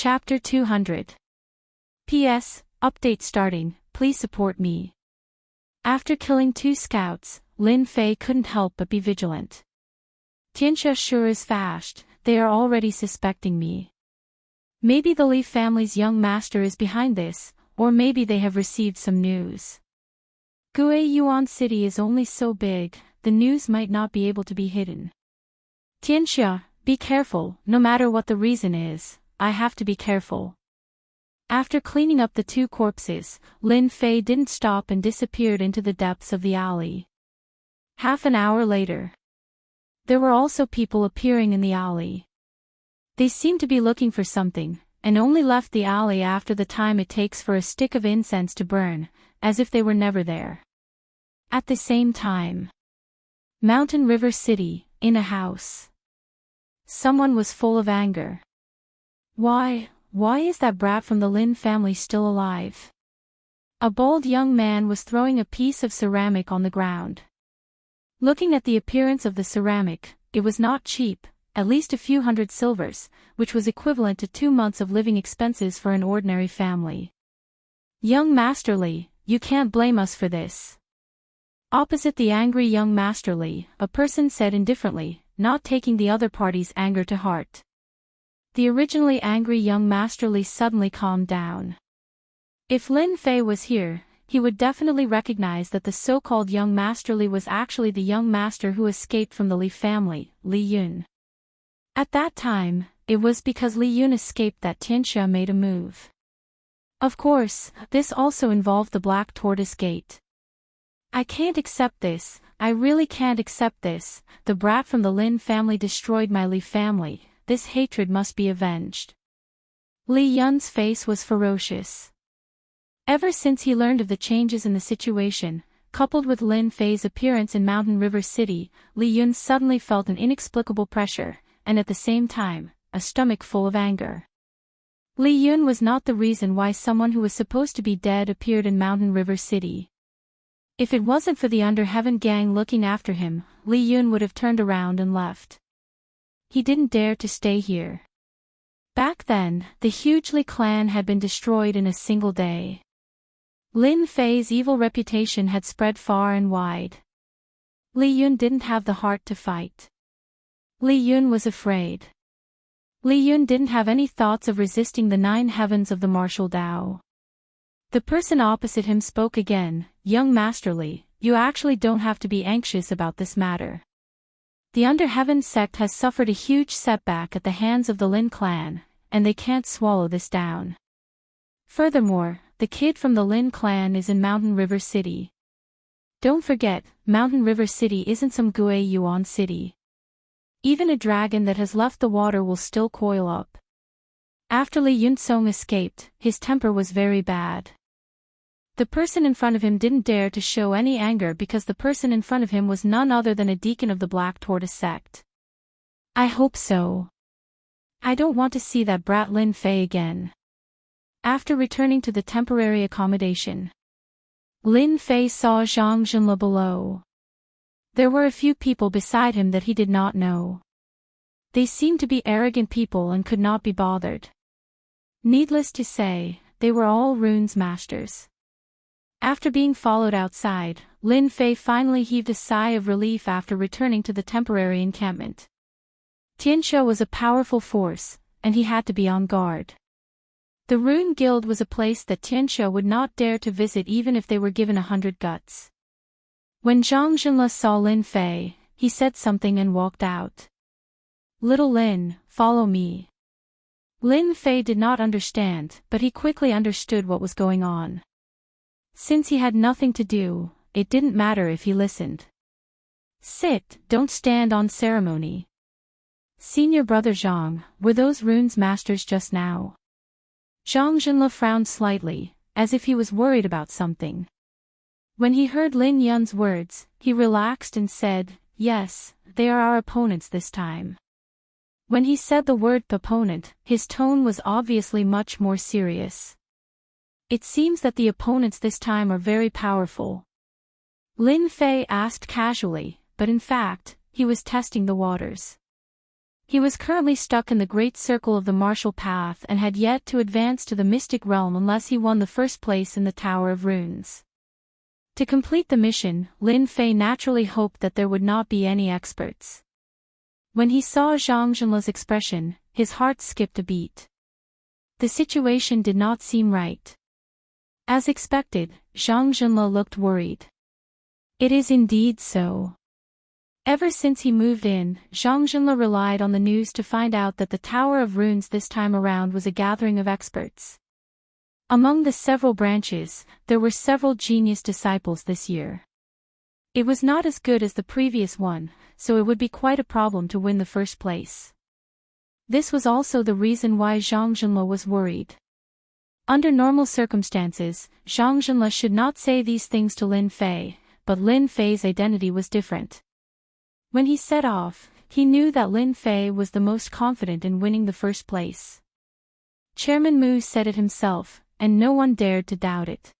Chapter 200. P.S. Update starting, please support me. After killing 2 scouts, Lin Fei couldn't help but be vigilant. Tianxia sure is fast, they are already suspecting me. Maybe the Li family's young master is behind this, or maybe they have received some news. Guiyuan City is only so big, the news might not be able to be hidden. Tianxia, be careful, no matter what the reason is, I have to be careful. After cleaning up the 2 corpses, Lin Fei didn't stop and disappeared into the depths of the alley. Half an hour later, there were also people appearing in the alley. They seemed to be looking for something, and only left the alley after the time it takes for a stick of incense to burn, as if they were never there. At the same time, Mountain River City, in a house. Someone was full of anger. Why is that brat from the Lin family still alive? A bald young man was throwing a piece of ceramic on the ground. Looking at the appearance of the ceramic, it was not cheap, at least a few hundred silvers, which was equivalent to 2 months of living expenses for an ordinary family. Young Master Li, you can't blame us for this. Opposite the angry young Master Li, a person said indifferently, not taking the other party's anger to heart. The originally angry young Master Li suddenly calmed down. If Lin Fei was here, he would definitely recognize that the so-called young Master Li was actually the young master who escaped from the Li family, Li Yun. At that time, it was because Li Yun escaped that Tianxia made a move. Of course, this also involved the Black Tortoise Gate. I can't accept this, I really can't accept this, the brat from the Lin family destroyed my Li family. This hatred must be avenged. Li Yun's face was ferocious. Ever since he learned of the changes in the situation, coupled with Lin Fei's appearance in Mountain River City, Li Yun suddenly felt an inexplicable pressure, and at the same time, a stomach full of anger. Li Yun was not the reason why someone who was supposed to be dead appeared in Mountain River City. If it wasn't for the Under Heaven gang looking after him, Li Yun would have turned around and left. He didn't dare to stay here. Back then, the huge Li clan had been destroyed in a single day. Lin Fei's evil reputation had spread far and wide. Li Yun didn't have the heart to fight. Li Yun was afraid. Li Yun didn't have any thoughts of resisting the 9 heavens of the martial Tao. The person opposite him spoke again, "Young Master Li, you actually don't have to be anxious about this matter. The Under Heaven sect has suffered a huge setback at the hands of the Lin clan, and they can't swallow this down. Furthermore, the kid from the Lin clan is in Mountain River City. Don't forget, Mountain River City isn't some Guiyuan city. Even a dragon that has left the water will still coil up." After Li Yunsong escaped, his temper was very bad. The person in front of him didn't dare to show any anger because the person in front of him was none other than a deacon of the Black Tortoise sect. I hope so. I don't want to see that brat Lin Fei again. After returning to the temporary accommodation, Lin Fei saw Zhang Zhenle below. There were a few people beside him that he did not know. They seemed to be arrogant people and could not be bothered. Needless to say, they were all runes masters. After being followed outside, Lin Fei finally heaved a sigh of relief after returning to the temporary encampment. Tianxia was a powerful force, and he had to be on guard. The Rune Guild was a place that Tianxia would not dare to visit even if they were given 100 guts. When Zhang Zhenle saw Lin Fei, he said something and walked out. "Little Lin, follow me." Lin Fei did not understand, but he quickly understood what was going on. Since he had nothing to do, it didn't matter if he listened. "Sit, don't stand on ceremony." "Senior brother Zhang, were those runes masters just now?" Zhang Zhenle frowned slightly, as if he was worried about something. When he heard Lin Yun's words, he relaxed and said, "Yes, they are our opponents this time." When he said the word opponent, his tone was obviously much more serious. It seems that the opponents this time are very powerful. Lin Fei asked casually, but in fact, he was testing the waters. He was currently stuck in the great circle of the martial path and had yet to advance to the mystic realm unless he won the first place in the Tower of Runes. To complete the mission, Lin Fei naturally hoped that there would not be any experts. When he saw Zhang Zhenle's expression, his heart skipped a beat. The situation did not seem right. As expected, Zhang Zhenle looked worried. It is indeed so. Ever since he moved in, Zhang Zhenle relied on the news to find out that the Tower of Runes this time around was a gathering of experts. Among the several branches, there were several genius disciples this year. It was not as good as the previous one, so it would be quite a problem to win the first place. This was also the reason why Zhang Zhenle was worried. Under normal circumstances, Zhang Zhenle should not say these things to Lin Fei, but Lin Fei's identity was different. When he set off, he knew that Lin Fei was the most confident in winning the first place. Chairman Mu said it himself, and no one dared to doubt it.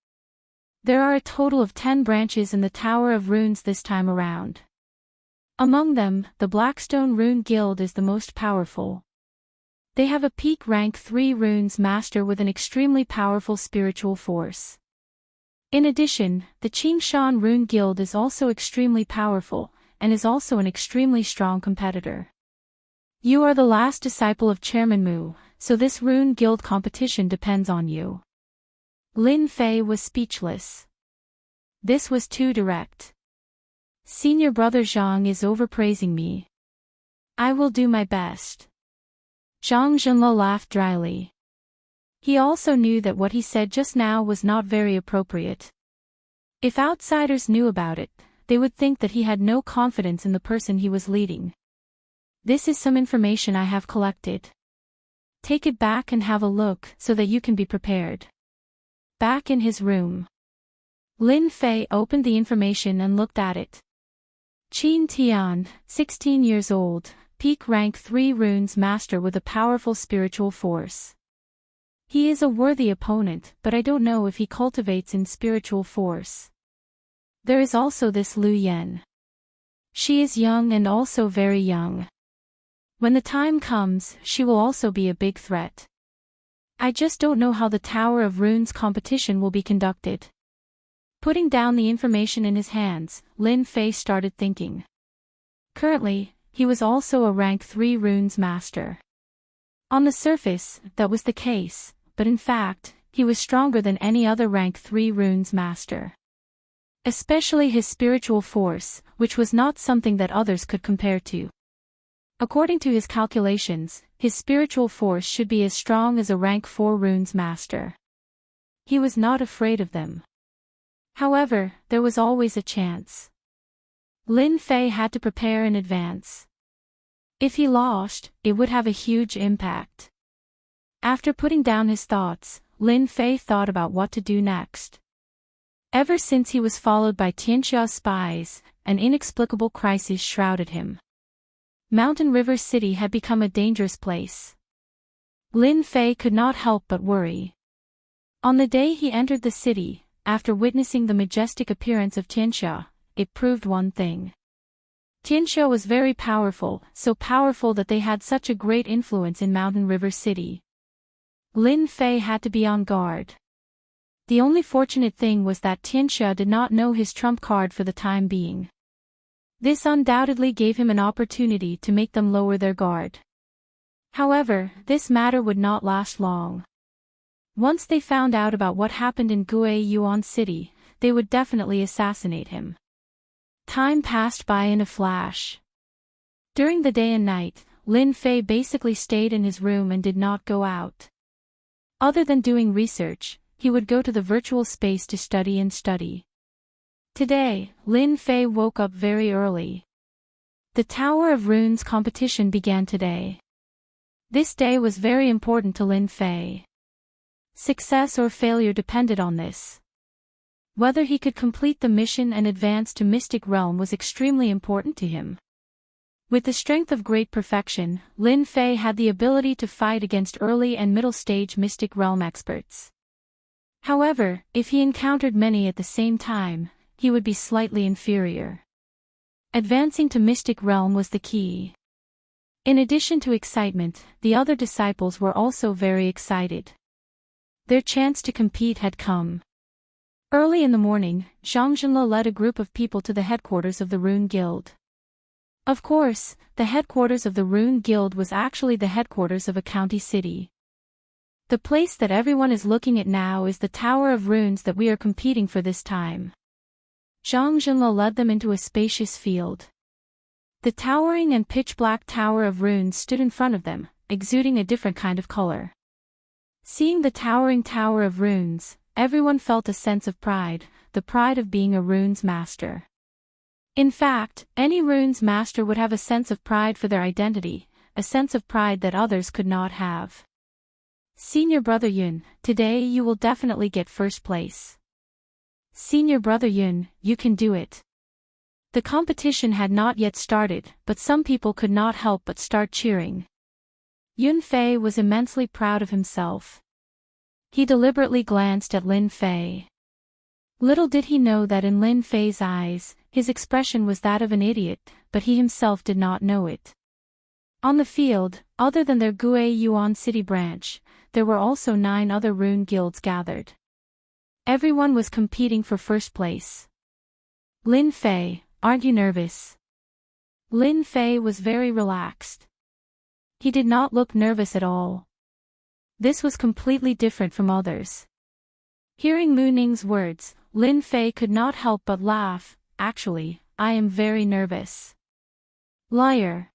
There are a total of 10 branches in the Tower of Runes this time around. Among them, the Blackstone Rune Guild is the most powerful. They have a peak rank 3 runes master with an extremely powerful spiritual force. In addition, the Qingshan Rune Guild is also extremely powerful, and is also an extremely strong competitor. You are the last disciple of Chairman Mu, so this Rune Guild competition depends on you. Lin Fei was speechless. This was too direct. Senior brother Zhang is overpraising me. I will do my best. Zhang Zhenle laughed dryly. He also knew that what he said just now was not very appropriate. If outsiders knew about it, they would think that he had no confidence in the person he was leading. This is some information I have collected. Take it back and have a look so that you can be prepared. Back in his room, Lin Fei opened the information and looked at it. Qin Tian, 16 years old, peak rank 3 runes master with a powerful spiritual force. He is a worthy opponent, but I don't know if he cultivates in spiritual force. There is also this Lu Yan. She is young and also very young. When the time comes, she will also be a big threat. I just don't know how the Tower of Runes competition will be conducted. Putting down the information in his hands, Lin Fei started thinking. Currently, he was also a rank 3 runes master. On the surface, that was the case, but in fact, he was stronger than any other rank 3 runes master. Especially his spiritual force, which was not something that others could compare to. According to his calculations, his spiritual force should be as strong as a rank 4 runes master. He was not afraid of them. However, there was always a chance. Lin Fei had to prepare in advance. If he lost, it would have a huge impact. After putting down his thoughts, Lin Fei thought about what to do next. Ever since he was followed by Tianxia's spies, an inexplicable crisis shrouded him. Mountain River City had become a dangerous place. Lin Fei could not help but worry. On the day he entered the city, after witnessing the majestic appearance of Tianxia, it proved one thing. Tianxia was very powerful, so powerful that they had such a great influence in Mountain River City. Lin Fei had to be on guard. The only fortunate thing was that Tianxia did not know his trump card for the time being. This undoubtedly gave him an opportunity to make them lower their guard. However, this matter would not last long. Once they found out about what happened in Gui Yuan City, they would definitely assassinate him. Time passed by in a flash. During the day and night, Lin Fei basically stayed in his room and did not go out. Other than doing research, he would go to the virtual space to study and study. Today, Lin Fei woke up very early. The Tower of Runes competition began today. This day was very important to Lin Fei. Success or failure depended on this. Whether he could complete the mission and advance to Mystic Realm was extremely important to him. With the strength of great perfection, Lin Fei had the ability to fight against early and middle stage Mystic Realm experts. However, if he encountered many at the same time, he would be slightly inferior. Advancing to Mystic Realm was the key. In addition to excitement, the other disciples were also very excited. Their chance to compete had come. Early in the morning, Zhang Zhenle led a group of people to the headquarters of the Rune Guild. Of course, the headquarters of the Rune Guild was actually the headquarters of a county city. The place that everyone is looking at now is the Tower of Runes that we are competing for this time. Zhang Zhenle led them into a spacious field. The towering and pitch-black Tower of Runes stood in front of them, exuding a different kind of color. Seeing the towering Tower of Runes, everyone felt a sense of pride, the pride of being a runes master. In fact, any runes master would have a sense of pride for their identity, a sense of pride that others could not have. Senior Brother Yun, today you will definitely get first place. Senior Brother Yun, you can do it. The competition had not yet started, but some people could not help but start cheering. Yun Fei was immensely proud of himself. He deliberately glanced at Lin Fei. Little did he know that in Lin Fei's eyes, his expression was that of an idiot, but he himself did not know it. On the field, other than their Gui Yuan City branch, there were also 9 other rune guilds gathered. Everyone was competing for first place. Lin Fei, aren't you nervous? Lin Fei was very relaxed. He did not look nervous at all. This was completely different from others. Hearing Mu Ning's words, Lin Fei could not help but laugh. Actually, I am very nervous. Liar.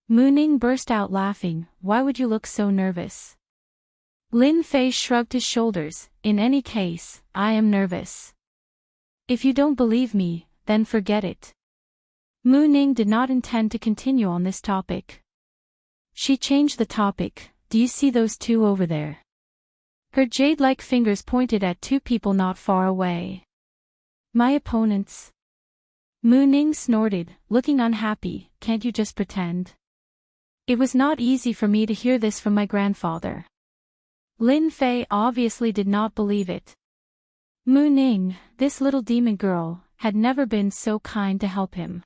Mu Ning burst out laughing. Why would you look so nervous? Lin Fei shrugged his shoulders. In any case, I am nervous. If you don't believe me, then forget it. Mu Ning did not intend to continue on this topic. She changed the topic. Do you see those 2 over there? Her jade-like fingers pointed at 2 people not far away. My opponents. Mu Ning snorted, looking unhappy. Can't you just pretend? It was not easy for me to hear this from my grandfather. Lin Fei obviously did not believe it. Mu Ning, this little demon girl, had never been so kind to help him.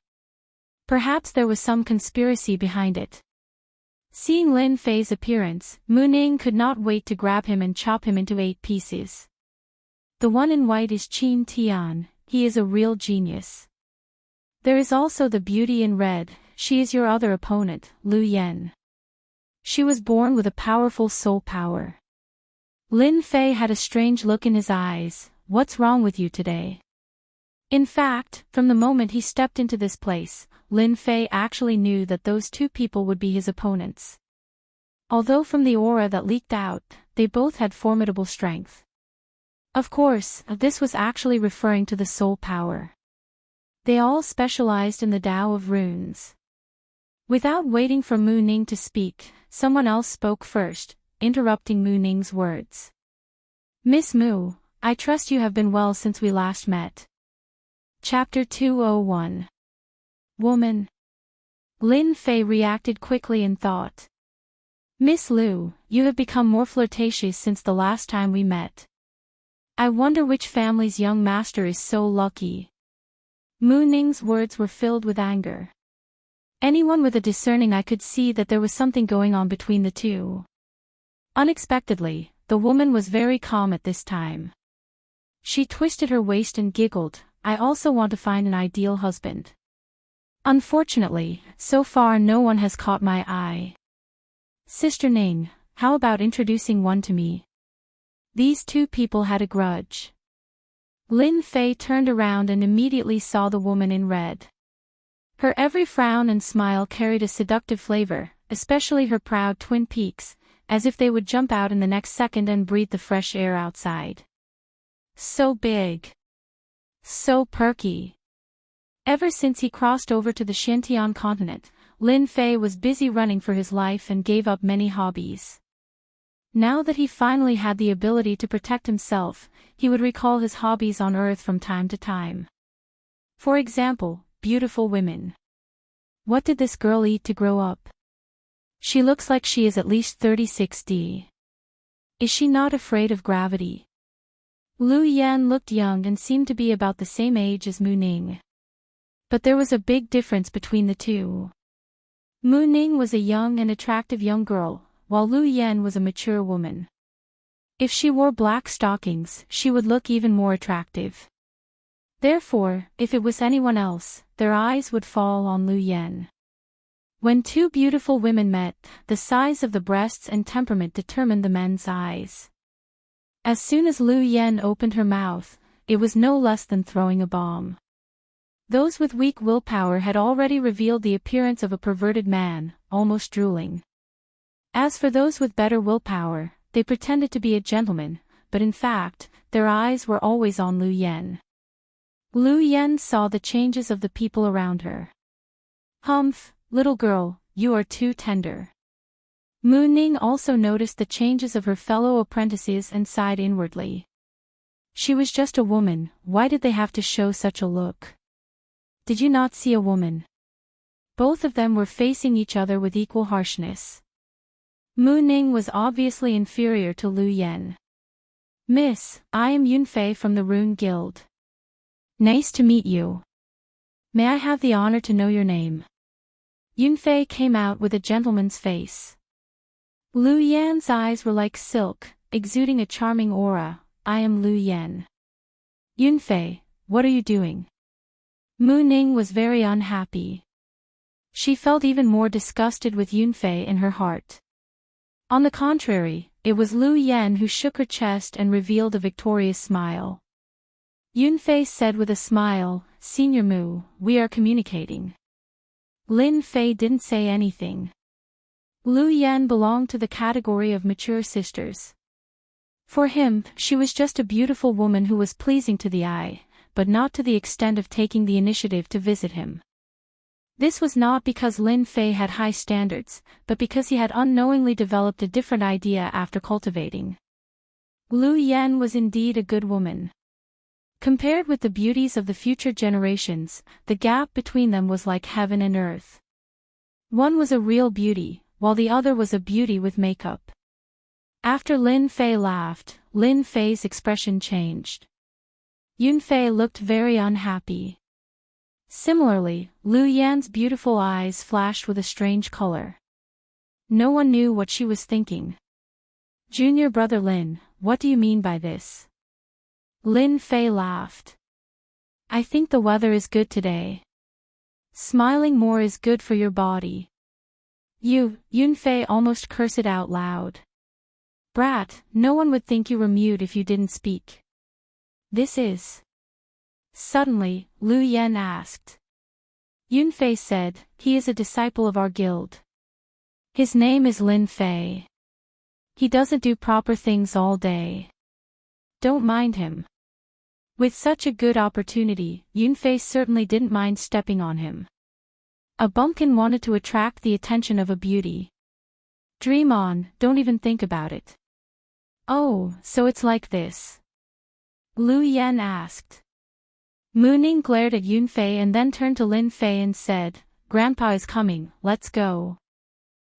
Perhaps there was some conspiracy behind it. Seeing Lin Fei's appearance, Mu Ning could not wait to grab him and chop him into 8 pieces. The one in white is Qin Tian, he is a real genius. There is also the beauty in red, she is your other opponent, Lu Yen. She was born with a powerful soul power. Lin Fei had a strange look in his eyes. What's wrong with you today? In fact, from the moment he stepped into this place, Lin Fei actually knew that those 2 people would be his opponents. Although from the aura that leaked out, they both had formidable strength. Of course, this was actually referring to the soul power. They all specialized in the Tao of Runes. Without waiting for Mu Ning to speak, someone else spoke first, interrupting Mu Ning's words. Miss Mu, I trust you have been well since we last met. Chapter 201. Woman. Lin Fei reacted quickly and thought. Miss Lu, you have become more flirtatious since the last time we met. I wonder which family's young master is so lucky. Mu Ning's words were filled with anger. Anyone with a discerning eye could see that there was something going on between the 2. Unexpectedly, the woman was very calm at this time. She twisted her waist and giggled. I also want to find an ideal husband. Unfortunately, so far no one has caught my eye. Sister Ning, how about introducing one to me? These 2 people had a grudge. Lin Fei turned around and immediately saw the woman in red. Her every frown and smile carried a seductive flavor, especially her proud twin peaks, as if they would jump out in the next second and breathe the fresh air outside. So big. So perky. Ever since he crossed over to the Xintian continent, Lin Fei was busy running for his life and gave up many hobbies. Now that he finally had the ability to protect himself, he would recall his hobbies on Earth from time to time. For example, beautiful women. What did this girl eat to grow up? She looks like she is at least 36D. Is she not afraid of gravity? Lu Yan looked young and seemed to be about the same age as Mu Ning. But there was a big difference between the 2. Mu Ning was a young and attractive young girl, while Lu Yan was a mature woman. If she wore black stockings, she would look even more attractive. Therefore, if it was anyone else, their eyes would fall on Lu Yan. When two beautiful women met, the size of the breasts and temperament determined the men's eyes. As soon as Lu Yan opened her mouth, it was no less than throwing a bomb. Those with weak willpower had already revealed the appearance of a perverted man, almost drooling. As for those with better willpower, they pretended to be a gentleman, but in fact, their eyes were always on Lu Yan. Lu Yan saw the changes of the people around her. Humph, little girl, you are too tender. Mu Ning also noticed the changes of her fellow apprentices and sighed inwardly. She was just a woman, why did they have to show such a look? Did you not see a woman? Both of them were facing each other with equal harshness. Mu Ning was obviously inferior to Lu Yan. Miss, I am Yunfei from the Rune Guild. Nice to meet you. May I have the honor to know your name? Yunfei came out with a gentleman's face. Lu Yan's eyes were like silk, exuding a charming aura. I am Lu Yan. Yunfei, what are you doing? Mu Ning was very unhappy. She felt even more disgusted with Yunfei in her heart. On the contrary, it was Lu Yan who shook her chest and revealed a victorious smile. Yunfei said with a smile, Senior Mu, we are communicating. Lin Fei didn't say anything. Lu Yan belonged to the category of mature sisters. For him, she was just a beautiful woman who was pleasing to the eye, but not to the extent of taking the initiative to visit him. This was not because Lin Fei had high standards, but because he had unknowingly developed a different idea after cultivating. Lu Yan was indeed a good woman. Compared with the beauties of the future generations, the gap between them was like heaven and earth. One was a real beauty, while the other was a beauty with makeup. After Lin Fei laughed, Lin Fei's expression changed. Yunfei looked very unhappy. Similarly, Lu Yan's beautiful eyes flashed with a strange color. No one knew what she was thinking. Junior brother Lin, what do you mean by this? Lin Fei laughed. I think the weather is good today. Smiling more is good for your body. Yunfei almost cursed out loud. Brat, no one would think you were mute if you didn't speak. This is. Suddenly, Lu Yan asked. Yunfei said, he is a disciple of our guild. His name is Lin Fei. He doesn't do proper things all day. Don't mind him. With such a good opportunity, Yunfei certainly didn't mind stepping on him. A bumpkin wanted to attract the attention of a beauty. Dream on, don't even think about it. Oh, so it's like this. Lu Yan asked. Mu Ning glared at Yunfei and then turned to Lin Fei and said, Grandpa is coming, let's go.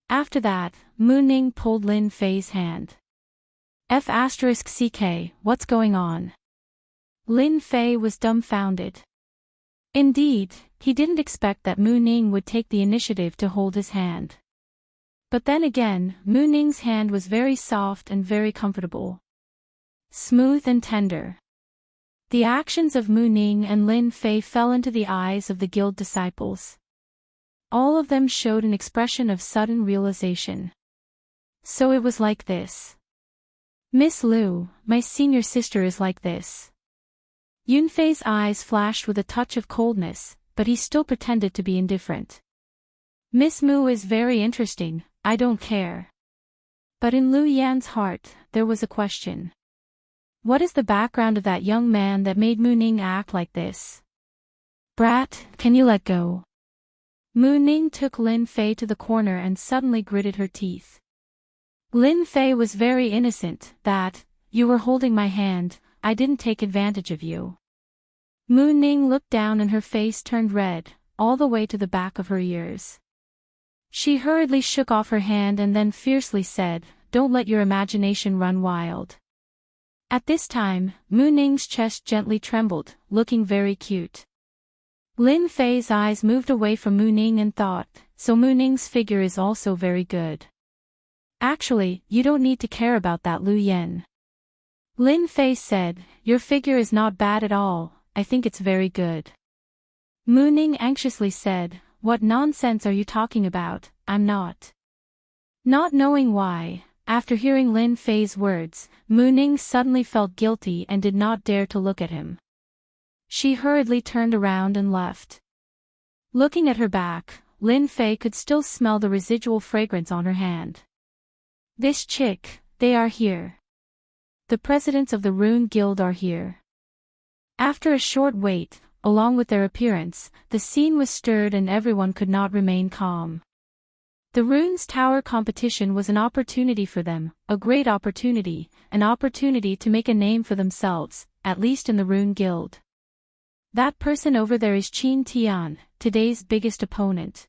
After that, Mu Ning pulled Lin Fei's hand. F***CK, what's going on? Lin Fei was dumbfounded. Indeed, he didn't expect that Mu Ning would take the initiative to hold his hand. But then again, Mu Ning's hand was very soft and very comfortable. Smooth and tender. The actions of Mu Ning and Lin Fei fell into the eyes of the guild disciples. All of them showed an expression of sudden realization. So it was like this. Miss Lu, my senior sister is like this. Yunfei's eyes flashed with a touch of coldness, but he still pretended to be indifferent. Miss Mu is very interesting, I don't care. But in Lu Yan's heart, there was a question. What is the background of that young man that made Mu Ning act like this? Brat, can you let go? Mu Ning took Lin Fei to the corner and suddenly gritted her teeth. Lin Fei was very innocent, that, you were holding my hand, I didn't take advantage of you. Mu Ning looked down and her face turned red, all the way to the back of her ears. She hurriedly shook off her hand and then fiercely said, don't let your imagination run wild. At this time, Mu Ning's chest gently trembled, looking very cute. Lin Fei's eyes moved away from Mu Ning and thought, so Mu Ning's figure is also very good. Actually, you don't need to care about that, Lu Yen. Lin Fei said, your figure is not bad at all, I think it's very good. Mu Ning anxiously said, what nonsense are you talking about, I'm not. Not knowing why, after hearing Lin Fei's words, Mu Ning suddenly felt guilty and did not dare to look at him. She hurriedly turned around and left. Looking at her back, Lin Fei could still smell the residual fragrance on her hand. This chick, they are here. The presidents of the Rune Guild are here. After a short wait, along with their appearance, the scene was stirred and everyone could not remain calm. The Runes Tower competition was an opportunity for them, a great opportunity, an opportunity to make a name for themselves, at least in the Rune Guild. That person over there is Qin Tian, today's biggest opponent.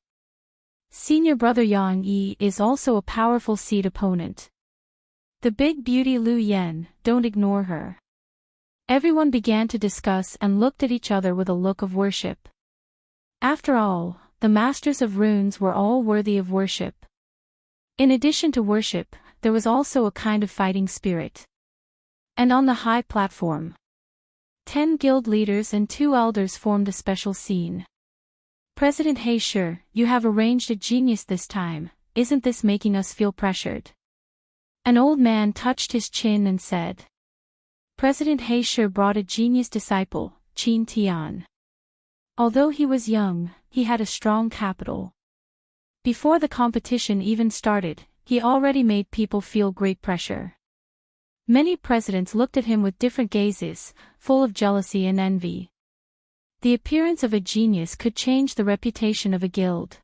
Senior brother Yang Yi is also a powerful seed opponent. The big beauty Lu Yen, don't ignore her. Everyone began to discuss and looked at each other with a look of worship. After all, the masters of runes were all worthy of worship. In addition to worship, there was also a kind of fighting spirit. And on the high platform, 10 guild leaders and 2 elders formed a special scene. President He Shi, you have arranged a genius this time, isn't this making us feel pressured? An old man touched his chin and said. President He Shi brought a genius disciple, Qin Tian. Although he was young, he had a strong capital. Before the competition even started, he already made people feel great pressure. Many presidents looked at him with different gazes, full of jealousy and envy. The appearance of a genius could change the reputation of a guild.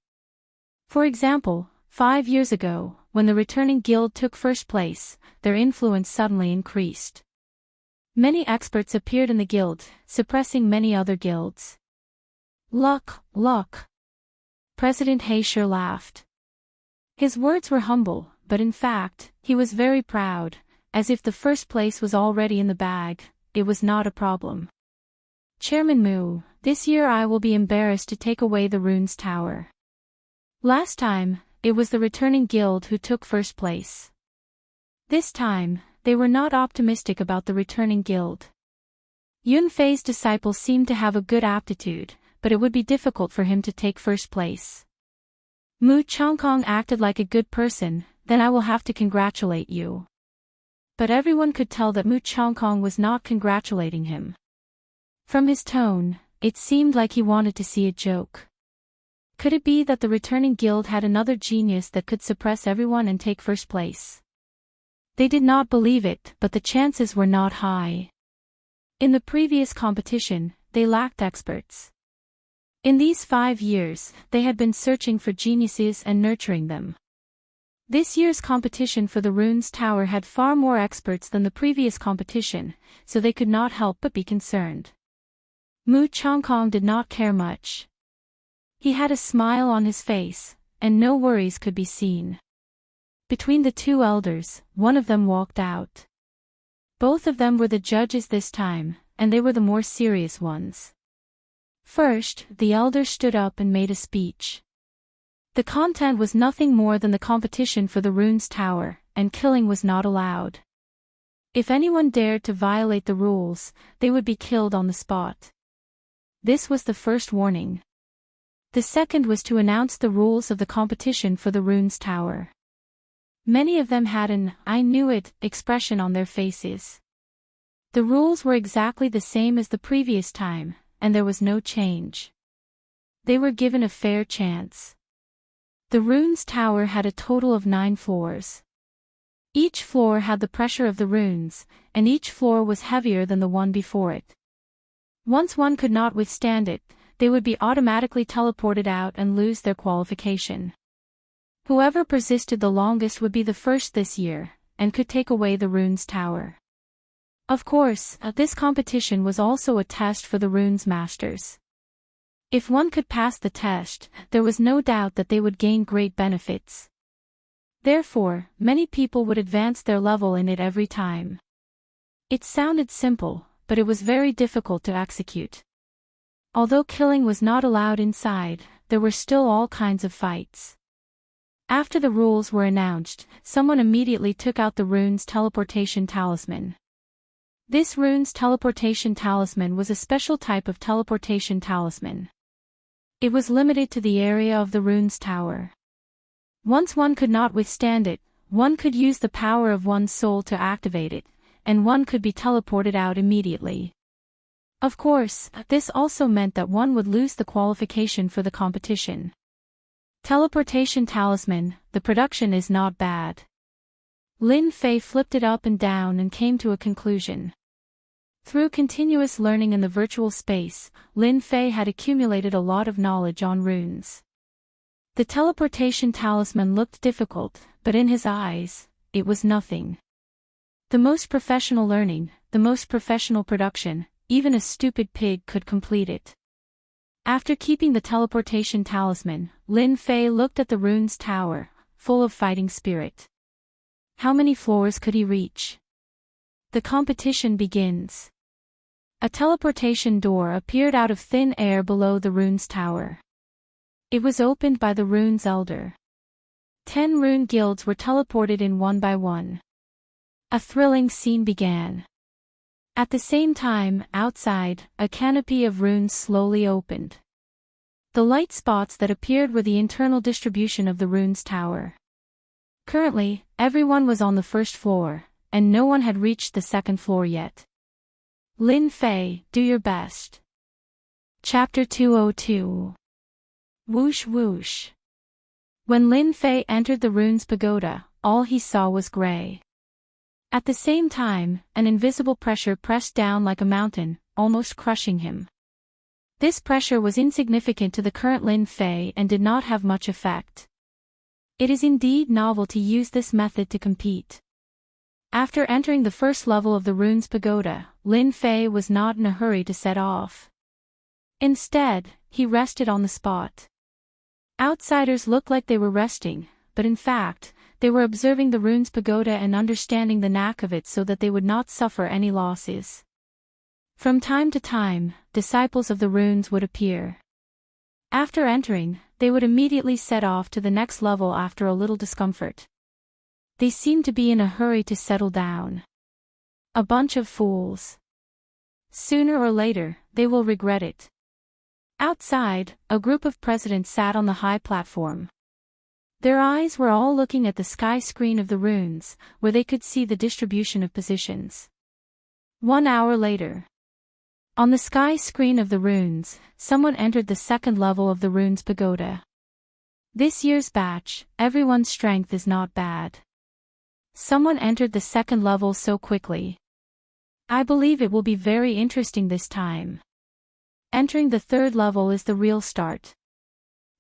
For example, 5 years ago, when the returning guild took first place, their influence suddenly increased. Many experts appeared in the guild, suppressing many other guilds. Luck. President He Shi laughed. His words were humble, but in fact, he was very proud, as if the first place was already in the bag, it was not a problem. Chairman Mu, this year I will be embarrassed to take away the Runes Tower. Last time, it was the returning guild who took first place. This time, they were not optimistic about the returning guild. Yun Fei's disciple seemed to have a good aptitude, but it would be difficult for him to take first place. Mu Changkong acted like a good person, then I will have to congratulate you. But everyone could tell that Mu Changkong was not congratulating him. From his tone, it seemed like he wanted to see a joke. Could it be that the returning guild had another genius that could suppress everyone and take first place? They did not believe it, but the chances were not high. In the previous competition, they lacked experts. In these 5 years, they had been searching for geniuses and nurturing them. This year's competition for the Runes Tower had far more experts than the previous competition, so they could not help but be concerned. Mu Changkong did not care much. He had a smile on his face, and no worries could be seen. Between the 2 elders, one of them walked out. Both of them were the judges this time, and they were the more serious ones. First, the elder stood up and made a speech. The content was nothing more than the competition for the Runes Tower, and killing was not allowed. If anyone dared to violate the rules, they would be killed on the spot. This was the first warning. The second was to announce the rules of the competition for the Runes Tower. Many of them had an "I knew it" expression on their faces. The rules were exactly the same as the previous time, and there was no change. They were given a fair chance. The Runes Tower had a total of 9 floors. Each floor had the pressure of the runes, and each floor was heavier than the one before it. Once one could not withstand it, they would be automatically teleported out and lose their qualification. Whoever persisted the longest would be the first this year, and could take away the Runes Tower. Of course, this competition was also a test for the Runes Masters. If one could pass the test, there was no doubt that they would gain great benefits. Therefore, many people would advance their level in it every time. It sounded simple, but it was very difficult to execute. Although killing was not allowed inside, there were still all kinds of fights. After the rules were announced, someone immediately took out the rune's teleportation talisman. This rune's teleportation talisman was a special type of teleportation talisman. It was limited to the area of the rune's tower. Once one could not withstand it, one could use the power of one's soul to activate it, and one could be teleported out immediately. Of course, this also meant that one would lose the qualification for the competition. Teleportation talisman, the production is not bad. Lin Fei flipped it up and down and came to a conclusion. Through continuous learning in the virtual space, Lin Fei had accumulated a lot of knowledge on runes. The teleportation talisman looked difficult, but in his eyes, it was nothing. The most professional learning, the most professional production, even a stupid pig could complete it. After keeping the teleportation talisman, Lin Fei looked at the rune's tower, full of fighting spirit. How many floors could he reach? The competition begins. A teleportation door appeared out of thin air below the rune's tower. It was opened by the rune's elder. 10 rune guilds were teleported in one by one. A thrilling scene began. At the same time, outside, a canopy of runes slowly opened. The light spots that appeared were the internal distribution of the rune's tower. Currently, everyone was on the first floor, and no one had reached the second floor yet. Lin Fei, do your best. Chapter 202. Whoosh whoosh. When Lin Fei entered the rune's pagoda, all he saw was gray. At the same time, an invisible pressure pressed down like a mountain, almost crushing him. This pressure was insignificant to the current Lin Fei and did not have much effect. It is indeed novel to use this method to compete. After entering the first level of the rune's pagoda, Lin Fei was not in a hurry to set off. Instead, he rested on the spot. Outsiders looked like they were resting, but in fact, they were observing the rune's pagoda and understanding the knack of it so that they would not suffer any losses. From time to time, disciples of the runes would appear. After entering, they would immediately set off to the next level after a little discomfort. They seemed to be in a hurry to settle down. A bunch of fools. Sooner or later, they will regret it. Outside, a group of presidents sat on the high platform. Their eyes were all looking at the sky screen of the runes, where they could see the distribution of positions. 1 hour later. On the sky screen of the runes, someone entered the second level of the rune's pagoda. This year's batch, everyone's strength is not bad. Someone entered the second level so quickly. I believe it will be very interesting this time. Entering the third level is the real start.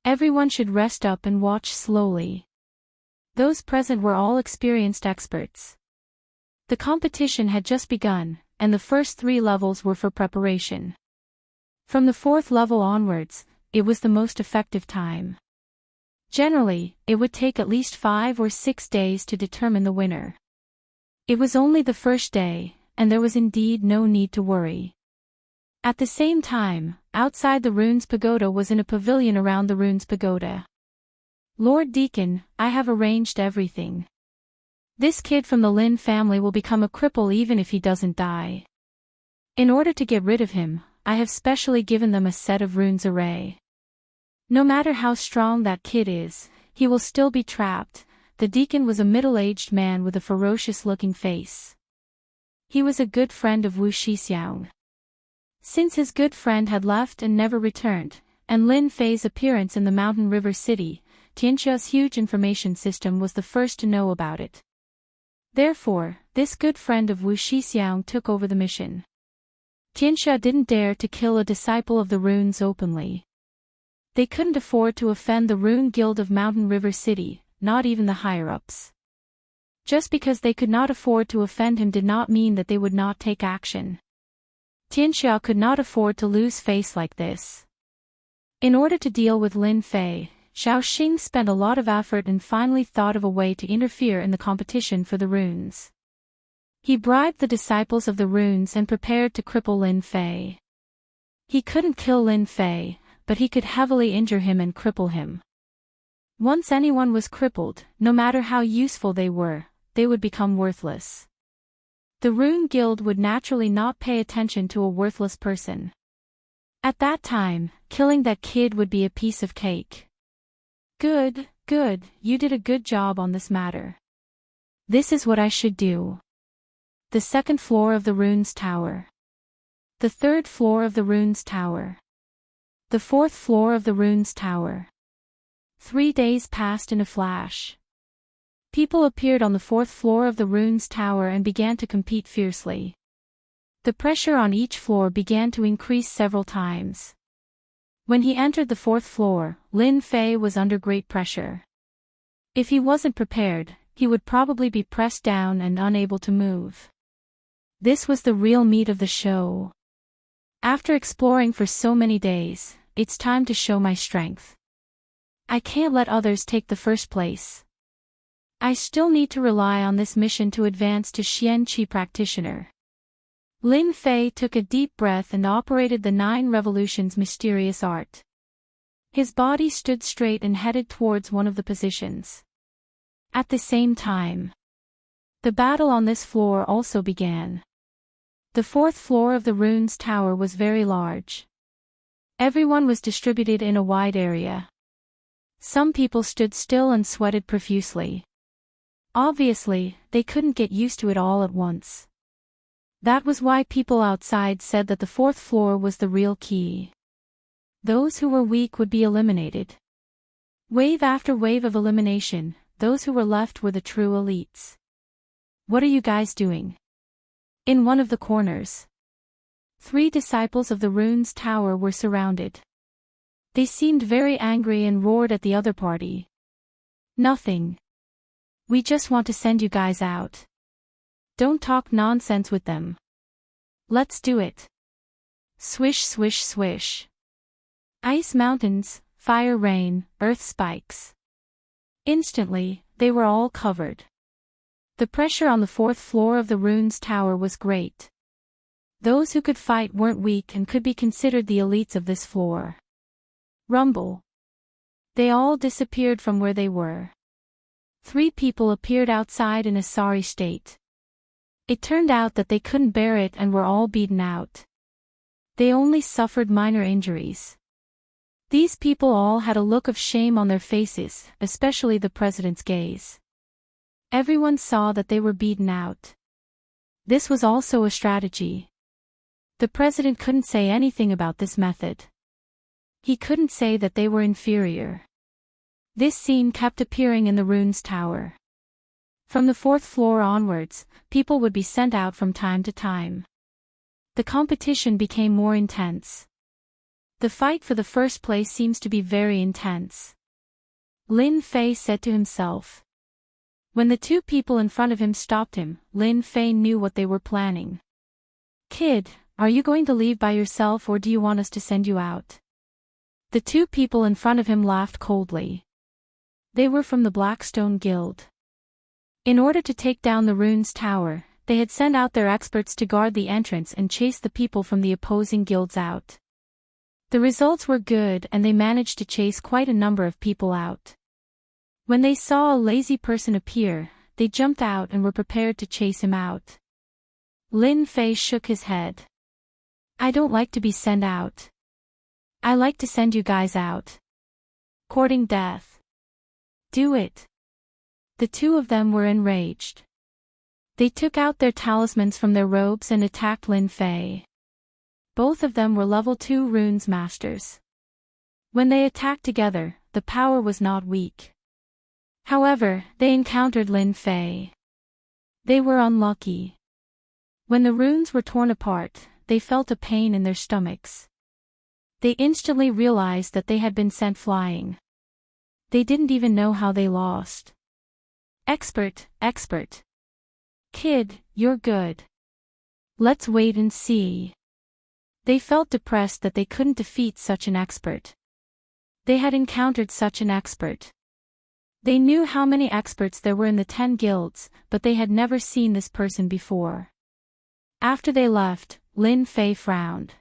Everyone should rest up and watch slowly. Those present were all experienced experts. The competition had just begun, and the first 3 levels were for preparation. From the 4th level onwards, it was the most effective time. Generally, it would take at least 5 or 6 days to determine the winner. It was only the first day, and there was indeed no need to worry. At the same time, outside the rune's pagoda was in a pavilion around the rune's pagoda. Lord Deacon, I have arranged everything. This kid from the Lin family will become a cripple even if he doesn't die. In order to get rid of him, I have specially given them a set of runes array. No matter how strong that kid is, he will still be trapped. The deacon was a middle-aged man with a ferocious-looking face. He was a good friend of Wuxia. Since his good friend had left and never returned, and Lin Fei's appearance in the mountain river city, Tianxia's huge information system was the first to know about it. Therefore, this good friend of Wu Shixiang took over the mission. Tianxia didn't dare to kill a disciple of the runes openly. They couldn't afford to offend the Rune Guild of Mountain River City, not even the higher-ups. Just because they could not afford to offend him did not mean that they would not take action. Tianxia could not afford to lose face like this. In order to deal with Lin Fei, Xiaoxing spent a lot of effort and finally thought of a way to interfere in the competition for the runes. He bribed the disciples of the runes and prepared to cripple Lin Fei. He couldn't kill Lin Fei, but he could heavily injure him and cripple him. Once anyone was crippled, no matter how useful they were, they would become worthless. The Rune Guild would naturally not pay attention to a worthless person. At that time, killing that kid would be a piece of cake. Good, you did a good job on this matter. This is what I should do. The second floor of the Runes Tower. The third floor of the Runes Tower. The fourth floor of the Runes Tower. 3 days passed in a flash. People appeared on the fourth floor of the Runes Tower and began to compete fiercely. The pressure on each floor began to increase several times. When he entered the fourth floor, Lin Fei was under great pressure. If he wasn't prepared, he would probably be pressed down and unable to move. This was the real meat of the show. After exploring for so many days, it's time to show my strength. I can't let others take the first place. I still need to rely on this mission to advance to Xian Qi Practitioner. Lin Fei took a deep breath and operated the 9 Revolutions mysterious art. His body stood straight and headed towards one of the positions. At the same time, the battle on this floor also began. The fourth floor of the Runes Tower was very large. Everyone was distributed in a wide area. Some people stood still and sweated profusely. Obviously, they couldn't get used to it all at once. That was why people outside said that the fourth floor was the real key. Those who were weak would be eliminated. Wave after wave of elimination, those who were left were the true elites. What are you guys doing? In one of the corners, 3 disciples of the Runes Tower were surrounded. They seemed very angry and roared at the other party. Nothing. We just want to send you guys out. Don't talk nonsense with them. Let's do it. Swish swish swish. Ice mountains, fire rain, earth spikes. Instantly, they were all covered. The pressure on the fourth floor of the Runes Tower was great. Those who could fight weren't weak and could be considered the elites of this floor. Rumble. They all disappeared from where they were. 3 people appeared outside in a sorry state. It turned out that they couldn't bear it and were all beaten out. They only suffered minor injuries. These people all had a look of shame on their faces, especially the president's gaze. Everyone saw that they were beaten out. This was also a strategy. The president couldn't say anything about this method. He couldn't say that they were inferior. This scene kept appearing in the Runes Tower. From the 4th floor onwards, people would be sent out from time to time. The competition became more intense. The fight for the first place seems to be very intense. Lin Fei said to himself. When the 2 people in front of him stopped him, Lin Fei knew what they were planning. Kid, are you going to leave by yourself or do you want us to send you out? The 2 people in front of him laughed coldly. They were from the Blackstone Guild. In order to take down the Runes Tower, they had sent out their experts to guard the entrance and chase the people from the opposing guilds out. The results were good and they managed to chase quite a number of people out. When they saw a lazy person appear, they jumped out and were prepared to chase him out. Lin Fei shook his head. I don't like to be sent out. I like to send you guys out. Courting death. Do it. The 2 of them were enraged. They took out their talismans from their robes and attacked Lin Fei. Both of them were level 2 runes masters. When they attacked together, the power was not weak. However, they encountered Lin Fei. They were unlucky. When the runes were torn apart, they felt a pain in their stomachs. They instantly realized that they had been sent flying. They didn't even know how they lost. Expert. Kid, you're good. Let's wait and see. They felt depressed that they couldn't defeat such an expert. They had encountered such an expert. They knew how many experts there were in the 10 guilds, but they had never seen this person before. After they left, Lin Fei frowned.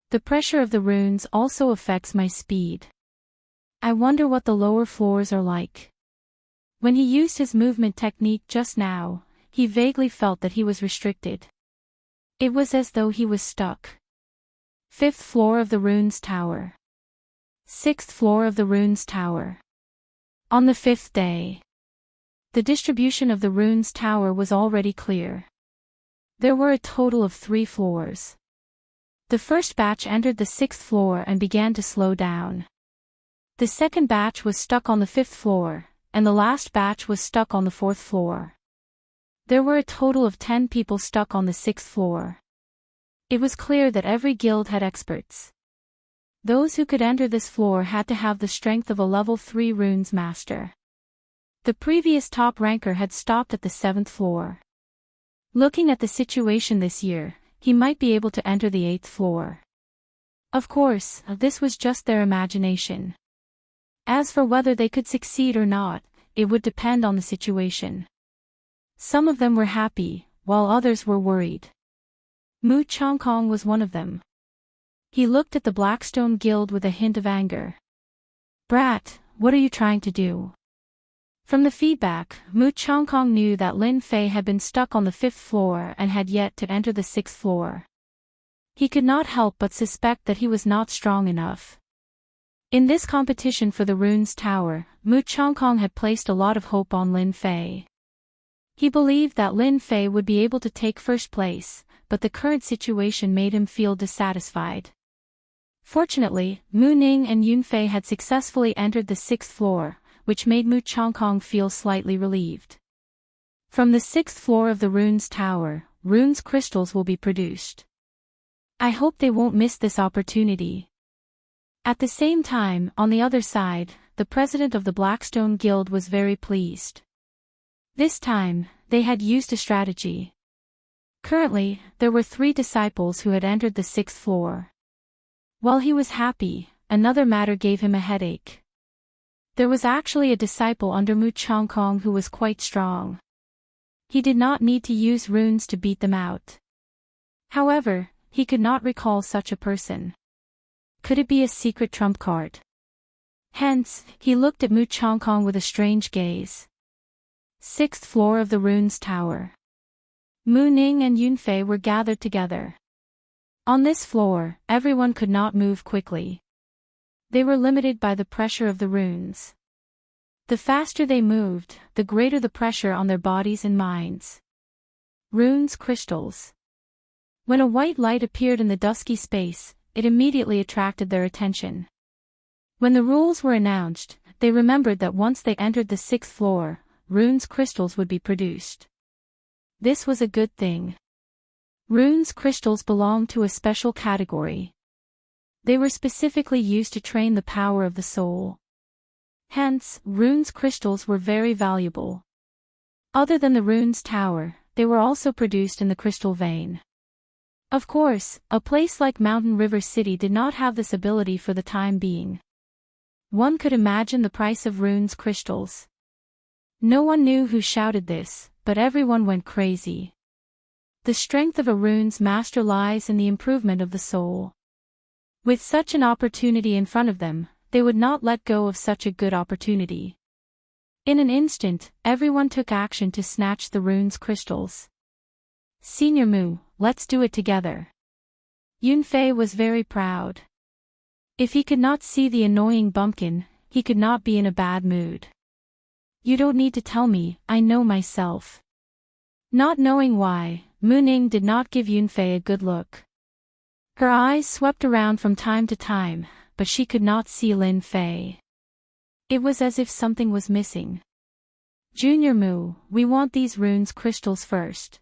The pressure of the runes also affects my speed. I wonder what the lower floors are like. When he used his movement technique just now, he vaguely felt that he was restricted. It was as though he was stuck. 5th floor of the runes tower. 6th floor of the runes tower. On the 5th day, the distribution of the runes tower was already clear. There were a total of 3 floors. The first batch entered the 6th floor and began to slow down. The second batch was stuck on the 5th floor, and the last batch was stuck on the 4th floor. There were a total of 10 people stuck on the 6th floor. It was clear that every guild had experts. Those who could enter this floor had to have the strength of a level 3 runes master. The previous top ranker had stopped at the 7th floor. Looking at the situation this year, he might be able to enter the 8th floor. Of course, this was just their imagination. As for whether they could succeed or not, it would depend on the situation. Some of them were happy, while others were worried. Mu Chongkong was one of them. He looked at the Blackstone Guild with a hint of anger. "Brat, what are you trying to do?" From the feedback, Mu Chongkong knew that Lin Fei had been stuck on the 5th floor and had yet to enter the 6th floor. He could not help but suspect that he was not strong enough. In this competition for the Runes Tower, Mu Chongkong had placed a lot of hope on Lin Fei. He believed that Lin Fei would be able to take first place, but the current situation made him feel dissatisfied. Fortunately, Mu Ning and Yun Fei had successfully entered the 6th floor, which made Mu Chongkong feel slightly relieved. From the 6th floor of the Runes Tower, runes crystals will be produced. I hope they won't miss this opportunity. At the same time, on the other side, the president of the Blackstone Guild was very pleased. This time, they had used a strategy. Currently, there were 3 disciples who had entered the 6th floor. While he was happy, another matter gave him a headache. There was actually a disciple under Mu Chongkong who was quite strong. He did not need to use runes to beat them out. However, he could not recall such a person. Could it be a secret trump card? Hence, he looked at Mu Chongkong with a strange gaze. 6th floor of the Runes Tower. Mu Ning and Yun Fei were gathered together. On this floor, everyone could not move quickly. They were limited by the pressure of the runes. The faster they moved, the greater the pressure on their bodies and minds. Runes crystals. When a white light appeared in the dusky space, it immediately attracted their attention. When the rules were announced, they remembered that once they entered the 6th floor, runes crystals would be produced. This was a good thing. Runes crystals belonged to a special category. They were specifically used to train the power of the soul. Hence, runes crystals were very valuable. Other than the runes tower, they were also produced in the crystal vein. Of course, a place like Mountain River City did not have this ability for the time being. One could imagine the price of runes crystals. No one knew who shouted this, but everyone went crazy. The strength of a runes master lies in the improvement of the soul. With such an opportunity in front of them, they would not let go of such a good opportunity. In an instant, everyone took action to snatch the runes crystals. Senior Mu, let's do it together. Yun Fei was very proud. If he could not see the annoying bumpkin, he could not be in a bad mood. You don't need to tell me, I know myself. Not knowing why, Mu Ning did not give Yun Fei a good look. Her eyes swept around from time to time, but she could not see Lin Fei. It was as if something was missing. Junior Mu, we want these runes crystals first.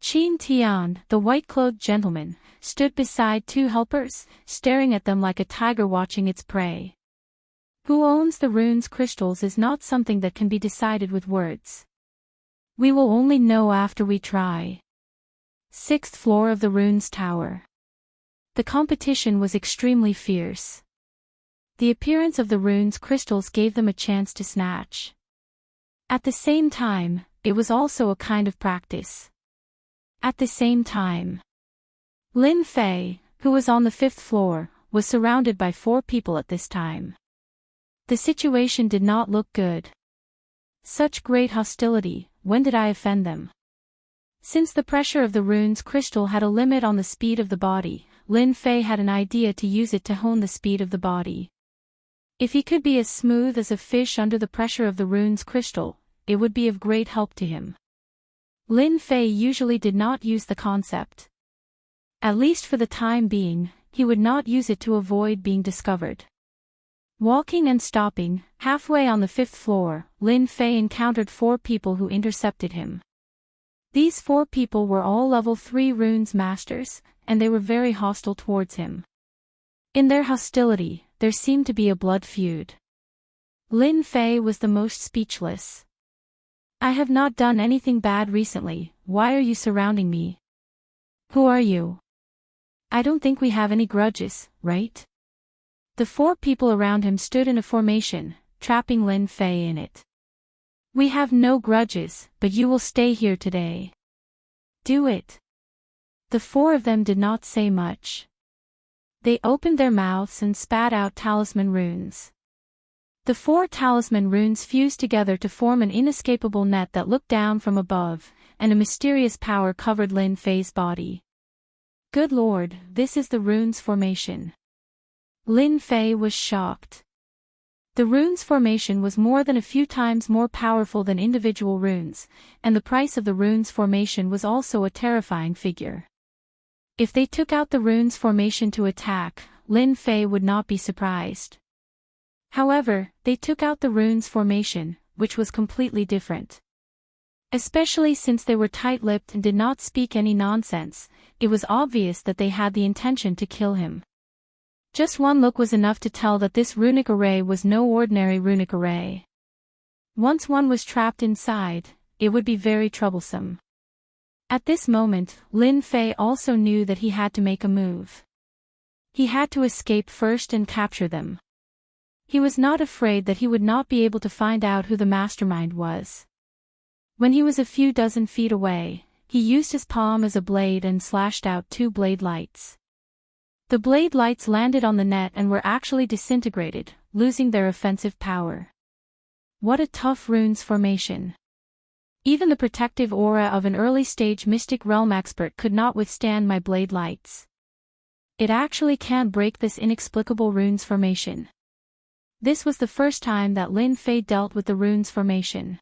Qin Tian, the white-clothed gentleman, stood beside 2 helpers, staring at them like a tiger watching its prey. Who owns the runes crystals is not something that can be decided with words. We will only know after we try. 6th floor of the Runes Tower. The competition was extremely fierce. The appearance of the runes crystals gave them a chance to snatch. At the same time, it was also a kind of practice. At the same time, Lin Fei, who was on the 5th floor, was surrounded by 4 people at this time. The situation did not look good. Such great hostility, when did I offend them? Since the pressure of the rune's crystal had a limit on the speed of the body, Lin Fei had an idea to use it to hone the speed of the body. If he could be as smooth as a fish under the pressure of the rune's crystal, it would be of great help to him. Lin Fei usually did not use the concept. At least for the time being, he would not use it to avoid being discovered. Walking and stopping, halfway on the 5th floor, Lin Fei encountered 4 people who intercepted him. These 4 people were all level 3 runes masters, and they were very hostile towards him. In their hostility, there seemed to be a blood feud. Lin Fei was the most speechless. I have not done anything bad recently, why are you surrounding me? Who are you? I don't think we have any grudges, right? The 4 people around him stood in a formation, trapping Lin Fei in it. We have no grudges, but you will stay here today. Do it. The 4 of them did not say much. They opened their mouths and spat out talisman runes. The 4 talisman runes fused together to form an inescapable net that looked down from above, and a mysterious power covered Lin Fei's body. Good Lord, this is the runes formation. Lin Fei was shocked. The runes formation was more than a few times more powerful than individual runes, and the price of the runes formation was also a terrifying figure. If they took out the runes formation to attack, Lin Fei would not be surprised. However, they took out the runes formation, which was completely different. Especially since they were tight-lipped and did not speak any nonsense, it was obvious that they had the intention to kill him. Just one look was enough to tell that this runic array was no ordinary runic array. Once one was trapped inside, it would be very troublesome. At this moment, Lin Fei also knew that he had to make a move. He had to escape first and capture them. He was not afraid that he would not be able to find out who the mastermind was. When he was a few dozen feet away, he used his palm as a blade and slashed out 2 blade lights. The blade lights landed on the net and were actually disintegrated, losing their offensive power. What a tough runes formation. Even the protective aura of an early-stage Mystic Realm expert could not withstand my blade lights. It actually can't break this inexplicable runes formation. This was the first time that Lin Fei dealt with the runes formation.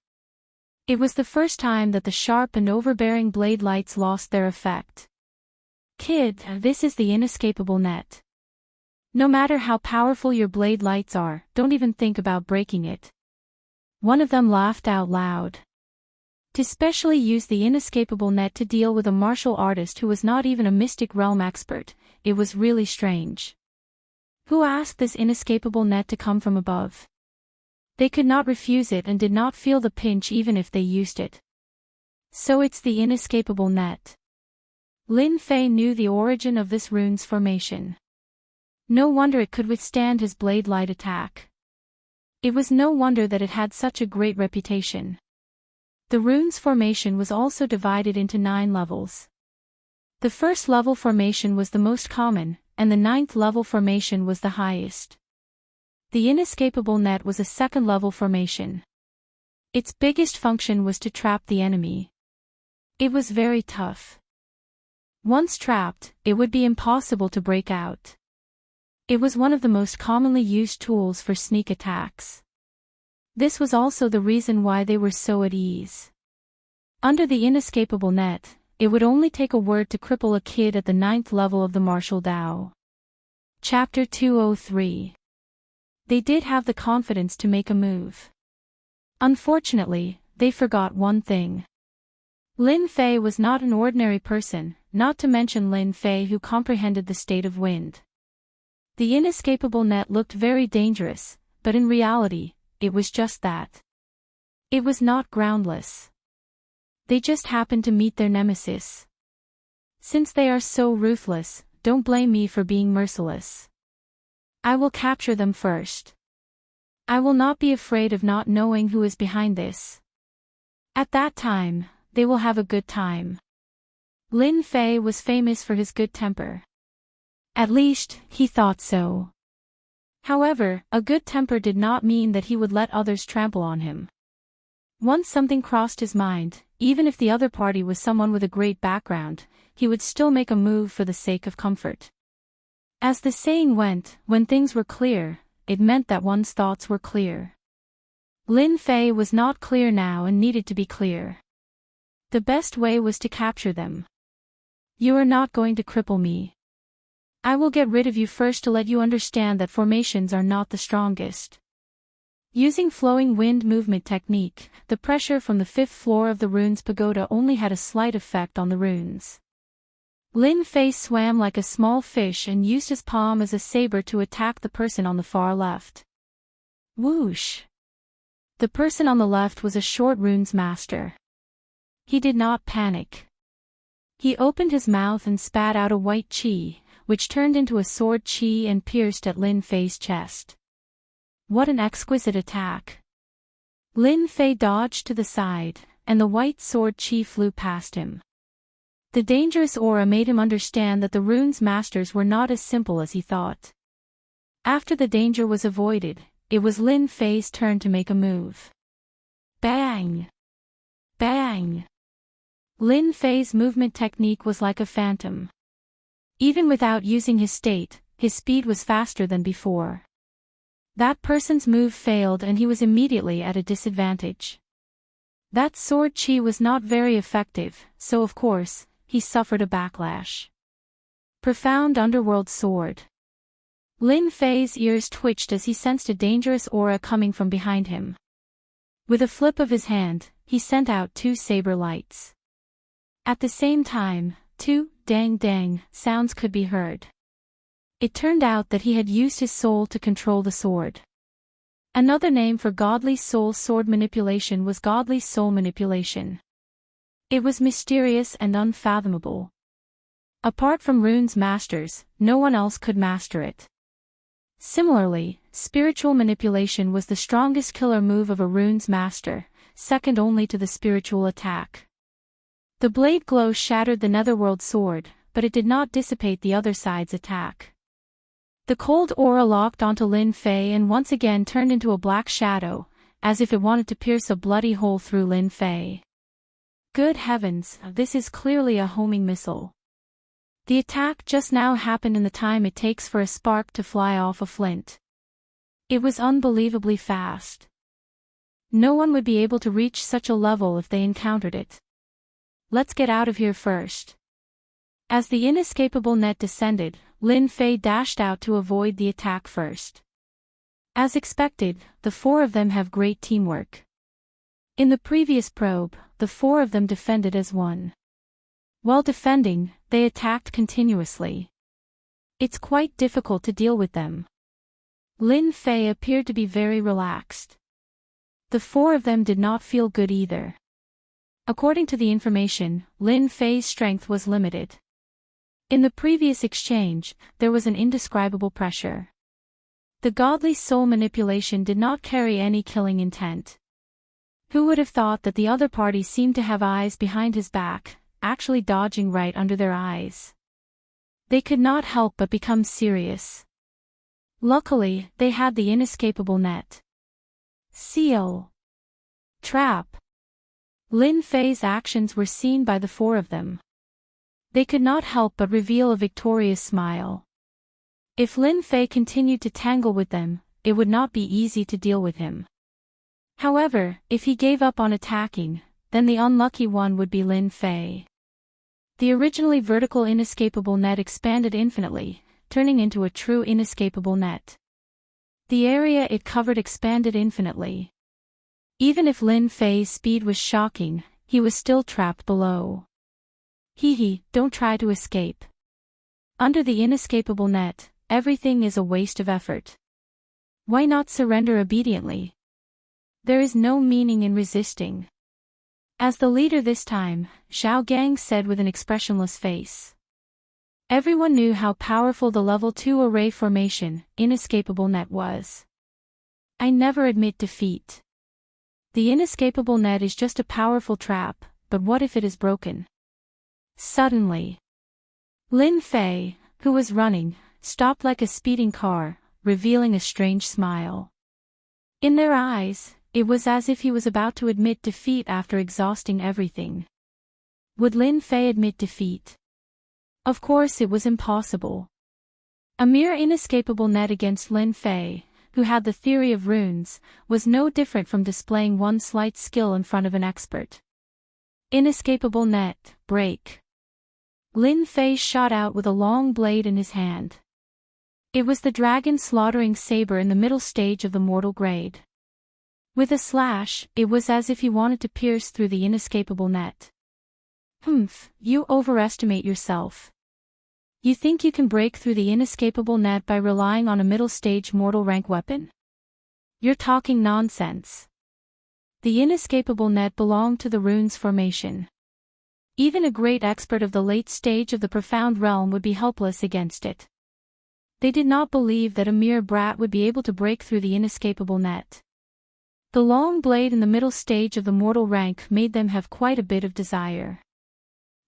It was the first time that the sharp and overbearing blade lights lost their effect. Kid, this is the inescapable net. No matter how powerful your blade lights are, don't even think about breaking it. One of them laughed out loud. To specially use the inescapable net to deal with a martial artist who was not even a Mystic Realm expert, it was really strange. Who asked this inescapable net to come from above? They could not refuse it and did not feel the pinch even if they used it. So it's the inescapable net. Lin Fei knew the origin of this runes formation. No wonder it could withstand his blade light attack. It was no wonder that it had such a great reputation. The runes formation was also divided into 9 levels. The first level formation was the most common, and the 9th level formation was the highest. The inescapable net was a 2nd level formation. Its biggest function was to trap the enemy. It was very tough. Once trapped, it would be impossible to break out. It was one of the most commonly used tools for sneak attacks. This was also the reason why they were so at ease. Under the inescapable net, it would only take a word to cripple a kid at the 9th level of the martial Dao. Chapter 203. They did have the confidence to make a move. Unfortunately, they forgot one thing. Lin Fei was not an ordinary person, not to mention Lin Fei who comprehended the state of wind. The inescapable net looked very dangerous, but in reality, it was just that. It was not groundless. They just happened to meet their nemesis. Since they are so ruthless, don't blame me for being merciless. I will capture them first. I will not be afraid of not knowing who is behind this. At that time, they will have a good time. Lin Fei was famous for his good temper. At least, he thought so. However, a good temper did not mean that he would let others trample on him. Once something crossed his mind, even if the other party was someone with a great background, he would still make a move for the sake of comfort. As the saying went, when things were clear, it meant that one's thoughts were clear. Lin Fei was not clear now and needed to be clear. The best way was to capture them. You are not going to cripple me. I will get rid of you first to let you understand that formations are not the strongest. Using flowing wind movement technique, the pressure from the 5th floor of the rune's pagoda only had a slight effect on the runes. Lin Fei swam like a small fish and used his palm as a saber to attack the person on the far left. Whoosh! The person on the left was a short runes master. He did not panic. He opened his mouth and spat out a white qi, which turned into a sword qi and pierced at Lin Fei's chest. What an exquisite attack! Lin Fei dodged to the side, and the white sword qi flew past him. The dangerous aura made him understand that the rune's masters were not as simple as he thought. After the danger was avoided, it was Lin Fei's turn to make a move. Bang! Bang! Lin Fei's movement technique was like a phantom. Even without using his state, his speed was faster than before. That person's move failed and he was immediately at a disadvantage. That sword qi was not very effective, so of course, he suffered a backlash. Profound underworld sword. Lin Fei's ears twitched as he sensed a dangerous aura coming from behind him. With a flip of his hand, he sent out 2 saber lights. At the same time, 2 dang sounds could be heard. It turned out that he had used his soul to control the sword. Another name for godly soul sword manipulation was godly soul manipulation. It was mysterious and unfathomable. Apart from rune's masters, no one else could master it. Similarly, spiritual manipulation was the strongest killer move of a rune's master, second only to the spiritual attack. The blade glow shattered the netherworld sword, but it did not dissipate the other side's attack. The cold aura locked onto Lin Fei and once again turned into a black shadow, as if it wanted to pierce a bloody hole through Lin Fei. Good heavens, this is clearly a homing missile. The attack just now happened in the time it takes for a spark to fly off a flint. It was unbelievably fast. No one would be able to reach such a level if they encountered it. Let's get out of here first. As the inescapable net descended, Lin Fei dashed out to avoid the attack first. As expected, the 4 of them have great teamwork. In the previous probe, the 4 of them defended as one. While defending, they attacked continuously. It's quite difficult to deal with them. Lin Fei appeared to be very relaxed. The 4 of them did not feel good either. According to the information, Lin Fei's strength was limited. In the previous exchange, there was an indescribable pressure. The godly soul manipulation did not carry any killing intent. Who would have thought that the other party seemed to have eyes behind his back, actually dodging right under their eyes? They could not help but become serious. Luckily, they had the inescapable net. Seal. Trap. Lin Fei's actions were seen by the 4 of them. They could not help but reveal a victorious smile. If Lin Fei continued to tangle with them, it would not be easy to deal with him. However, if he gave up on attacking, then the unlucky one would be Lin Fei. The originally vertical inescapable net expanded infinitely, turning into a true inescapable net. The area it covered expanded infinitely. Even if Lin Fei's speed was shocking, he was still trapped below. Don't try to escape. Under the inescapable net, everything is a waste of effort. Why not surrender obediently? There is no meaning in resisting. As the leader this time, Zhao Gang said with an expressionless face. Everyone knew how powerful the level 2 array formation, inescapable net was. I never admit defeat. The inescapable net is just a powerful trap, but what if it is broken? Suddenly, Lin Fei, who was running, stopped like a speeding car, revealing a strange smile. In their eyes, it was as if he was about to admit defeat after exhausting everything. Would Lin Fei admit defeat? Of course it was impossible. A mere inescapable net against Lin Fei, who had the theory of runes, was no different from displaying one slight skill in front of an expert. Inescapable net, break. Lin Fei shot out with a long blade in his hand. It was the dragon slaughtering saber in the middle stage of the mortal grade. With a slash, it was as if he wanted to pierce through the inescapable net. You overestimate yourself. You think you can break through the inescapable net by relying on a middle-stage mortal rank weapon? You're talking nonsense. The inescapable net belonged to the runes formation. Even a great expert of the late stage of the profound realm would be helpless against it. They did not believe that a mere brat would be able to break through the inescapable net. The long blade in the middle stage of the mortal rank made them have quite a bit of desire.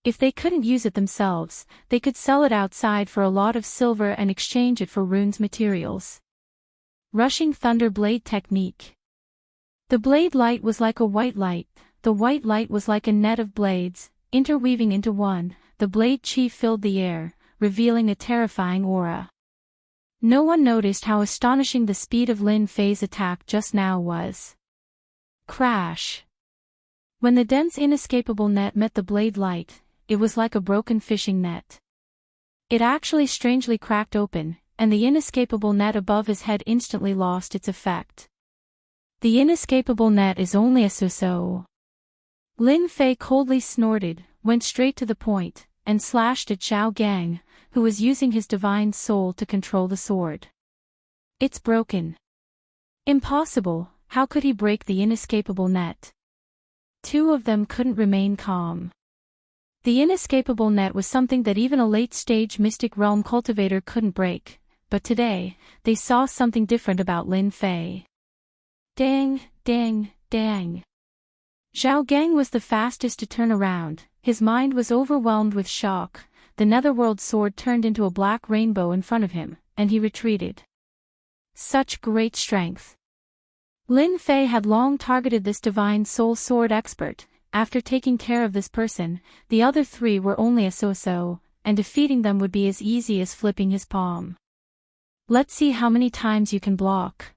If they couldn't use it themselves, they could sell it outside for a lot of silver and exchange it for runes materials. Rushing Thunder Blade Technique. The blade light was like a white light, the white light was like a net of blades, interweaving into one, the blade chi filled the air, revealing a terrifying aura. No one noticed how astonishing the speed of Lin Fei's attack just now was. Crash. When the dense inescapable net met the blade light, it was like a broken fishing net. It actually strangely cracked open, and the inescapable net above his head instantly lost its effect. The inescapable net is only a so-so. Lin Fei coldly snorted, went straight to the point, and slashed at Zhao Gang, who was using his divine soul to control the sword. It's broken. Impossible, how could he break the inescapable net? Two of them couldn't remain calm. The inescapable net was something that even a late-stage mystic realm cultivator couldn't break, but today, they saw something different about Lin Fei. Dang, dang, dang. Zhao Gang was the fastest to turn around, his mind was overwhelmed with shock, the netherworld sword turned into a black rainbow in front of him, and he retreated. Such great strength. Lin Fei had long targeted this divine soul sword expert. After taking care of this person, the other three were only a so-so, and defeating them would be as easy as flipping his palm. Let's see how many times you can block.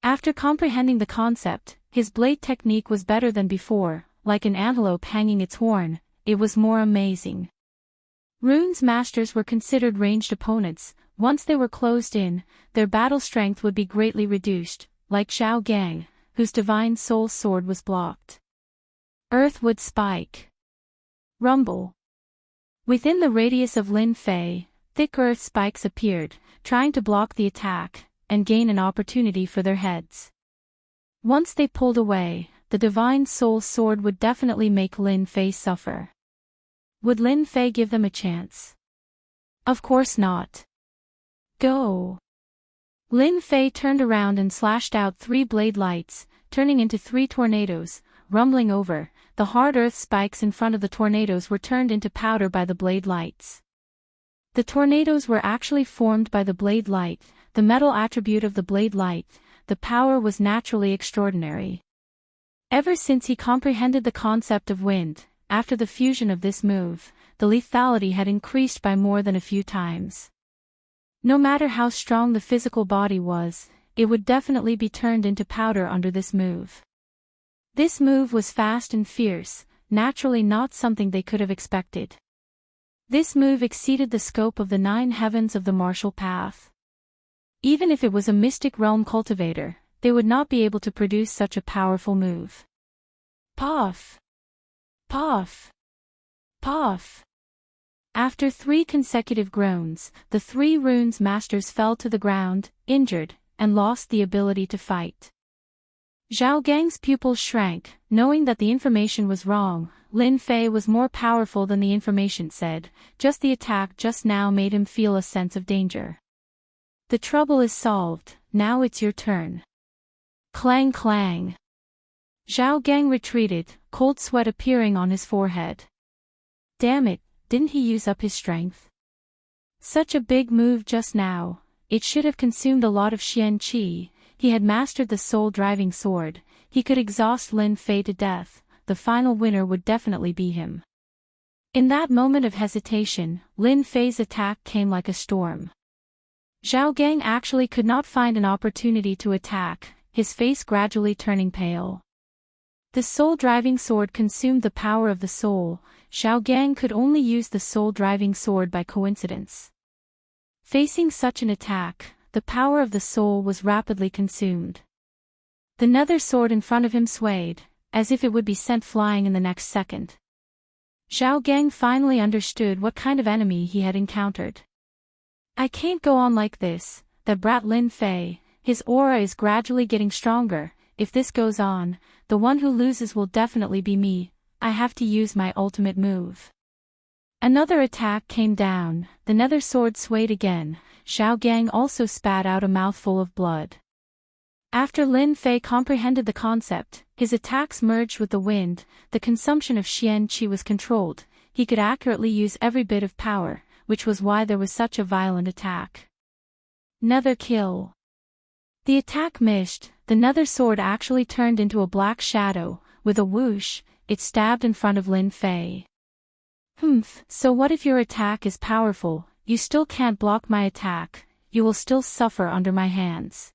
After comprehending the concept, his blade technique was better than before, like an antelope hanging its horn, it was more amazing. Runes masters were considered ranged opponents. Once they were closed in, their battle strength would be greatly reduced, like Zhao Gang, whose divine soul sword was blocked. Earthwood spike. Rumble. Within the radius of Lin Fei, thick earth spikes appeared, trying to block the attack, and gain an opportunity for their heads. Once they pulled away, the divine soul sword would definitely make Lin Fei suffer. Would Lin Fei give them a chance? Of course not. Go. Lin Fei turned around and slashed out 3 blade lights, turning into 3 tornadoes, rumbling over. The hard earth spikes in front of the tornadoes were turned into powder by the blade lights. The tornadoes were actually formed by the blade light, the metal attribute of the blade light. The power was naturally extraordinary. Ever since he comprehended the concept of wind, after the fusion of this move, the lethality had increased by more than a few times. No matter how strong the physical body was, it would definitely be turned into powder under this move. This move was fast and fierce, naturally not something they could have expected. This move exceeded the scope of the 9 heavens of the martial path. Even if it was a mystic realm cultivator, they would not be able to produce such a powerful move. Puff! Puff! Puff! After 3 consecutive groans, the 3 runes masters fell to the ground, injured, and lost the ability to fight. Zhao Gang's pupils shrank, knowing that the information was wrong. Lin Fei was more powerful than the information said, just the attack just now made him feel a sense of danger. The trouble is solved, now it's your turn. Clang clang. Zhao Gang retreated, cold sweat appearing on his forehead. Damn it, didn't he use up his strength? Such a big move just now, it should have consumed a lot of Xian Qi. He had mastered the soul-driving sword, he could exhaust Lin Fei to death, the final winner would definitely be him. In that moment of hesitation, Lin Fei's attack came like a storm. Zhao Gang actually could not find an opportunity to attack, his face gradually turning pale. The soul-driving sword consumed the power of the soul. Zhao Gang could only use the soul-driving sword by coincidence. Facing such an attack, the power of the soul was rapidly consumed. The nether sword in front of him swayed, as if it would be sent flying in the next second. Zhao Gang finally understood what kind of enemy he had encountered. I can't go on like this, that brat Lin Fei, his aura is gradually getting stronger, if this goes on, the one who loses will definitely be me, I have to use my ultimate move. Another attack came down, the nether sword swayed again, Zhao Gang also spat out a mouthful of blood. After Lin Fei comprehended the concept, his attacks merged with the wind, the consumption of Xian Qi was controlled, he could accurately use every bit of power, which was why there was such a violent attack. Nether kill. The attack missed, the nether sword actually turned into a black shadow, with a whoosh, it stabbed in front of Lin Fei. So what if your attack is powerful, you still can't block my attack, you will still suffer under my hands.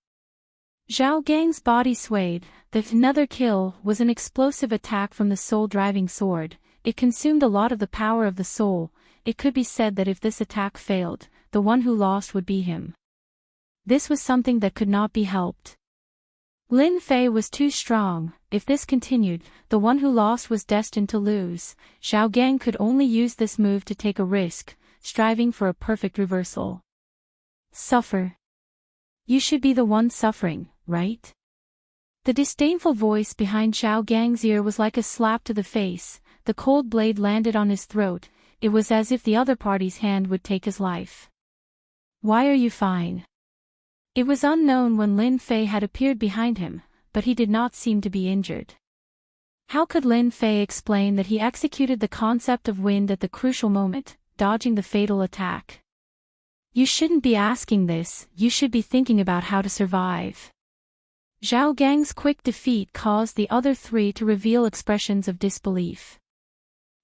Zhao Gang's body swayed, the nether kill was an explosive attack from the soul-driving sword, it consumed a lot of the power of the soul, it could be said that if this attack failed, the one who lost would be him. This was something that could not be helped. Lin Fei was too strong, if this continued, the one who lost was destined to lose. Zhao Gang could only use this move to take a risk, striving for a perfect reversal. Suffer. You should be the one suffering, right? The disdainful voice behind Zhao Gang's ear was like a slap to the face, the cold blade landed on his throat, it was as if the other party's hand would take his life. Why are you fine? It was unknown when Lin Fei had appeared behind him, but he did not seem to be injured. How could Lin Fei explain that he executed the concept of wind at the crucial moment, dodging the fatal attack? You shouldn't be asking this, you should be thinking about how to survive. Zhao Gang's quick defeat caused the other three to reveal expressions of disbelief.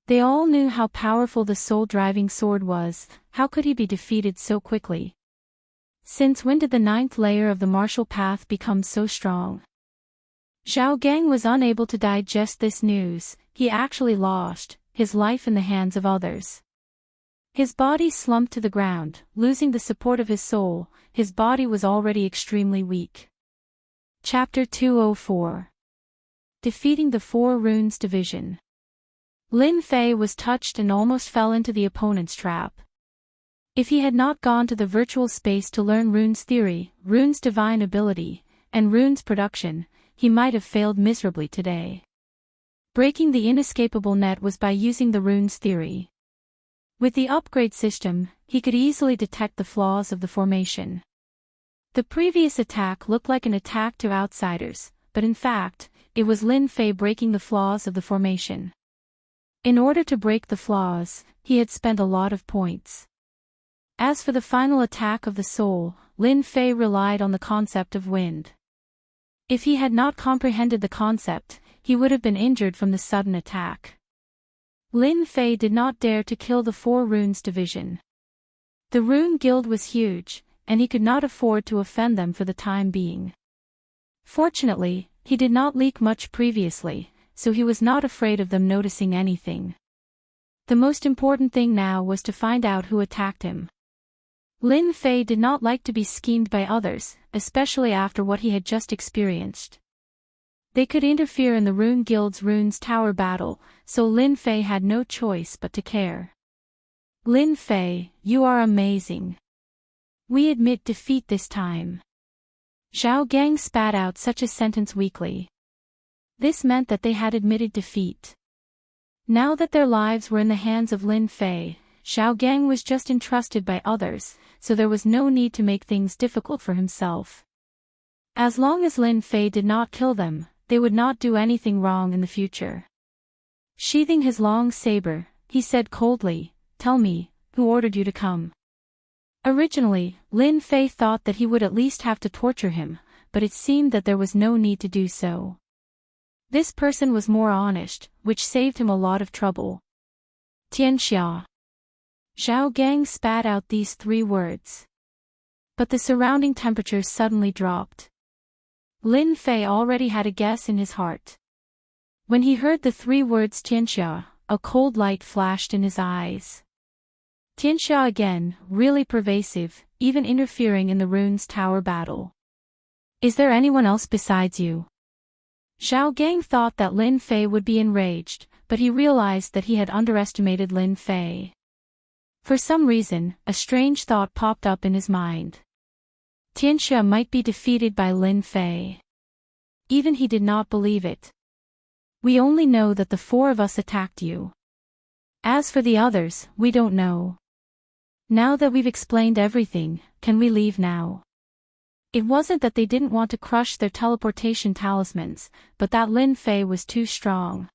They all knew how powerful the soul-driving sword was, how could he be defeated so quickly? Since when did the 9th layer of the martial path become so strong? Zhao Gang was unable to digest this news, he actually lost his life in the hands of others. His body slumped to the ground, losing the support of his soul, his body was already extremely weak. Chapter 204. Defeating the Four Runes Division. Lin Fei was touched and almost fell into the opponent's trap. If he had not gone to the virtual space to learn runes theory, runes divine ability, and runes production, he might have failed miserably today. Breaking the inescapable net was by using the runes theory. With the upgrade system, he could easily detect the flaws of the formation. The previous attack looked like an attack to outsiders, but in fact, it was Lin Fei breaking the flaws of the formation. In order to break the flaws, he had spent a lot of points. As for the final attack of the soul, Lin Fei relied on the concept of wind. If he had not comprehended the concept, he would have been injured from the sudden attack. Lin Fei did not dare to kill the Four Runes Division. The Rune Guild was huge, and he could not afford to offend them for the time being. Fortunately, he did not leak much previously, so he was not afraid of them noticing anything. The most important thing now was to find out who attacked him. Lin Fei did not like to be schemed by others, especially after what he had just experienced. They could interfere in the Rune Guild's Runes Tower battle, so Lin Fei had no choice but to care. Lin Fei, you are amazing. We admit defeat this time. Zhao Gang spat out such a sentence weakly. This meant that they had admitted defeat. Now that their lives were in the hands of Lin Fei, Zhao Gang was just entrusted by others, so there was no need to make things difficult for himself. As long as Lin Fei did not kill them, they would not do anything wrong in the future. Sheathing his long saber, he said coldly, "Tell me, who ordered you to come?" Originally, Lin Fei thought that he would at least have to torture him, but it seemed that there was no need to do so. This person was more honest, which saved him a lot of trouble. Tianxia. Zhao Gang spat out these 3 words. But the surrounding temperature suddenly dropped. Lin Fei already had a guess in his heart. When he heard the 3 words Tianxia, a cold light flashed in his eyes. Tianxia again, really pervasive, even interfering in the Runes Tower battle. Is there anyone else besides you? Zhao Gang thought that Lin Fei would be enraged, but he realized that he had underestimated Lin Fei. For some reason, a strange thought popped up in his mind. Tianxia might be defeated by Lin Fei. Even he did not believe it. We only know that the 4 of us attacked you. As for the others, we don't know. Now that we've explained everything, can we leave now? It wasn't that they didn't want to crush their teleportation talismans, but that Lin Fei was too strong.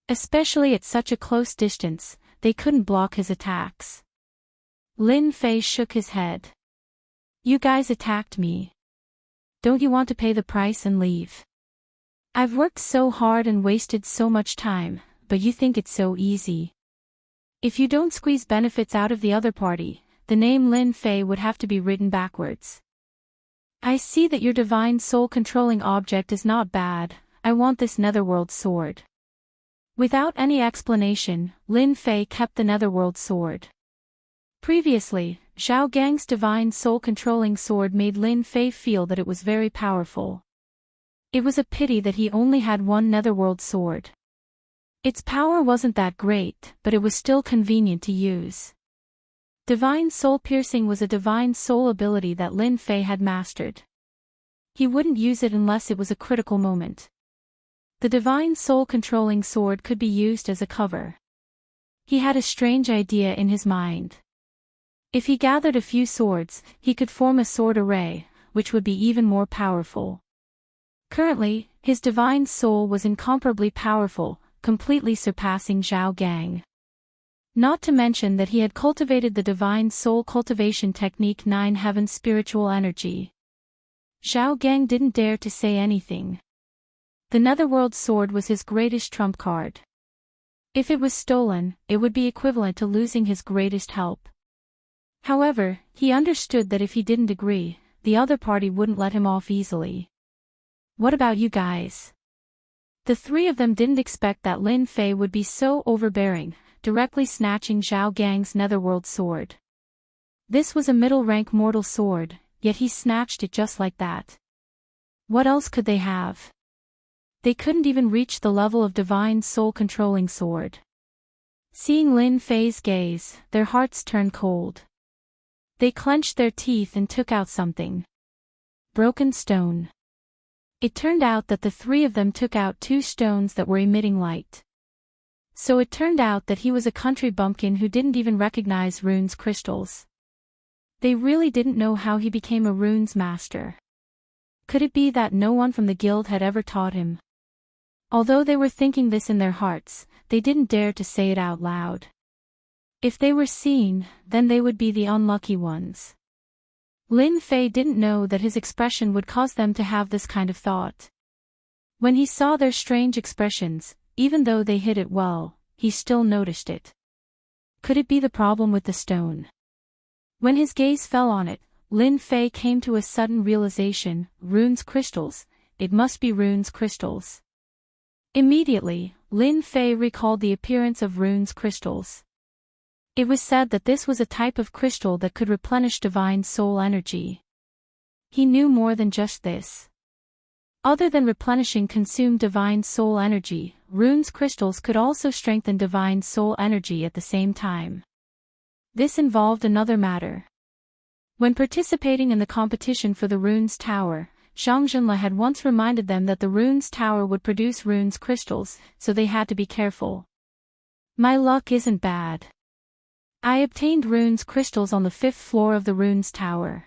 Especially at such a close distance, they couldn't block his attacks. Lin Fei shook his head. You guys attacked me. Don't you want to pay the price and leave? I've worked so hard and wasted so much time, but you think it's so easy. If you don't squeeze benefits out of the other party, the name Lin Fei would have to be written backwards. I see that your divine soul controlling object is not bad. I want this netherworld sword. Without any explanation, Lin Fei kept the netherworld sword. Previously, Zhao Gang's divine soul controlling sword made Lin Fei feel that it was very powerful. It was a pity that he only had 1 netherworld sword. Its power wasn't that great, but it was still convenient to use. Divine soul piercing was a divine soul ability that Lin Fei had mastered. He wouldn't use it unless it was a critical moment. The divine soul controlling sword could be used as a cover. He had a strange idea in his mind. If he gathered a few swords, he could form a sword array, which would be even more powerful. Currently, his divine soul was incomparably powerful, completely surpassing Zhao Gang. Not to mention that he had cultivated the divine soul cultivation technique 9 heaven spiritual energy. Zhao Gang didn't dare to say anything. The netherworld sword was his greatest trump card. If it was stolen, it would be equivalent to losing his greatest help. However, he understood that if he didn't agree, the other party wouldn't let him off easily. What about you guys? The 3 of them didn't expect that Lin Fei would be so overbearing, directly snatching Zhao Gang's netherworld sword. This was a middle-rank mortal sword, yet he snatched it just like that. What else could they have? They couldn't even reach the level of divine soul controlling sword. Seeing Lin Fei's gaze, their hearts turned cold. They clenched their teeth and took out something. Broken stone. It turned out that the 3 of them took out 2 stones that were emitting light. So it turned out that he was a country bumpkin who didn't even recognize runes crystals. They really didn't know how he became a runes master. Could it be that no one from the guild had ever taught him? Although they were thinking this in their hearts, they didn't dare to say it out loud. If they were seen, then they would be the unlucky ones. Lin Fei didn't know that his expression would cause them to have this kind of thought. When he saw their strange expressions, even though they hid it well, he still noticed it. Could it be the problem with the stone? When his gaze fell on it, Lin Fei came to a sudden realization, runes crystals, it must be runes crystals. Immediately, Lin Fei recalled the appearance of runes crystals. It was said that this was a type of crystal that could replenish divine soul energy. He knew more than just this. Other than replenishing consumed divine soul energy, runes crystals could also strengthen divine soul energy at the same time. This involved another matter. When participating in the competition for the Runes Tower, Zhang Zhenle had once reminded them that the Runes Tower would produce runes crystals, so they had to be careful. My luck isn't bad. I obtained runes crystals on the 5th floor of the Runes Tower.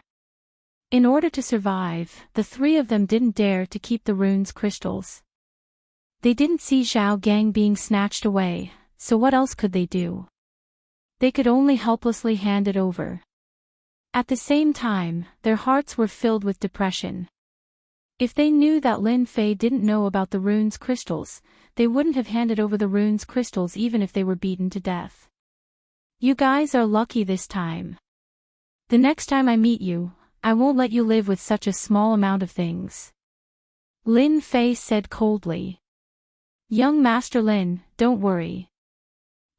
In order to survive, the 3 of them didn't dare to keep the runes crystals. They didn't see Zhao Gang being snatched away, so what else could they do? They could only helplessly hand it over. At the same time, their hearts were filled with depression. If they knew that Lin Fei didn't know about the rune's crystals, they wouldn't have handed over the rune's crystals even if they were beaten to death. You guys are lucky this time. The next time I meet you, I won't let you live with such a small amount of things. Lin Fei said coldly. Young Master Lin, don't worry.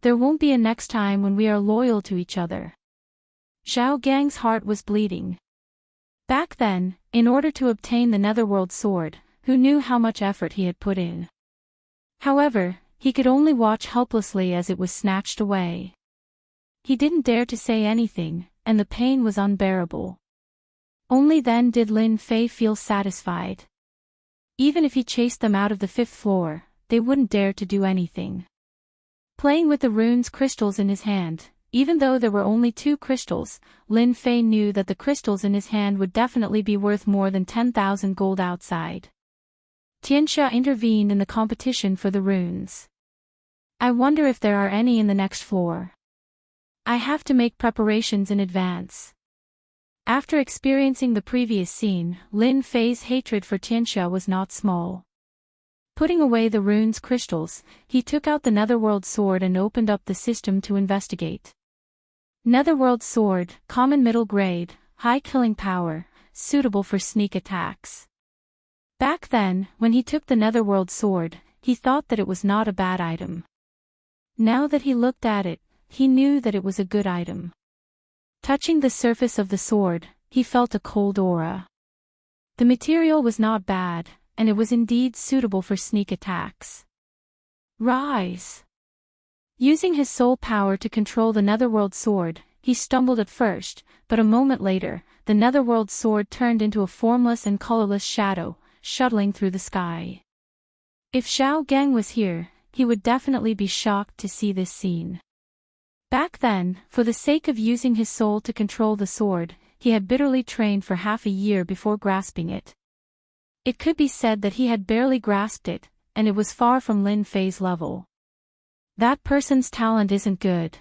There won't be a next time when we are loyal to each other. Zhao Gang's heart was bleeding. Back then, in order to obtain the Netherworld sword, who knew how much effort he had put in? However, he could only watch helplessly as it was snatched away. He didn't dare to say anything, and the pain was unbearable. Only then did Lin Fei feel satisfied. Even if he chased them out of the 5th floor, they wouldn't dare to do anything. Playing with the rune's crystals in his hand, even though there were only 2 crystals, Lin Fei knew that the crystals in his hand would definitely be worth more than 10,000 gold outside. Tianxia intervened in the competition for the runes. I wonder if there are any in the next floor. I have to make preparations in advance. After experiencing the previous scene, Lin Fei's hatred for Tianxia was not small. Putting away the rune's crystals, he took out the Netherworld sword and opened up the system to investigate. Netherworld sword, common middle grade, high killing power, suitable for sneak attacks. Back then, when he took the Netherworld sword, he thought that it was not a bad item. Now that he looked at it, he knew that it was a good item. Touching the surface of the sword, he felt a cold aura. The material was not bad, and it was indeed suitable for sneak attacks. Rise! Using his soul power to control the Netherworld sword, he stumbled at first, but a moment later, the Netherworld sword turned into a formless and colorless shadow, shuttling through the sky. If Zhao Gang was here, he would definitely be shocked to see this scene. Back then, for the sake of using his soul to control the sword, he had bitterly trained for half a year before grasping it. It could be said that he had barely grasped it, and it was far from Lin Fei's level. That person's talent isn't good.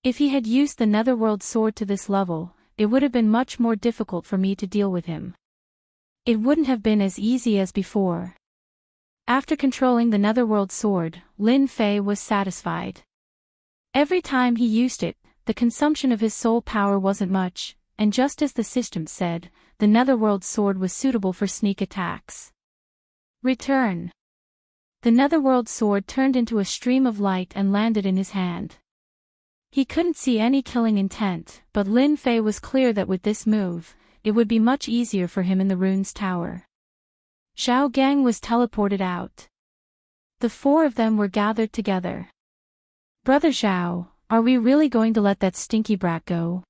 If he had used the Netherworld sword to this level, it would have been much more difficult for me to deal with him. It wouldn't have been as easy as before. After controlling the Netherworld sword, Lin Fei was satisfied. Every time he used it, the consumption of his soul power wasn't much, and just as the system said, the Netherworld sword was suitable for sneak attacks. Return. The Netherworld sword turned into a stream of light and landed in his hand. He couldn't see any killing intent, but Lin Fei was clear that with this move, it would be much easier for him in the rune's tower. Zhao Gang was teleported out. The 4 of them were gathered together. Brother Zhao, are we really going to let that stinky brat go?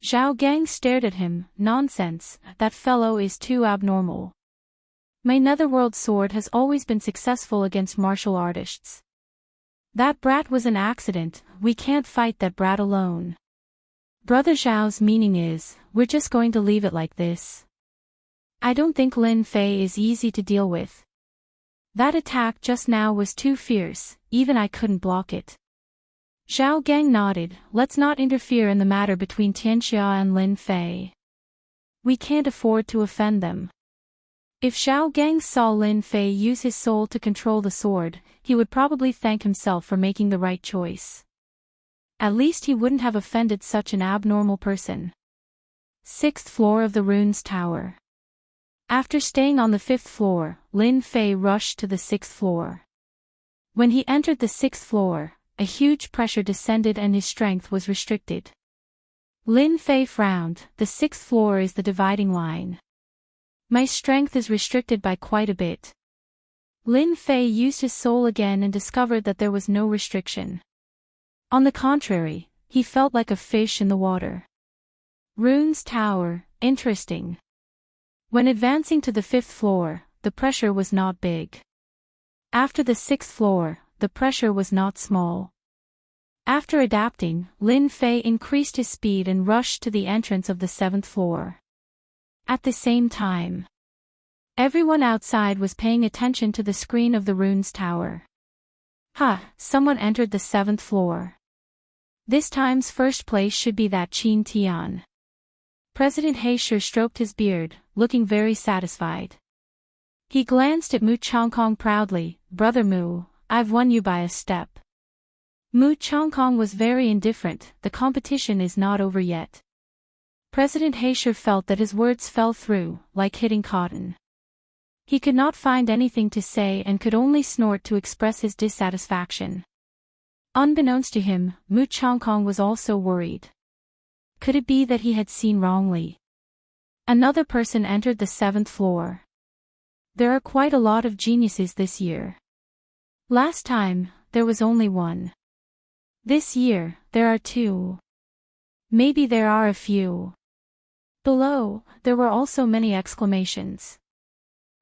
Zhao Gang stared at him. Nonsense, that fellow is too abnormal. My Netherworld sword has always been successful against martial artists. That brat was an accident, we can't fight that brat alone. Brother Zhao's meaning is, we're just going to leave it like this. I don't think Lin Fei is easy to deal with. That attack just now was too fierce, even I couldn't block it. Zhao Gang nodded. Let's not interfere in the matter between Tianxia and Lin Fei. We can't afford to offend them. If Zhao Gang saw Lin Fei use his soul to control the sword, he would probably thank himself for making the right choice. At least he wouldn't have offended such an abnormal person. 6th floor of the rune's tower. After staying on the 5th floor, Lin Fei rushed to the 6th floor. When he entered the 6th floor, a huge pressure descended and his strength was restricted. Lin Fei frowned. The 6th floor is the dividing line. My strength is restricted by quite a bit. Lin Fei used his soul again and discovered that there was no restriction. On the contrary, he felt like a fish in the water. Rune's tower, interesting. When advancing to the 5th floor, the pressure was not big. After the 6th floor, the pressure was not small. After adapting, Lin Fei increased his speed and rushed to the entrance of the 7th floor. At the same time, everyone outside was paying attention to the screen of the rune's tower. Someone entered the 7th floor. This time's first place should be that Qin Tian. President Heisher stroked his beard, looking very satisfied. He glanced at Mu Chongkong proudly. "Brother Mu, I've won you by a step." Mu Chongkong was very indifferent. "The competition is not over yet." President Heisher felt that his words fell through, like hitting cotton. He could not find anything to say and could only snort to express his dissatisfaction. Unbeknownst to him, Mu Chongkong was also worried. Could it be that he had seen wrongly? Another person entered the 7th floor. There are quite a lot of geniuses this year. Last time, there was only one. This year, there are 2. Maybe there are a few. Below, there were also many exclamations.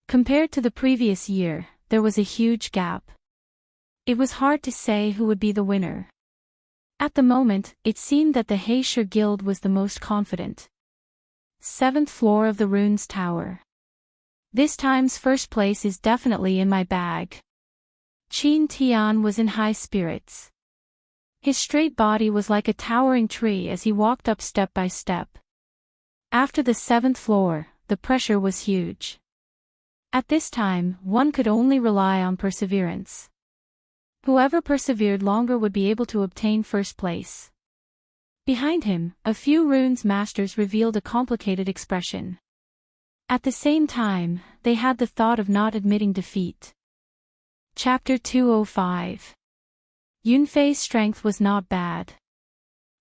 Compared to the previous year, there was a huge gap. It was hard to say who would be the winner. At the moment, it seemed that the Heisher Guild was the most confident. 7th floor of the Runes Tower. This time's first place is definitely in my bag. Qin Tian was in high spirits. His straight body was like a towering tree as he walked up step by step. After the 7th floor, the pressure was huge. At this time, one could only rely on perseverance. Whoever persevered longer would be able to obtain first place. Behind him, a few runes masters revealed a complicated expression. At the same time, they had the thought of not admitting defeat. Chapter 205. Yunfei's strength was not bad.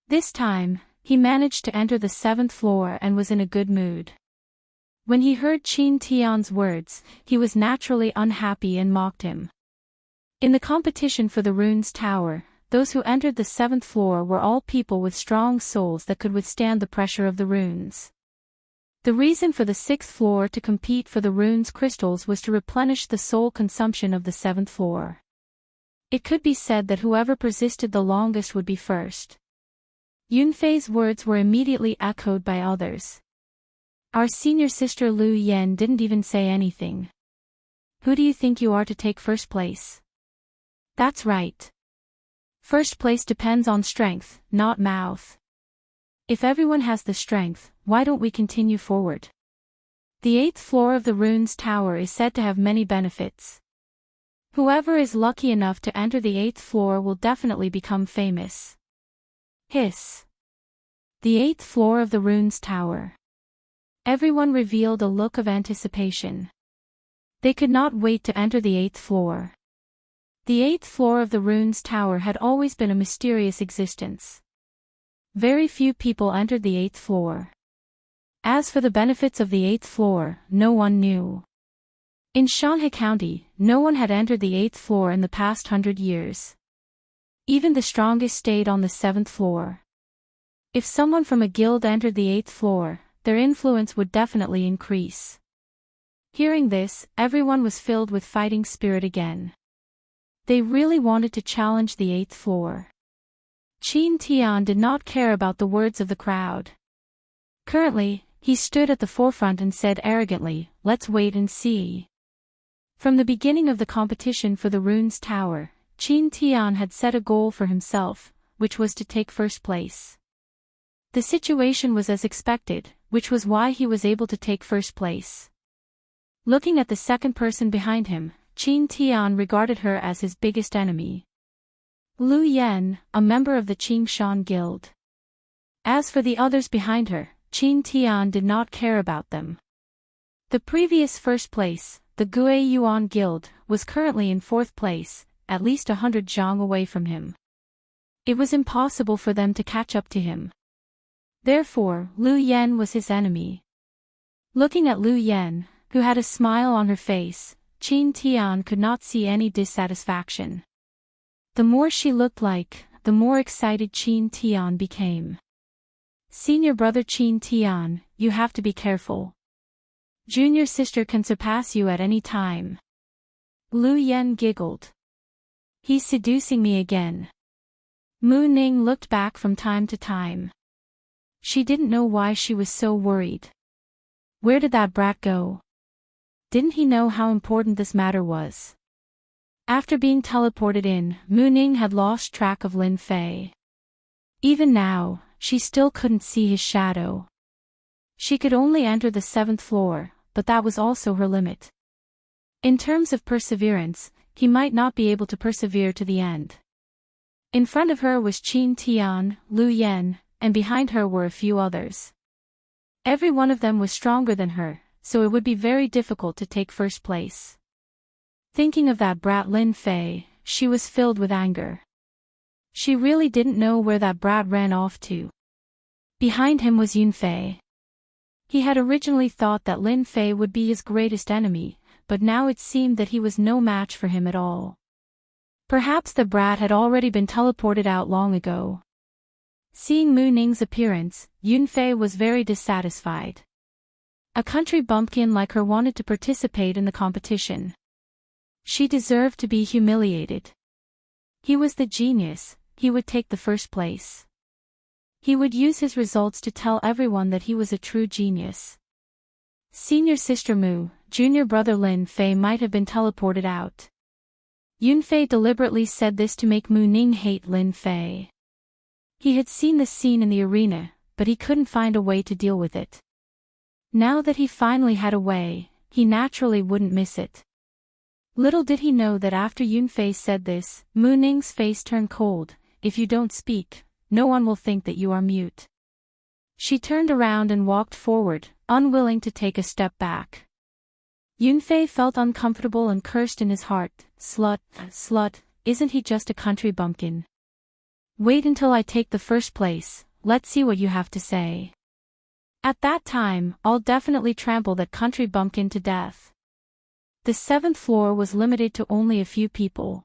This time, he managed to enter the 7th floor and was in a good mood. When he heard Qin Tian's words, he was naturally unhappy and mocked him. In the competition for the Runes Tower, those who entered the 7th floor were all people with strong souls that could withstand the pressure of the runes. The reason for the 6th floor to compete for the runes crystals was to replenish the soul consumption of the 7th floor. It could be said that whoever persisted the longest would be first. Yunfei's words were immediately echoed by others. Our senior sister Lu Yen didn't even say anything. Who do you think you are to take first place? That's right. First place depends on strength, not mouth. If everyone has the strength, why don't we continue forward? The 8th floor of the Runes Tower is said to have many benefits. Whoever is lucky enough to enter the 8th floor will definitely become famous. Hiss. The 8th floor of the Runes Tower. Everyone revealed a look of anticipation. They could not wait to enter the 8th floor. The 8th floor of the Runes Tower had always been a mysterious existence. Very few people entered the 8th floor. As for the benefits of the 8th floor, no one knew. In Shanghai County, no one had entered the 8th floor in the past 100 years. Even the strongest stayed on the 7th floor. If someone from a guild entered the 8th floor, their influence would definitely increase. Hearing this, everyone was filled with fighting spirit again. They really wanted to challenge the 8th floor. Qin Tian did not care about the words of the crowd. Currently, he stood at the forefront and said arrogantly, "Let's wait and see." From the beginning of the competition for the Runes Tower, Qin Tian had set a goal for himself, which was to take first place. The situation was as expected, which was why he was able to take first place. Looking at the second person behind him, Qin Tian regarded her as his biggest enemy. Lu Yen, a member of the Qingshan Guild. As for the others behind her, Qin Tian did not care about them. The previous first place, the Gue Yuan Guild, was currently in 4th place, at least 100 zhang away from him. It was impossible for them to catch up to him. Therefore, Lu Yen was his enemy. Looking at Lu Yen, who had a smile on her face, Qin Tian could not see any dissatisfaction. The more she looked like, the more excited Qin Tian became. Senior brother Qin Tian, you have to be careful. Junior sister can surpass you at any time. Lu Yen giggled. He's seducing me again. Mu Ning looked back from time to time. She didn't know why she was so worried. Where did that brat go? Didn't he know how important this matter was? After being teleported in, Mu Ning had lost track of Lin Fei. Even now, she still couldn't see his shadow. She could only enter the 7th floor, but that was also her limit. In terms of perseverance, he might not be able to persevere to the end. In front of her was Qin Tian, Lu Yen, and behind her were a few others. Every one of them was stronger than her, so it would be very difficult to take first place. Thinking of that brat Lin Fei, she was filled with anger. She really didn't know where that brat ran off to. Behind him was Yun Fei. He had originally thought that Lin Fei would be his greatest enemy, but now it seemed that he was no match for him at all. Perhaps the brat had already been teleported out long ago. Seeing Mu Ning's appearance, Yun Fei was very dissatisfied. A country bumpkin like her wanted to participate in the competition. She deserved to be humiliated. He was the genius, he would take the first place. He would use his results to tell everyone that he was a true genius. Senior sister Mu, junior brother Lin Fei might have been teleported out. Yun Fei deliberately said this to make Mu Ning hate Lin Fei. He had seen this scene in the arena, but he couldn't find a way to deal with it. Now that he finally had a way, he naturally wouldn't miss it. Little did he know that after Yun Fei said this, Mu Ning's face turned cold. If you don't speak, no one will think that you are mute. She turned around and walked forward, unwilling to take a step back. Yun Fei felt uncomfortable and cursed in his heart. Slut, isn't he just a country bumpkin? Wait until I take the first place, let's see what you have to say. At that time, I'll definitely trample that country bumpkin to death. The 7th floor was limited to only a few people.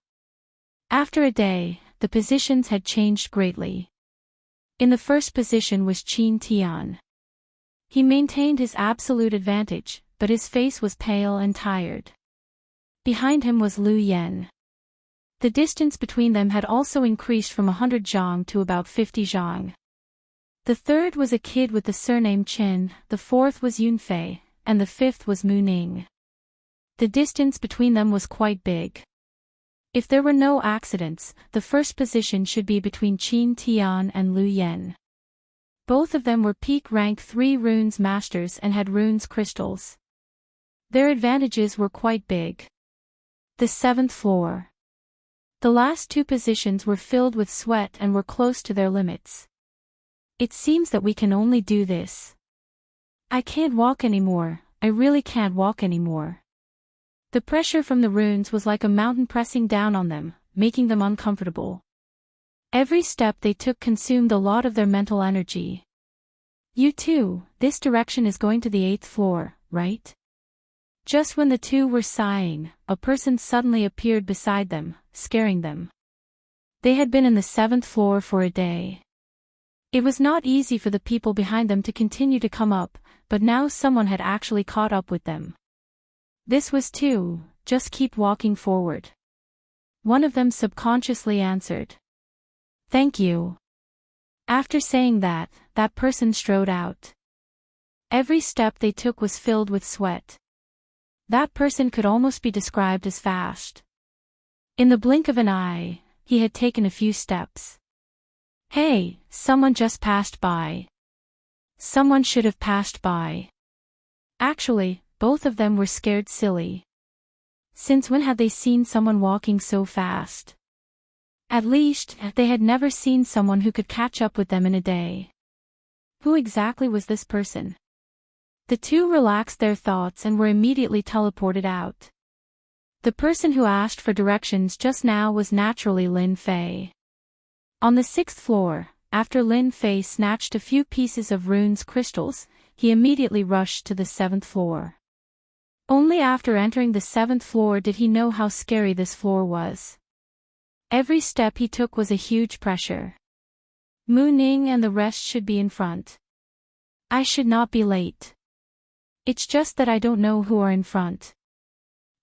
After a day, the positions had changed greatly. In the first position was Qin Tian. He maintained his absolute advantage, but his face was pale and tired. Behind him was Lu Yen. The distance between them had also increased from 100 zhang to about 50 zhang. The third was a kid with the surname Chen, the fourth was Yun Fei, and the fifth was Mu Ning. The distance between them was quite big. If there were no accidents, the first position should be between Qin Tian and Lu Yen. Both of them were peak rank 3 runes masters and had runes crystals. Their advantages were quite big. The 7th floor. The last 2 positions were filled with sweat and were close to their limits. It seems that we can only do this. I can't walk anymore, I really can't walk anymore. The pressure from the runes was like a mountain pressing down on them, making them uncomfortable. Every step they took consumed a lot of their mental energy. You too, this direction is going to the 8th floor, right? Just when the two were sighing, a person suddenly appeared beside them, scaring them. They had been in the 7th floor for a day. It was not easy for the people behind them to continue to come up, but now someone had actually caught up with them. This was two, just keep walking forward. One of them subconsciously answered. Thank you. After saying that, that person strode out. Every step they took was filled with sweat. That person could almost be described as fast. In the blink of an eye, he had taken a few steps. Hey, someone just passed by. Someone should have passed by. Actually, both of them were scared silly. Since when had they seen someone walking so fast? At least, they had never seen someone who could catch up with them in a day. Who exactly was this person? The two relaxed their thoughts and were immediately teleported out. The person who asked for directions just now was naturally Lin Fei. On the 6th floor, after Lin Fei snatched a few pieces of runes crystals, he immediately rushed to the 7th floor. Only after entering the 7th floor did he know how scary this floor was. Every step he took was a huge pressure. Mu Ning and the rest should be in front. I should not be late. It's just that I don't know who are in front.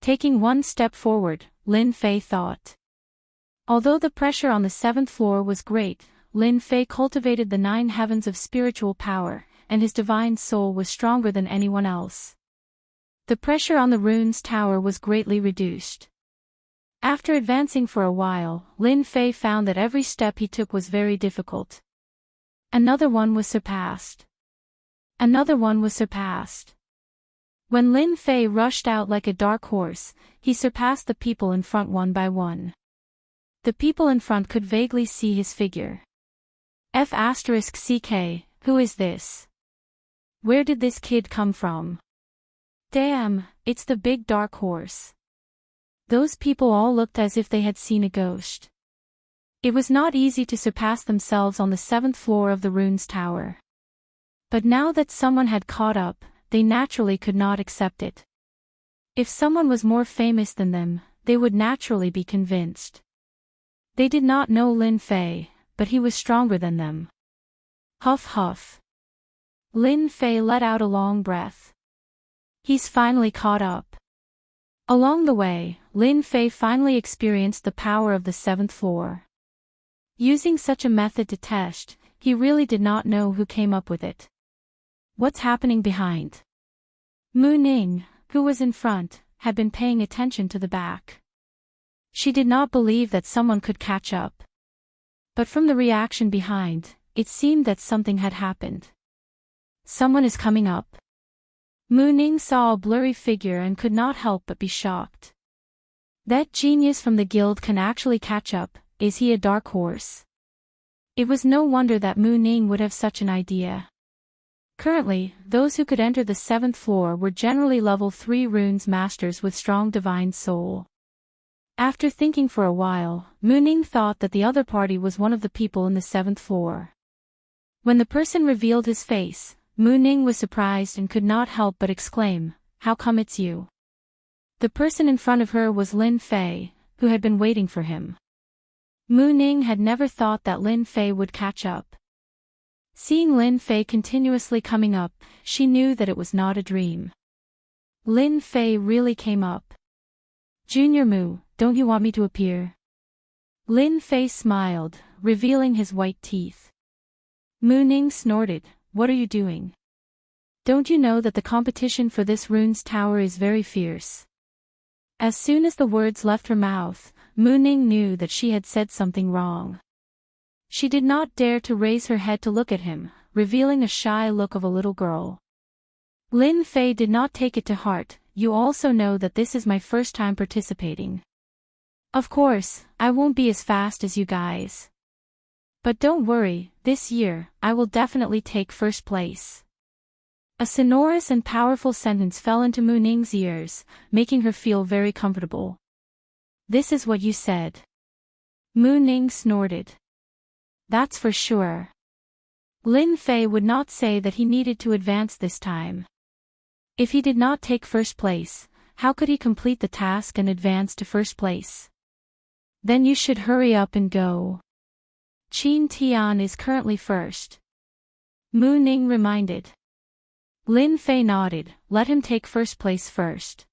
Taking one step forward, Lin Fei thought. Although the pressure on the 7th floor was great, Lin Fei cultivated the 9 heavens of spiritual power, and his divine soul was stronger than anyone else. The pressure on the runes tower was greatly reduced. After advancing for a while, Lin Fei found that every step he took was very difficult. Another one was surpassed. Another one was surpassed. When Lin Fei rushed out like a dark horse, he surpassed the people in front one by one. The people in front could vaguely see his figure. F***CK, who is this? Where did this kid come from? Damn, it's the big dark horse. Those people all looked as if they had seen a ghost. It was not easy to surpass themselves on the 7th floor of the ruins tower. But now that someone had caught up, they naturally could not accept it. If someone was more famous than them, they would naturally be convinced. They did not know Lin Fei, but he was stronger than them. Huff huff. Lin Fei let out a long breath. He's finally caught up. Along the way, Lin Fei finally experienced the power of the 7th floor. Using such a method to test, he really did not know who came up with it. What's happening behind? Mu Ning, who was in front, had been paying attention to the back. She did not believe that someone could catch up. But from the reaction behind, it seemed that something had happened. Someone is coming up. Mu Ning saw a blurry figure and could not help but be shocked. That genius from the guild can actually catch up, is he a dark horse? It was no wonder that Mu Ning would have such an idea. Currently, those who could enter the 7th floor were generally level 3 runes masters with strong divine soul. After thinking for a while, Mu Ning thought that the other party was one of the people in the 7th floor. When the person revealed his face, Mu Ning was surprised and could not help but exclaim, "How come it's you?" The person in front of her was Lin Fei, who had been waiting for him. Mu Ning had never thought that Lin Fei would catch up. Seeing Lin Fei continuously coming up, she knew that it was not a dream. Lin Fei really came up. "Junior Mu, don't you want me to appear?" Lin Fei smiled, revealing his white teeth. Mu Ning snorted, "What are you doing? Don't you know that the competition for this runes tower is very fierce?" As soon as the words left her mouth, Mu Ning knew that she had said something wrong. She did not dare to raise her head to look at him, revealing a shy look of a little girl. Lin Fei did not take it to heart. "You also know that this is my first time participating. Of course, I won't be as fast as you guys. But don't worry, this year, I will definitely take first place." A sonorous and powerful sentence fell into Mu Ning's ears, making her feel very comfortable. "This is what you said." Mu Ning snorted. "That's for sure." Lin Fei would not say that he needed to advance this time. If he did not take first place, how could he complete the task and advance to first place? "Then you should hurry up and go. Qin Tian is currently first," Mu Ning reminded. Lin Fei nodded, "Let him take first place first.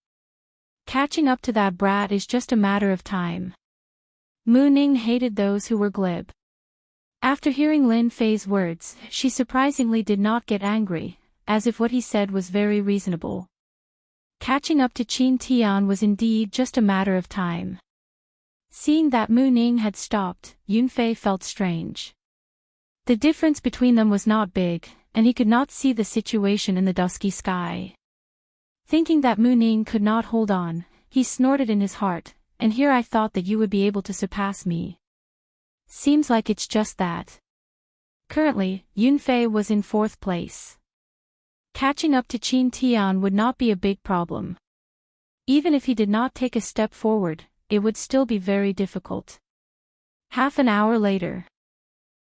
Catching up to that brat is just a matter of time." Mu Ning hated those who were glib. After hearing Lin Fei's words, she surprisingly did not get angry, as if what he said was very reasonable. Catching up to Qin Tian was indeed just a matter of time. Seeing that Mu Ning had stopped, Yun Fei felt strange. The difference between them was not big, and he could not see the situation in the dusky sky. Thinking that Mu Ning could not hold on, he snorted in his heart, "And here I thought that you would be able to surpass me. Seems like it's just that." Currently, Yun Fei was in 4th place. Catching up to Qin Tian would not be a big problem. Even if he did not take a step forward, it would still be very difficult. Half an hour later.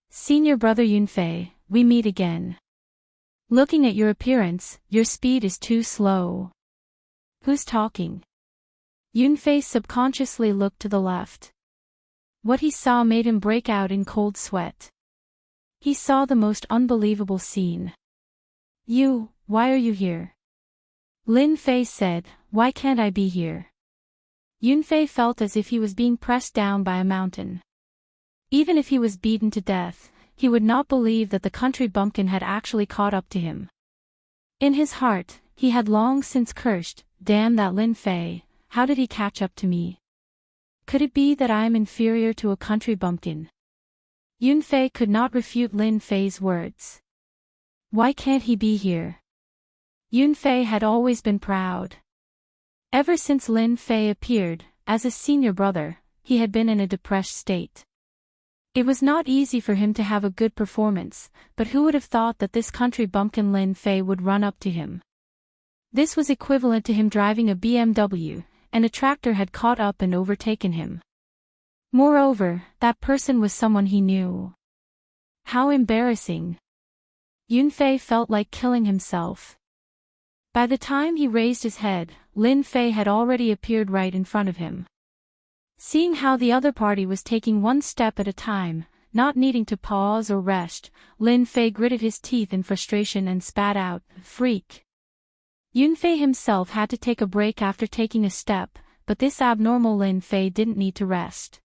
"Senior brother Yun Fei, we meet again. Looking at your appearance, your speed is too slow." "Who's talking?" Yun Fei subconsciously looked to the left. What he saw made him break out in cold sweat. He saw the most unbelievable scene. "You, why are you here?" Lin Fei said, "Why can't I be here?" Yun Fei felt as if he was being pressed down by a mountain. Even if he was beaten to death, he would not believe that the country bumpkin had actually caught up to him. In his heart, he had long since cursed, "Damn that Lin Fei, how did he catch up to me? Could it be that I am inferior to a country bumpkin?" Yun Fei could not refute Lin Fei's words. Why can't he be here? Yun Fei had always been proud. Ever since Lin Fei appeared, as a senior brother, he had been in a depressed state. It was not easy for him to have a good performance, but who would have thought that this country bumpkin Lin Fei would run up to him? This was equivalent to him driving a BMW, and a tractor had caught up and overtaken him. Moreover, that person was someone he knew. How embarrassing. Yun Fei felt like killing himself. By the time he raised his head, Lin Fei had already appeared right in front of him. Seeing how the other party was taking one step at a time, not needing to pause or rest, Lin Fei gritted his teeth in frustration and spat out, "Freak." Yun Fei himself had to take a break after taking a step, but this abnormal Lin Fei didn't need to rest.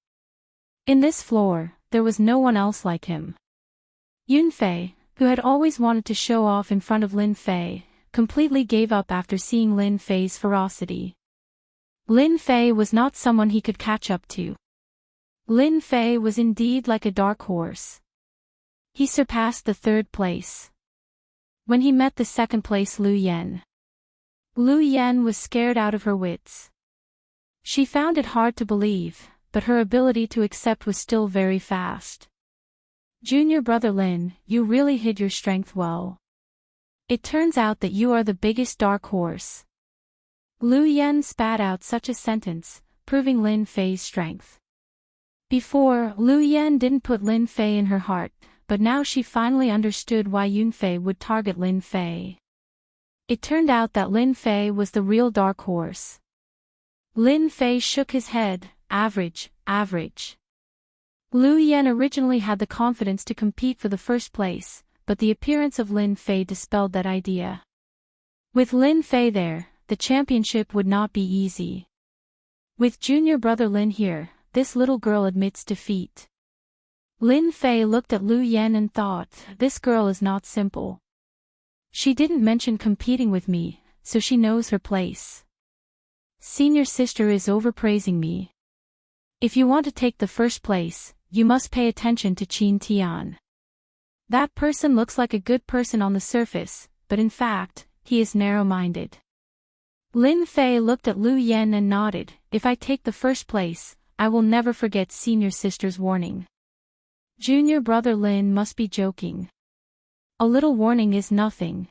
In this floor, there was no one else like him. Yun Fei, who had always wanted to show off in front of Lin Fei, completely gave up after seeing Lin Fei's ferocity. Lin Fei was not someone he could catch up to. Lin Fei was indeed like a dark horse. He surpassed the third place. When he met the second place Lu Yen. Lu Yen was scared out of her wits. She found it hard to believe, but her ability to accept was still very fast. Junior brother Lin, you really hid your strength well. It turns out that you are the biggest dark horse. Lu Yen spat out such a sentence, proving Lin Fei's strength. Before, Lu Yen didn't put Lin Fei in her heart, but now she finally understood why Yun Fei would target Lin Fei. It turned out that Lin Fei was the real dark horse. Lin Fei shook his head, average. Lu Yen originally had the confidence to compete for the first place, but the appearance of Lin Fei dispelled that idea. With Lin Fei there, the championship would not be easy. With junior brother Lin here, this little girl admits defeat. Lin Fei looked at Lu Yen and thought, this girl is not simple. She didn't mention competing with me, so she knows her place. Senior sister is overpraising me. If you want to take the first place, you must pay attention to Qin Tian. That person looks like a good person on the surface, but in fact, he is narrow-minded. Lin Fei looked at Lu Yen and nodded, if I take the first place, I will never forget senior sister's warning. Junior brother Lin must be joking. A little warning is nothing.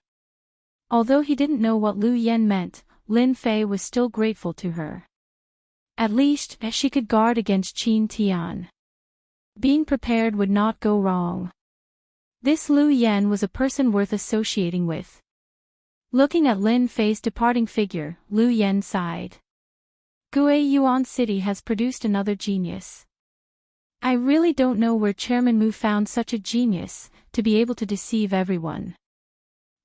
Although he didn't know what Lu Yen meant, Lin Fei was still grateful to her. At least, she could guard against Qin Tian. Being prepared would not go wrong. This Lu Yen was a person worth associating with. Looking at Lin Fei's departing figure, Lu Yen sighed. Guiyuan City has produced another genius. I really don't know where Chairman Mu found such a genius, to be able to deceive everyone.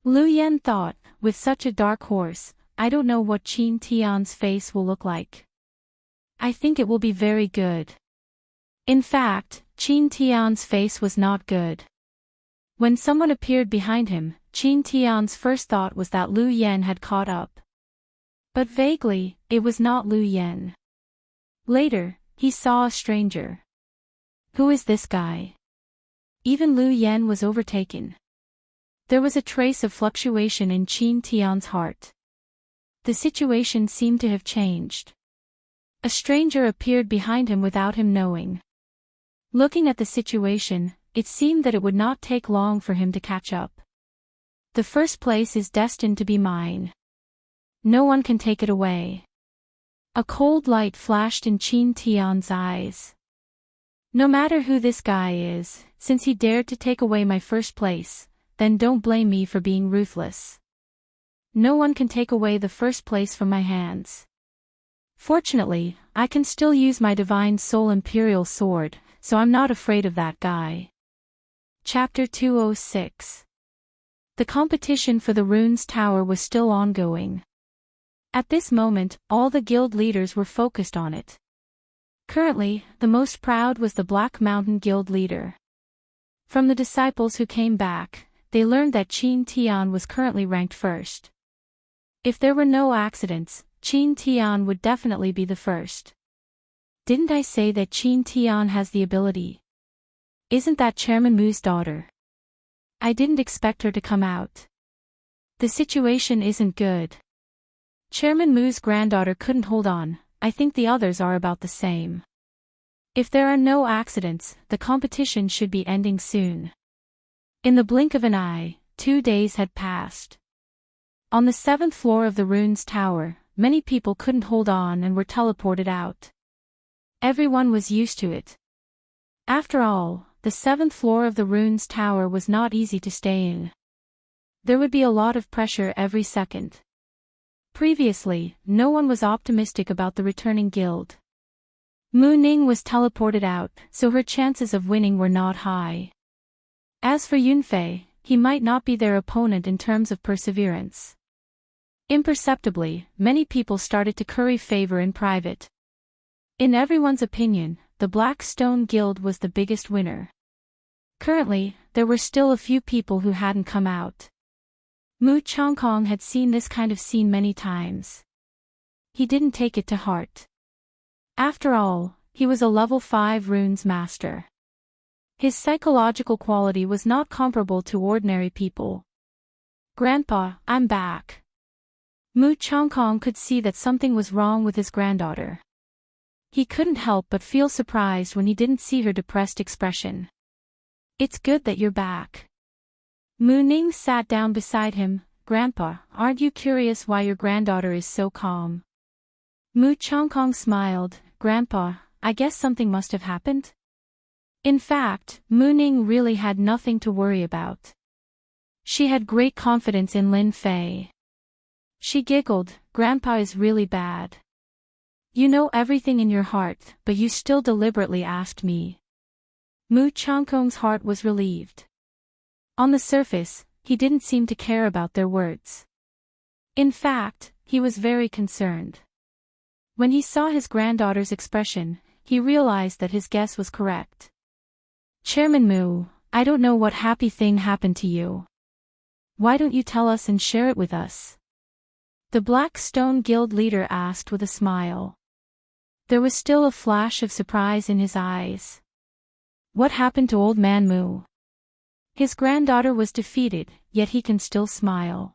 Lu Yen thought, with such a dark horse, I don't know what Qin Tian's face will look like. I think it will be very good. In fact, Qin Tian's face was not good. When someone appeared behind him, Qin Tian's first thought was that Lu Yen had caught up. But vaguely, it was not Lu Yen. Later, he saw a stranger. Who is this guy? Even Lu Yen was overtaken. There was a trace of fluctuation in Qin Tian's heart. The situation seemed to have changed. A stranger appeared behind him without him knowing. Looking at the situation, it seemed that it would not take long for him to catch up. The first place is destined to be mine. No one can take it away. A cold light flashed in Qin Tian's eyes. No matter who this guy is, since he dared to take away my first place, then don't blame me for being ruthless. No one can take away the first place from my hands. Fortunately, I can still use my divine soul imperial sword, so I'm not afraid of that guy. Chapter 206. The competition for the runes tower was still ongoing. At this moment, all the guild leaders were focused on it. Currently, the most proud was the Black Mountain Guild leader. From the disciples who came back, they learned that Qin Tian was currently ranked first. If there were no accidents, Qin Tian would definitely be the first. Didn't I say that Qin Tian has the ability? Isn't that Chairman Mu's daughter? I didn't expect her to come out. The situation isn't good. Chairman Mu's granddaughter couldn't hold on. I think the others are about the same. If there are no accidents, the competition should be ending soon. In the blink of an eye, 2 days had passed. On the 7th floor of the ruins tower, many people couldn't hold on and were teleported out. Everyone was used to it. After all, the 7th floor of the ruins tower was not easy to stay in. There would be a lot of pressure every second. Previously, no one was optimistic about the returning guild. Mu Ning was teleported out, so her chances of winning were not high. As for Yunfei, he might not be their opponent in terms of perseverance. Imperceptibly, many people started to curry favor in private. In everyone's opinion, the Black Stone Guild was the biggest winner. Currently, there were still a few people who hadn't come out. Mu Chongkong had seen this kind of scene many times. He didn't take it to heart. After all, he was a level 5 runes master. His psychological quality was not comparable to ordinary people. "Grandpa, I'm back." Mu Chongkong could see that something was wrong with his granddaughter. He couldn't help but feel surprised when he didn't see her depressed expression. "It's good that you're back." Mu Ning sat down beside him. "Grandpa, aren't you curious why your granddaughter is so calm?" Mu Chongkong smiled. "Grandpa, I guess something must have happened?" In fact, Mu Ning really had nothing to worry about. She had great confidence in Lin Fei. She giggled. "Grandpa is really bad. You know everything in your heart, but you still deliberately asked me." Mu Chongkong's heart was relieved. On the surface, he didn't seem to care about their words. In fact, he was very concerned. When he saw his granddaughter's expression, he realized that his guess was correct. "Chairman Mu, I don't know what happy thing happened to you. Why don't you tell us and share it with us?" The Black Stone Guild leader asked with a smile. There was still a flash of surprise in his eyes. "What happened to old man Mu?" His granddaughter was defeated, yet he can still smile.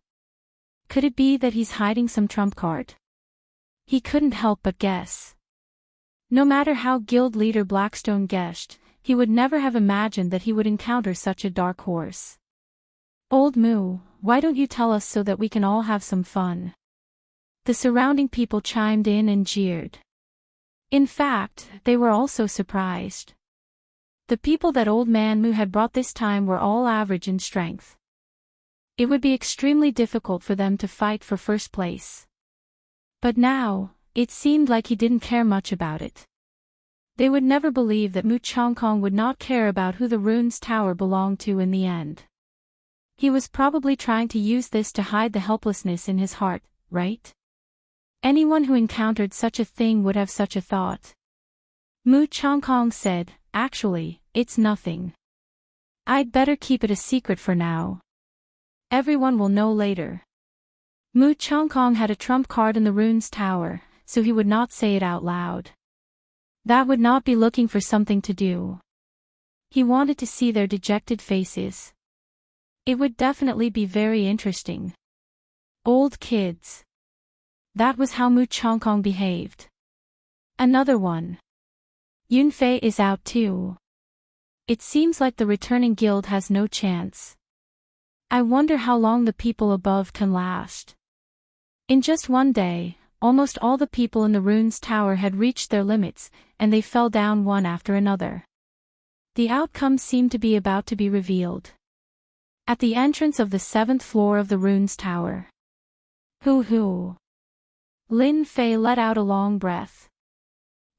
Could it be that he's hiding some trump card? He couldn't help but guess. No matter how guild leader Blackstone guessed, he would never have imagined that he would encounter such a dark horse. "Old Mu, why don't you tell us so that we can all have some fun?" The surrounding people chimed in and jeered. In fact, they were also surprised. The people that old man Mu had brought this time were all average in strength. It would be extremely difficult for them to fight for first place. But now, it seemed like he didn't care much about it. They would never believe that Mu Chongkong would not care about who the ruins tower belonged to in the end. He was probably trying to use this to hide the helplessness in his heart, right? Anyone who encountered such a thing would have such a thought. Mu Chongkong said, "Actually, it's nothing. I'd better keep it a secret for now. Everyone will know later." Mu Chongkong had a trump card in the ruins tower, so he would not say it out loud. That would not be looking for something to do. He wanted to see their dejected faces. It would definitely be very interesting. Old kids. That was how Mu Chongkong behaved. Another one. Yunfei is out too. It seems like the returning guild has no chance. I wonder how long the people above can last. In just one day, almost all the people in the ruins tower had reached their limits, and they fell down one after another. The outcome seemed to be about to be revealed. At the entrance of the 7th floor of the ruins tower. Hoo. Lin Fei let out a long breath.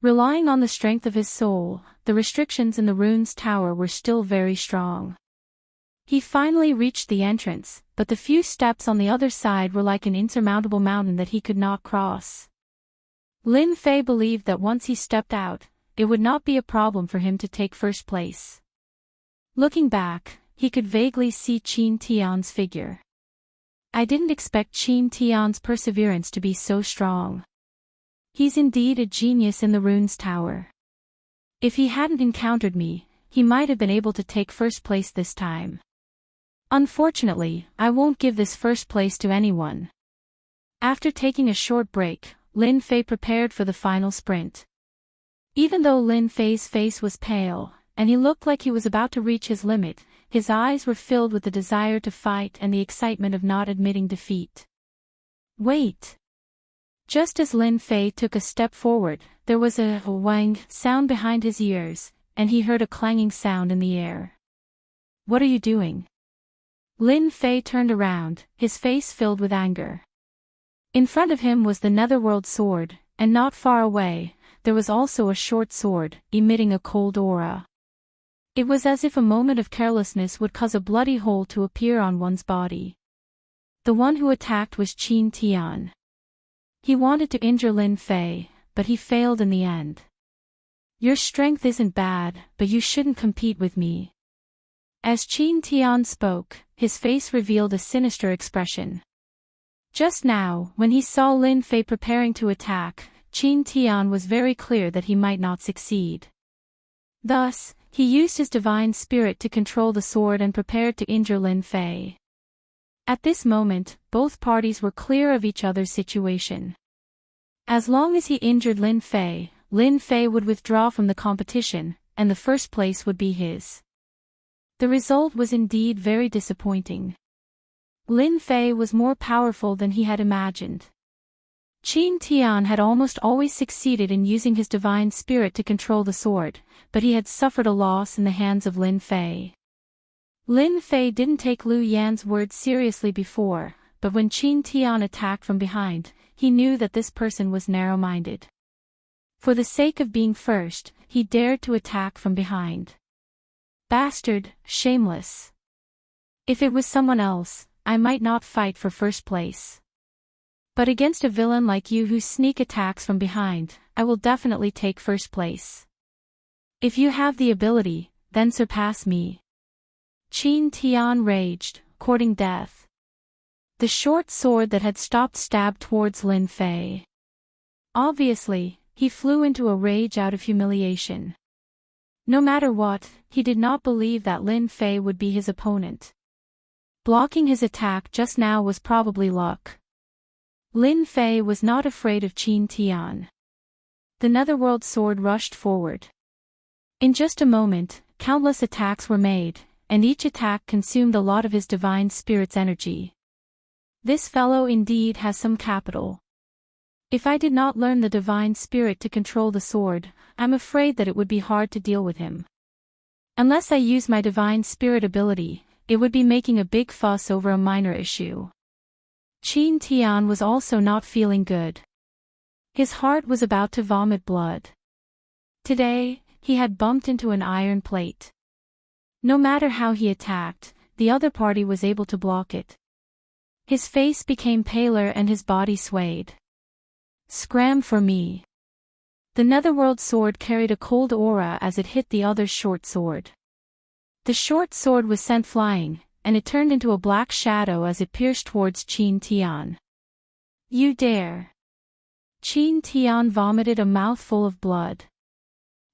Relying on the strength of his soul, the restrictions in the ruins tower were still very strong. He finally reached the entrance, but the few steps on the other side were like an insurmountable mountain that he could not cross. Lin Fei believed that once he stepped out, it would not be a problem for him to take first place. Looking back, he could vaguely see Qin Tian's figure. I didn't expect Qin Tian's perseverance to be so strong. He's indeed a genius in the ruins tower. If he hadn't encountered me, he might have been able to take first place this time. Unfortunately, I won't give this first place to anyone. After taking a short break, Lin Fei prepared for the final sprint. Even though Lin Fei's face was pale, and he looked like he was about to reach his limit, his eyes were filled with the desire to fight and the excitement of not admitting defeat. Wait! Just as Lin Fei took a step forward, there was a wang sound behind his ears, and he heard a clanging sound in the air. What are you doing? Lin Fei turned around, his face filled with anger. In front of him was the netherworld sword, and not far away, there was also a short sword, emitting a cold aura. It was as if a moment of carelessness would cause a bloody hole to appear on one's body. The one who attacked was Qin Tian. He wanted to injure Lin Fei, but he failed in the end. Your strength isn't bad, but you shouldn't compete with me. As Qin Tian spoke, his face revealed a sinister expression. Just now, when he saw Lin Fei preparing to attack, Qin Tian was very clear that he might not succeed. Thus, he used his divine spirit to control the sword and prepared to injure Lin Fei. At this moment, both parties were clear of each other's situation. As long as he injured Lin Fei would withdraw from the competition, and the first place would be his. The result was indeed very disappointing. Lin Fei was more powerful than he had imagined. Qin Tian had almost always succeeded in using his divine spirit to control the sword, but he had suffered a loss in the hands of Lin Fei. Lin Fei didn't take Lu Yan's words seriously before, but when Qin Tian attacked from behind, he knew that this person was narrow-minded. For the sake of being first, he dared to attack from behind. Bastard, shameless. If it was someone else, I might not fight for first place. But against a villain like you who sneak attacks from behind, I will definitely take first place. If you have the ability, then surpass me. Qin Tian raged, courting death. The short sword that had stopped stabbed towards Lin Fei. Obviously, he flew into a rage out of humiliation. No matter what, he did not believe that Lin Fei would be his opponent. Blocking his attack just now was probably luck. Lin Fei was not afraid of Qin Tian. The netherworld sword rushed forward. In just a moment, countless attacks were made, and each attack consumed a lot of his divine spirit's energy. This fellow indeed has some capital. If I did not learn the divine spirit to control the sword, I'm afraid that it would be hard to deal with him. Unless I use my divine spirit ability, it would be making a big fuss over a minor issue. Qin Tian was also not feeling good. His heart was about to vomit blood. Today, he had bumped into an iron plate. No matter how he attacked, the other party was able to block it. His face became paler and his body swayed. Scram for me. The netherworld sword carried a cold aura as it hit the other's short sword. The short sword was sent flying, and it turned into a black shadow as it pierced towards Qin Tian. You dare! Qin Tian vomited a mouthful of blood.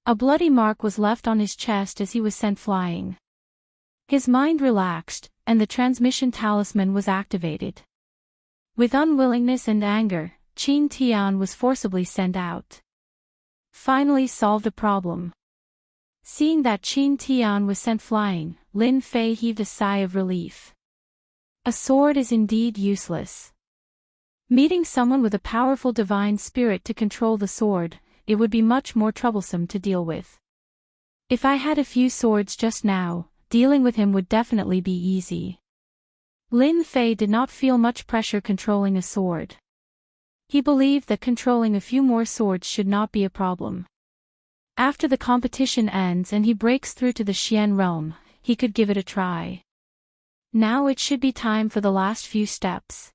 A bloody mark was left on his chest as he was sent flying. His mind relaxed, and the transmission talisman was activated. With unwillingness and anger, Qin Tian was forcibly sent out. Finally solved a problem. Seeing that Qin Tian was sent flying, Lin Fei heaved a sigh of relief. A sword is indeed useless. Meeting someone with a powerful divine spirit to control the sword, it would be much more troublesome to deal with. If I had a few swords just now, dealing with him would definitely be easy. Lin Fei did not feel much pressure controlling a sword. He believed that controlling a few more swords should not be a problem. After the competition ends and he breaks through to the Xian realm, he could give it a try. Now it should be time for the last few steps.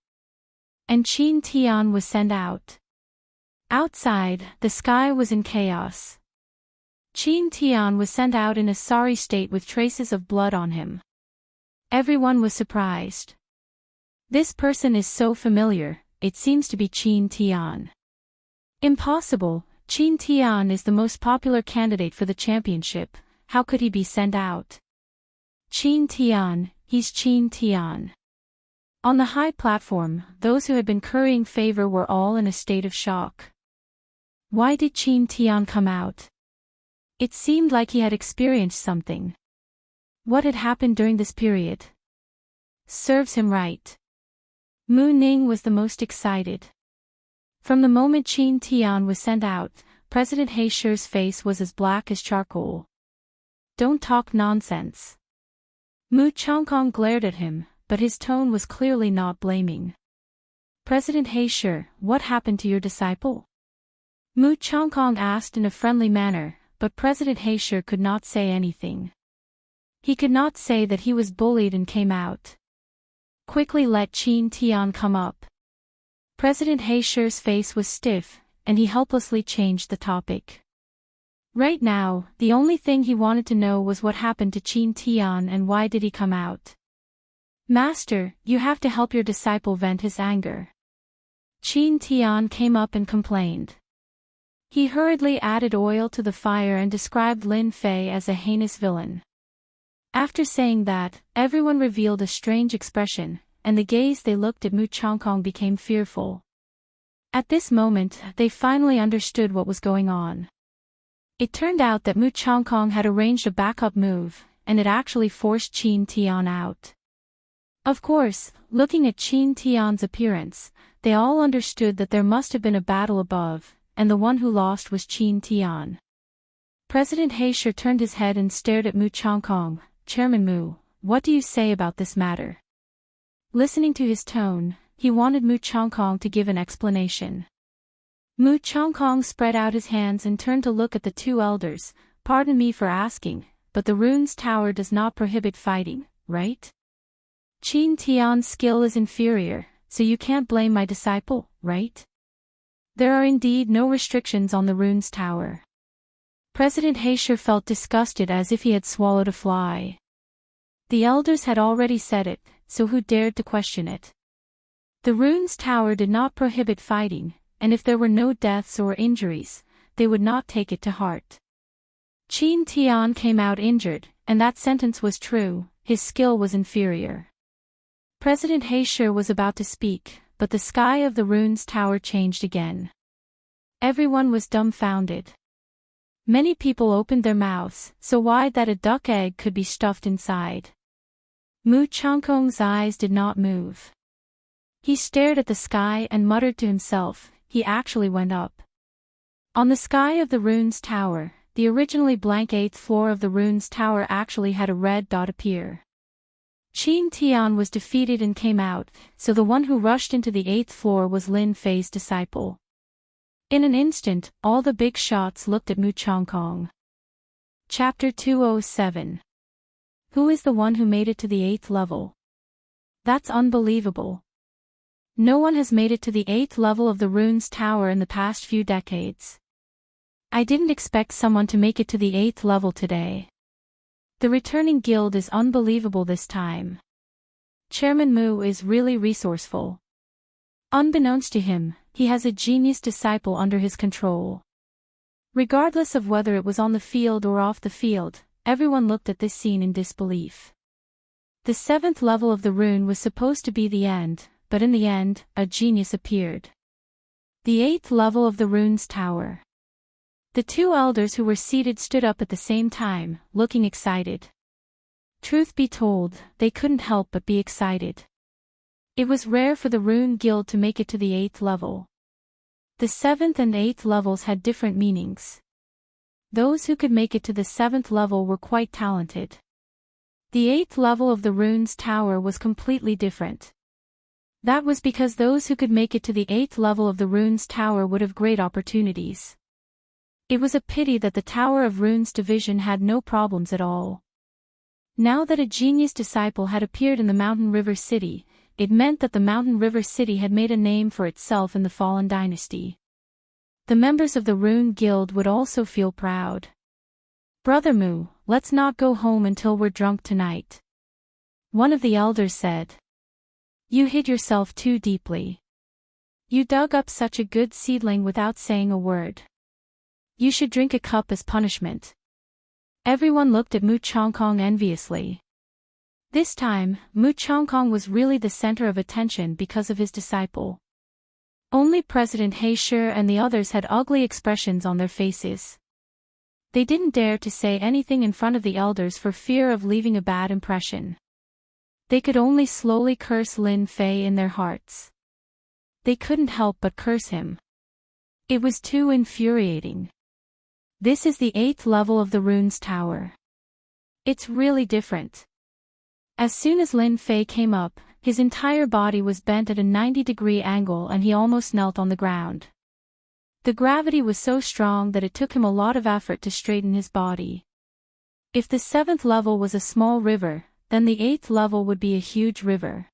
And Qin Tian was sent out. Outside, the sky was in chaos. Qin Tian was sent out in a sorry state with traces of blood on him. Everyone was surprised. This person is so familiar, it seems to be Qin Tian. Impossible, Qin Tian is the most popular candidate for the championship, how could he be sent out? Qin Tian, he's Qin Tian. On the high platform, those who had been currying favor were all in a state of shock. Why did Qin Tian come out? It seemed like he had experienced something. What had happened during this period? Serves him right. Mu Ning was the most excited. From the moment Qin Tian was sent out, President He Shi's face was as black as charcoal. Don't talk nonsense. Mu Changkong glared at him, but his tone was clearly not blaming. President He Shi, what happened to your disciple? Mu Changkong asked in a friendly manner, but President He Shi could not say anything. He could not say that he was bullied and came out. Quickly let Qin Tian come up. President He Shi's face was stiff, and he helplessly changed the topic. Right now, the only thing he wanted to know was what happened to Qin Tian and why did he come out. Master, you have to help your disciple vent his anger. Qin Tian came up and complained. He hurriedly added oil to the fire and described Lin Fei as a heinous villain. After saying that, everyone revealed a strange expression, and the gaze they looked at Mu Changkong became fearful. At this moment, they finally understood what was going on. It turned out that Mu Changkong had arranged a backup move, and it actually forced Qin Tian out. Of course, looking at Qin Tian's appearance, they all understood that there must have been a battle above, and the one who lost was Qin Tian. President He Shi turned his head and stared at Mu Changkong. Chairman Mu, what do you say about this matter? Listening to his tone, he wanted Mu Changkong to give an explanation. Mu Changkong spread out his hands and turned to look at the two elders. Pardon me for asking, but the rune's tower does not prohibit fighting, right? Qin Tian's skill is inferior, so you can't blame my disciple, right? There are indeed no restrictions on the rune's tower. President He Shi felt disgusted as if he had swallowed a fly. The elders had already said it, so who dared to question it? The rune's tower did not prohibit fighting, and if there were no deaths or injuries, they would not take it to heart. Qin Tian came out injured, and that sentence was true, his skill was inferior. President He Shi was about to speak, but the sky of the rune's tower changed again. Everyone was dumbfounded. Many people opened their mouths, so wide that a duck egg could be stuffed inside. Mu Changkong's eyes did not move. He stared at the sky and muttered to himself, he actually went up. On the sky of the rune's tower, the originally blank 8th floor of the rune's tower actually had a red dot appear. Qin Tian was defeated and came out, so the one who rushed into the 8th floor was Lin Fei's disciple. In an instant, all the big shots looked at Mu Changkong. Chapter 207. Who is the one who made it to the 8th level? That's unbelievable. No one has made it to the 8th level of the rune's tower in the past few decades. I didn't expect someone to make it to the 8th level today. The returning guild is unbelievable this time. Chairman Mu is really resourceful. Unbeknownst to him, he has a genius disciple under his control. Regardless of whether it was on the field or off the field, everyone looked at this scene in disbelief. The 7th level of the rune was supposed to be the end, but in the end, a genius appeared. The 8th level of the rune's tower. The two elders who were seated stood up at the same time, looking excited. Truth be told, they couldn't help but be excited. It was rare for the Rune Guild to make it to the 8th level. The 7th and 8th levels had different meanings. Those who could make it to the 7th level were quite talented. The 8th level of the rune's tower was completely different. That was because those who could make it to the 8th level of the rune's tower would have great opportunities. It was a pity that the Tower of Runes division had no problems at all. Now that a genius disciple had appeared in the Mountain River City, it meant that the Mountain River City had made a name for itself in the fallen dynasty. The members of the Rune Guild would also feel proud. Brother Mu, let's not go home until we're drunk tonight. One of the elders said. You hid yourself too deeply. You dug up such a good seedling without saying a word. You should drink a cup as punishment. Everyone looked at Mu Changkong enviously. This time, Mu Chongkong was really the center of attention because of his disciple. Only President He Shi and the others had ugly expressions on their faces. They didn't dare to say anything in front of the elders for fear of leaving a bad impression. They could only slowly curse Lin Fei in their hearts. They couldn't help but curse him. It was too infuriating. This is the 8th level of the runes tower. It's really different. As soon as Lin Fei came up, his entire body was bent at a 90-degree angle and he almost knelt on the ground. The gravity was so strong that it took him a lot of effort to straighten his body. If the 7th level was a small river, then the 8th level would be a huge river.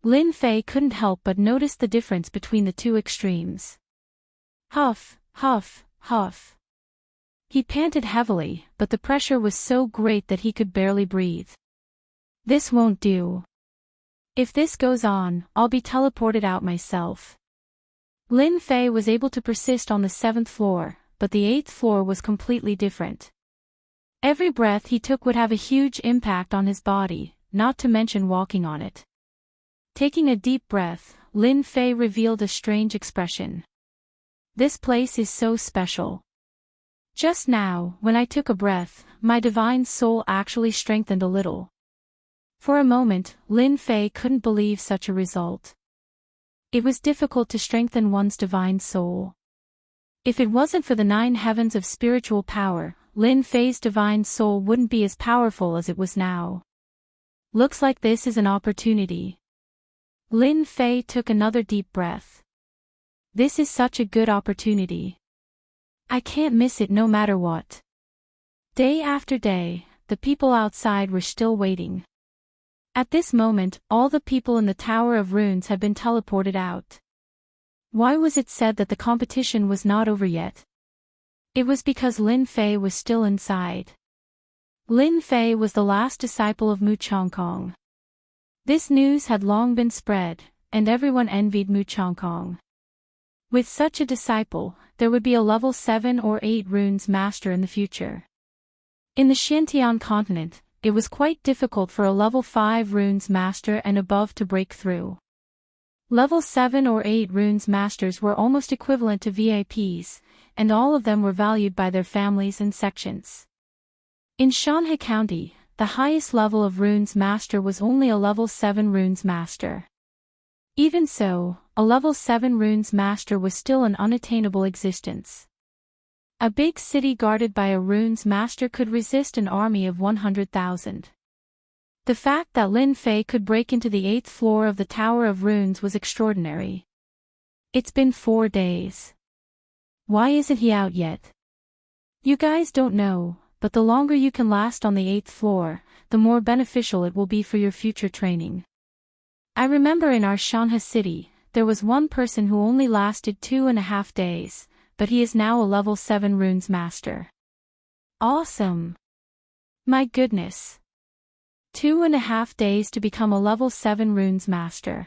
Lin Fei couldn't help but notice the difference between the two extremes. Huff, huff, huff. He panted heavily, but the pressure was so great that he could barely breathe. This won't do. If this goes on, I'll be teleported out myself. Lin Fei was able to persist on the 7th floor, but the 8th floor was completely different. Every breath he took would have a huge impact on his body, not to mention walking on it. Taking a deep breath, Lin Fei revealed a strange expression. This place is so special. Just now, when I took a breath, my divine soul actually strengthened a little. For a moment, Lin Fei couldn't believe such a result. It was difficult to strengthen one's divine soul. If it wasn't for the 9 heavens of spiritual power, Lin Fei's divine soul wouldn't be as powerful as it was now. Looks like this is an opportunity. Lin Fei took another deep breath. This is such a good opportunity. I can't miss it no matter what. Day after day, the people outside were still waiting. At this moment, all the people in the Tower of Runes had been teleported out. Why was it said that the competition was not over yet? It was because Lin Fei was still inside. Lin Fei was the last disciple of Mu Chongkong. This news had long been spread, and everyone envied Mu Chongkong. With such a disciple, there would be a level 7 or 8 runes master in the future. In the Xiantian continent, it was quite difficult for a level 5 runes master and above to break through. Level 7 or 8 runes masters were almost equivalent to VIPs, and all of them were valued by their families and sections. In Shanhe County, the highest level of runes master was only a level 7 runes master. Even so, a level 7 runes master was still an unattainable existence. A big city guarded by a runes master could resist an army of 100,000. The fact that Lin Fei could break into the 8th floor of the Tower of Runes was extraordinary. It's been 4 days. Why isn't he out yet? You guys don't know, but the longer you can last on the 8th floor, the more beneficial it will be for your future training. I remember in our Shanhe city, there was one person who only lasted 2.5 days, but he is now a level 7 runes master. Awesome! My goodness! 2.5 days to become a level 7 runes master.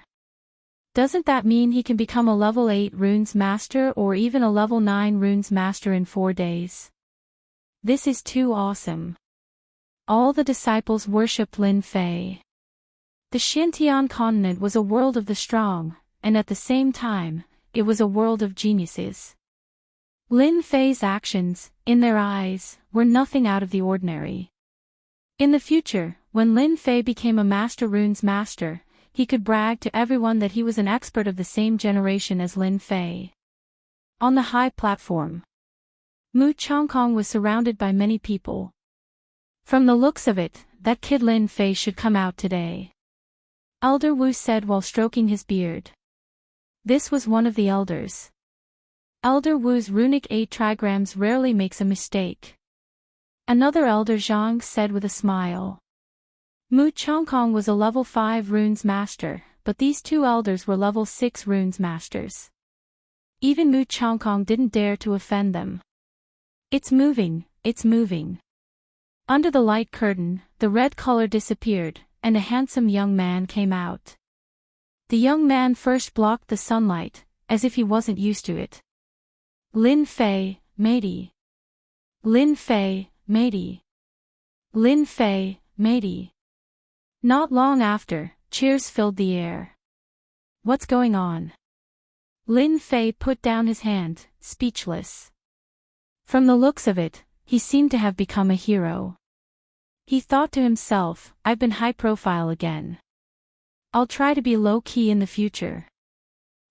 Doesn't that mean he can become a level 8 runes master or even a level 9 runes master in 4 days? This is too awesome. All the disciples worshipped Lin Fei. The Xiantian continent was a world of the strong, and at the same time, it was a world of geniuses. Lin Fei's actions, in their eyes, were nothing out of the ordinary. In the future, when Lin Fei became a master runes master, he could brag to everyone that he was an expert of the same generation as Lin Fei. On the high platform, Mu Chongkong was surrounded by many people. From the looks of it, that kid Lin Fei should come out today. Elder Wu said while stroking his beard. This was one of the elders. Elder Wu's runic 8 trigrams rarely makes a mistake. Another elder Zhang said with a smile. Mu Chongkong was a level 5 runes master, but these 2 elders were level 6 runes masters. Even Mu Chongkong didn't dare to offend them. It's moving, it's moving. Under the light curtain, the red color disappeared, and a handsome young man came out. The young man first blocked the sunlight, as if he wasn't used to it. Lin Fei, matey. Lin Fei, matey. Lin Fei, matey. Not long after, cheers filled the air. What's going on? Lin Fei put down his hand, speechless. From the looks of it, he seemed to have become a hero. He thought to himself, I've been high profile again. I'll try to be low-key in the future.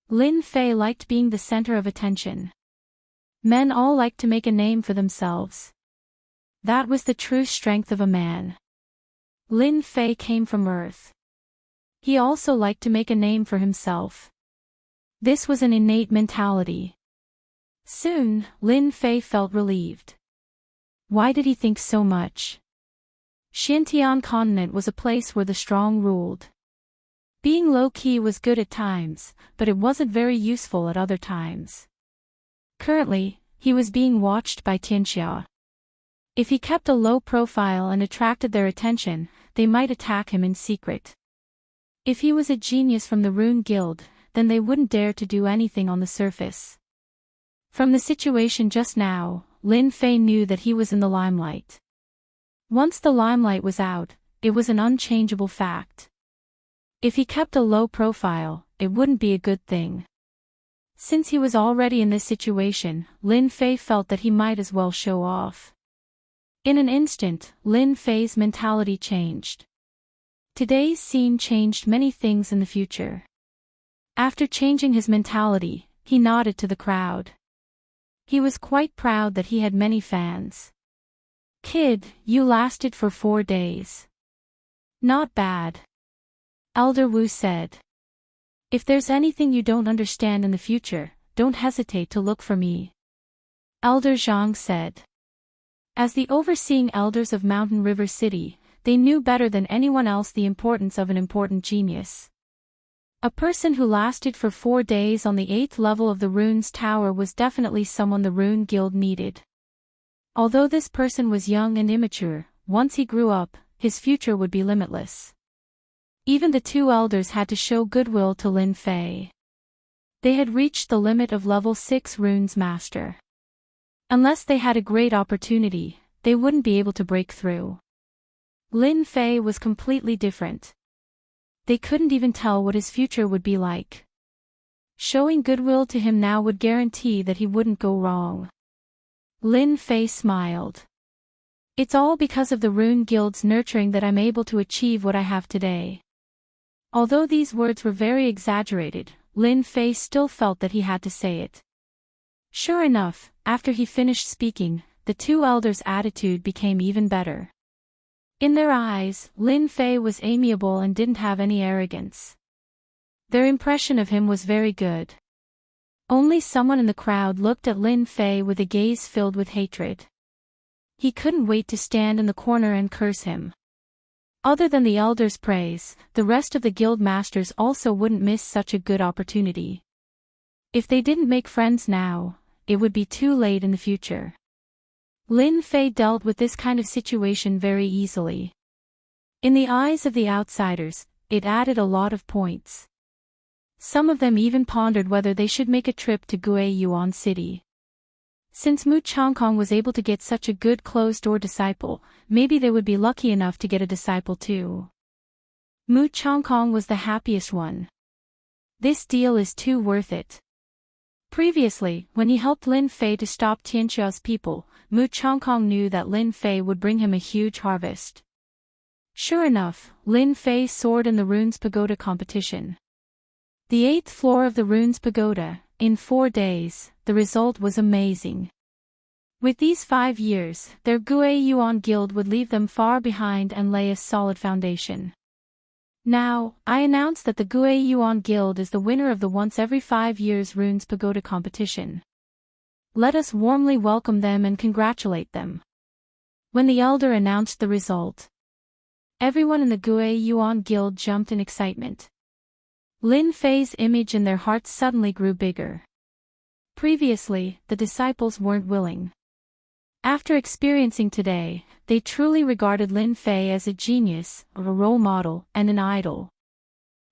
Lin Fei liked being the center of attention. Men all liked to make a name for themselves. That was the true strength of a man. Lin Fei came from Earth. He also liked to make a name for himself. This was an innate mentality. Soon, Lin Fei felt relieved. Why did he think so much? Xintian continent was a place where the strong ruled. Being low-key was good at times, but it wasn't very useful at other times. Currently, he was being watched by Tianxia. If he kept a low profile and attracted their attention, they might attack him in secret. If he was a genius from the Rune Guild, then they wouldn't dare to do anything on the surface. From the situation just now, Lin Fei knew that he was in the limelight. Once the limelight was out, it was an unchangeable fact. If he kept a low profile, it wouldn't be a good thing. Since he was already in this situation, Lin Fei felt that he might as well show off. In an instant, Lin Fei's mentality changed. Today's scene changed many things in the future. After changing his mentality, he nodded to the crowd. He was quite proud that he had many fans. Kid, you lasted for 4 days. Not bad. Elder Wu said. If there's anything you don't understand in the future, don't hesitate to look for me. Elder Zhang said. As the overseeing elders of Mountain River City, they knew better than anyone else the importance of an important genius. A person who lasted for 4 days on the 8th level of the Runes Tower was definitely someone the Rune Guild needed. Although this person was young and immature, once he grew up, his future would be limitless. Even the 2 elders had to show goodwill to Lin Fei. They had reached the limit of level 6 Runes Master. Unless they had a great opportunity, they wouldn't be able to break through. Lin Fei was completely different. They couldn't even tell what his future would be like. Showing goodwill to him now would guarantee that he wouldn't go wrong. Lin Fei smiled. It's all because of the Rune Guild's nurturing that I'm able to achieve what I have today. Although these words were very exaggerated, Lin Fei still felt that he had to say it. Sure enough, after he finished speaking, the 2 elders' attitude became even better. In their eyes, Lin Fei was amiable and didn't have any arrogance. Their impression of him was very good. Only someone in the crowd looked at Lin Fei with a gaze filled with hatred. He couldn't wait to stand in the corner and curse him. Other than the elders' praise, the rest of the guild masters also wouldn't miss such a good opportunity. If they didn't make friends now, it would be too late in the future. Lin Fei dealt with this kind of situation very easily. In the eyes of the outsiders, it added a lot of points. Some of them even pondered whether they should make a trip to Guiyuan City. Since Mu Changkong was able to get such a good closed-door disciple, maybe they would be lucky enough to get a disciple too. Mu Changkong was the happiest one. This deal is too worth it. Previously, when he helped Lin Fei to stop Tianxia's people, Mu Changkong knew that Lin Fei would bring him a huge harvest. Sure enough, Lin Fei soared in the Runes Pagoda competition. The 8th floor of the Runes Pagoda, in 4 days, the result was amazing. With these 5 years, their Guiyuan Guild would leave them far behind and lay a solid foundation. Now, I announce that the Guiyuan Guild is the winner of the once every 5 years Runes Pagoda competition. Let us warmly welcome them and congratulate them. When the elder announced the result, everyone in the Guiyuan Guild jumped in excitement. Lin Fei's image in their hearts suddenly grew bigger. Previously, the disciples weren't willing. After experiencing today, they truly regarded Lin Fei as a genius, a role model, and an idol.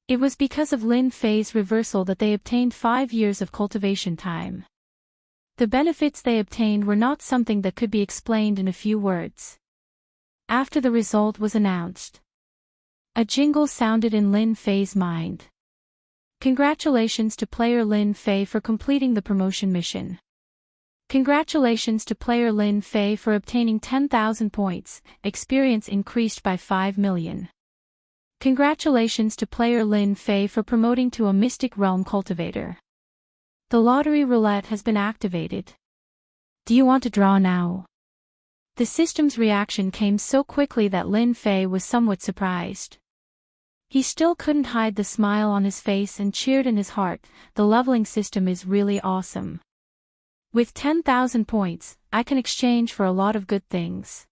It was because of Lin Fei's reversal that they obtained 5 years of cultivation time. The benefits they obtained were not something that could be explained in a few words. After the result was announced, A jingle sounded in Lin Fei's mind. Congratulations to player Lin Fei for completing the promotion mission. Congratulations to player Lin Fei for obtaining 10,000 points, experience increased by 5 million. Congratulations to player Lin Fei for promoting to a Mystic Realm Cultivator. The lottery roulette has been activated. Do you want to draw now? The system's reaction came so quickly that Lin Fei was somewhat surprised. He still couldn't hide the smile on his face and cheered in his heart. The leveling system is really awesome. With 10,000 points, I can exchange for a lot of good things.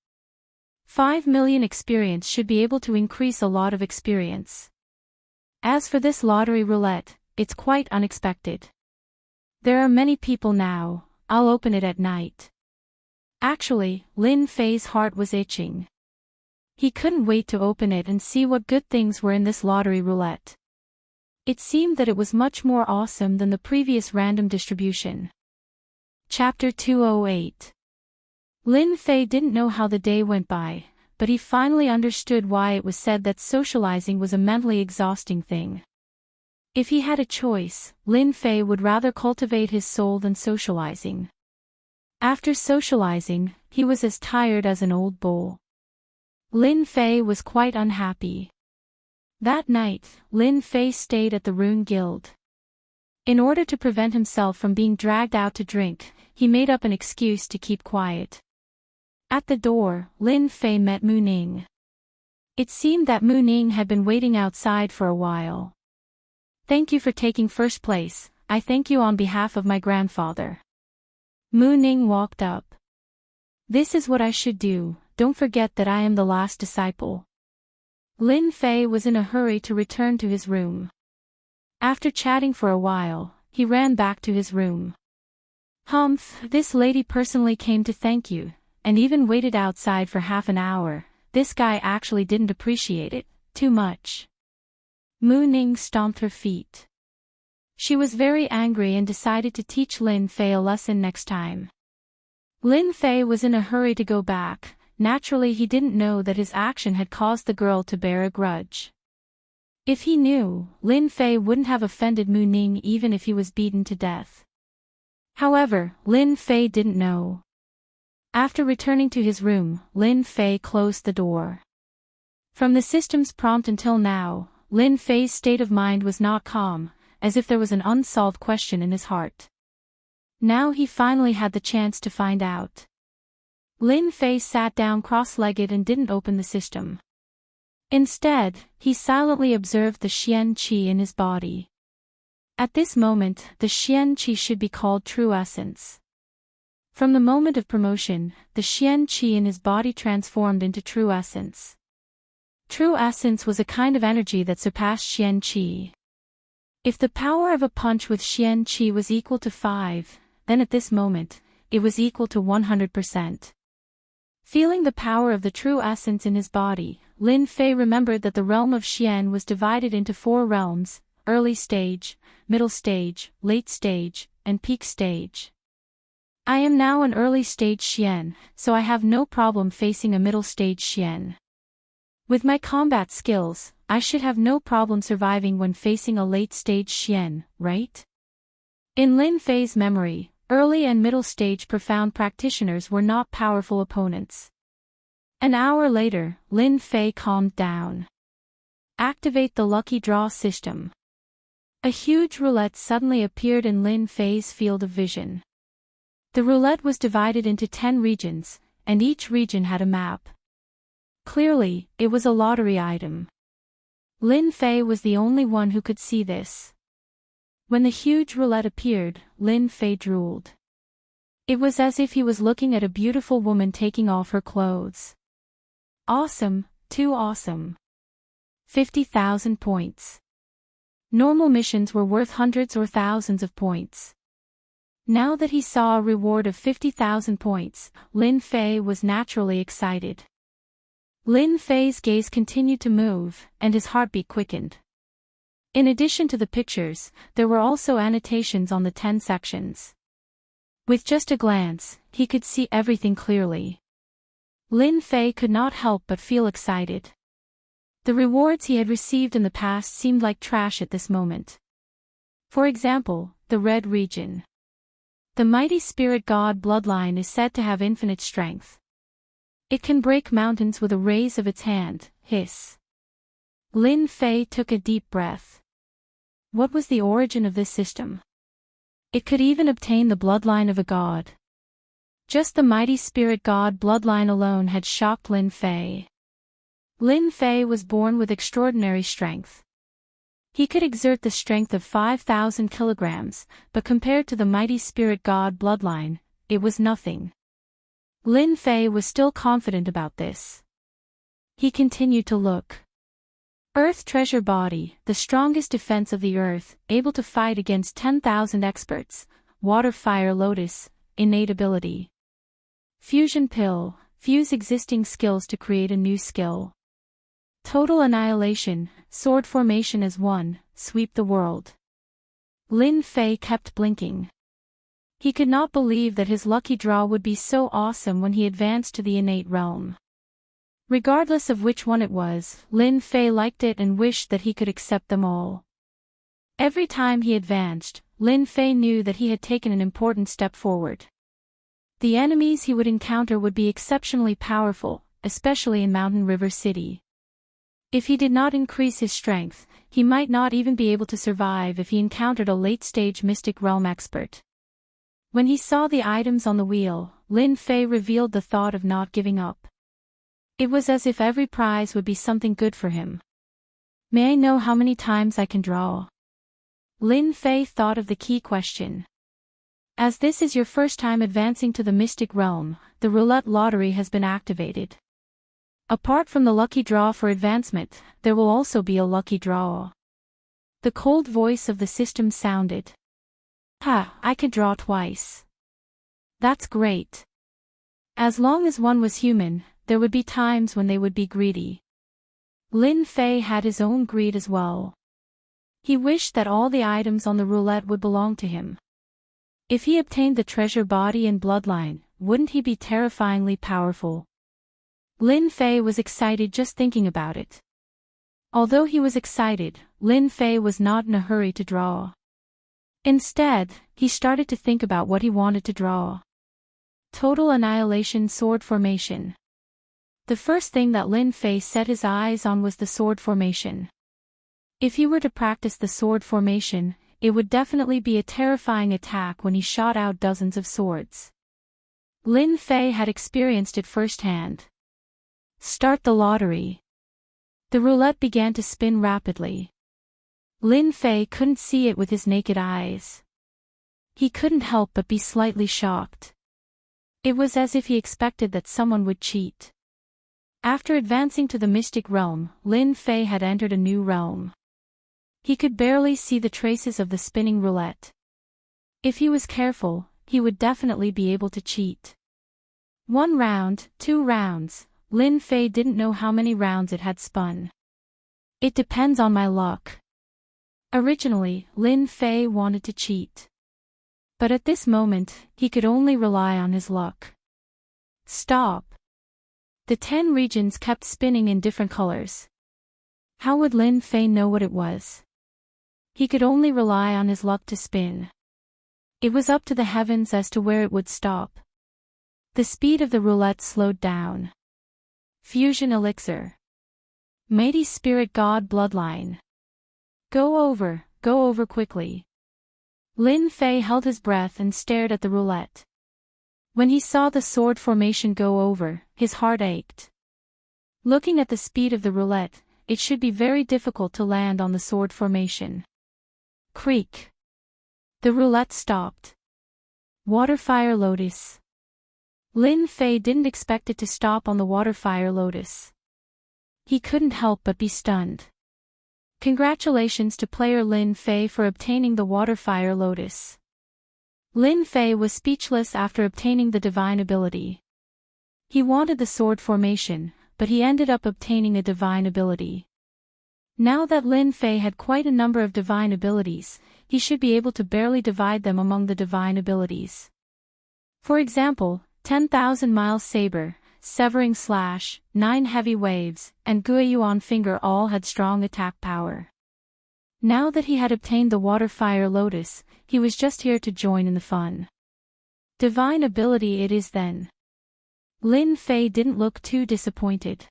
5 million experience should be able to increase a lot of experience. As for this lottery roulette, it's quite unexpected. There are many people now, I'll open it at night. Actually, Lin Fei's heart was itching. He couldn't wait to open it and see what good things were in this lottery roulette. It seemed that it was much more awesome than the previous random distribution. Chapter 208. Lin Fei didn't know how the day went by, but he finally understood why it was said that socializing was a mentally exhausting thing. If he had a choice, Lin Fei would rather cultivate his soul than socializing. After socializing, he was as tired as an old bull. Lin Fei was quite unhappy. That night, Lin Fei stayed at the Rune Guild. In order to prevent himself from being dragged out to drink, he made up an excuse to keep quiet. At the door, Lin Fei met Mu Ning. It seemed that Mu Ning had been waiting outside for a while. Thank you for taking first place, I thank you on behalf of my grandfather. Mu Ning walked up. This is what I should do, don't forget that I am the last disciple. Lin Fei was in a hurry to return to his room. After chatting for a while, he ran back to his room. Humph, this lady personally came to thank you, and even waited outside for half an hour. This guy actually didn't appreciate it too much. Mu Ning stomped her feet. She was very angry and decided to teach Lin Fei a lesson next time. Lin Fei was in a hurry to go back. Naturally, he didn't know that his action had caused the girl to bear a grudge. If he knew, Lin Fei wouldn't have offended Mu Ning even if he was beaten to death. However, Lin Fei didn't know. After returning to his room, Lin Fei closed the door. From the system's prompt until now, Lin Fei's state of mind was not calm, as if there was an unsolved question in his heart. Now he finally had the chance to find out. Lin Fei sat down cross-legged and didn't open the system. Instead, he silently observed the Xian Qi in his body. At this moment, the Xian Qi should be called true essence. From the moment of promotion, the Xian Qi in his body transformed into true essence. True essence was a kind of energy that surpassed Xian Qi. If the power of a punch with Xian Qi was equal to 5, then at this moment, it was equal to 100%. Feeling the power of the true essence in his body, Lin Fei remembered that the realm of Xian was divided into 4 realms: early stage, middle stage, late stage, and peak stage. I am now an early stage Xian, so I have no problem facing a middle stage Xian. With my combat skills, I should have no problem surviving when facing a late stage Xian, right? In Lin Fei's memory, early and middle stage profound practitioners were not powerful opponents. An hour later, Lin Fei calmed down. Activate the lucky draw system. A huge roulette suddenly appeared in Lin Fei's field of vision. The roulette was divided into 10 regions, and each region had a map. Clearly, it was a lottery item. Lin Fei was the only one who could see this. When the huge roulette appeared, Lin Fei drooled. It was as if he was looking at a beautiful woman taking off her clothes. Awesome, too awesome. 50,000 points. Normal missions were worth hundreds or thousands of points. Now that he saw a reward of 50,000 points, Lin Fei was naturally excited. Lin Fei's gaze continued to move, and his heartbeat quickened. In addition to the pictures, there were also annotations on the 10 sections. With just a glance, he could see everything clearly. Lin Fei could not help but feel excited. The rewards he had received in the past seemed like trash at this moment. For example, the Red Region. The mighty spirit god bloodline is said to have infinite strength. It can break mountains with a raise of its hand. Hiss. Lin Fei took a deep breath. What was the origin of this system? It could even obtain the bloodline of a god. Just the mighty spirit god bloodline alone had shocked Lin Fei. Lin Fei was born with extraordinary strength. He could exert the strength of 5,000 kilograms, but compared to the mighty spirit god bloodline, it was nothing. Lin Fei was still confident about this. He continued to look. Earth treasure body, the strongest defense of the earth, able to fight against 10,000 experts. Water fire lotus, innate ability. Fusion pill, fuse existing skills to create a new skill. Total annihilation, sword formation as one, sweep the world. Lin Fei kept blinking. He could not believe that his lucky draw would be so awesome when he advanced to the innate realm. Regardless of which one it was, Lin Fei liked it and wished that he could accept them all. Every time he advanced, Lin Fei knew that he had taken an important step forward. The enemies he would encounter would be exceptionally powerful, especially in Mountain River City. If he did not increase his strength, he might not even be able to survive if he encountered a late-stage Mystic Realm expert. When he saw the items on the wheel, Lin Fei revealed the thought of not giving up. It was as if every prize would be something good for him. May I know how many times I can draw? Lin Fei thought of the key question. As this is your first time advancing to the Mystic Realm, the roulette lottery has been activated. Apart from the lucky draw for advancement, there will also be a lucky draw. The cold voice of the system sounded. I could draw twice. That's great. As long as one was human, there would be times when they would be greedy. Lin Fei had his own greed as well. He wished that all the items on the roulette would belong to him. If he obtained the treasure body and bloodline, wouldn't he be terrifyingly powerful? Lin Fei was excited just thinking about it. Although he was excited, Lin Fei was not in a hurry to draw. Instead, he started to think about what he wanted to draw. Total annihilation sword formation. The first thing that Lin Fei set his eyes on was the sword formation. If he were to practice the sword formation, it would definitely be a terrifying attack when he shot out dozens of swords. Lin Fei had experienced it firsthand. Start the lottery. The roulette began to spin rapidly. Lin Fei couldn't see it with his naked eyes. He couldn't help but be slightly shocked. It was as if he expected that someone would cheat. After advancing to the Mystic Realm, Lin Fei had entered a new realm. He could barely see the traces of the spinning roulette. If he was careful, he would definitely be able to cheat. 1 round, 2 rounds. Lin Fei didn't know how many rounds it had spun. It depends on my luck. Originally, Lin Fei wanted to cheat. But at this moment, he could only rely on his luck. Stop. The 10 regions kept spinning in different colors. How would Lin Fei know what it was? He could only rely on his luck to spin. It was up to the heavens as to where it would stop. The speed of the roulette slowed down. Fusion elixir. Mighty spirit god bloodline. Go over quickly. Lin Fei held his breath and stared at the roulette. When he saw the sword formation go over, his heart ached. Looking at the speed of the roulette, it should be very difficult to land on the sword formation. Creak. The roulette stopped. Waterfire lotus. Lin Fei didn't expect it to stop on the waterfire lotus. He couldn't help but be stunned. Congratulations to player Lin Fei for obtaining the waterfire lotus. Lin Fei was speechless after obtaining the divine ability. He wanted the sword formation, but he ended up obtaining a divine ability. Now that Lin Fei had quite a number of divine abilities, he should be able to barely divide them among the divine abilities. For example, 10,000 Miles Saber, severing slash, 9 heavy waves, and Guiyuan finger all had strong attack power. Now that he had obtained the water fire lotus, he was just here to join in the fun. Divine ability it is then. Lin Fei didn't look too disappointed.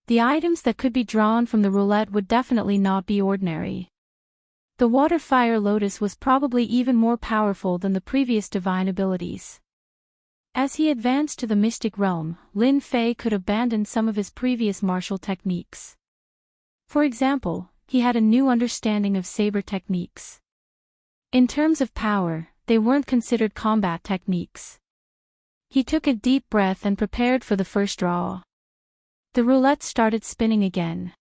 The items that could be drawn from the roulette would definitely not be ordinary. The water fire lotus was probably even more powerful than the previous divine abilities. As he advanced to the mystic realm, Lin Fei could abandon some of his previous martial techniques. For example, he had a new understanding of saber techniques. In terms of power, they weren't considered combat techniques. He took a deep breath and prepared for the first draw. The roulette started spinning again.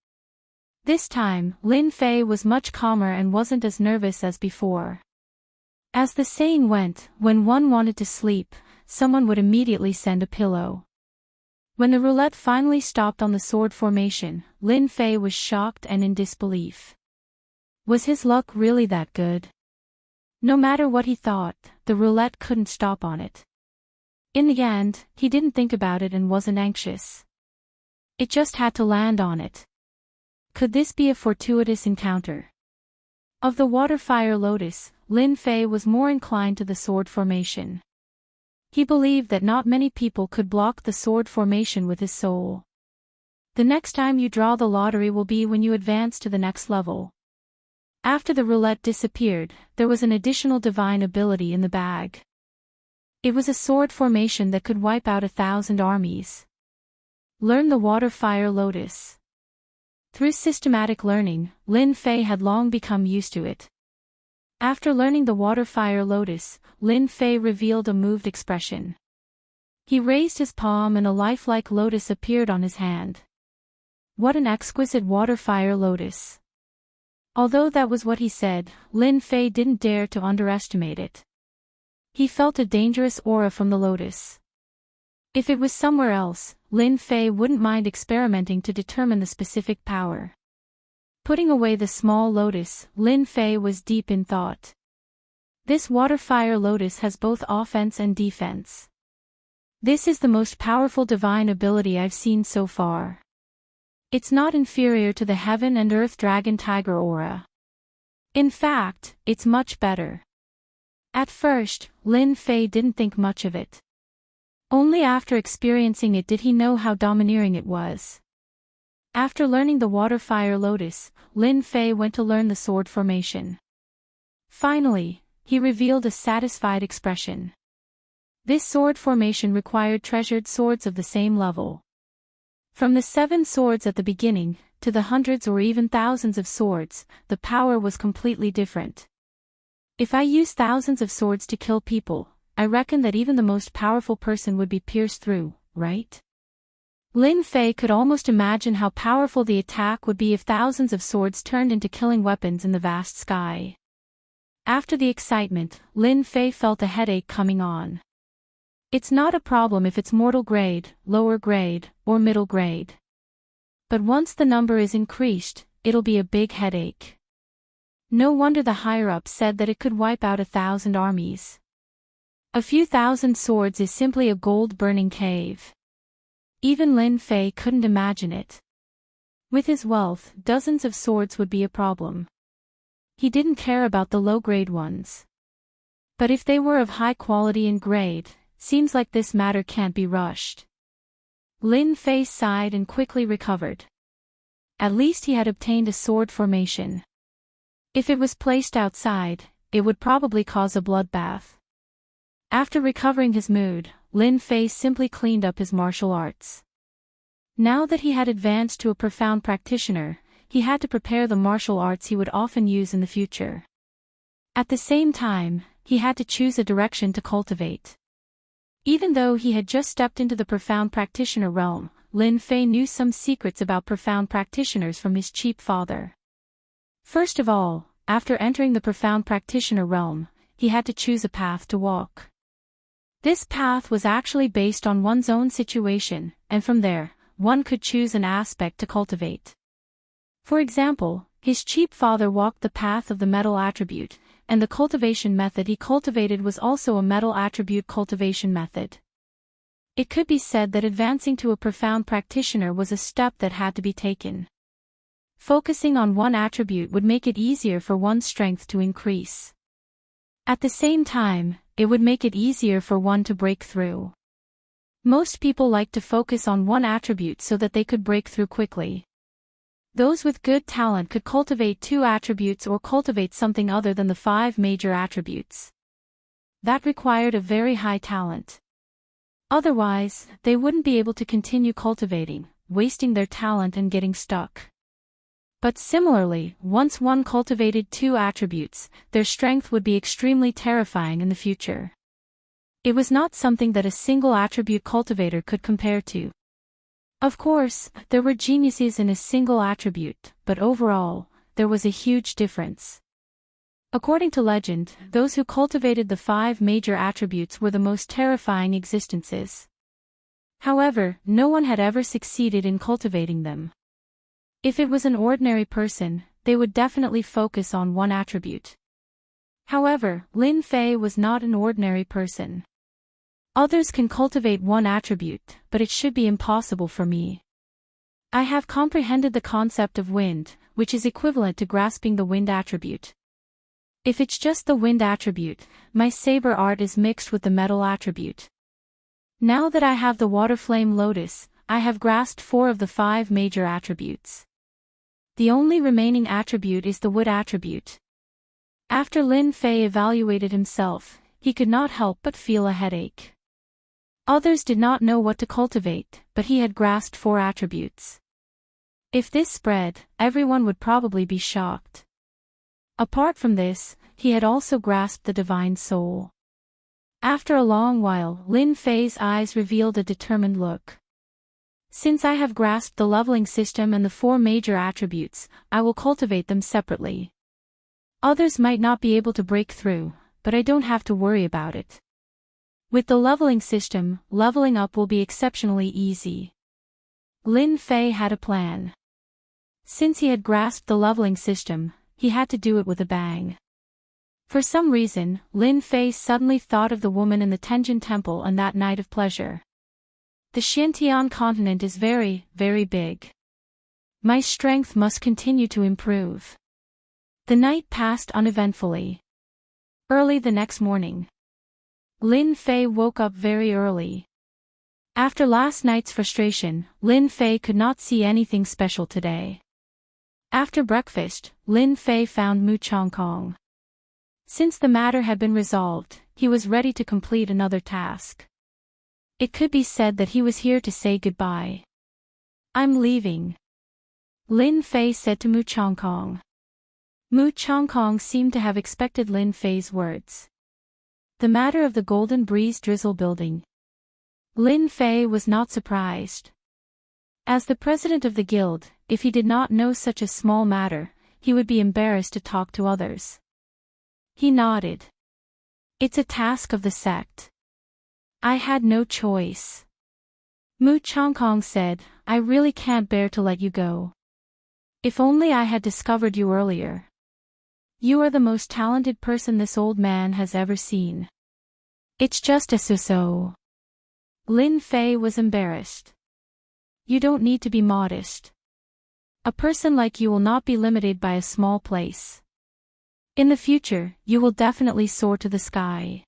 This time, Lin Fei was much calmer and wasn't as nervous as before. As the saying went, when one wanted to sleep, someone would immediately send a pillow. When the roulette finally stopped on the sword formation, Lin Fei was shocked and in disbelief. Was his luck really that good? No matter what he thought, the roulette couldn't stop on it. In the end, he didn't think about it and wasn't anxious. It just had to land on it. Could this be a fortuitous encounter? Of the water fire lotus, Lin Fei was more inclined to the sword formation. He believed that not many people could block the sword formation with his soul. The next time you draw the lottery will be when you advance to the next level. After the roulette disappeared, there was an additional divine ability in the bag. It was a sword formation that could wipe out 1,000 armies. Learn the water fire lotus. Through systematic learning, Lin Fei had long become used to it. After learning the water fire lotus, Lin Fei revealed a moved expression. He raised his palm and a lifelike lotus appeared on his hand. What an exquisite water fire lotus. Although that was what he said, Lin Fei didn't dare to underestimate it. He felt a dangerous aura from the lotus. If it was somewhere else, Lin Fei wouldn't mind experimenting to determine the specific power. Putting away the small lotus, Lin Fei was deep in thought. This water fire lotus has both offense and defense. This is the most powerful divine ability I've seen so far. It's not inferior to the heaven and earth dragon tiger aura. In fact, it's much better. At first, Lin Fei didn't think much of it. Only after experiencing it did he know how domineering it was. After learning the water fire lotus, Lin Fei went to learn the sword formation. Finally, he revealed a satisfied expression. This sword formation required treasured swords of the same level. From the 7 swords at the beginning, to the hundreds or even thousands of swords, the power was completely different. If I use thousands of swords to kill people, I reckon that even the most powerful person would be pierced through, right? Lin Fei could almost imagine how powerful the attack would be if thousands of swords turned into killing weapons in the vast sky. After the excitement, Lin Fei felt a headache coming on. It's not a problem if it's mortal grade, lower grade, or middle grade. But once the number is increased, it'll be a big headache. No wonder the higher-ups said that it could wipe out 1,000 armies. A few thousand swords is simply a gold-burning cave. Even Lin Fei couldn't imagine it. With his wealth, dozens of swords would be a problem. He didn't care about the low-grade ones. But if they were of high quality and grade, seems like this matter can't be rushed. Lin Fei sighed and quickly recovered. At least he had obtained a sword formation. If it was placed outside, it would probably cause a bloodbath. After recovering his mood, Lin Fei simply cleaned up his martial arts. Now that he had advanced to a profound practitioner, he had to prepare the martial arts he would often use in the future. At the same time, he had to choose a direction to cultivate. Even though he had just stepped into the profound practitioner realm, Lin Fei knew some secrets about profound practitioners from his cheap father. First of all, after entering the profound practitioner realm, he had to choose a path to walk. This path was actually based on one's own situation, and from there, one could choose an aspect to cultivate. For example, his cheap father walked the path of the metal attribute, and the cultivation method he cultivated was also a metal attribute cultivation method. It could be said that advancing to a profound practitioner was a step that had to be taken. Focusing on one attribute would make it easier for one's strength to increase. At the same time, it would make it easier for one to break through. Most people like to focus on one attribute so that they could break through quickly. Those with good talent could cultivate 2 attributes or cultivate something other than the 5 major attributes. That required a very high talent. Otherwise, they wouldn't be able to continue cultivating, wasting their talent and getting stuck. But similarly, once one cultivated 2 attributes, their strength would be extremely terrifying in the future. It was not something that a single attribute cultivator could compare to. Of course, there were geniuses in a single attribute, but overall, there was a huge difference. According to legend, those who cultivated the 5 major attributes were the most terrifying existences. However, no one had ever succeeded in cultivating them. If it was an ordinary person, they would definitely focus on one attribute. However, Lin Fei was not an ordinary person. Others can cultivate one attribute, but it should be impossible for me. I have comprehended the concept of wind, which is equivalent to grasping the wind attribute. If it's just the wind attribute, my saber art is mixed with the metal attribute. Now that I have the water flame lotus, I have grasped 4 of the 5 major attributes. The only remaining attribute is the wood attribute. After Lin Fei evaluated himself, he could not help but feel a headache. Others did not know what to cultivate, but he had grasped 4 attributes. If this spread, everyone would probably be shocked. Apart from this, he had also grasped the divine soul. After a long while, Lin Fei's eyes revealed a determined look. Since I have grasped the leveling system and the 4 major attributes, I will cultivate them separately. Others might not be able to break through, but I don't have to worry about it. With the leveling system, leveling up will be exceptionally easy. Lin Fei had a plan. Since he had grasped the leveling system, he had to do it with a bang. For some reason, Lin Fei suddenly thought of the woman in the Tenjin Temple and that night of pleasure. The Xintian continent is very, very big. My strength must continue to improve. The night passed uneventfully. Early the next morning, Lin Fei woke up very early. After last night's frustration, Lin Fei could not see anything special today. After breakfast, Lin Fei found Mu Chongkong. Since the matter had been resolved, he was ready to complete another task. It could be said that he was here to say goodbye. I'm leaving, Lin Fei said to Mu Chongkong. Mu Chongkong seemed to have expected Lin Fei's words. The matter of the Golden Breeze Drizzle building. Lin Fei was not surprised. As the president of the guild, if he did not know such a small matter, he would be embarrassed to talk to others. He nodded. It's a task of the sect. I had no choice. Mu Chongkong said, I really can't bear to let you go. If only I had discovered you earlier. You are the most talented person this old man has ever seen. It's just a so-so. Lin Fei was embarrassed. You don't need to be modest. A person like you will not be limited by a small place. In the future, you will definitely soar to the sky.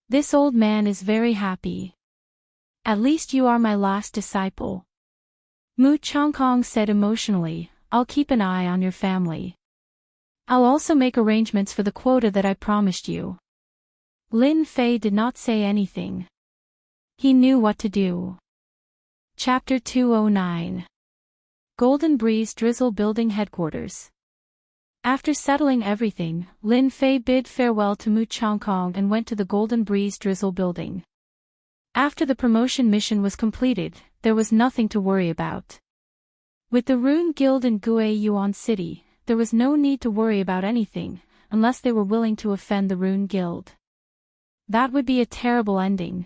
This old man is very happy. At least you are my last disciple. Mu Chongkong said emotionally, I'll keep an eye on your family. I'll also make arrangements for the quota that I promised you. Lin Fei did not say anything. He knew what to do. Chapter 209. Golden Breeze Drizzle Building Headquarters. After settling everything, Lin Fei bid farewell to Mu Chongkong and went to the Golden Breeze Drizzle building. After the promotion mission was completed, there was nothing to worry about. With the Rune Guild in Gue Yuan City, there was no need to worry about anything, unless they were willing to offend the Rune Guild. That would be a terrible ending.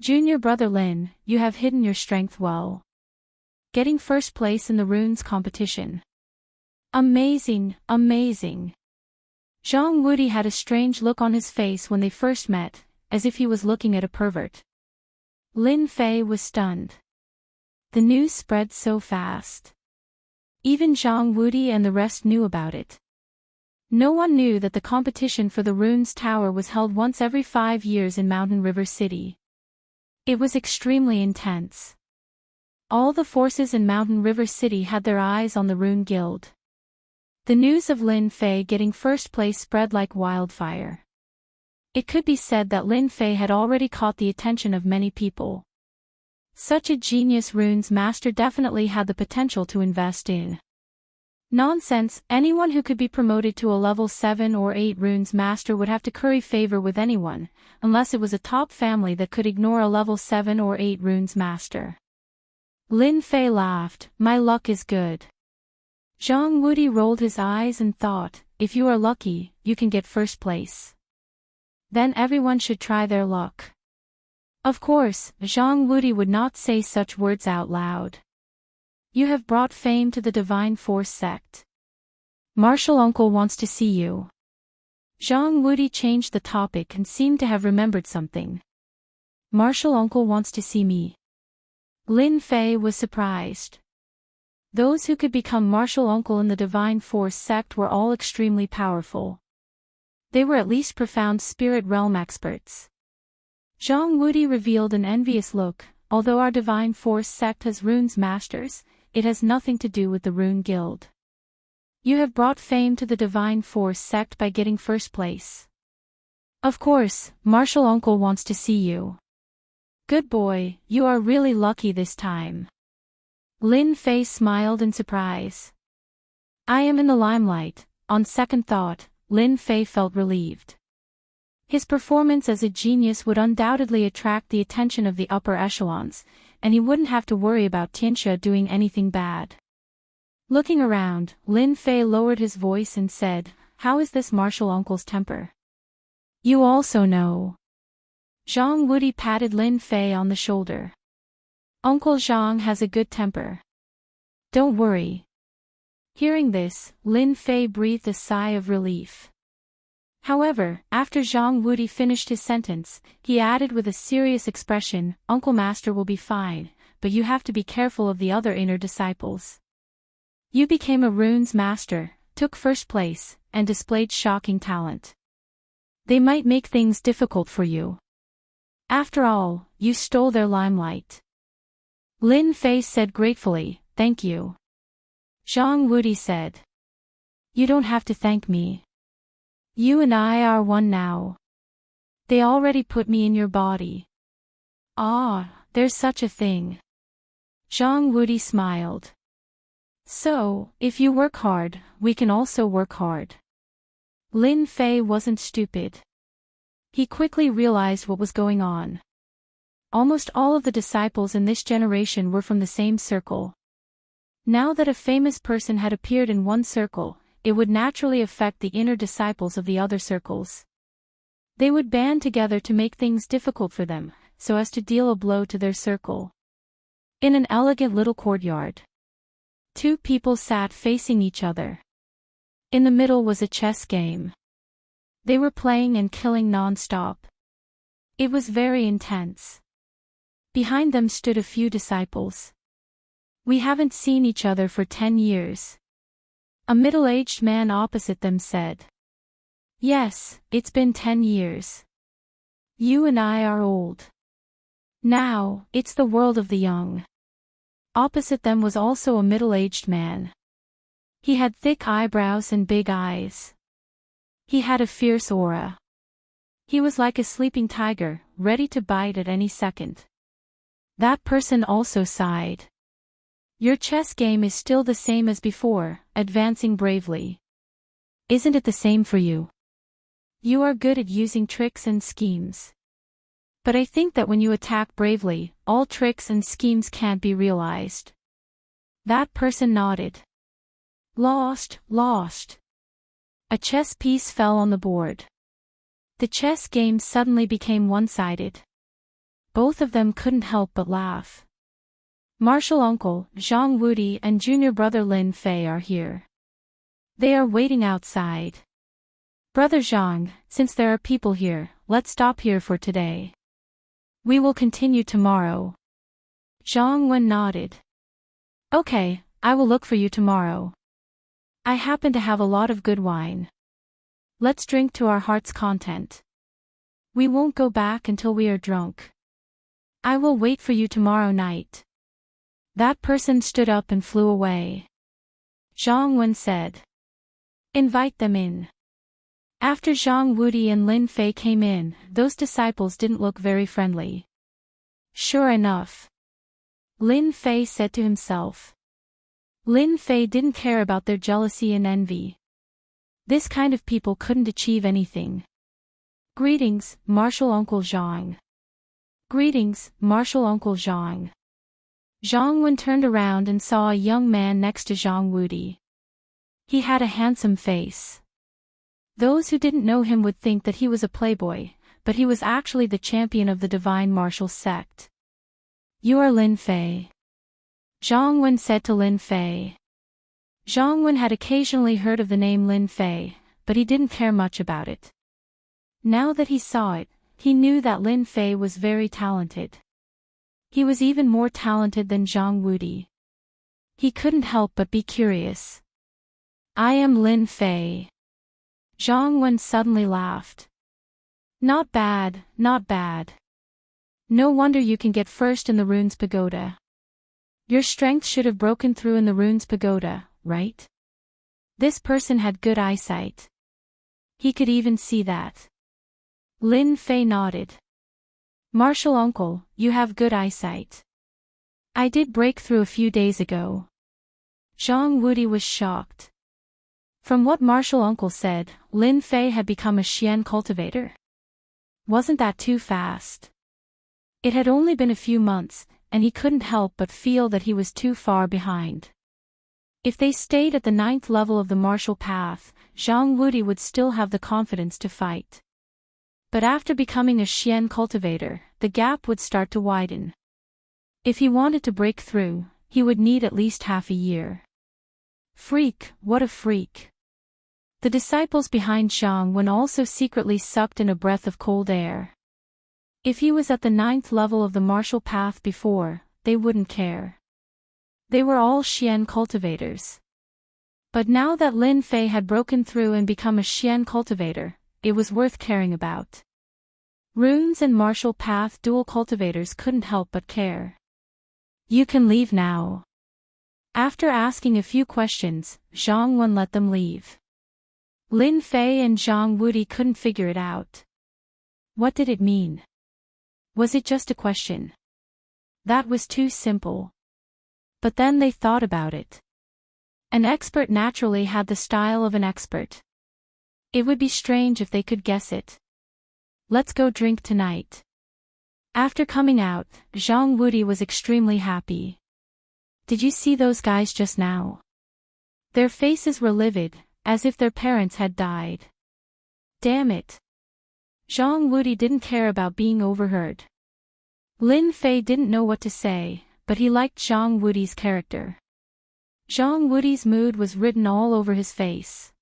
Junior brother Lin, you have hidden your strength well. Getting first place in the runes competition. Amazing, amazing. Zhang Wudi had a strange look on his face when they first met, as if he was looking at a pervert. Lin Fei was stunned. The news spread so fast. Even Zhang Wudi and the rest knew about it. No one knew that the competition for the Runes Tower was held once every 5 years in Mountain River City. It was extremely intense. All the forces in Mountain River City had their eyes on the Rune Guild. The news of Lin Fei getting first place spread like wildfire. It could be said that Lin Fei had already caught the attention of many people. Such a genius runes master definitely had the potential to invest in. Nonsense, anyone who could be promoted to a level 7 or 8 runes master would have to curry favor with anyone, unless it was a top family that could ignore a level 7 or 8 runes master. Lin Fei laughed, my luck is good. Zhang Wudi rolled his eyes and thought, if you are lucky, you can get first place. Then everyone should try their luck. Of course, Zhang Wudi would not say such words out loud. You have brought fame to the Divine Force sect. Martial Uncle wants to see you. Zhang Wudi changed the topic and seemed to have remembered something. Martial Uncle wants to see me. Lin Fei was surprised. Those who could become Martial Uncle in the Divine Force sect were all extremely powerful. They were at least profound spirit realm experts. Zhang Wudi revealed an envious look, although our Divine Force sect has runes masters, it has nothing to do with the Rune Guild. You have brought fame to the Divine Force sect by getting first place. Of course, Martial Uncle wants to see you. Good boy, you are really lucky this time. Lin Fei smiled in surprise. I am in the limelight. On second thought, Lin Fei felt relieved. His performance as a genius would undoubtedly attract the attention of the upper echelons, and he wouldn't have to worry about Tianxia doing anything bad. Looking around, Lin Fei lowered his voice and said, how is this Martial Uncle's temper? You also know. Zhang Wudi patted Lin Fei on the shoulder. Uncle Zhang has a good temper. Don't worry. Hearing this, Lin Fei breathed a sigh of relief. However, after Zhang Wudi finished his sentence, he added with a serious expression, Uncle Master will be fine, but you have to be careful of the other inner disciples. You became a runes master, took first place, and displayed shocking talent. They might make things difficult for you. After all, you stole their limelight. Lin Fei said gratefully, thank you. Zhang Wudi said. You don't have to thank me. You and I are one now. They already put me in your body. Ah, there's such a thing. Zhang Wudi smiled. So, if you work hard, we can also work hard. Lin Fei wasn't stupid. He quickly realized what was going on. Almost all of the disciples in this generation were from the same circle. Now that a famous person had appeared in one circle, it would naturally affect the inner disciples of the other circles. They would band together to make things difficult for them, so as to deal a blow to their circle. In an elegant little courtyard, 2 people sat facing each other. In the middle was a chess game. They were playing and killing non-stop. It was very intense. Behind them stood a few disciples. We haven't seen each other for 10 years. A middle-aged man opposite them said. Yes, it's been 10 years. You and I are old. Now, it's the world of the young. Opposite them was also a middle-aged man. He had thick eyebrows and big eyes. He had a fierce aura. He was like a sleeping tiger, ready to bite at any second. That person also sighed. Your chess game is still the same as before, advancing bravely. Isn't it the same for you? You are good at using tricks and schemes. But I think that when you attack bravely, all tricks and schemes can't be realized. That person nodded. Lost. A chess piece fell on the board. The chess game suddenly became one-sided. Both of them couldn't help but laugh. Martial Uncle, Zhang Wudi and junior brother Lin Fei are here. They are waiting outside. Brother Zhang, since there are people here, let's stop here for today. We will continue tomorrow. Zhang Wen nodded. Okay, I will look for you tomorrow. I happen to have a lot of good wine. Let's drink to our heart's content. We won't go back until we are drunk. I will wait for you tomorrow night. That person stood up and flew away. Zhang Wen said. Invite them in. After Zhang Wudi and Lin Fei came in, those disciples didn't look very friendly. Sure enough. Lin Fei said to himself. Lin Fei didn't care about their jealousy and envy. This kind of people couldn't achieve anything. Greetings, Martial Uncle Zhang. Greetings, Martial Uncle Zhang. Zhang Wen turned around and saw a young man next to Zhang Wudi. He had a handsome face. Those who didn't know him would think that he was a playboy, but he was actually the champion of the divine martial sect. You are Lin Fei. Zhang Wen said to Lin Fei. Zhang Wen had occasionally heard of the name Lin Fei, but he didn't care much about it. Now that he saw it, he knew that Lin Fei was very talented. He was even more talented than Zhang Wudi. He couldn't help but be curious. I am Lin Fei. Zhang Wen suddenly laughed. Not bad, not bad. No wonder you can get first in the rune's pagoda. Your strength should have broken through in the rune's pagoda, right? This person had good eyesight. He could even see that. Lin Fei nodded. Martial uncle, you have good eyesight. I did break through a few days ago. Zhang Wudi was shocked. From what martial uncle said, Lin Fei had become a Xian cultivator. Wasn't that too fast? It had only been a few months, and he couldn't help but feel that he was too far behind. If they stayed at the 9th level of the martial path, Zhang Wudi would still have the confidence to fight. But after becoming a Xian cultivator, the gap would start to widen. If he wanted to break through, he would need at least half a year. Freak, what a freak. The disciples behind Zhang Wen also secretly sucked in a breath of cold air. If he was at the 9th level of the martial path before, they wouldn't care. They were all Xian cultivators. But now that Lin Fei had broken through and become a Xian cultivator, it was worth caring about. Runes and martial path dual cultivators couldn't help but care. You can leave now. After asking a few questions, Zhang Wen let them leave. Lin Fei and Zhang Wudi couldn't figure it out. What did it mean? Was it just a question? That was too simple. But then they thought about it. An expert naturally had the style of an expert. It would be strange if they could guess it. Let's go drink tonight. After coming out, Zhang Wudi was extremely happy. Did you see those guys just now? Their faces were livid, as if their parents had died. Damn it. Zhang Wudi didn't care about being overheard. Lin Fei didn't know what to say, but he liked Zhang Wudi's character. Zhang Wudi's mood was written all over his face.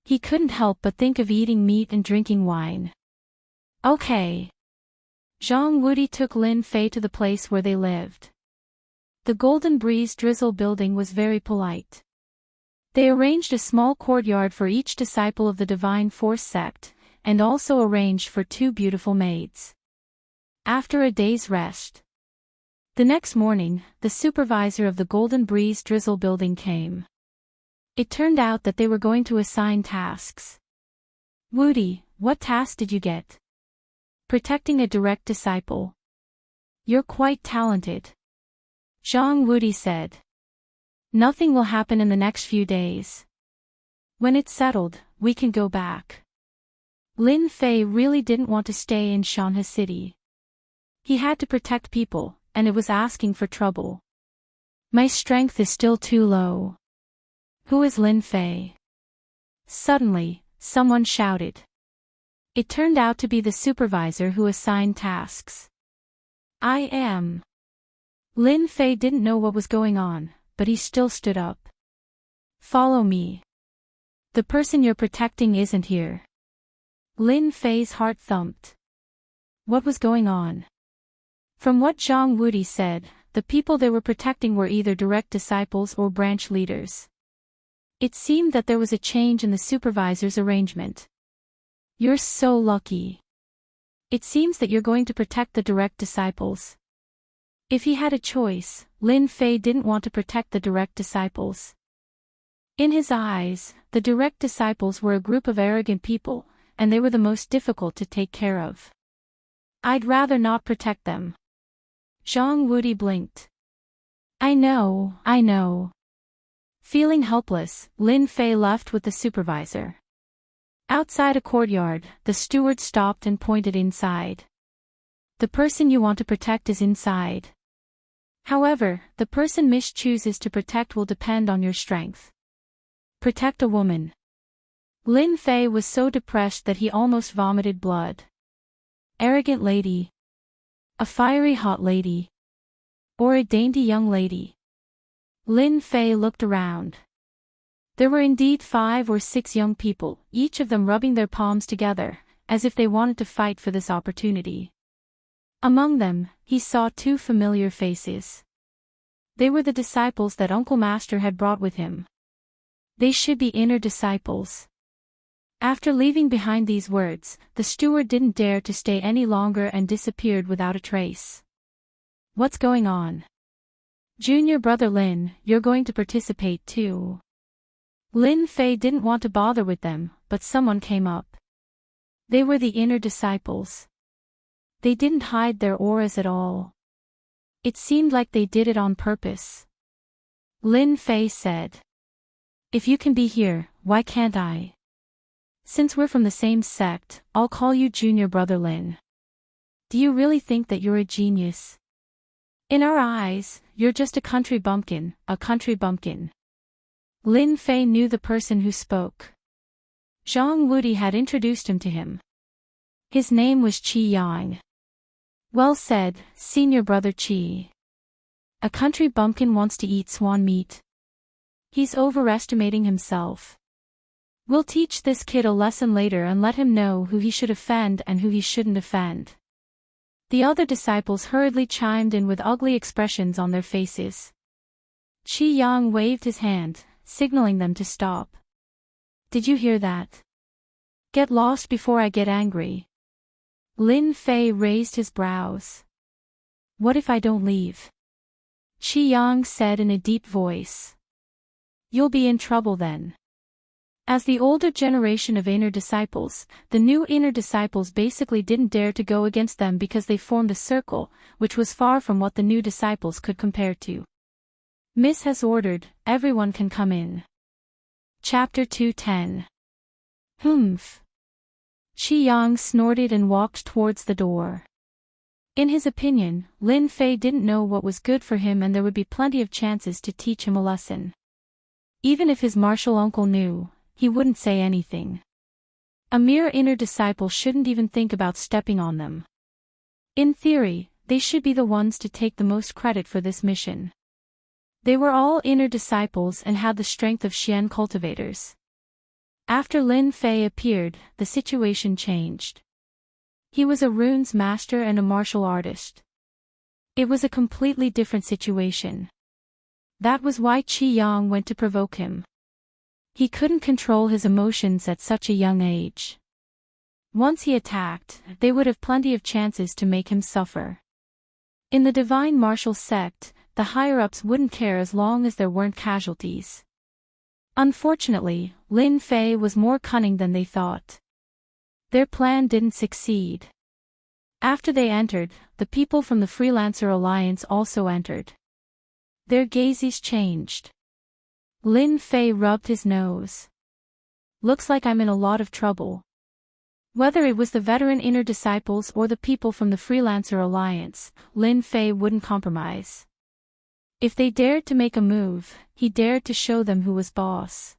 He couldn't help but think of eating meat and drinking wine. Okay. Zhang Wudi took Lin Fei to the place where they lived. The Golden Breeze Drizzle building was very polite. They arranged a small courtyard for each disciple of the Divine Force sect, and also arranged for 2 beautiful maids. After a day's rest. The next morning, the supervisor of the Golden Breeze Drizzle building came. It turned out that they were going to assign tasks. Wudi, what task did you get? Protecting a direct disciple. You're quite talented. Zhang Wudi said. Nothing will happen in the next few days. When it's settled, we can go back. Lin Fei really didn't want to stay in Shanhe City. He had to protect people, and it was asking for trouble. My strength is still too low. Who is Lin Fei? Suddenly, someone shouted. It turned out to be the supervisor who assigned tasks. I am. Lin Fei didn't know what was going on, but he still stood up. Follow me. The person you're protecting isn't here. Lin Fei's heart thumped. What was going on? From what Zhang Wudi said, the people they were protecting were either direct disciples or branch leaders. It seemed that there was a change in the supervisor's arrangement. You're so lucky. It seems that you're going to protect the direct disciples. If he had a choice, Lin Fei didn't want to protect the direct disciples. In his eyes, the direct disciples were a group of arrogant people, and they were the most difficult to take care of. I'd rather not protect them. Zhang Wudi blinked. I know. Feeling helpless, Lin Fei left with the supervisor. Outside a courtyard, the steward stopped and pointed inside. The person you want to protect is inside. However, the person Mish chooses to protect will depend on your strength. Protect a woman. Lin Fei was so depressed that he almost vomited blood. Arrogant lady. A fiery hot lady. Or a dainty young lady. Lin Fei looked around. There were indeed 5 or 6 young people, each of them rubbing their palms together, as if they wanted to fight for this opportunity. Among them, he saw 2 familiar faces. They were the disciples that Uncle Master had brought with him. They should be inner disciples. After leaving behind these words, the steward didn't dare to stay any longer and disappeared without a trace. What's going on? Junior brother Lin, you're going to participate too. Lin Fei didn't want to bother with them, but someone came up. They were the inner disciples. They didn't hide their auras at all. It seemed like they did it on purpose. Lin Fei said. If you can be here, why can't I? Since we're from the same sect, I'll call you Junior brother Lin. Do you really think that you're a genius? In our eyes, you're just a country bumpkin, Lin Fei knew the person who spoke. Zhang Wudi had introduced him to him. His name was Qi Yang. Well said, senior brother Qi. A country bumpkin wants to eat swan meat. He's overestimating himself. We'll teach this kid a lesson later and let him know who he should offend and who he shouldn't offend. The other disciples hurriedly chimed in with ugly expressions on their faces. Qi Yang waved his hand, signaling them to stop. Did you hear that? Get lost before I get angry. Lin Fei raised his brows. What if I don't leave? Qi Yang said in a deep voice. You'll be in trouble then. As the older generation of inner disciples, the new inner disciples basically didn't dare to go against them because they formed a circle, which was far from what the new disciples could compare to. Miss has ordered, everyone can come in. Chapter 210. Humph. Qi Yang snorted and walked towards the door. In his opinion, Lin Fei didn't know what was good for him and there would be plenty of chances to teach him a lesson. Even if his martial uncle knew, he wouldn't say anything. A mere inner disciple shouldn't even think about stepping on them. In theory, they should be the ones to take the most credit for this mission. They were all inner disciples and had the strength of Xian cultivators. After Lin Fei appeared, the situation changed. He was a runes master and a martial artist. It was a completely different situation. That was why Qi Yang went to provoke him. He couldn't control his emotions at such a young age. Once he attacked, they would have plenty of chances to make him suffer. In the divine martial sect, the higher-ups wouldn't care as long as there weren't casualties. Unfortunately, Lin Fei was more cunning than they thought. Their plan didn't succeed. After they entered, the people from the Freelancer Alliance also entered. Their gazes changed. Lin Fei rubbed his nose. Looks like I'm in a lot of trouble. Whether it was the veteran inner disciples or the people from the Freelancer Alliance, Lin Fei wouldn't compromise. If they dared to make a move, he dared to show them who was boss.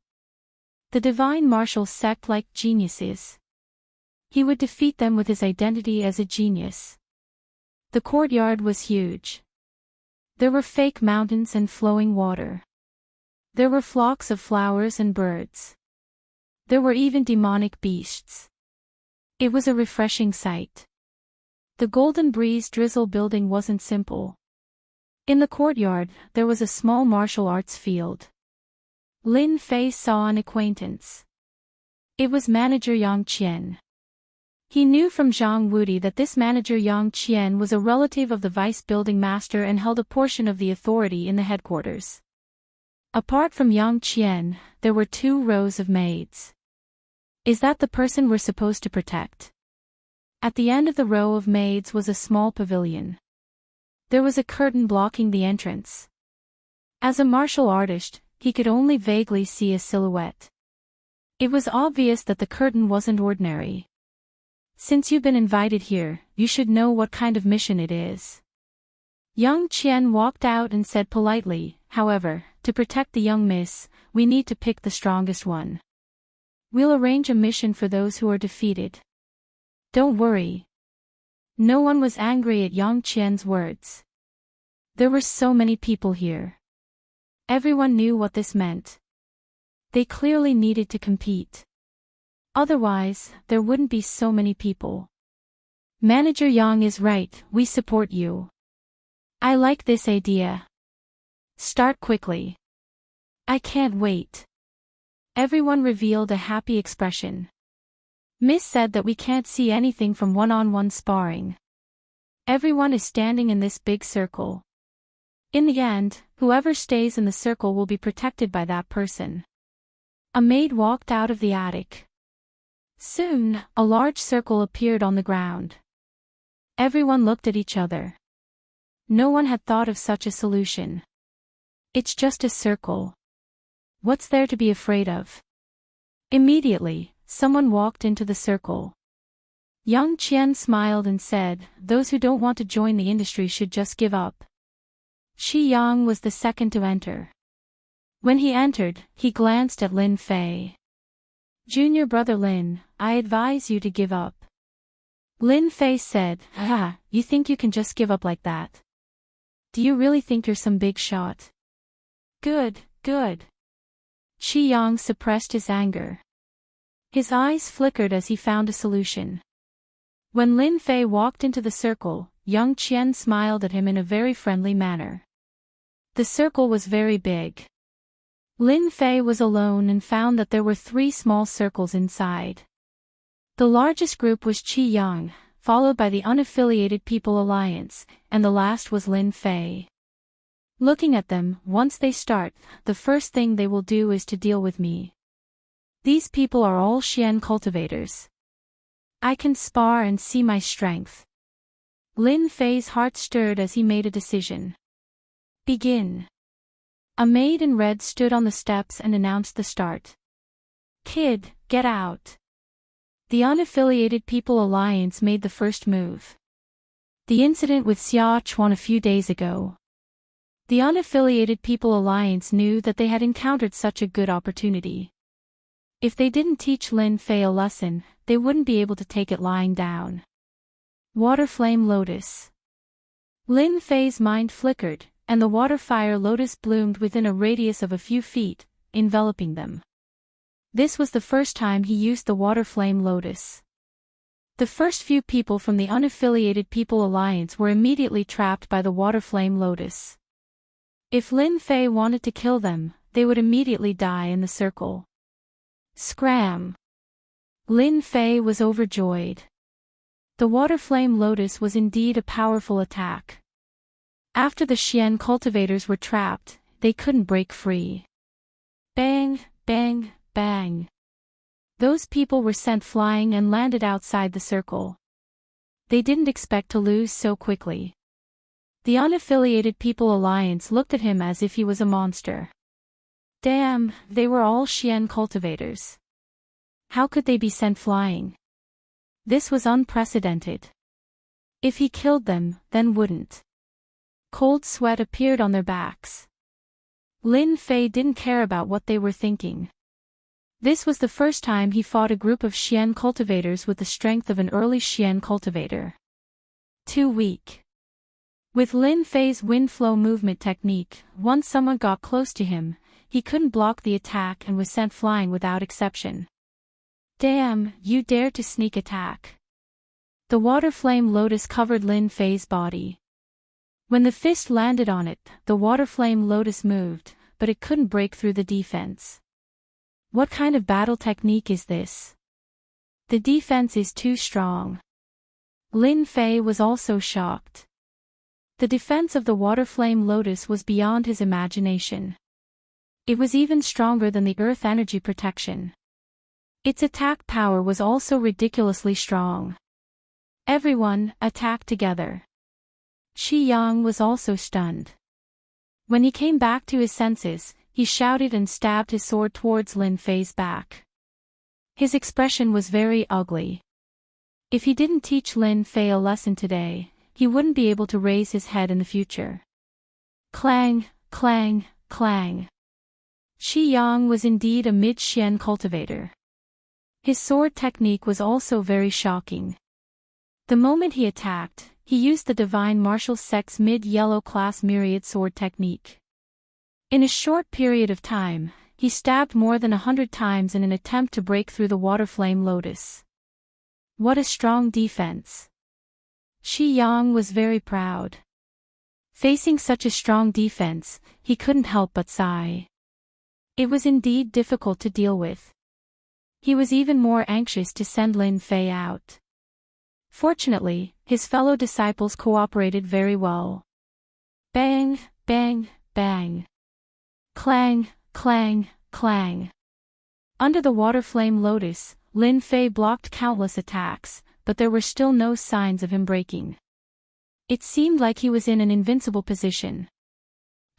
The divine martial sect liked geniuses. He would defeat them with his identity as a genius. The courtyard was huge. There were fake mountains and flowing water. There were flocks of flowers and birds. There were even demonic beasts. It was a refreshing sight. The Golden Breeze Drizzle building wasn't simple. In the courtyard, there was a small martial arts field. Lin Fei saw an acquaintance. It was manager Yang Qian. He knew from Zhang Wudi that this manager Yang Qian was a relative of the vice building master and held a portion of the authority in the headquarters. Apart from Yang Qian, there were 2 rows of maids. Is that the person we're supposed to protect? At the end of the row of maids was a small pavilion. There was a curtain blocking the entrance. As a martial artist, he could only vaguely see a silhouette. It was obvious that the curtain wasn't ordinary. Since you've been invited here, you should know what kind of mission it is. Yang Qian walked out and said politely, however, to protect the young miss, we need to pick the strongest one. We'll arrange a mission for those who are defeated. Don't worry. No one was angry at Yang Qian's words. There were so many people here. Everyone knew what this meant. They clearly needed to compete. Otherwise, there wouldn't be so many people. Manager Yang is right, we support you. I like this idea. Start quickly. I can't wait. Everyone revealed a happy expression. Miss said that we can't see anything from one-on-one sparring. Everyone is standing in this big circle. In the end, whoever stays in the circle will be protected by that person. A maid walked out of the attic. Soon, a large circle appeared on the ground. Everyone looked at each other. No one had thought of such a solution. It's just a circle. What's there to be afraid of? Immediately, someone walked into the circle. Yang Qian smiled and said, those who don't want to join the industry should just give up. Shi Yang was the second to enter. When he entered, he glanced at Lin Fei. Junior brother Lin, I advise you to give up. Lin Fei said, you think you can just give up like that? Do you really think you're some big shot? Good, good. Shi Yang suppressed his anger. His eyes flickered as he found a solution. When Lin Fei walked into the circle, Yang Qian smiled at him in a very friendly manner. The circle was very big. Lin Fei was alone and found that there were 3 small circles inside. The largest group was Qi Yang, followed by the Unaffiliated People Alliance, and the last was Lin Fei. Looking at them, once they start, the first thing they will do is to deal with me. These people are all Xian cultivators. I can spar and see my strength. Lin Fei's heart stirred as he made a decision. Begin. A maid in red stood on the steps and announced the start. Kid, get out. The Unaffiliated People Alliance made the first move. The incident with Xia Chuan a few days ago. The Unaffiliated People Alliance knew that they had encountered such a good opportunity. If they didn't teach Lin Fei a lesson, they wouldn't be able to take it lying down. Water Flame Lotus. Lin Fei's mind flickered, and the water fire lotus bloomed within a radius of a few feet, enveloping them. This was the first time he used the water flame lotus. The first few people from the Unaffiliated People Alliance were immediately trapped by the water flame lotus. If Lin Fei wanted to kill them, they would immediately die in the circle. Scram! Lin Fei was overjoyed. The water flame lotus was indeed a powerful attack. After the Xian cultivators were trapped, they couldn't break free. Bang, bang, bang. Those people were sent flying and landed outside the circle. They didn't expect to lose so quickly. The Unaffiliated People Alliance looked at him as if he was a monster. Damn, they were all Xian cultivators. How could they be sent flying? This was unprecedented. If he killed them, then wouldn't. Cold sweat appeared on their backs. Lin Fei didn't care about what they were thinking. This was the first time he fought a group of Xian cultivators with the strength of an early Xian cultivator. Too weak. With Lin Fei's wind flow movement technique, once someone got close to him, he couldn't block the attack and was sent flying without exception. Damn, you dare to sneak attack. The water flame lotus covered Lin Fei's body. When the fist landed on it, the water flame lotus moved, but it couldn't break through the defense. What kind of battle technique is this? The defense is too strong. Lin Fei was also shocked. The defense of the water flame lotus was beyond his imagination. It was even stronger than the earth energy protection. Its attack power was also ridiculously strong. Everyone attacked together. Qi Yang was also stunned. When he came back to his senses, he shouted and stabbed his sword towards Lin Fei's back. His expression was very ugly. If he didn't teach Lin Fei a lesson today, he wouldn't be able to raise his head in the future. Clang, clang, clang. Qi Yang was indeed a mid-Xian cultivator. His sword technique was also very shocking. The moment he attacked, he used the divine martial sects mid-yellow class myriad sword technique. In a short period of time, he stabbed more than 100 times in an attempt to break through the water flame lotus. What a strong defense. Qi Yang was very proud. Facing such a strong defense, he couldn't help but sigh. It was indeed difficult to deal with. He was even more anxious to send Lin Fei out. Fortunately, his fellow disciples cooperated very well. Bang, bang, bang. Clang, clang, clang. Under the water flame lotus, Lin Fei blocked countless attacks, but there were still no signs of him breaking. It seemed like he was in an invincible position.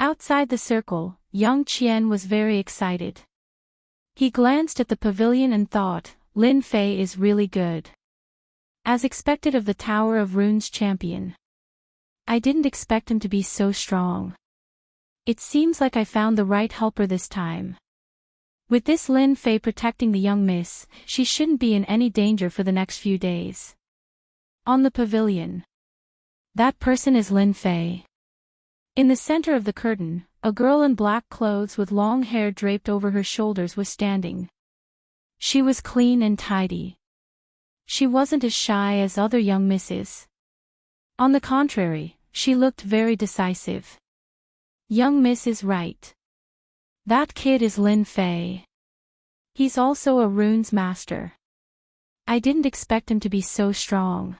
Outside the circle, Yang Qian was very excited. He glanced at the pavilion and thought, Lin Fei is really good. As expected of the Tower of Runes champion. I didn't expect him to be so strong. It seems like I found the right helper this time. With this Lin Fei protecting the young miss, she shouldn't be in any danger for the next few days. On the pavilion. That person is Lin Fei. In the center of the curtain, a girl in black clothes with long hair draped over her shoulders was standing. She was clean and tidy. She wasn't as shy as other young misses. On the contrary, she looked very decisive. Young miss is right. That kid is Lin Fei. He's also a runes master. I didn't expect him to be so strong.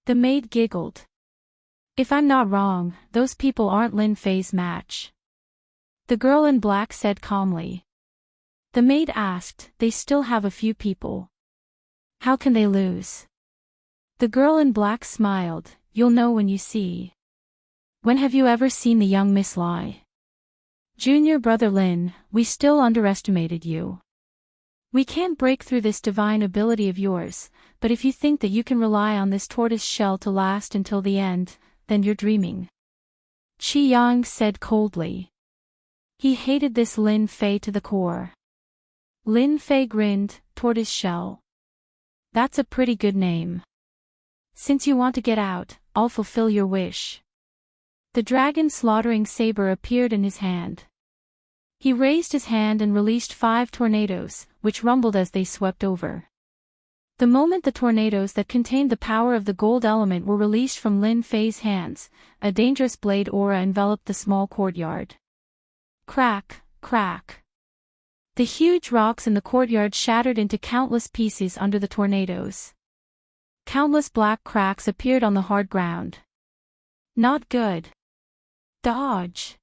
The maid giggled. If I'm not wrong, those people aren't Lin Fei's match. The girl in black said calmly. The maid asked, they still have a few people. How can they lose? The girl in black smiled, you'll know when you see. When have you ever seen the young Miss Lai? Junior brother Lin, we still underestimated you. We can't break through this divine ability of yours, but if you think that you can rely on this tortoise shell to last until the end, then you're dreaming. Qi Yang said coldly. He hated this Lin Fei to the core. Lin Fei grinned, tortoise shell. That's a pretty good name. Since you want to get out, I'll fulfill your wish. The dragon slaughtering saber appeared in his hand. He raised his hand and released 5 tornadoes, which rumbled as they swept over. The moment the tornadoes that contained the power of the gold element were released from Lin Fei's hands, a dangerous blade aura enveloped the small courtyard. Crack, crack. The huge rocks in the courtyard shattered into countless pieces under the tornadoes. Countless black cracks appeared on the hard ground. Not good. Dodge.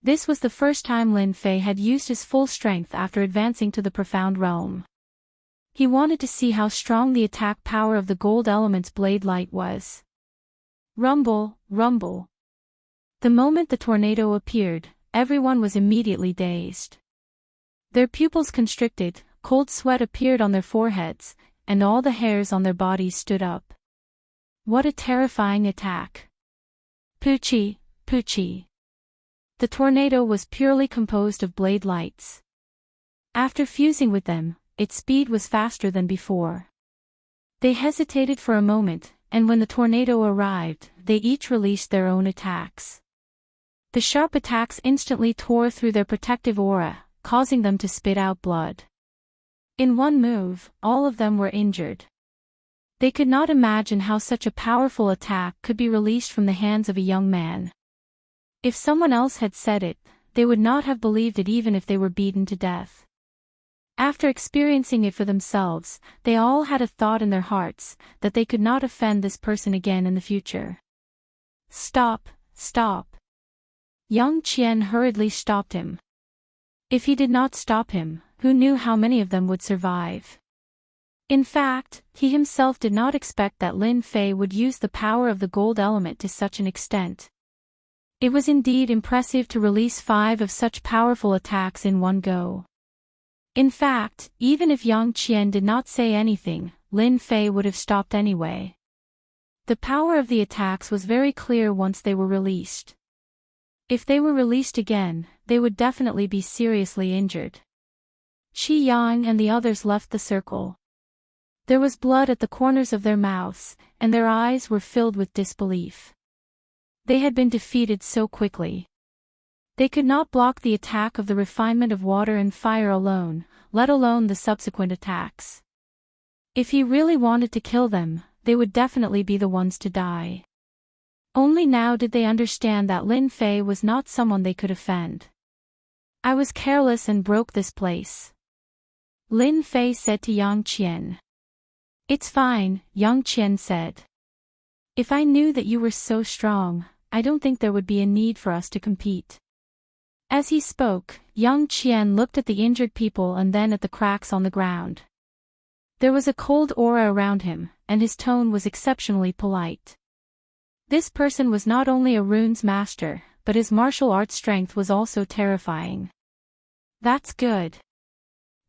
This was the first time Lin Fei had used his full strength after advancing to the profound realm. He wanted to see how strong the attack power of the gold element's blade light was. Rumble, rumble. The moment the tornado appeared, everyone was immediately dazed. Their pupils constricted, cold sweat appeared on their foreheads, and all the hairs on their bodies stood up. What a terrifying attack. Poochie, poochie. The tornado was purely composed of blade lights. After fusing with them, its speed was faster than before. They hesitated for a moment, and when the tornado arrived, they each released their own attacks. The sharp attacks instantly tore through their protective aura, causing them to spit out blood. In one move, all of them were injured. They could not imagine how such a powerful attack could be released from the hands of a young man. If someone else had said it, they would not have believed it even if they were beaten to death. After experiencing it for themselves, they all had a thought in their hearts, that they could not offend this person again in the future. Stop, stop. Yang Qian hurriedly stopped him. If he did not stop him, who knew how many of them would survive? In fact, he himself did not expect that Lin Fei would use the power of the gold element to such an extent. It was indeed impressive to release 5 of such powerful attacks in one go. In fact, even if Yang Qian did not say anything, Lin Fei would have stopped anyway. The power of the attacks was very clear once they were released. If they were released again, they would definitely be seriously injured. Qi Yang and the others left the circle. There was blood at the corners of their mouths, and their eyes were filled with disbelief. They had been defeated so quickly. They could not block the attack of the refinement of water and fire alone, let alone the subsequent attacks. If he really wanted to kill them, they would definitely be the ones to die. Only now did they understand that Lin Fei was not someone they could offend. I was careless and broke this place. Lin Fei said to Yang Qian. It's fine, Yang Qian said. If I knew that you were so strong, I don't think there would be a need for us to compete. As he spoke, Yang Qian looked at the injured people and then at the cracks on the ground. There was a cold aura around him, and his tone was exceptionally polite. This person was not only a runes master, but his martial arts strength was also terrifying. That's good.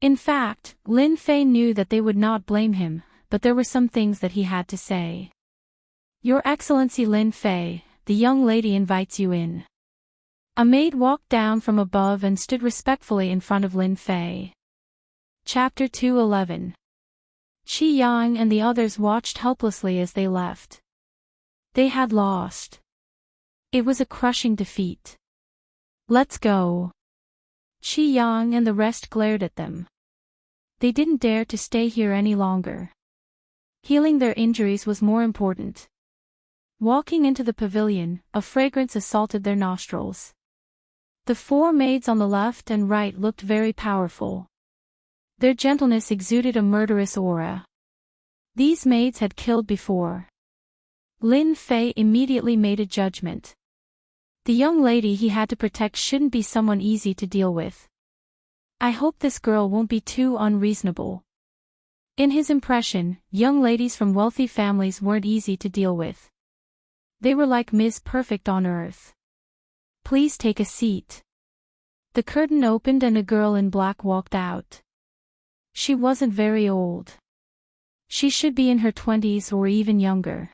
In fact, Lin Fei knew that they would not blame him, but there were some things that he had to say. Your Excellency Lin Fei, the young lady invites you in. A maid walked down from above and stood respectfully in front of Lin Fei. Chapter 211. Qi Yang and the others watched helplessly as they left. They had lost. It was a crushing defeat. Let's go. Qi Yang and the rest glared at them. They didn't dare to stay here any longer. Healing their injuries was more important. Walking into the pavilion, a fragrance assaulted their nostrils. The 4 maids on the left and right looked very powerful. Their gentleness exuded a murderous aura. These maids had killed before. Lin Fei immediately made a judgment. The young lady he had to protect shouldn't be someone easy to deal with. I hope this girl won't be too unreasonable. In his impression, young ladies from wealthy families weren't easy to deal with. They were like Ms. Perfect on earth. Please take a seat. The curtain opened and a girl in black walked out. She wasn't very old. She should be in her 20s or even younger.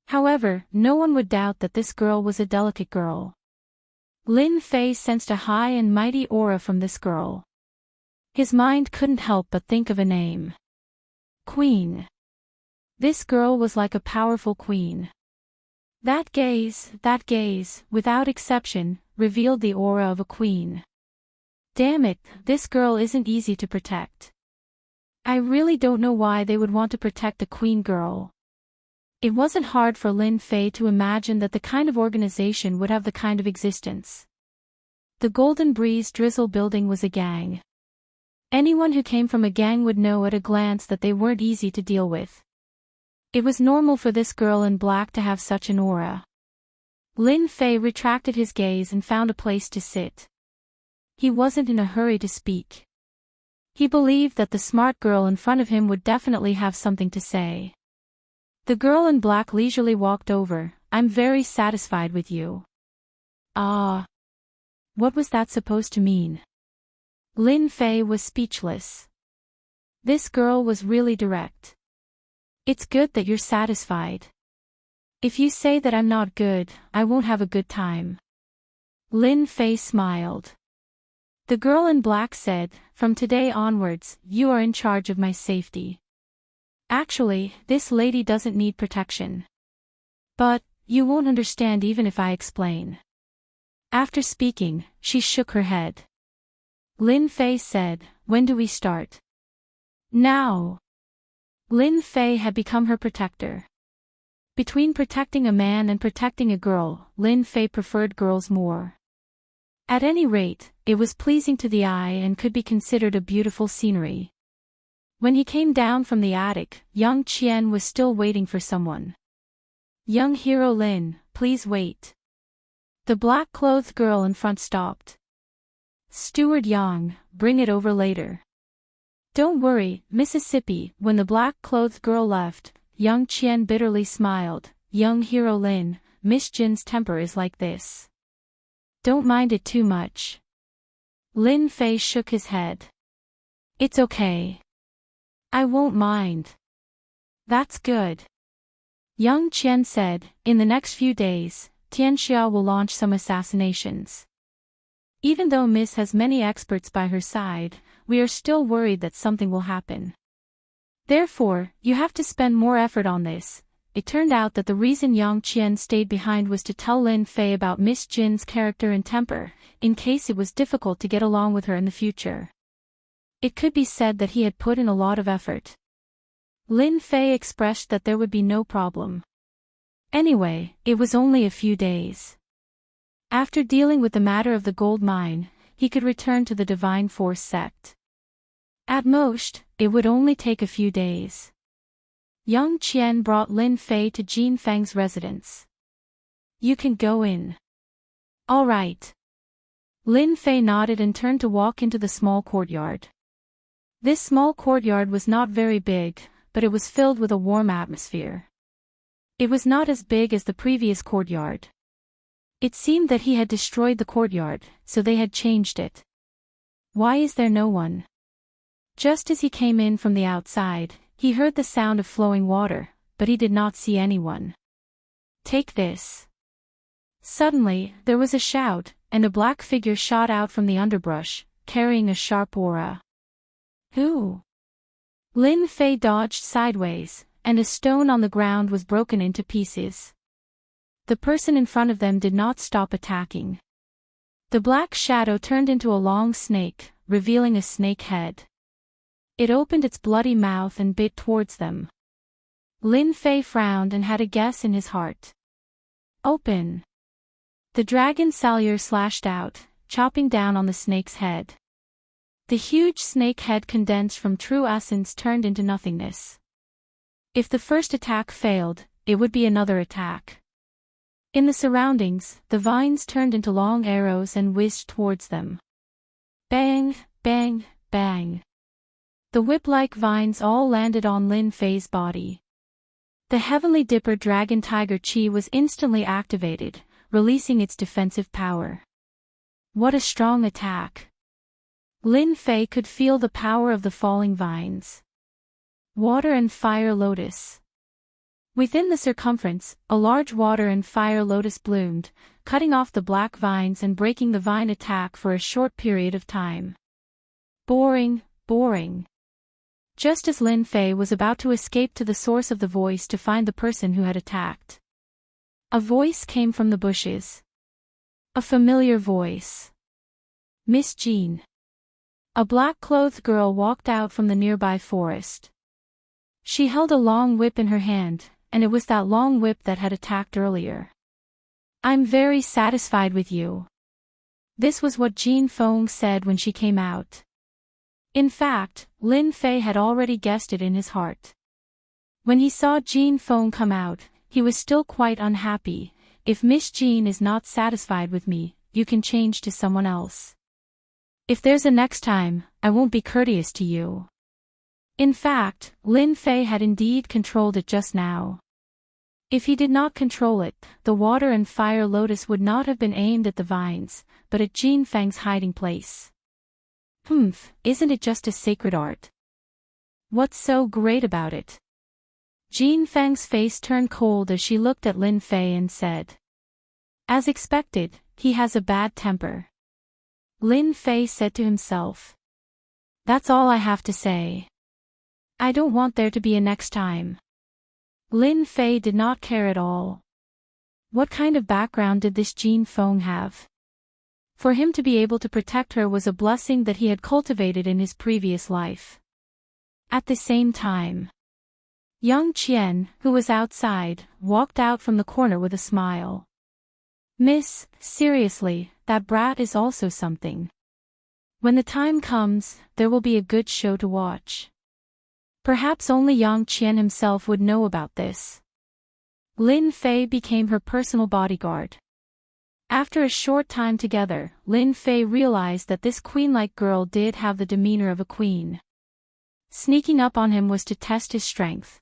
However, no one would doubt that this girl was a delicate girl. Lin Fei sensed a high and mighty aura from this girl. His mind couldn't help but think of a name. Queen. This girl was like a powerful queen. That gaze, without exception, revealed the aura of a queen. Damn it, this girl isn't easy to protect. I really don't know why they would want to protect a queen girl. It wasn't hard for Lin Fei to imagine that the kind of organization would have the kind of existence. The Golden Breeze Drizzle building was a gang. Anyone who came from a gang would know at a glance that they weren't easy to deal with. It was normal for this girl in black to have such an aura. Lin Fei retracted his gaze and found a place to sit. He wasn't in a hurry to speak. He believed that the smart girl in front of him would definitely have something to say. The girl in black leisurely walked over. I'm very satisfied with you. Ah. What was that supposed to mean? Lin Fei was speechless. This girl was really direct. It's good that you're satisfied. If you say that I'm not good, I won't have a good time. Lin Fei smiled. The girl in black said, from today onwards, you are in charge of my safety. Actually, this lady doesn't need protection. But, you won't understand even if I explain. After speaking, she shook her head. Lin Fei said, when do we start? Now. Lin Fei had become her protector. Between protecting a man and protecting a girl, Lin Fei preferred girls more. At any rate, it was pleasing to the eye and could be considered a beautiful scenery. When he came down from the attic, young Qian was still waiting for someone. "Young hero Lin, please wait." The black-clothed girl in front stopped. "Steward Yang, bring it over later." "Don't worry, Mississippi." When the black-clothed girl left, young Qian bitterly smiled. "Young hero Lin, Miss Jin's temper is like this. Don't mind it too much." Lin Fei shook his head. "It's okay. I won't mind." "That's good." Young Qian said, "In the next few days, Tianxia will launch some assassinations. Even though Miss has many experts by her side, we are still worried that something will happen. Therefore, you have to spend more effort on this." It turned out that the reason Yang Qian stayed behind was to tell Lin Fei about Miss Jin's character and temper, in case it was difficult to get along with her in the future. It could be said that he had put in a lot of effort. Lin Fei expressed that there would be no problem. Anyway, it was only a few days. After dealing with the matter of the gold mine, he could return to the Divine Force sect. At most, it would only take a few days. Young Qian brought Lin Fei to Jin Fang's residence. "You can go in." "All right." Lin Fei nodded and turned to walk into the small courtyard. This small courtyard was not very big, but it was filled with a warm atmosphere. It was not as big as the previous courtyard. It seemed that he had destroyed the courtyard, so they had changed it. "Why is there no one?" Just as he came in from the outside, he heard the sound of flowing water, but he did not see anyone. "Take this." Suddenly, there was a shout, and a black figure shot out from the underbrush, carrying a sharp aura. "Who?" Lin Fei dodged sideways, and a stone on the ground was broken into pieces. The person in front of them did not stop attacking. The black shadow turned into a long snake, revealing a snake head. It opened its bloody mouth and bit towards them. Lin Fei frowned and had a guess in his heart. "Open." The dragon Salyer slashed out, chopping down on the snake's head. The huge snake head condensed from true essence turned into nothingness. If the first attack failed, it would be another attack. In the surroundings, the vines turned into long arrows and whizzed towards them. Bang, bang, bang. The whip-like vines all landed on Lin Fei's body. The Heavenly Dipper Dragon Tiger Chi was instantly activated, releasing its defensive power. What a strong attack! Lin Fei could feel the power of the falling vines. Water and Fire Lotus. Within the circumference, a large water and fire lotus bloomed, cutting off the black vines and breaking the vine attack for a short period of time. Boring, boring. Just as Lin Fei was about to escape to the source of the voice to find the person who had attacked, a voice came from the bushes. A familiar voice. Miss Jean. A black-clothed girl walked out from the nearby forest. She held a long whip in her hand, and it was that long whip that had attacked earlier. "I'm very satisfied with you." This was what Jean Feng said when she came out. In fact, Lin Fei had already guessed it in his heart. When he saw Jean Feng come out, he was still quite unhappy. "If Miss Jean is not satisfied with me, you can change to someone else. If there's a next time, I won't be courteous to you." In fact, Lin Fei had indeed controlled it just now. If he did not control it, the water and fire lotus would not have been aimed at the vines, but at Jin Fang's hiding place. Isn't it just a sacred art? What's so great about it? Jin Fang's face turned cold as she looked at Lin Fei and said. As expected, he has a bad temper. Lin Fei said to himself. That's all I have to say. I don't want there to be a next time. Lin Fei did not care at all. What kind of background did this Jin Feng have? For him to be able to protect her was a blessing that he had cultivated in his previous life. At the same time, Young Qian, who was outside, walked out from the corner with a smile. "Miss, seriously, that brat is also something. When the time comes, there will be a good show to watch." Perhaps only Yang Qian himself would know about this. Lin Fei became her personal bodyguard. After a short time together, Lin Fei realized that this queen-like girl did have the demeanor of a queen. Sneaking up on him was to test his strength.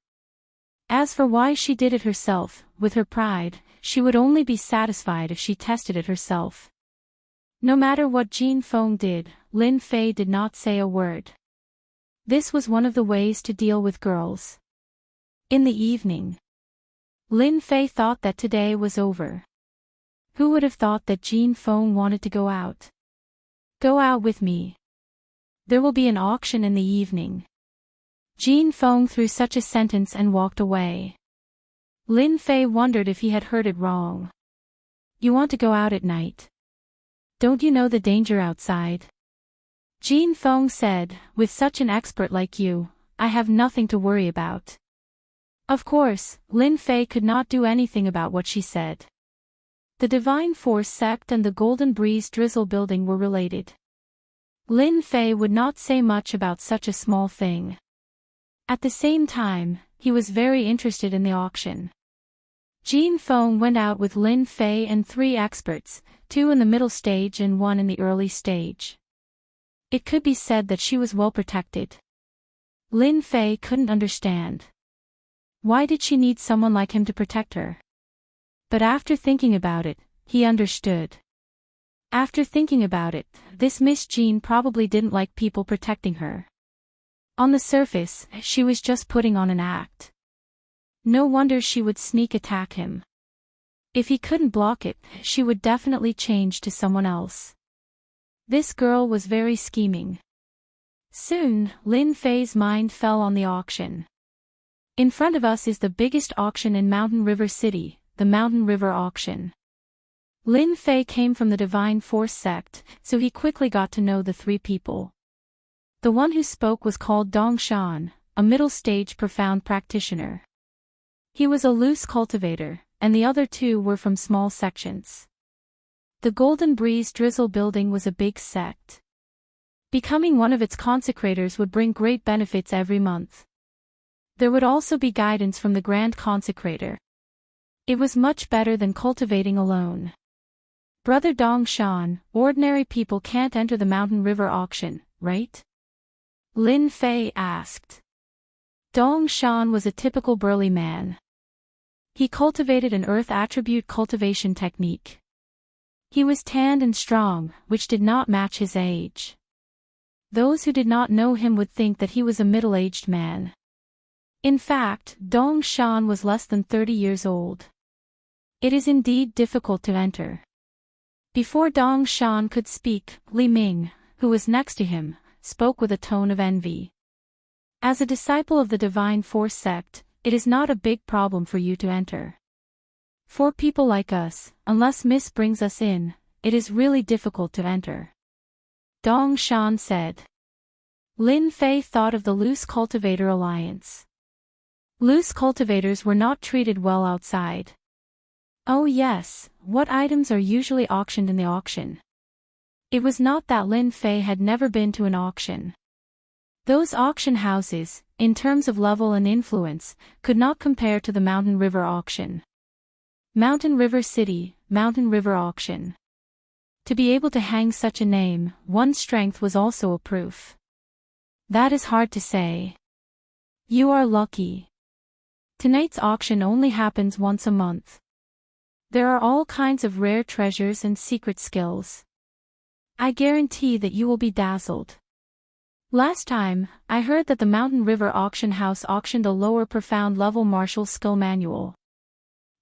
As for why she did it herself, with her pride, she would only be satisfied if she tested it herself. No matter what Jin Feng did, Lin Fei did not say a word. This was one of the ways to deal with girls. In the evening, Lin Fei thought that today was over. Who would have thought that Jin Feng wanted to go out? "Go out with me. There will be an auction in the evening." Jin Feng threw such a sentence and walked away. Lin Fei wondered if he had heard it wrong. "You want to go out at night? Don't you know the danger outside?" Jin Feng said, "With such an expert like you, I have nothing to worry about." Of course, Lin Fei could not do anything about what she said. The Divine Force sect and the Golden Breeze Drizzle building were related. Lin Fei would not say much about such a small thing. At the same time, he was very interested in the auction. Jin Feng went out with Lin Fei and 3 experts, 2 in the middle stage and 1 in the early stage. It could be said that she was well protected. Lin Fei couldn't understand. Why did she need someone like him to protect her? But after thinking about it, he understood. After thinking about it, this Miss Jean probably didn't like people protecting her. On the surface, she was just putting on an act. No wonder she would sneak attack him. If he couldn't block it, she would definitely change to someone else. This girl was very scheming. Soon, Lin Fei's mind fell on the auction. In front of us is the biggest auction in Mountain River City, the Mountain River Auction. Lin Fei came from the Divine Force sect, so he quickly got to know the 3 people. The one who spoke was called Dong Shan, a middle-stage profound practitioner. He was a loose cultivator, and the other 2 were from small sections. The Golden Breeze Drizzle building was a big sect. Becoming one of its consecrators would bring great benefits every month. There would also be guidance from the Grand Consecrator. It was much better than cultivating alone. "Brother Dong Shan, ordinary people can't enter the Mountain River auction, right?" Lin Fei asked. Dong Shan was a typical burly man. He cultivated an earth attribute cultivation technique. He was tanned and strong, which did not match his age. Those who did not know him would think that he was a middle-aged man. In fact, Dong Shan was less than 30 years old. It is indeed difficult to enter. Before Dong Shan could speak, Li Ming, who was next to him, spoke with a tone of envy. "As a disciple of the Divine Force sect, it is not a big problem for you to enter. For people like us, unless Miss brings us in, it is really difficult to enter," Dong Shan said. Lin Fei thought of the Loose Cultivator Alliance. Loose cultivators were not treated well outside. Oh yes, what items are usually auctioned in the auction? It was not that Lin Fei had never been to an auction. Those auction houses, in terms of level and influence, could not compare to the Mountain River auction. Mountain River City, Mountain River Auction. To be able to hang such a name, one's strength was also a proof. That is hard to say. You are lucky. Tonight's auction only happens once a month. There are all kinds of rare treasures and secret skills. I guarantee that you will be dazzled. Last time, I heard that the Mountain River Auction House auctioned a lower profound level martial skill manual.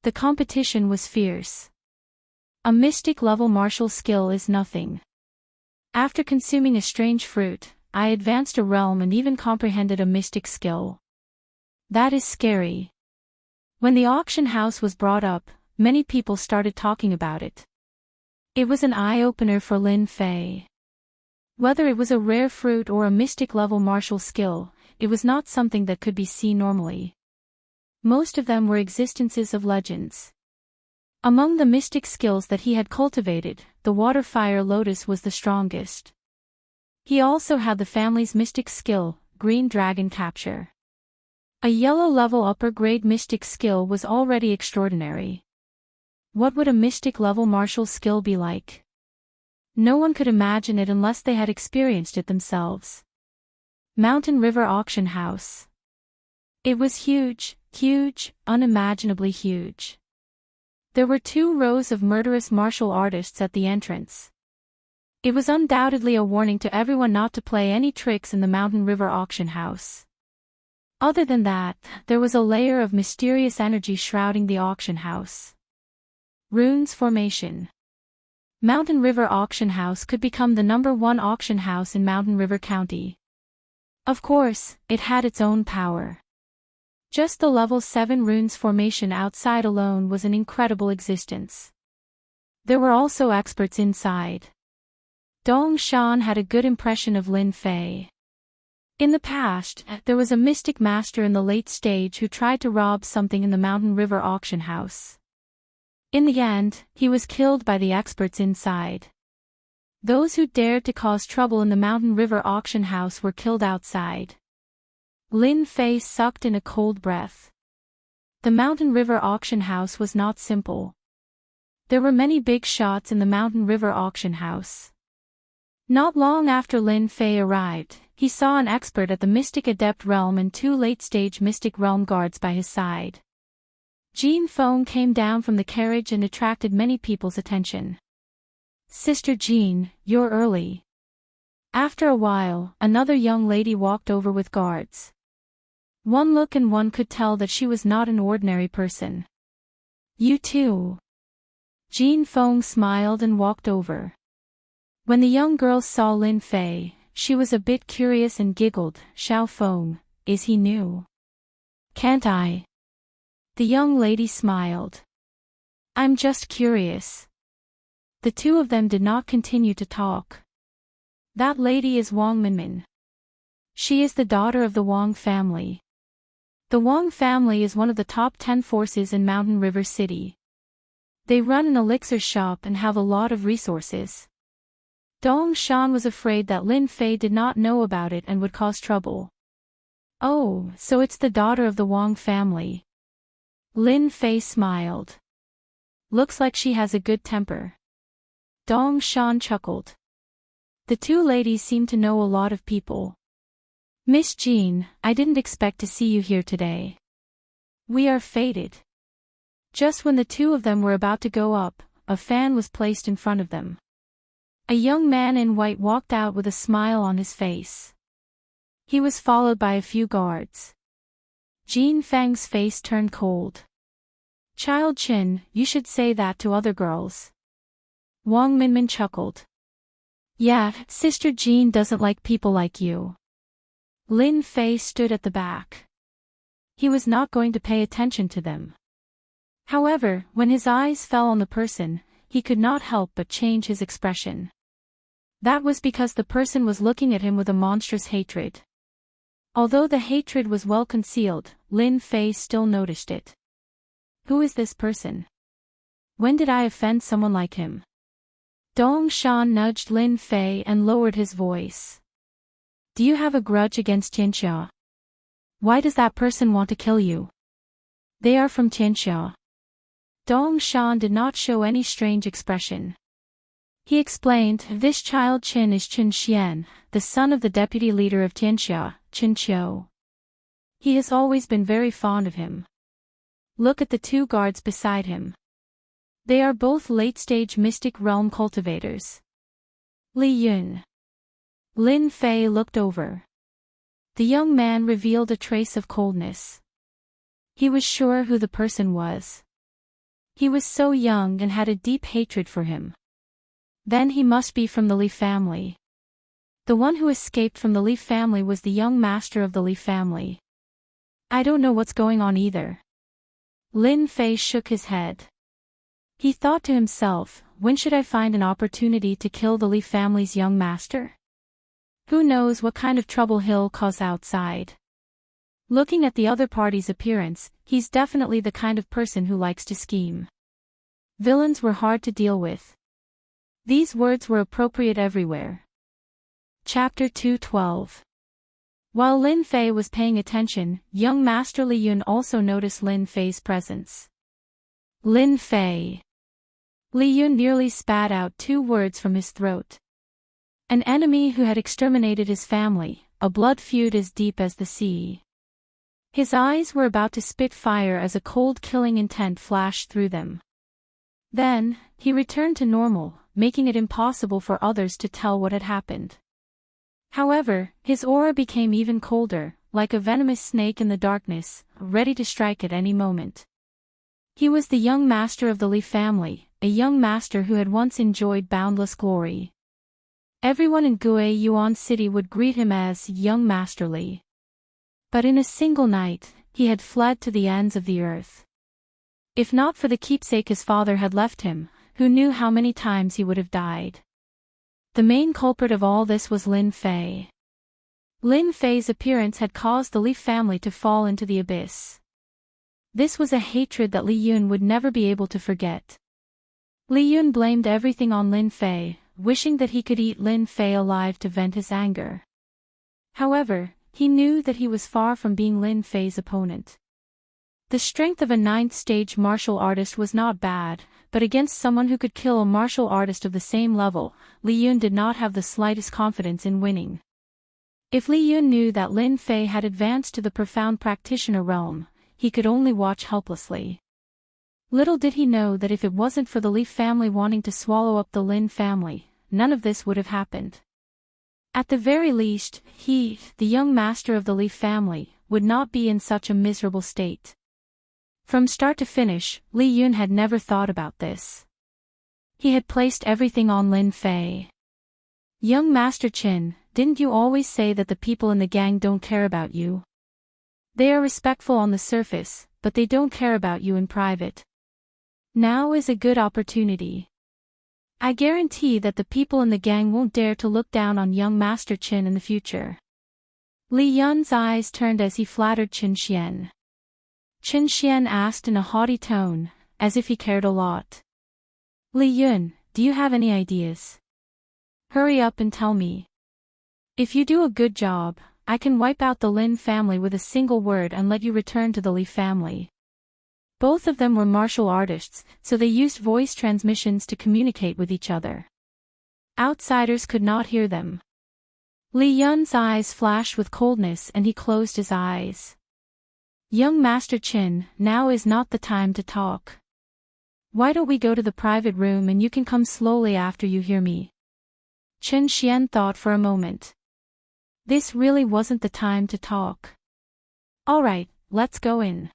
The competition was fierce. A mystic level martial skill is nothing. After consuming a strange fruit, I advanced a realm and even comprehended a mystic skill. That is scary. When the auction house was brought up, many people started talking about it. It was an eye-opener for Lin Fei. Whether it was a rare fruit or a mystic level martial skill, it was not something that could be seen normally. Most of them were existences of legends. Among the mystic skills that he had cultivated, the water fire lotus was the strongest. He also had the family's mystic skill, green dragon capture. A yellow level upper grade mystic skill was already extraordinary. What would a mystic level martial skill be like? No one could imagine it unless they had experienced it themselves. Mountain River Auction House. It was huge, unimaginably huge. There were 2 rows of murderous martial artists at the entrance. It was undoubtedly a warning to everyone not to play any tricks in the Mountain River Auction House. Other than that, there was a layer of mysterious energy shrouding the auction house. Runes Formation. Mountain River Auction House could become the #1 auction house in Mountain River County. Of course, it had its own power. Just the level 7 runes formation outside alone was an incredible existence. There were also experts inside. Dong Shan had a good impression of Lin Fei. In the past, there was a mystic master in the late stage who tried to rob something in the Mountain River auction house. In the end, he was killed by the experts inside. Those who dared to cause trouble in the Mountain River auction house were killed outside. Lin Fei sucked in a cold breath. The Mountain River auction house was not simple. There were many big shots in the Mountain River auction house. Not long after Lin Fei arrived, he saw an expert at the Mystic Adept realm and 2 late-stage Mystic Realm guards by his side. Jean Feng came down from the carriage and attracted many people's attention. "Sister Jean, you're early." After a while, another young lady walked over with guards. One look and one could tell that she was not an ordinary person. "You too." Jean Feng smiled and walked over. When the young girl saw Lin Fei, she was a bit curious and giggled. "Xiao Feng, is he new?" "Can't I?" The young lady smiled. "I'm just curious." The 2 of them did not continue to talk. "That lady is Wang Minmin. She is the daughter of the Wang family. The Wang family is one of the top 10 forces in Mountain River City. They run an elixir shop and have a lot of resources." Dong Shan was afraid that Lin Fei did not know about it and would cause trouble. "Oh, so it's the daughter of the Wang family." Lin Fei smiled. "Looks like she has a good temper." Dong Shan chuckled. The 2 ladies seemed to know a lot of people. "Miss Jean, I didn't expect to see you here today. We are fated." Just when the 2 of them were about to go up, a fan was placed in front of them. A young man in white walked out with a smile on his face. He was followed by a few guards. Jean Feng's face turned cold. "Child Chin, you should say that to other girls." Wang Minmin chuckled. "Yeah, Sister Jean doesn't like people like you." Lin Fei stood at the back. He was not going to pay attention to them. However, when his eyes fell on the person, he could not help but change his expression. That was because the person was looking at him with a monstrous hatred. Although the hatred was well concealed, Lin Fei still noticed it. Who is this person? When did I offend someone like him? Dong Shan nudged Lin Fei and lowered his voice. Do you have a grudge against Tianxia? Why does that person want to kill you? They are from Tianxia. Dong Shan did not show any strange expression. He explained, this child Qin is Qin Xian, the son of the deputy leader of Tianxia, Qin Qiu. He has always been very fond of him. Look at the 2 guards beside him. They are both late-stage mystic realm cultivators. Li Yun. Lin Fei looked over. The young man revealed a trace of coldness. He was sure who the person was. He was so young and had a deep hatred for him. Then he must be from the Li family. The one who escaped from the Li family was the young master of the Li family. I don't know what's going on either. Lin Fei shook his head. He thought to himself, when should I find an opportunity to kill the Li family's young master? Who knows what kind of trouble he'll cause outside. Looking at the other party's appearance, he's definitely the kind of person who likes to scheme. Villains were hard to deal with. These words were appropriate everywhere. Chapter 212. While Lin Fei was paying attention, young Master Li Yun also noticed Lin Fei's presence. Lin Fei. Li Yun nearly spat out 2 words from his throat. An enemy who had exterminated his family, a blood feud as deep as the sea. His eyes were about to spit fire as a cold killing intent flashed through them. Then, he returned to normal, making it impossible for others to tell what had happened. However, his aura became even colder, like a venomous snake in the darkness, ready to strike at any moment. He was the young master of the Li family, a young master who had once enjoyed boundless glory. Everyone in Gue Yuan City would greet him as Young Master Li. But in a single night, he had fled to the ends of the earth. If not for the keepsake his father had left him, who knew how many times he would have died. The main culprit of all this was Lin Fei. Lin Fei's appearance had caused the Li family to fall into the abyss. This was a hatred that Li Yun would never be able to forget. Li Yun blamed everything on Lin Fei, wishing that he could eat Lin Fei alive to vent his anger. However, he knew that he was far from being Lin Fei's opponent. The strength of a 9th-stage martial artist was not bad, but against someone who could kill a martial artist of the same level, Li Yun did not have the slightest confidence in winning. If Li Yun knew that Lin Fei had advanced to the profound practitioner realm, he could only watch helplessly. Little did he know that if it wasn't for the Li family wanting to swallow up the Lin family, none of this would have happened. At the very least, he, the young master of the Li family, would not be in such a miserable state. From start to finish, Li Yun had never thought about this. He had placed everything on Lin Fei. Young Master Qin, didn't you always say that the people in the gang don't care about you? They are respectful on the surface, but they don't care about you in private. Now is a good opportunity. I guarantee that the people in the gang won't dare to look down on young Master Qin in the future. Li Yun's eyes turned as he flattered Qin Xian. Qin Xian asked in a haughty tone, as if he cared a lot. Li Yun, do you have any ideas? Hurry up and tell me. If you do a good job, I can wipe out the Lin family with a single word and let you return to the Li family. Both of them were martial artists, so they used voice transmissions to communicate with each other. Outsiders could not hear them. Li Yun's eyes flashed with coldness and he closed his eyes. Young Master Qin, now is not the time to talk. Why don't we go to the private room and you can come slowly after you hear me? Qin Xian thought for a moment. This really wasn't the time to talk. Alright, let's go in.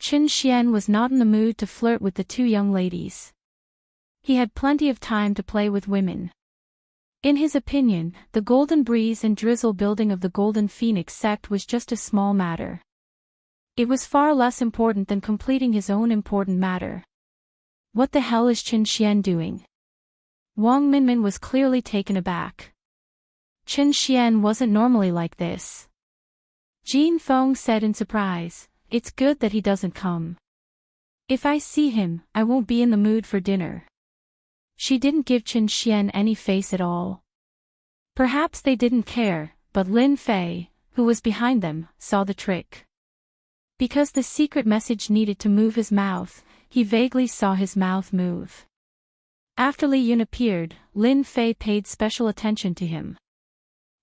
Qin Xian was not in the mood to flirt with the 2 young ladies. He had plenty of time to play with women. In his opinion, the Golden Breeze and Drizzle building of the Golden Phoenix sect was just a small matter. It was far less important than completing his own important matter. What the hell is Qin Xian doing? Wang Minmin was clearly taken aback. Qin Xian wasn't normally like this. Jin Feng said in surprise, it's good that he doesn't come. If I see him, I won't be in the mood for dinner. She didn't give Qin Xian any face at all. Perhaps they didn't care, but Lin Fei, who was behind them, saw the trick. Because the secret message needed to move his mouth, he vaguely saw his mouth move. After Li Yun appeared, Lin Fei paid special attention to him.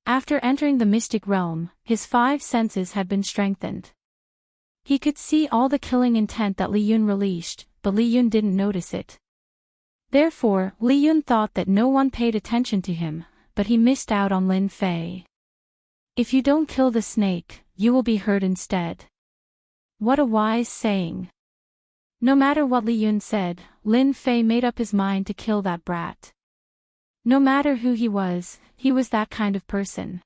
After entering the mystic realm, his 5 senses had been strengthened. He could see all the killing intent that Li Yun released, but Li Yun didn't notice it. Therefore, Li Yun thought that no one paid attention to him, but he missed out on Lin Fei. If you don't kill the snake, you will be hurt instead. What a wise saying. No matter what Li Yun said, Lin Fei made up his mind to kill that brat. No matter who he was that kind of person.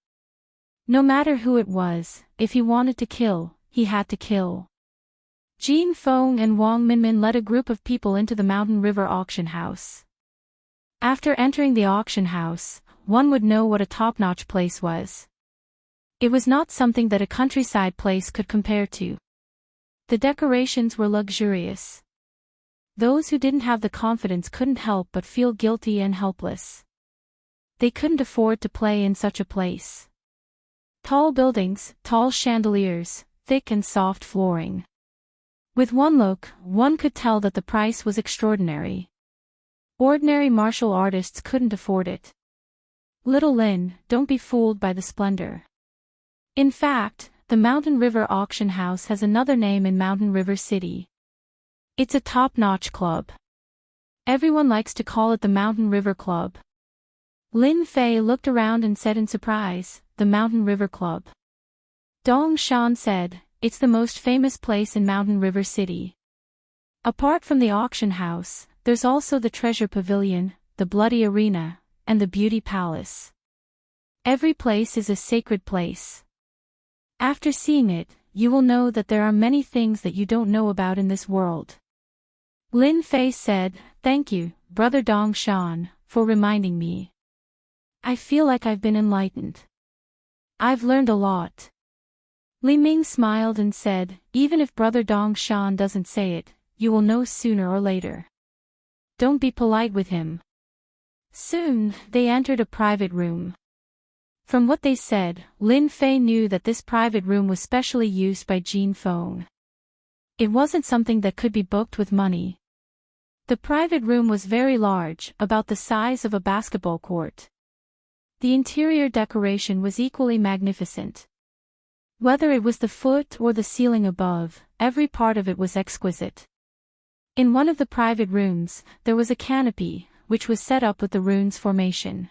No matter who it was, if he wanted to kill, he had to kill. Jin Feng and Wang Minmin led a group of people into the Mountain River auction house. After entering the auction house, one would know what a top-notch place was. It was not something that a countryside place could compare to. The decorations were luxurious. Those who didn't have the confidence couldn't help but feel guilty and helpless. They couldn't afford to play in such a place. Tall buildings, tall chandeliers, thick and soft flooring. With one look, one could tell that the price was extraordinary. Ordinary martial artists couldn't afford it. Little Lin, don't be fooled by the splendor. In fact, the Mountain River Auction House has another name in Mountain River City. It's a top-notch club. Everyone likes to call it the Mountain River Club. Lin Fei looked around and said in surprise, the Mountain River Club. Dong Shan said, it's the most famous place in Mountain River City. Apart from the auction house, there's also the treasure pavilion, the bloody arena, and the beauty palace. Every place is a sacred place. After seeing it, you will know that there are many things that you don't know about in this world. Lin Fei said, thank you, Brother Dong Shan, for reminding me. I feel like I've been enlightened. I've learned a lot. Li Ming smiled and said, even if Brother Dong Shan doesn't say it, you will know sooner or later. Don't be polite with him. Soon, they entered a private room. From what they said, Lin Fei knew that this private room was specially used by Jin Feng. It wasn't something that could be booked with money. The private room was very large, about the size of a basketball court. The interior decoration was equally magnificent. Whether it was the foot or the ceiling above, every part of it was exquisite. In one of the private rooms, there was a canopy, which was set up with the runes formation.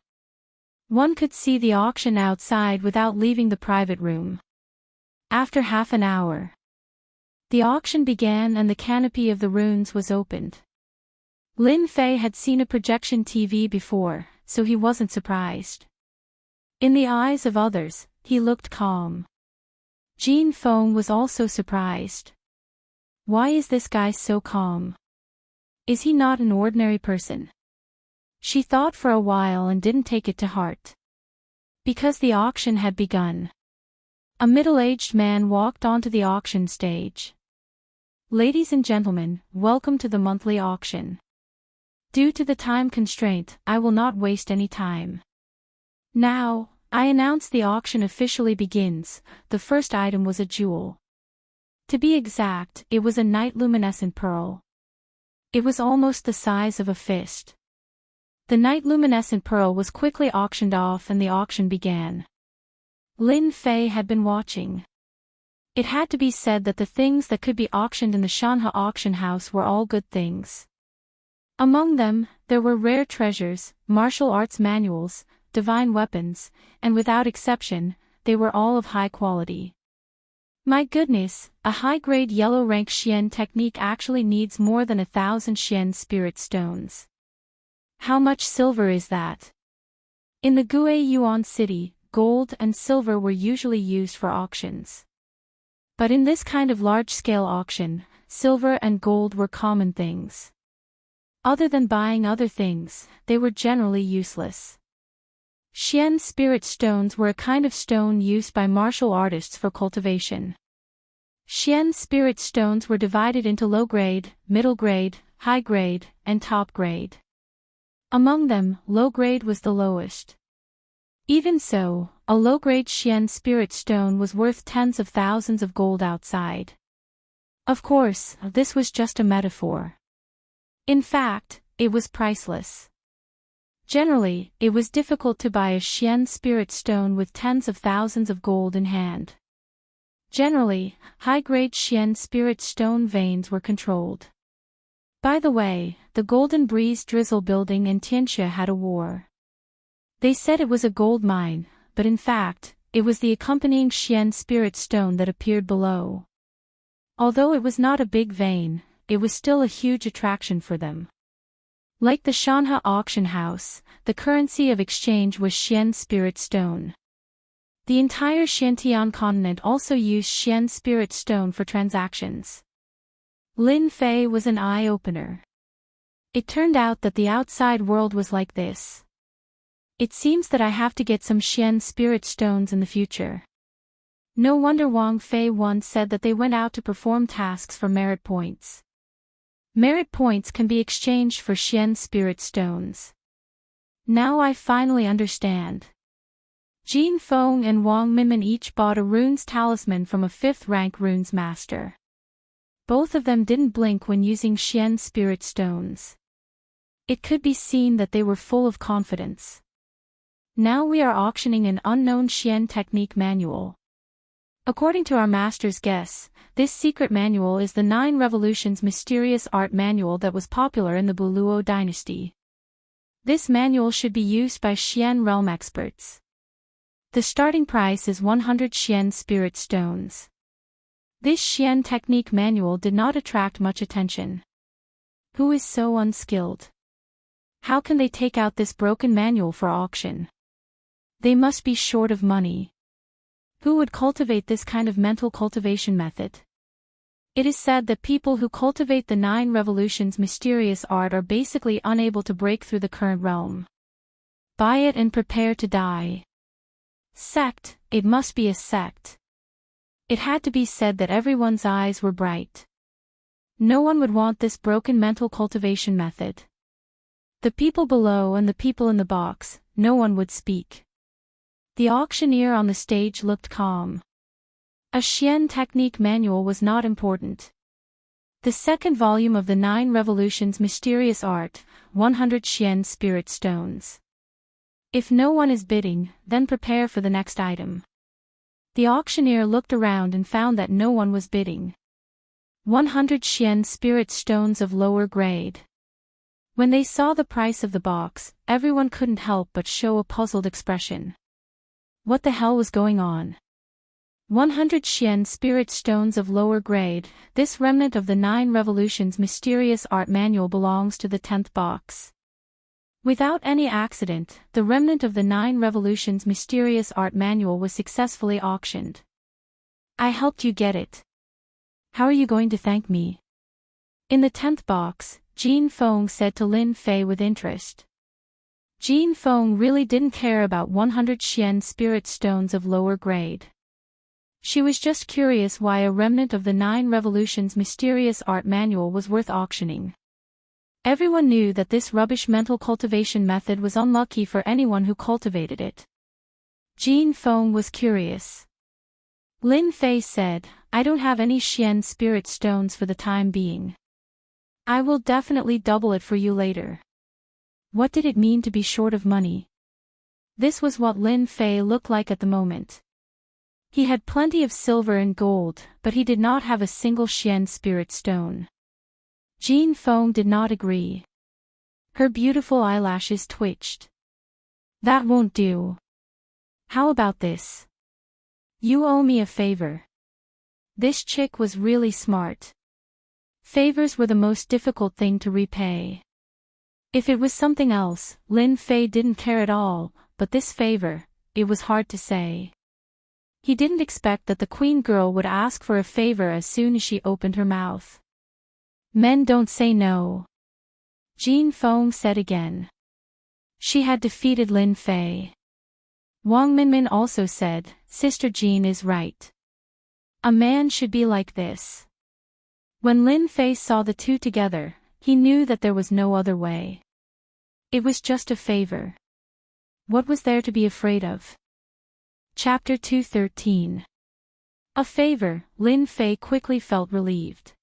One could see the auction outside without leaving the private room. After half an hour, the auction began and the canopy of the runes was opened. Lin Fei had seen a projection TV before, so he wasn't surprised. In the eyes of others, he looked calm. Jin Feng was also surprised. Why is this guy so calm? Is he not an ordinary person? She thought for a while and didn't take it to heart. Because the auction had begun. A middle-aged man walked onto the auction stage. Ladies and gentlemen, welcome to the monthly auction. Due to the time constraint, I will not waste any time. Now, I announce the auction officially begins. The first item was a jewel. To be exact, it was a night luminescent pearl. It was almost the size of a fist. The night luminescent pearl was quickly auctioned off and the auction began. Lin Fei had been watching. It had to be said that the things that could be auctioned in the Shanhe auction house were all good things. Among them, there were rare treasures, martial arts manuals, divine weapons, and without exception, they were all of high quality. My goodness, a high-grade yellow-rank Xian technique actually needs more than 1,000 Xian spirit stones. How much silver is that? In the Gue Yuan city, gold and silver were usually used for auctions. But in this kind of large-scale auction, silver and gold were common things. Other than buying other things, they were generally useless. Xian spirit stones were a kind of stone used by martial artists for cultivation. Xian spirit stones were divided into low grade, middle grade, high grade, and top grade. Among them, low grade was the lowest. Even so, a low-grade Xian spirit stone was worth tens of thousands of gold outside. Of course, this was just a metaphor. In fact, it was priceless. Generally, it was difficult to buy a Xian spirit stone with tens of thousands of gold in hand. Generally, high-grade Xian spirit stone veins were controlled. By the way, the Golden Breeze Drizzle building in Tianxia had a war. They said it was a gold mine, but in fact, it was the accompanying Xian spirit stone that appeared below. Although it was not a big vein, it was still a huge attraction for them. Like the Shanhe auction house, the currency of exchange was Xian spirit stone. The entire Xiantian continent also used Xian spirit stone for transactions. Lin Fei was an eye-opener. It turned out that the outside world was like this. It seems that I have to get some Xian spirit stones in the future. No wonder Wang Fei once said that they went out to perform tasks for merit points. Merit points can be exchanged for Xian spirit stones. Now I finally understand. Jin Feng and Wang Minmin each bought a runes talisman from a 5th-rank runes master. Both of them didn't blink when using Xian spirit stones. It could be seen that they were full of confidence. Now we are auctioning an unknown Xian technique manual. According to our master's guess, this secret manual is the 9 Revolutions mysterious art manual that was popular in the Buluo dynasty. This manual should be used by Xian realm experts. The starting price is 100 Xian spirit stones. This Xian technique manual did not attract much attention. Who is so unskilled? How can they take out this broken manual for auction? They must be short of money. Who would cultivate this kind of mental cultivation method? It is said that people who cultivate the 9 Revolutions mysterious art are basically unable to break through the current realm. Buy it and prepare to die. Sect, it must be a sect. It had to be said that everyone's eyes were bright. No one would want this broken mental cultivation method. The people below and the people in the box, no one would speak. The auctioneer on the stage looked calm. A Xian technique manual was not important. The 2nd volume of the 9 Revolutions mysterious art, 100 Xian spirit stones. If no one is bidding, then prepare for the next item. The auctioneer looked around and found that no one was bidding. 100 Xian spirit stones of lower grade. When they saw the price of the box, everyone couldn't help but show a puzzled expression. What the hell was going on? 100 Xian spirit stones of lower grade, this remnant of the 9 Revolutions mysterious art manual belongs to the 10th box. Without any accident, the remnant of the 9 Revolutions mysterious art manual was successfully auctioned. I helped you get it. How are you going to thank me? In the 10th box, Jin Feng said to Lin Fei with interest. Jin Feng really didn't care about 100 Xian spirit stones of lower grade. She was just curious why a remnant of the 9 Revolutions mysterious art manual was worth auctioning. Everyone knew that this rubbish mental cultivation method was unlucky for anyone who cultivated it. Jin Feng was curious. Lin Fei said, I don't have any Xian spirit stones for the time being. I will definitely double it for you later. What did it mean to be short of money? This was what Lin Fei looked like at the moment. He had plenty of silver and gold, but he did not have a single Xian spirit stone. Jin Feng did not agree. Her beautiful eyelashes twitched. That won't do. How about this? You owe me a favor. This chick was really smart. Favors were the most difficult thing to repay. If it was something else, Lin Fei didn't care at all, but this favor, it was hard to say. He didn't expect that the queen girl would ask for a favor as soon as she opened her mouth. Men don't say no. Jin Feng said again. She had defeated Lin Fei. Wang Minmin also said, Sister Jin is right. A man should be like this. When Lin Fei saw the two together, he knew that there was no other way. It was just a favor. What was there to be afraid of? Chapter 213. A favor, Lin Fei quickly felt relieved.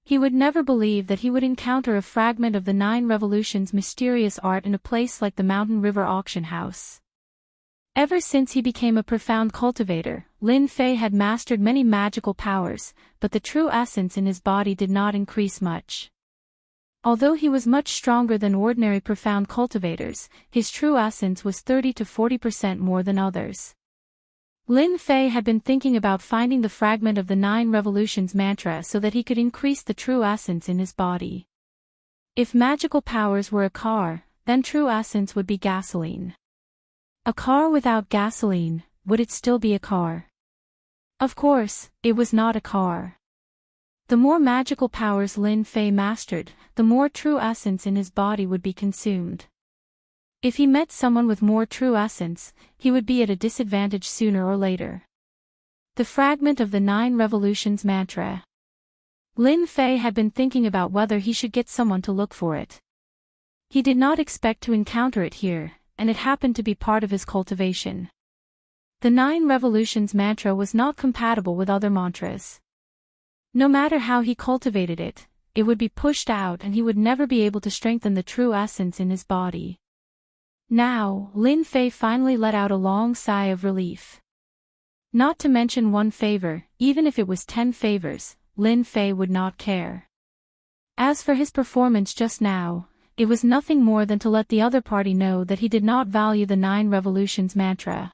He would never believe that he would encounter a fragment of the 9 Revolutions mysterious art in a place like the Mountain River Auction House. Ever since he became a profound cultivator, Lin Fei had mastered many magical powers, but the true essence in his body did not increase much. Although he was much stronger than ordinary profound cultivators, his true essence was 30 to 40% more than others. Lin Fei had been thinking about finding the fragment of the 9 Revolutions mantra so that he could increase the true essence in his body. If magical powers were a car, then true essence would be gasoline. A car without gasoline, would it still be a car? Of course, it was not a car. The more magical powers Lin Fei mastered, the more true essence in his body would be consumed. If he met someone with more true essence, he would be at a disadvantage sooner or later. The fragment of the 9 revolutions mantra. Lin Fei had been thinking about whether he should get someone to look for it. He did not expect to encounter it here, and it happened to be part of his cultivation. The 9 revolutions mantra was not compatible with other mantras. No matter how he cultivated it, it would be pushed out and he would never be able to strengthen the true essence in his body. Now, Lin Fei finally let out a long sigh of relief. Not to mention one favor, even if it was 10 favors, Lin Fei would not care. As for his performance just now, it was nothing more than to let the other party know that he did not value the 9 revolutions mantra.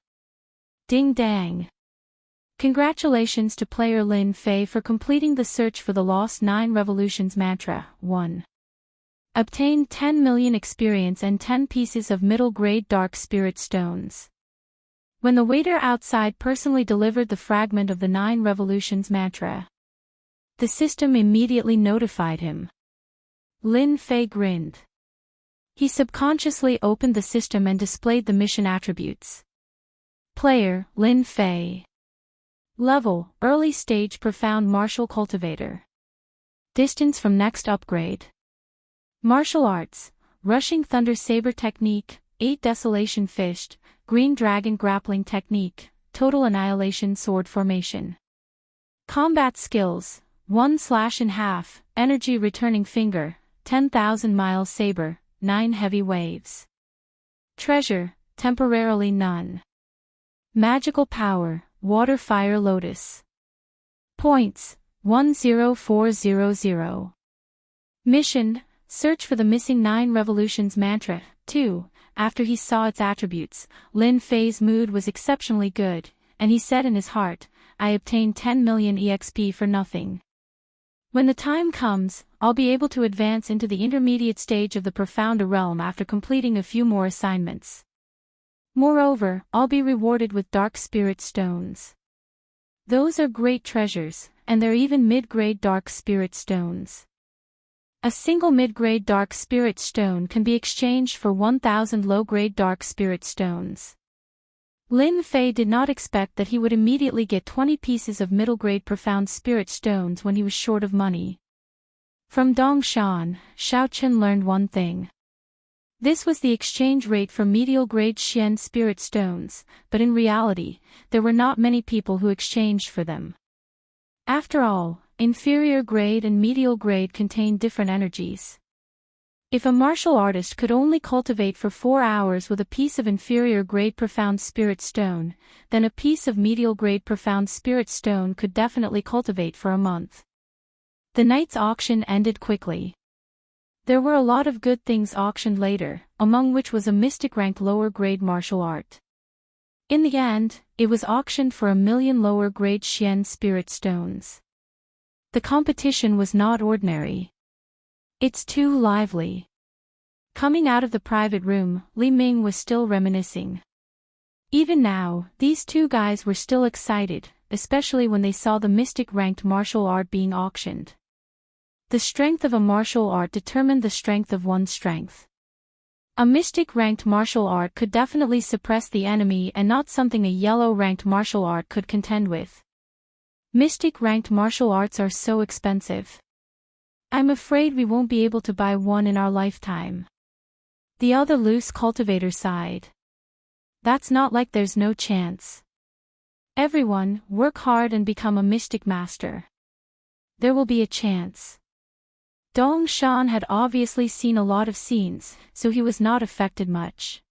Ding dang. Congratulations to player Lin Fei for completing the search for the lost 9 revolutions mantra. 1. Obtained 10 million experience and 10 pieces of middle-grade dark spirit stones. When the waiter outside personally delivered the fragment of the 9 revolutions mantra, the system immediately notified him. Lin Fei grinned. He subconsciously opened the system and displayed the mission attributes. Player, Lin Fei. Level, Early Stage Profound Martial Cultivator. Distance from next upgrade. Martial Arts, Rushing Thunder Saber Technique, 8 Desolation Fist, Green Dragon Grappling Technique, Total Annihilation Sword Formation. Combat Skills, 1 Slash in Half, Energy Returning Finger, 10,000 Miles Saber, 9 Heavy Waves. Treasure, temporarily none. Magical Power, Water Fire Lotus. Points, 10400. Mission, Search for the missing 9 revolutions mantra. 2. After he saw its attributes, Lin Fei's mood was exceptionally good, and he said in his heart, I obtained 10 million EXP for nothing. When the time comes, I'll be able to advance into the intermediate stage of the profounder realm after completing a few more assignments. Moreover, I'll be rewarded with dark spirit stones. Those are great treasures, and they're even mid-grade dark spirit stones. A single mid-grade dark spirit stone can be exchanged for 1,000 low-grade dark spirit stones. Lin Fei did not expect that he would immediately get 20 pieces of middle-grade profound spirit stones when he was short of money. From Dong Shan, Xiao Chen learned one thing. This was the exchange rate for medial-grade Xian spirit stones, but in reality, there were not many people who exchanged for them. After all, inferior grade and medial grade contain different energies. If a martial artist could only cultivate for 4 hours with a piece of inferior grade profound spirit stone, then a piece of medial grade profound spirit stone could definitely cultivate for a month. The night's auction ended quickly. There were a lot of good things auctioned later, among which was a mystic ranked lower grade martial art. In the end, it was auctioned for 1 million lower grade Xian spirit stones. The competition was not ordinary. It's too lively. Coming out of the private room, Li Ming was still reminiscing. Even now, these two guys were still excited, especially when they saw the mystic-ranked martial art being auctioned. The strength of a martial art determined the strength of one's strength. A mystic-ranked martial art could definitely suppress the enemy and not something a yellow-ranked martial art could contend with. Mystic-ranked martial arts are so expensive. I'm afraid we won't be able to buy one in our lifetime. The other loose cultivator sighed. That's not like there's no chance. Everyone, work hard and become a mystic master. There will be a chance. Dong Shan had obviously seen a lot of scenes, so he was not affected much.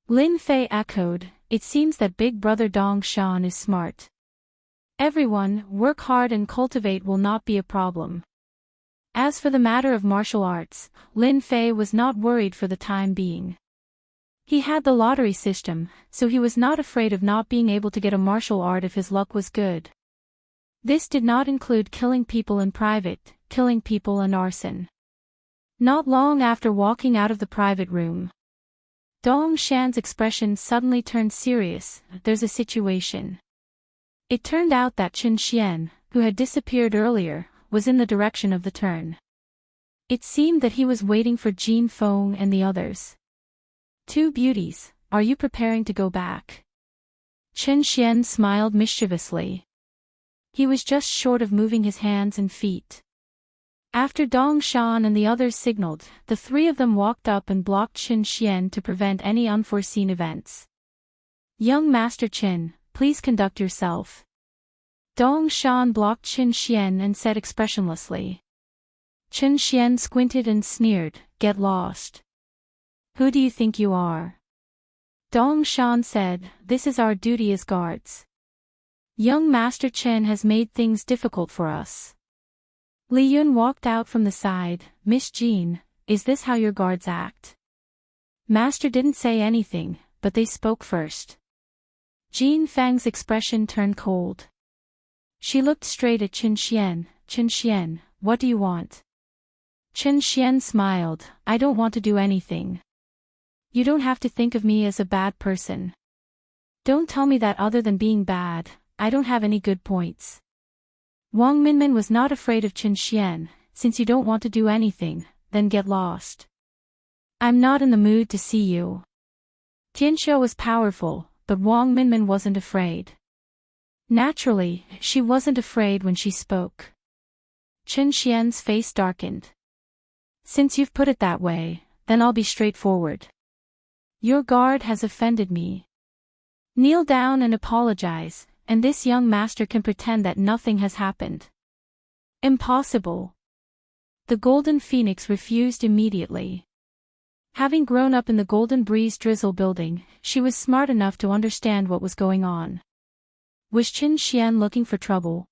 Lin Fei echoed, it seems that big brother Dong Shan is smart. Everyone, work hard and cultivate will not be a problem. As for the matter of martial arts, Lin Fei was not worried for the time being. He had the lottery system, so he was not afraid of not being able to get a martial art if his luck was good. This did not include killing people in private, killing people and arson. Not long after walking out of the private room, Dong Shan's expression suddenly turned serious. There's a situation. It turned out that Chen Xian, who had disappeared earlier, was in the direction of the turn. It seemed that he was waiting for Jin Feng and the others. Two beauties, are you preparing to go back? Chen Xian smiled mischievously. He was just short of moving his hands and feet. After Dong Shan and the others signaled, the three of them walked up and blocked Chen Xian to prevent any unforeseen events. Young Master Chen, please conduct yourself. Dong Shan blocked Chen Xian and said expressionlessly. Chen Xian squinted and sneered, get lost. Who do you think you are? Dong Shan said, this is our duty as guards. Young Master Chen has made things difficult for us. Li Yun walked out from the side. Miss Jean, is this how your guards act? Master didn't say anything, but they spoke first. Jean Fang's expression turned cold. She looked straight at Chen Xian. Chen Xian, what do you want? Chen Xian smiled, I don't want to do anything. You don't have to think of me as a bad person. Don't tell me that other than being bad, I don't have any good points. Wang Minmin was not afraid of Chen Xian. Since you don't want to do anything, then get lost. I'm not in the mood to see you. Tianxia was powerful, but Wang Minmin wasn't afraid. Naturally, she wasn't afraid when she spoke. Chen Xian's face darkened. Since you've put it that way, then I'll be straightforward. Your guard has offended me. Kneel down and apologize, and this young master can pretend that nothing has happened. Impossible. The Golden Phoenix refused immediately. Having grown up in the Golden Breeze Drizzle building, she was smart enough to understand what was going on. Was Chen Xian looking for trouble?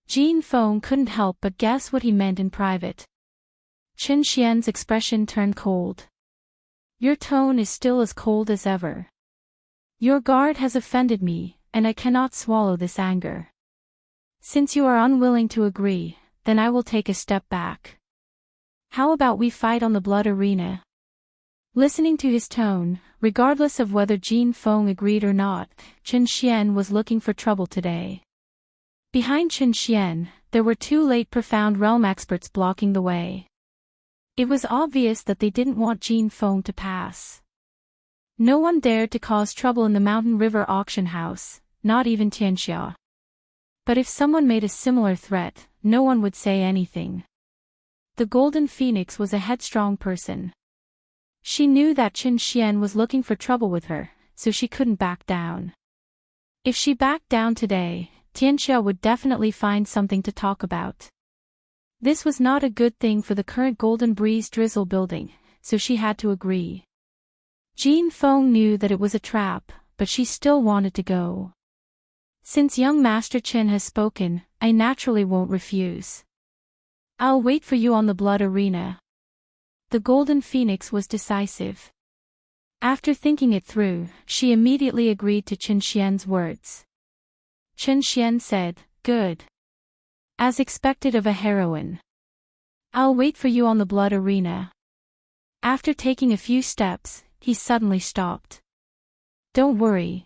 Jean Feng couldn't help but guess what he meant in private. Chen Xian's expression turned cold. Your tone is still as cold as ever. Your guard has offended me, and I cannot swallow this anger. Since you are unwilling to agree, then I will take a step back. How about we fight on the blood arena? Listening to his tone, regardless of whether Jean Feng agreed or not, Chen Xian was looking for trouble today. Behind Chen Xian, there were two late profound realm experts blocking the way. It was obvious that they didn't want Jean Feng to pass. No one dared to cause trouble in the Mountain River auction house, not even Tianxia. But if someone made a similar threat, no one would say anything. The Golden Phoenix was a headstrong person. She knew that Chen Xian was looking for trouble with her, so she couldn't back down. If she backed down today, Tianxia would definitely find something to talk about. This was not a good thing for the current Golden Breeze Drizzle building, so she had to agree. Jean Feng knew that it was a trap, but she still wanted to go. Since young Master Chen has spoken, I naturally won't refuse. I'll wait for you on the blood arena. The Golden Phoenix was decisive. After thinking it through, she immediately agreed to Chen Xian's words. Chen Xian said, good. As expected of a heroine. I'll wait for you on the blood arena. After taking a few steps, he suddenly stopped. Don't worry.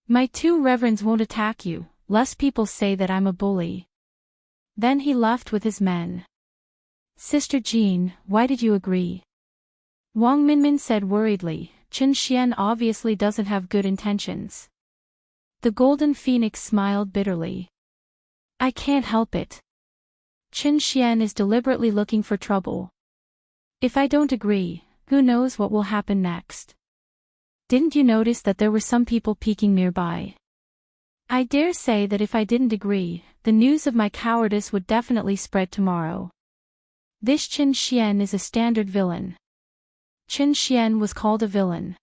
My two reverends won't attack you, lest people say that I'm a bully. Then he left with his men. Sister Jean, why did you agree? Wang Minmin said worriedly, Chen Xian obviously doesn't have good intentions. The Golden Phoenix smiled bitterly. I can't help it. Chen Xian is deliberately looking for trouble. If I don't agree, who knows what will happen next? Didn't you notice that there were some people peeking nearby? I dare say that if I didn't agree, the news of my cowardice would definitely spread tomorrow. This Chen Xian is a standard villain. Chen Xian was called a villain.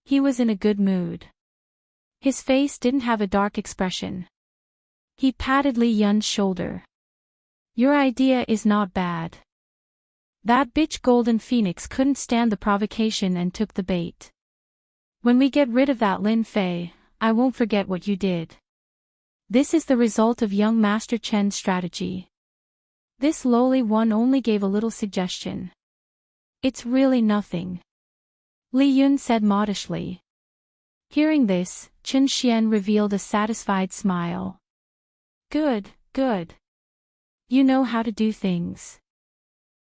He was in a good mood. His face didn't have a dark expression. He patted Li Yun's shoulder. Your idea is not bad. That bitch Golden Phoenix couldn't stand the provocation and took the bait. When we get rid of that Lin Fei, I won't forget what you did. This is the result of young Master Chen's strategy. This lowly one only gave a little suggestion. It's really nothing. Li Yun said modestly. Hearing this, Chen Xian revealed a satisfied smile. Good, good. You know how to do things.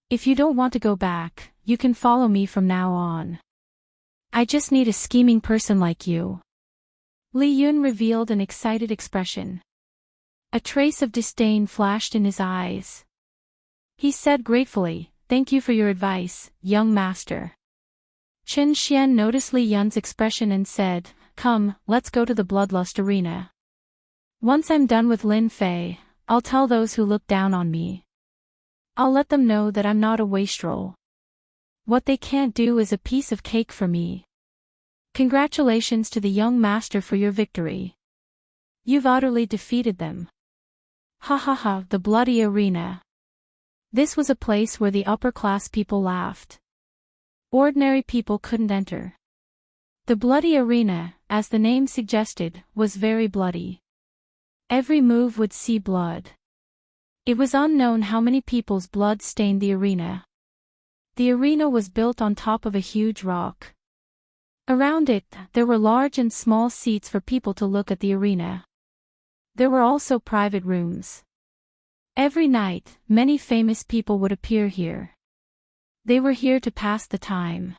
If you don't want to go back, you can follow me from now on. I just need a scheming person like you. Li Yun revealed an excited expression. A trace of disdain flashed in his eyes. He said gratefully, "Thank you for your advice, young master." Chen Xian noticed Li Yun's expression and said, "Come, let's go to the bloodlust arena. Once I'm done with Lin Fei, I'll tell those who look down on me. I'll let them know that I'm not a wastrel. What they can't do is a piece of cake for me. Congratulations to the young master for your victory. You've utterly defeated them." Ha ha ha, the bloody arena. This was a place where the upper-class people laughed. Ordinary people couldn't enter. The bloody arena, as the name suggested, was very bloody. Every move would see blood. It was unknown how many people's blood stained the arena. The arena was built on top of a huge rock. Around it, there were large and small seats for people to look at the arena. There were also private rooms. Every night, many famous people would appear here. They were here to pass the time.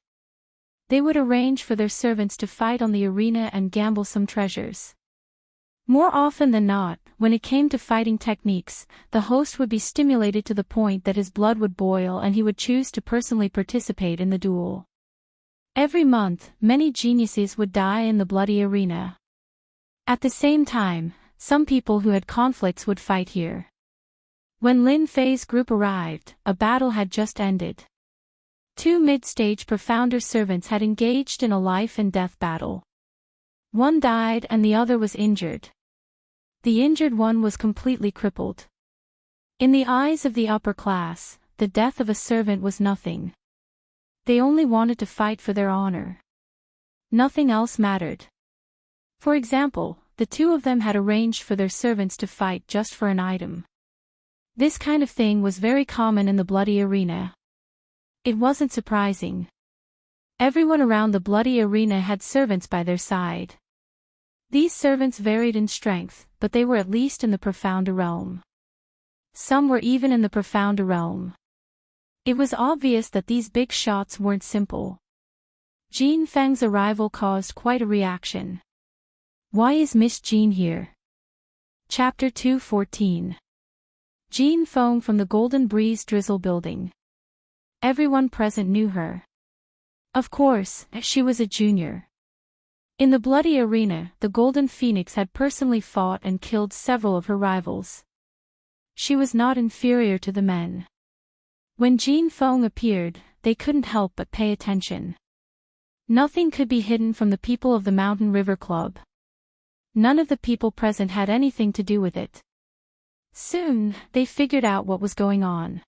They would arrange for their servants to fight on the arena and gamble some treasures. More often than not, when it came to fighting techniques, the host would be stimulated to the point that his blood would boil and he would choose to personally participate in the duel. Every month, many geniuses would die in the bloody arena. At the same time, some people who had conflicts would fight here. When Lin Fei's group arrived, a battle had just ended. Two mid-stage profounder servants had engaged in a life-and-death battle. One died and the other was injured. The injured one was completely crippled. In the eyes of the upper class, the death of a servant was nothing. They only wanted to fight for their honor. Nothing else mattered. For example, the two of them had arranged for their servants to fight just for an item. This kind of thing was very common in the bloody arena. It wasn't surprising. Everyone around the bloody arena had servants by their side. These servants varied in strength, but they were at least in the profounder realm. Some were even in the profounder realm. It was obvious that these big shots weren't simple. Jin Feng's arrival caused quite a reaction. Why is Miss Jin here? Chapter 214. Jin Feng from the Golden Breeze Drizzle Building. Everyone present knew her. Of course, she was a junior. In the bloody arena, the Golden Phoenix had personally fought and killed several of her rivals. She was not inferior to the men. When Jin Feng appeared, they couldn't help but pay attention. Nothing could be hidden from the people of the Mountain River Club. None of the people present had anything to do with it. Soon, they figured out what was going on.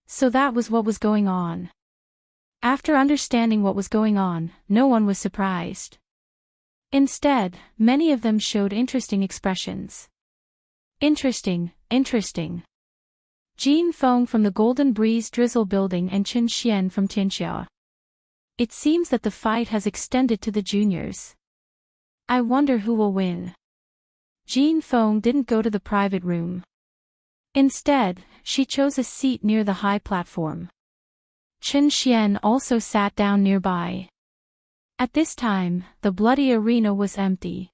So that was what was going on. After understanding what was going on, no one was surprised. Instead, many of them showed interesting expressions. Interesting, interesting. Jin Feng from the Golden Breeze Drizzle Building and Chen Xian from Tianxia. It seems that the fight has extended to the juniors. I wonder who will win. Jin Feng didn't go to the private room. Instead, she chose a seat near the high platform. Chen Xian also sat down nearby. At this time, the bloody arena was empty.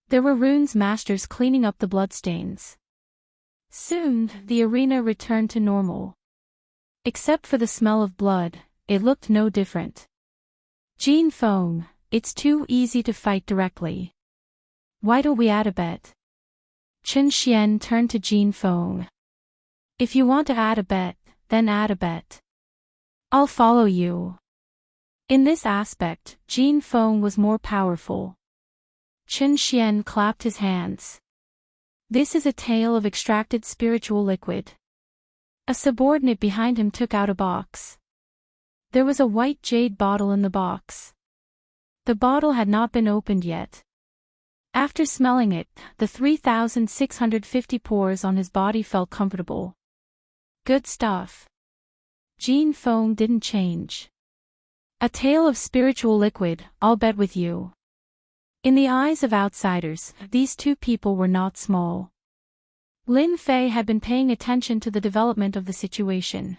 There were runes masters cleaning up the bloodstains. Soon, the arena returned to normal. Except for the smell of blood, it looked no different. Jin Feng, it's too easy to fight directly. Why don't we add a bet? Chen Xian turned to Jin Feng. If you want to add a bet, then add a bet. I'll follow you. In this aspect, Jin Feng was more powerful. Chen Xian clapped his hands. This is a tale of extracted spiritual liquid. A subordinate behind him took out a box. There was a white jade bottle in the box. The bottle had not been opened yet. After smelling it, the 3,650 pores on his body felt comfortable. Good stuff. Jin Feng didn't change. A tale of spiritual liquid, I'll bet with you. In the eyes of outsiders, these two people were not small. Lin Fei had been paying attention to the development of the situation.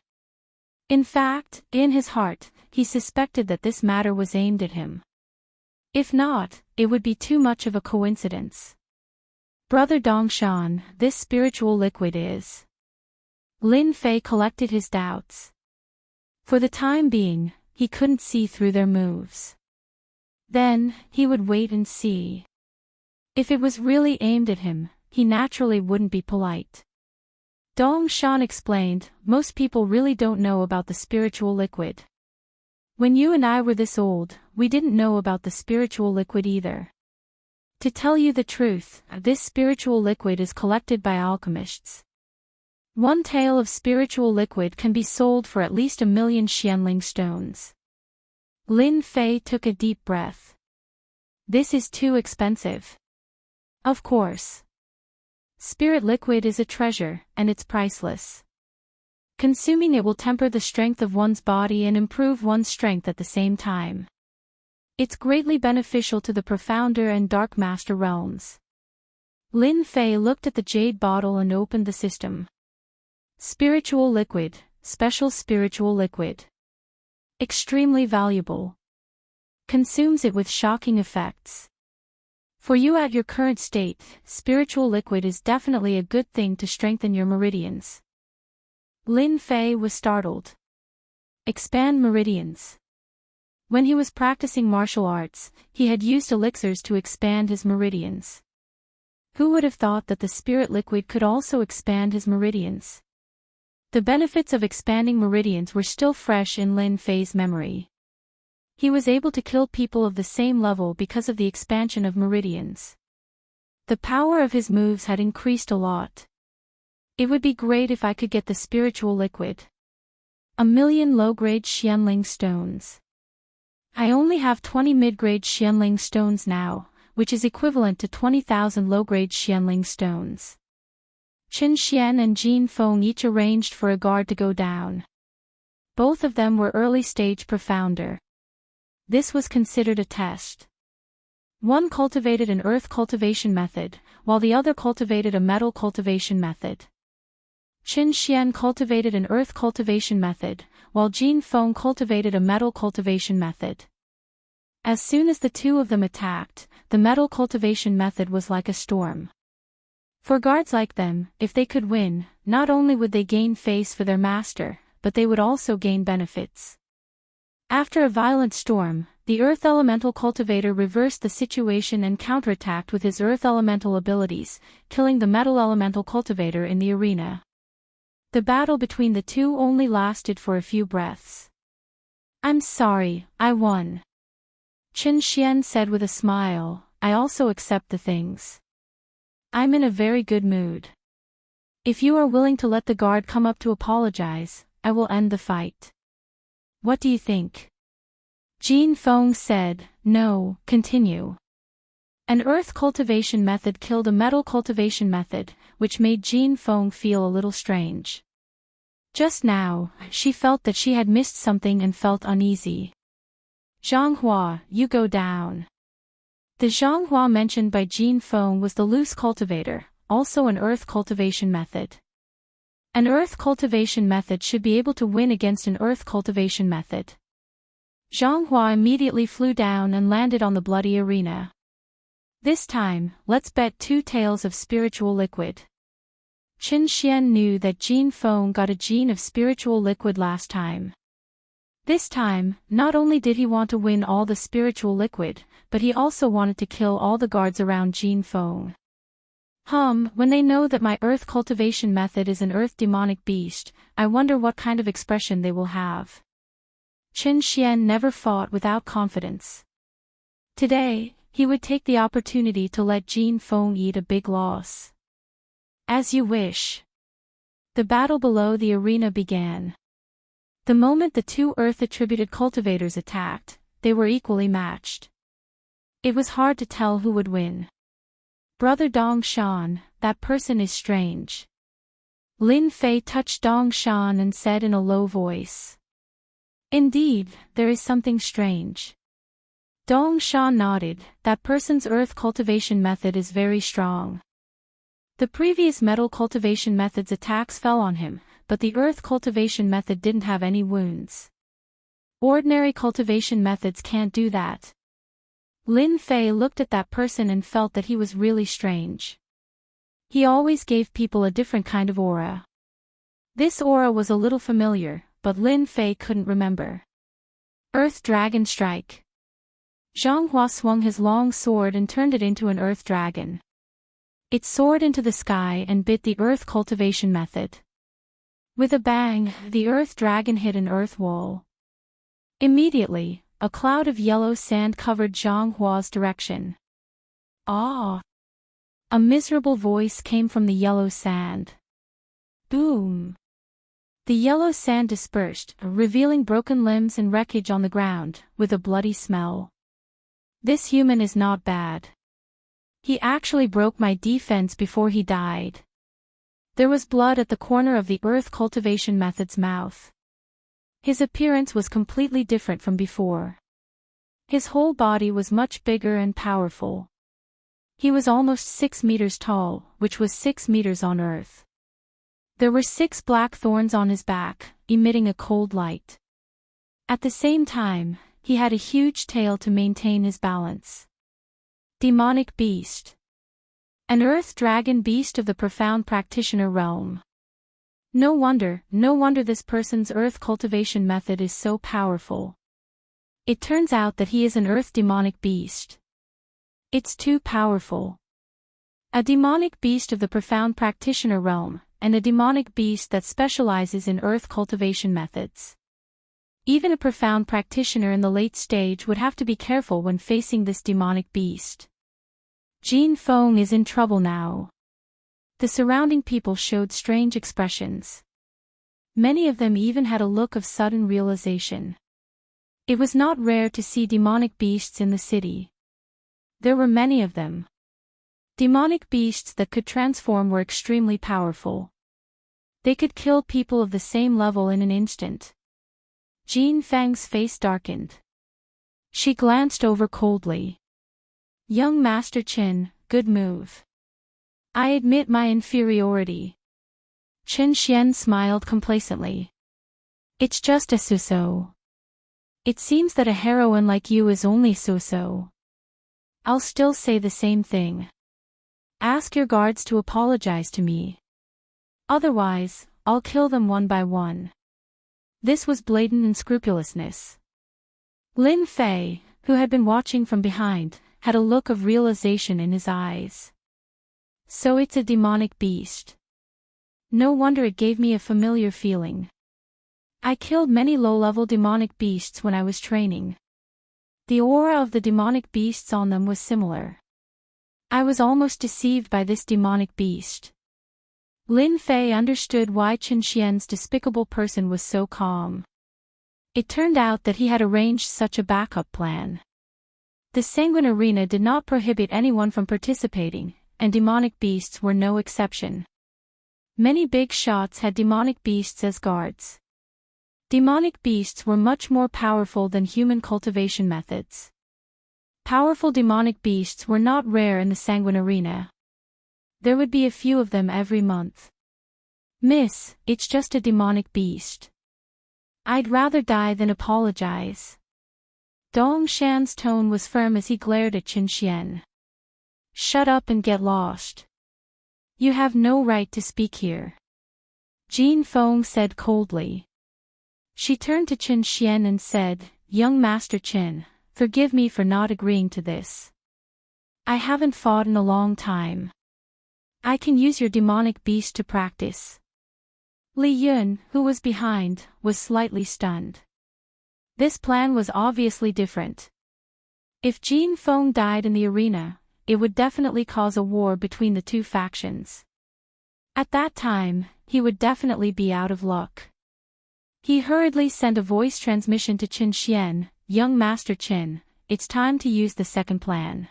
In fact, in his heart, he suspected that this matter was aimed at him. If not, it would be too much of a coincidence. Brother Dongshan, this spiritual liquid is. Lin Fei collected his doubts. For the time being, he couldn't see through their moves. Then, he would wait and see. If it was really aimed at him, he naturally wouldn't be polite. Dongshan explained, most people really don't know about the spiritual liquid. When you and I were this old, we didn't know about the spiritual liquid either. To tell you the truth, this spiritual liquid is collected by alchemists. One tael of spiritual liquid can be sold for at least 1,000,000 xianling stones. Lin Fei took a deep breath. This is too expensive. Of course. Spirit liquid is a treasure, and it's priceless. Consuming it will temper the strength of one's body and improve one's strength at the same time. It's greatly beneficial to the profounder and dark master realms. Lin Fei looked at the jade bottle and opened the system. Spiritual liquid, special spiritual liquid. Extremely valuable. Consumes it with shocking effects. For you at your current state, spiritual liquid is definitely a good thing to strengthen your meridians. Lin Fei was startled. Expand meridians. When he was practicing martial arts, he had used elixirs to expand his meridians. Who would have thought that the spirit liquid could also expand his meridians? The benefits of expanding meridians were still fresh in Lin Fei's memory. He was able to kill people of the same level because of the expansion of meridians. The power of his moves had increased a lot. It would be great if I could get the spiritual liquid. 1,000,000 low-grade xianling stones. I only have 20 mid-grade xianling stones now, which is equivalent to 20,000 low-grade xianling stones. Qin Xian and Jin Feng each arranged for a guard to go down. Both of them were early-stage profounder. This was considered a test. One cultivated an earth cultivation method, while the other cultivated a metal cultivation method. Qin Xian cultivated an earth cultivation method, while Jin Feng cultivated a metal cultivation method. As soon as the two of them attacked, the metal cultivation method was like a storm. For guards like them, if they could win, not only would they gain face for their master, but they would also gain benefits. After a violent storm, the earth elemental cultivator reversed the situation and counterattacked with his earth elemental abilities, killing the metal elemental cultivator in the arena. The battle between the two only lasted for a few breaths. I'm sorry, I won. Qin Xian said with a smile, I also accept the things. I'm in a very good mood. If you are willing to let the guard come up to apologize, I will end the fight. What do you think? Jin Feng said, no, continue. An earth cultivation method killed a metal cultivation method, which made Jin Feng feel a little strange. Just now, she felt that she had missed something and felt uneasy. Zhanghua, you go down. The Zhanghua mentioned by Jin Feng was the loose cultivator, also an earth cultivation method. An earth cultivation method should be able to win against an earth cultivation method. Zhanghua immediately flew down and landed on the bloody arena. This time, let's bet 2 taels of spiritual liquid. Qin Xian knew that Jin Feng got a gene of spiritual liquid last time. This time, not only did he want to win all the spiritual liquid, but he also wanted to kill all the guards around Jin Feng. When they know that my earth cultivation method is an earth demonic beast, I wonder what kind of expression they will have. Qin Xian never fought without confidence. Today, he would take the opportunity to let Jin Feng eat a big loss. As you wish. The battle below the arena began. The moment the 2 earth-attributed cultivators attacked, they were equally matched. It was hard to tell who would win. Brother Dongshan, that person is strange. Lin Fei touched Dongshan and said in a low voice. Indeed, there is something strange. Dongshan nodded, that person's earth cultivation method is very strong. The previous metal cultivation method's attacks fell on him, but the earth cultivation method didn't have any wounds. Ordinary cultivation methods can't do that. Lin Fei looked at that person and felt that he was really strange. He always gave people a different kind of aura. This aura was a little familiar, but Lin Fei couldn't remember. Earth Dragon Strike. Zhang Hua swung his long sword and turned it into an earth dragon. It soared into the sky and bit the earth cultivation method. With a bang, the earth dragon hit an earth wall. Immediately, a cloud of yellow sand covered Zhang Hua's direction. Ah! A miserable voice came from the yellow sand. Boom! The yellow sand dispersed, revealing broken limbs and wreckage on the ground, with a bloody smell. This human is not bad. He actually broke my defense before he died. There was blood at the corner of the earth cultivation method's mouth. His appearance was completely different from before. His whole body was much bigger and powerful. He was almost 6 meters tall, which was 6 meters on earth. There were 6 black thorns on his back, emitting a cold light. At the same time, he had a huge tail to maintain his balance. Demonic Beast. An earth dragon beast of the profound practitioner realm. No wonder this person's earth cultivation method is so powerful. It turns out that he is an earth demonic beast. It's too powerful. A demonic beast of the profound practitioner realm, and a demonic beast that specializes in earth cultivation methods. Even a profound practitioner in the late stage would have to be careful when facing this demonic beast. Jin Feng is in trouble now. The surrounding people showed strange expressions. Many of them even had a look of sudden realization. It was not rare to see demonic beasts in the city. There were many of them. Demonic beasts that could transform were extremely powerful. They could kill people of the same level in an instant. Jin Feng's face darkened. She glanced over coldly. Young Master Qin, good move. I admit my inferiority. Qin Xian smiled complacently. It's just a so-so. It seems that a heroine like you is only so-so. I'll still say the same thing. Ask your guards to apologize to me. Otherwise, I'll kill them one by one. This was blatant unscrupulousness. Lin Fei, who had been watching from behind, had a look of realization in his eyes. So it's a demonic beast. No wonder it gave me a familiar feeling. I killed many low-level demonic beasts when I was training. The aura of the demonic beasts on them was similar. I was almost deceived by this demonic beast. Lin Fei understood why Qin Xian's despicable person was so calm. It turned out that he had arranged such a backup plan. The Sanguine Arena did not prohibit anyone from participating, and demonic beasts were no exception. Many big shots had demonic beasts as guards. Demonic beasts were much more powerful than human cultivation methods. Powerful demonic beasts were not rare in the Sanguine Arena. There would be a few of them every month. Miss, it's just a demonic beast. I'd rather die than apologize. Dong Shan's tone was firm as he glared at Qin Xian. Shut up and get lost. You have no right to speak here. Jin Feng said coldly. She turned to Qin Xian and said, Young Master Qin, forgive me for not agreeing to this. I haven't fought in a long time. I can use your demonic beast to practice. Li Yun, who was behind, was slightly stunned. This plan was obviously different. If Jin Feng died in the arena, it would definitely cause a war between the two factions. At that time, he would definitely be out of luck. He hurriedly sent a voice transmission to Qin Xian, Young Master Qin, it's time to use the second plan.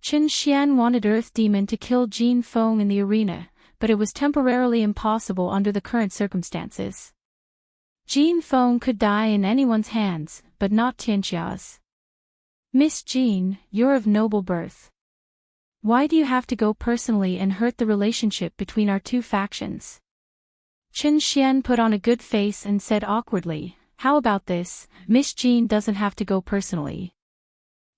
Qin Xian wanted Earth Demon to kill Jin Feng in the arena, but it was temporarily impossible under the current circumstances. Jin Feng could die in anyone's hands, but not Tianxia's. Miss Jin, you're of noble birth. Why do you have to go personally and hurt the relationship between our two factions? Qin Xian put on a good face and said awkwardly, how about this, Miss Jin doesn't have to go personally.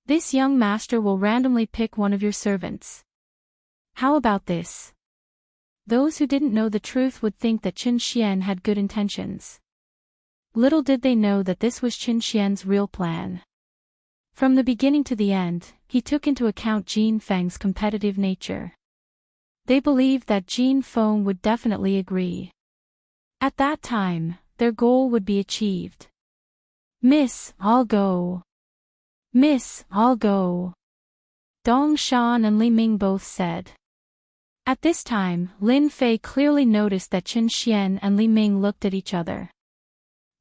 This young master will randomly pick one of your servants. How about this? Those who didn't know the truth would think that Qin Xian had good intentions. Little did they know that this was Qin Xian's real plan. From the beginning to the end, he took into account Jin Feng's competitive nature. They believed that Jin Feng would definitely agree. At that time, their goal would be achieved. Miss, I'll go. Miss, I'll go. Dong Shan and Li Ming both said. At this time, Lin Fei clearly noticed that Qin Xian and Li Ming looked at each other.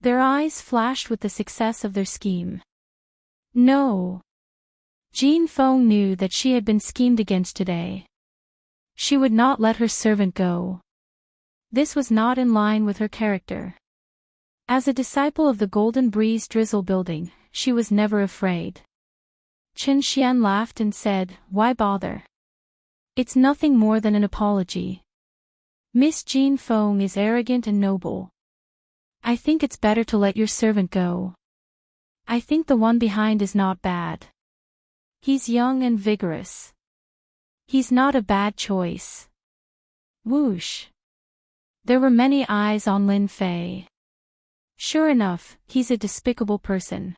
Their eyes flashed with the success of their scheme. No. Jin Feng knew that she had been schemed against today. She would not let her servant go. This was not in line with her character. As a disciple of the Golden Breeze Drizzle building, she was never afraid. Qin Xian laughed and said, "Why bother? It's nothing more than an apology. Miss Jin Feng is arrogant and noble. I think it's better to let your servant go. I think the one behind is not bad. He's young and vigorous. He's not a bad choice." Whoosh. There were many eyes on Lin Fei. Sure enough, he's a despicable person.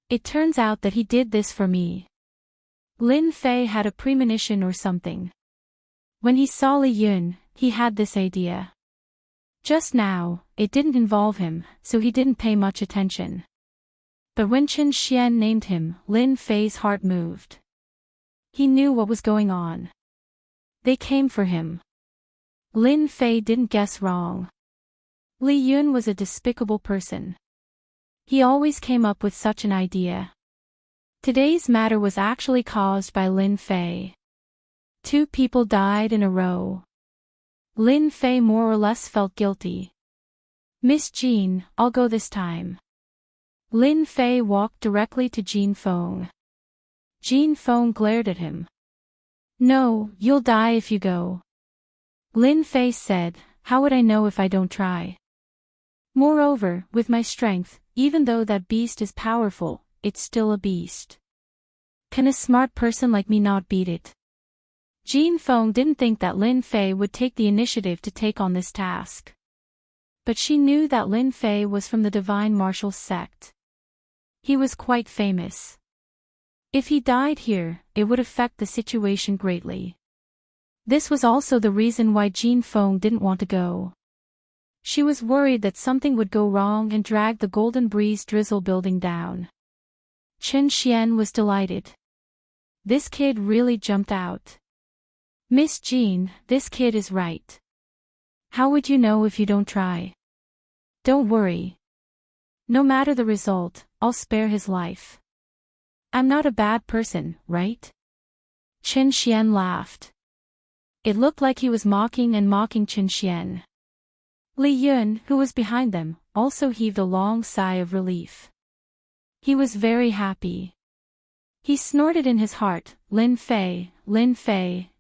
It turns out that he did this for me. Lin Fei had a premonition or something. When he saw Li Yun, he had this idea. Just now, it didn't involve him, so he didn't pay much attention. But when Qin Xian named him, Lin Fei's heart moved. He knew what was going on. They came for him. Lin Fei didn't guess wrong. Li Yun was a despicable person. He always came up with such an idea. Today's matter was actually caused by Lin Fei. 2 people died in a row. Lin Fei more or less felt guilty. "Miss Jin, I'll go this time." Lin Fei walked directly to Jin Feng. Jin Feng glared at him. "No, you'll die if you go." Lin Fei said, "How would I know if I don't try? Moreover, with my strength, even though that beast is powerful, it's still a beast. Can a smart person like me not beat it?" Jin Feng didn't think that Lin Fei would take the initiative to take on this task. But she knew that Lin Fei was from the Divine Martial sect. He was quite famous. If he died here, it would affect the situation greatly. This was also the reason why Jin Feng didn't want to go. She was worried that something would go wrong and drag the Golden Breeze Drizzle building down. Qin Xian was delighted. This kid really jumped out. "Miss Jin, this kid is right. How would you know if you don't try? Don't worry. No matter the result, I'll spare his life. I'm not a bad person, right?" Qin Xian laughed. It looked like he was mocking Qin Xian. Li Yun, who was behind them, also heaved a long sigh of relief. He was very happy. He snorted in his heart, Lin Fei,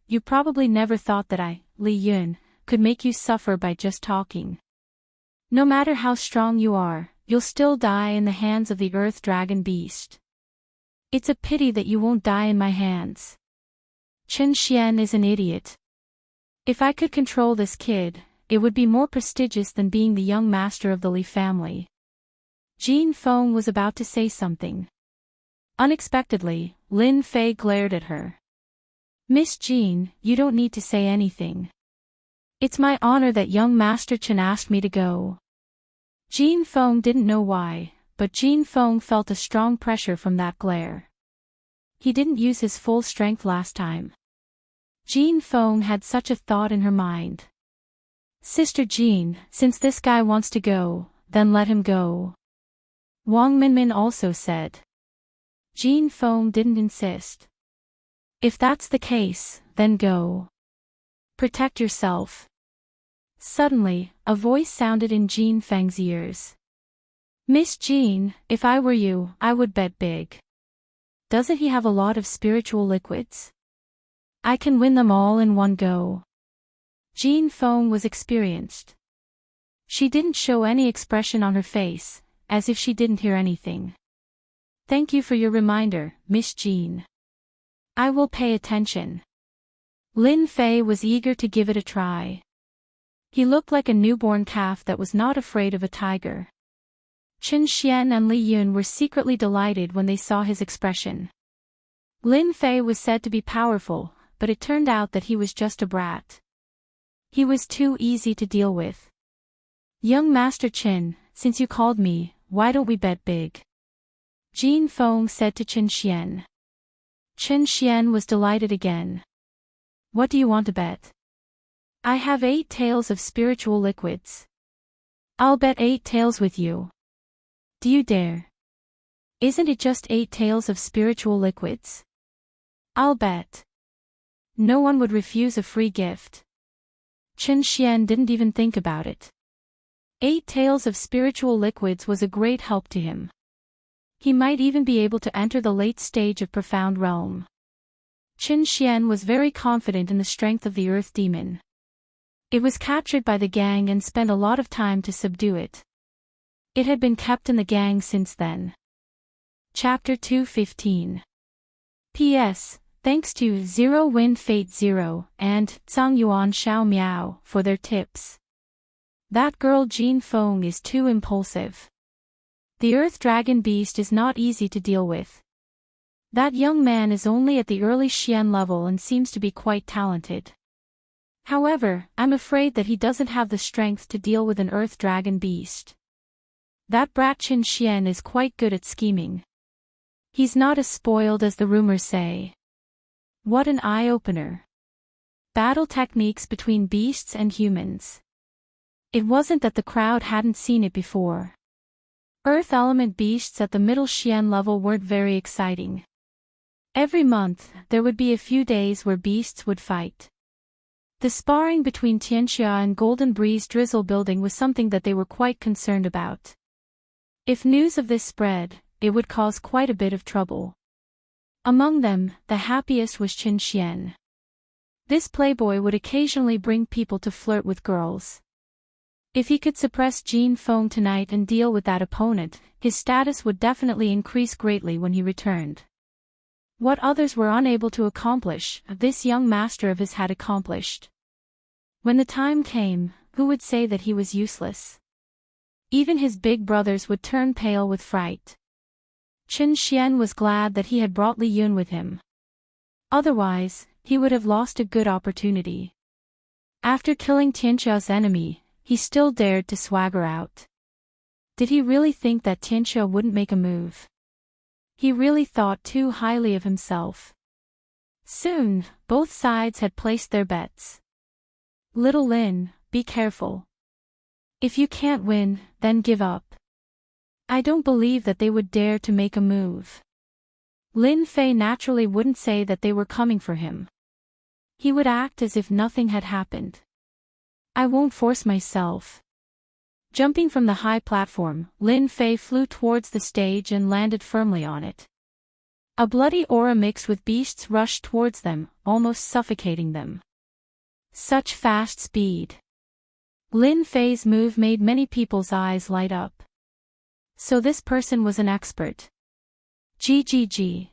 you probably never thought that I, Li Yun, could make you suffer by just talking. No matter how strong you are, you'll still die in the hands of the Earth Dragon Beast. It's a pity that you won't die in my hands. Qin Xian is an idiot. If I could control this kid, it would be more prestigious than being the young master of the Li family. Jin Feng was about to say something. Unexpectedly, Lin Fei glared at her. "Miss Jin, you don't need to say anything. It's my honor that young Master Chen asked me to go." Jin Feng didn't know why, but Jin Feng felt a strong pressure from that glare. He didn't use his full strength last time. Jin Feng had such a thought in her mind. "Sister Jin, since this guy wants to go, then let him go." Wang Minmin also said. Jin Feng didn't insist. "If that's the case, then go. Protect yourself." Suddenly, a voice sounded in Jin Feng's ears. "Miss Jin, if I were you, I would bet big. Doesn't he have a lot of spiritual liquids? I can win them all in one go." Jin Feng was experienced. She didn't show any expression on her face, as if she didn't hear anything. Thank you for your reminder, Miss Jean. I will pay attention. Lin Fei was eager to give it a try. He looked like a newborn calf that was not afraid of a tiger. Chen Xian and Li Yun were secretly delighted when they saw his expression. Lin Fei was said to be powerful, but it turned out that he was just a brat. He was too easy to deal with. Young Master Chen, since you called me, why don't we bet big? Jin Feng said to Chen Xian. Chen Xian was delighted again. What do you want to bet? I have 8 taels of spiritual liquids. I'll bet 8 taels with you. Do you dare? Isn't it just 8 taels of spiritual liquids? I'll bet. No one would refuse a free gift. Chen Xian didn't even think about it. 8 taels of spiritual liquids was a great help to him. He might even be able to enter the late stage of profound realm. Chen Xian was very confident in the strength of the earth demon. It was captured by the gang and spent a lot of time to subdue it. It had been kept in the gang since then. Chapter 215. P.S. Thanks to Zero Wind Fate Zero and Zhang Yuan Xiao Miao for their tips. That girl Jin Feng is too impulsive. The Earth Dragon Beast is not easy to deal with. That young man is only at the early Xian level and seems to be quite talented. However, I'm afraid that he doesn't have the strength to deal with an Earth Dragon Beast. That brat Chen Xian is quite good at scheming. He's not as spoiled as the rumors say. What an eye-opener. Battle techniques between beasts and humans. It wasn't that the crowd hadn't seen it before. Earth element beasts at the middle Xian level weren't very exciting. Every month, there would be a few days where beasts would fight. The sparring between Tianxia and Golden Breeze Drizzle Building was something that they were quite concerned about. If news of this spread, it would cause quite a bit of trouble. Among them, the happiest was Chen Xian. This playboy would occasionally bring people to flirt with girls. If he could suppress Jin Feng tonight and deal with that opponent, his status would definitely increase greatly when he returned. What others were unable to accomplish, this young master of his had accomplished. When the time came, who would say that he was useless? Even his big brothers would turn pale with fright. Chen Xian was glad that he had brought Li Yun with him. Otherwise, he would have lost a good opportunity. After killing Tianxia's enemy, he still dared to swagger out. Did he really think that Tianxia wouldn't make a move? He really thought too highly of himself. Soon, both sides had placed their bets. Little Lin, be careful. If you can't win, then give up. I don't believe that they would dare to make a move. Lin Fei naturally wouldn't say that they were coming for him. He would act as if nothing had happened. I won't force myself. Jumping from the high platform, Lin Fei flew towards the stage and landed firmly on it. A bloody aura mixed with beasts rushed towards them, almost suffocating them. Such fast speed. Lin Fei's move made many people's eyes light up. So this person was an expert. GGG.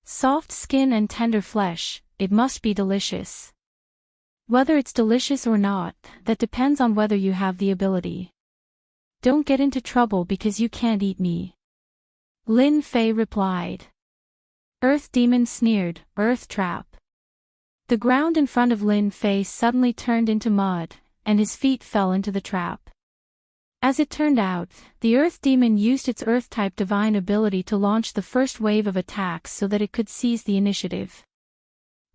Soft skin and tender flesh, it must be delicious. Whether it's delicious or not, that depends on whether you have the ability. Don't get into trouble because you can't eat me. Lin Fei replied. Earth Demon sneered, Earth Trap. The ground in front of Lin Fei suddenly turned into mud, and his feet fell into the trap. As it turned out, the Earth Demon used its Earth-type divine ability to launch the first wave of attacks so that it could seize the initiative.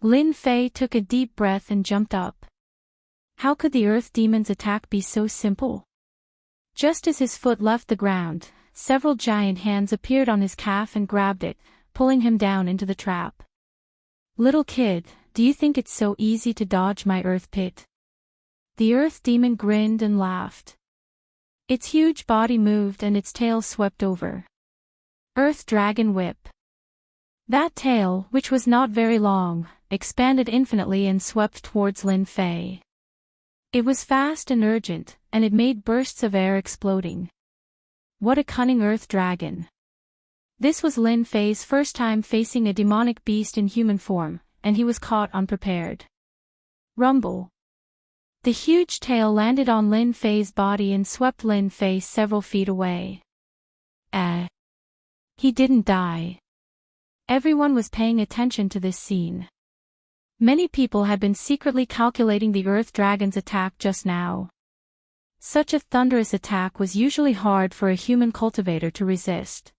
Lin Fei took a deep breath and jumped up. How could the Earth Demon's attack be so simple? Just as his foot left the ground, several giant hands appeared on his calf and grabbed it, pulling him down into the trap. Little kid, do you think it's so easy to dodge my Earth Pit? The Earth Demon grinned and laughed. Its huge body moved and its tail swept over. Earth Dragon Whip. That tail, which was not very long, expanded infinitely and swept towards Lin Fei. It was fast and urgent, and it made bursts of air exploding. What a cunning Earth Dragon. This was Lin Fei's first time facing a demonic beast in human form, and he was caught unprepared. Rumble. The huge tail landed on Lin Fei's body and swept Lin Fei several feet away. He didn't die. Everyone was paying attention to this scene. Many people had been secretly calculating the Earth Dragon's attack just now. Such a thunderous attack was usually hard for a human cultivator to resist.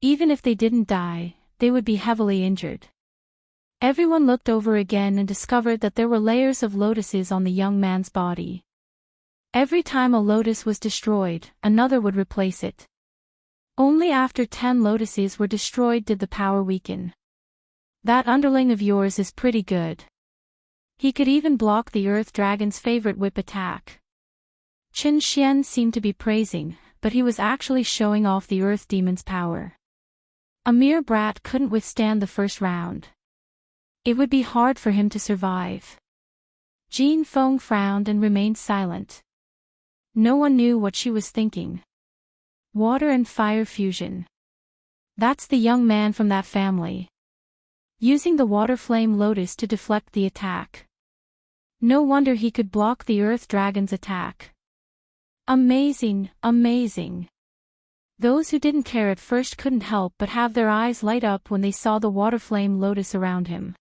Even if they didn't die, they would be heavily injured. Everyone looked over again and discovered that there were layers of lotuses on the young man's body. Every time a lotus was destroyed, another would replace it. Only after 10 lotuses were destroyed did the power weaken. That underling of yours is pretty good. He could even block the Earth Dragon's favorite whip attack. Qin Xian seemed to be praising, but he was actually showing off the Earth Demon's power. A mere brat couldn't withstand the first round. It would be hard for him to survive. Jin Feng frowned and remained silent. No one knew what she was thinking. Water and fire fusion. That's the young man from that family. Using the water flame lotus to deflect the attack. No wonder he could block the Earth Dragon's attack. Amazing, amazing. Those who didn't care at first couldn't help but have their eyes light up when they saw the water flame lotus around him.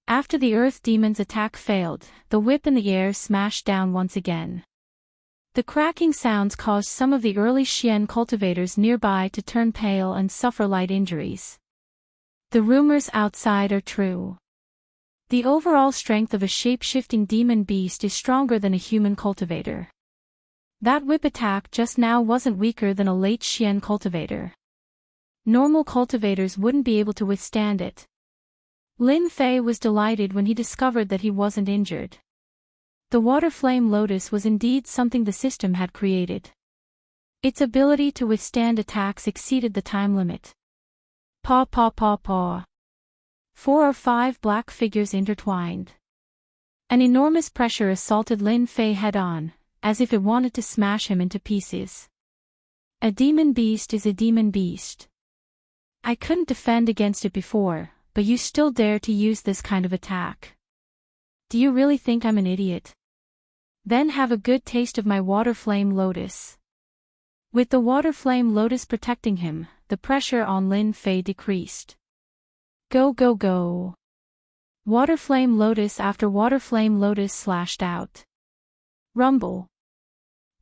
After the Earth Demon's attack failed, the whip in the air smashed down once again. The cracking sounds caused some of the early Xian cultivators nearby to turn pale and suffer light injuries. The rumors outside are true. The overall strength of a shape-shifting demon beast is stronger than a human cultivator. That whip attack just now wasn't weaker than a late Xian cultivator. Normal cultivators wouldn't be able to withstand it. Lin Fei was delighted when he discovered that he wasn't injured. The water flame lotus was indeed something the system had created. Its ability to withstand attacks exceeded the time limit. Paw paw paw paw. 4 or 5 black figures intertwined. An enormous pressure assaulted Lin Fei head-on, as if it wanted to smash him into pieces. A demon beast is a demon beast. I couldn't defend against it before, but you still dare to use this kind of attack. Do you really think I'm an idiot? Then have a good taste of my water flame lotus. With the water flame lotus protecting him, the pressure on Lin Fei decreased. Go go go. Water flame lotus after water flame lotus slashed out. Rumble.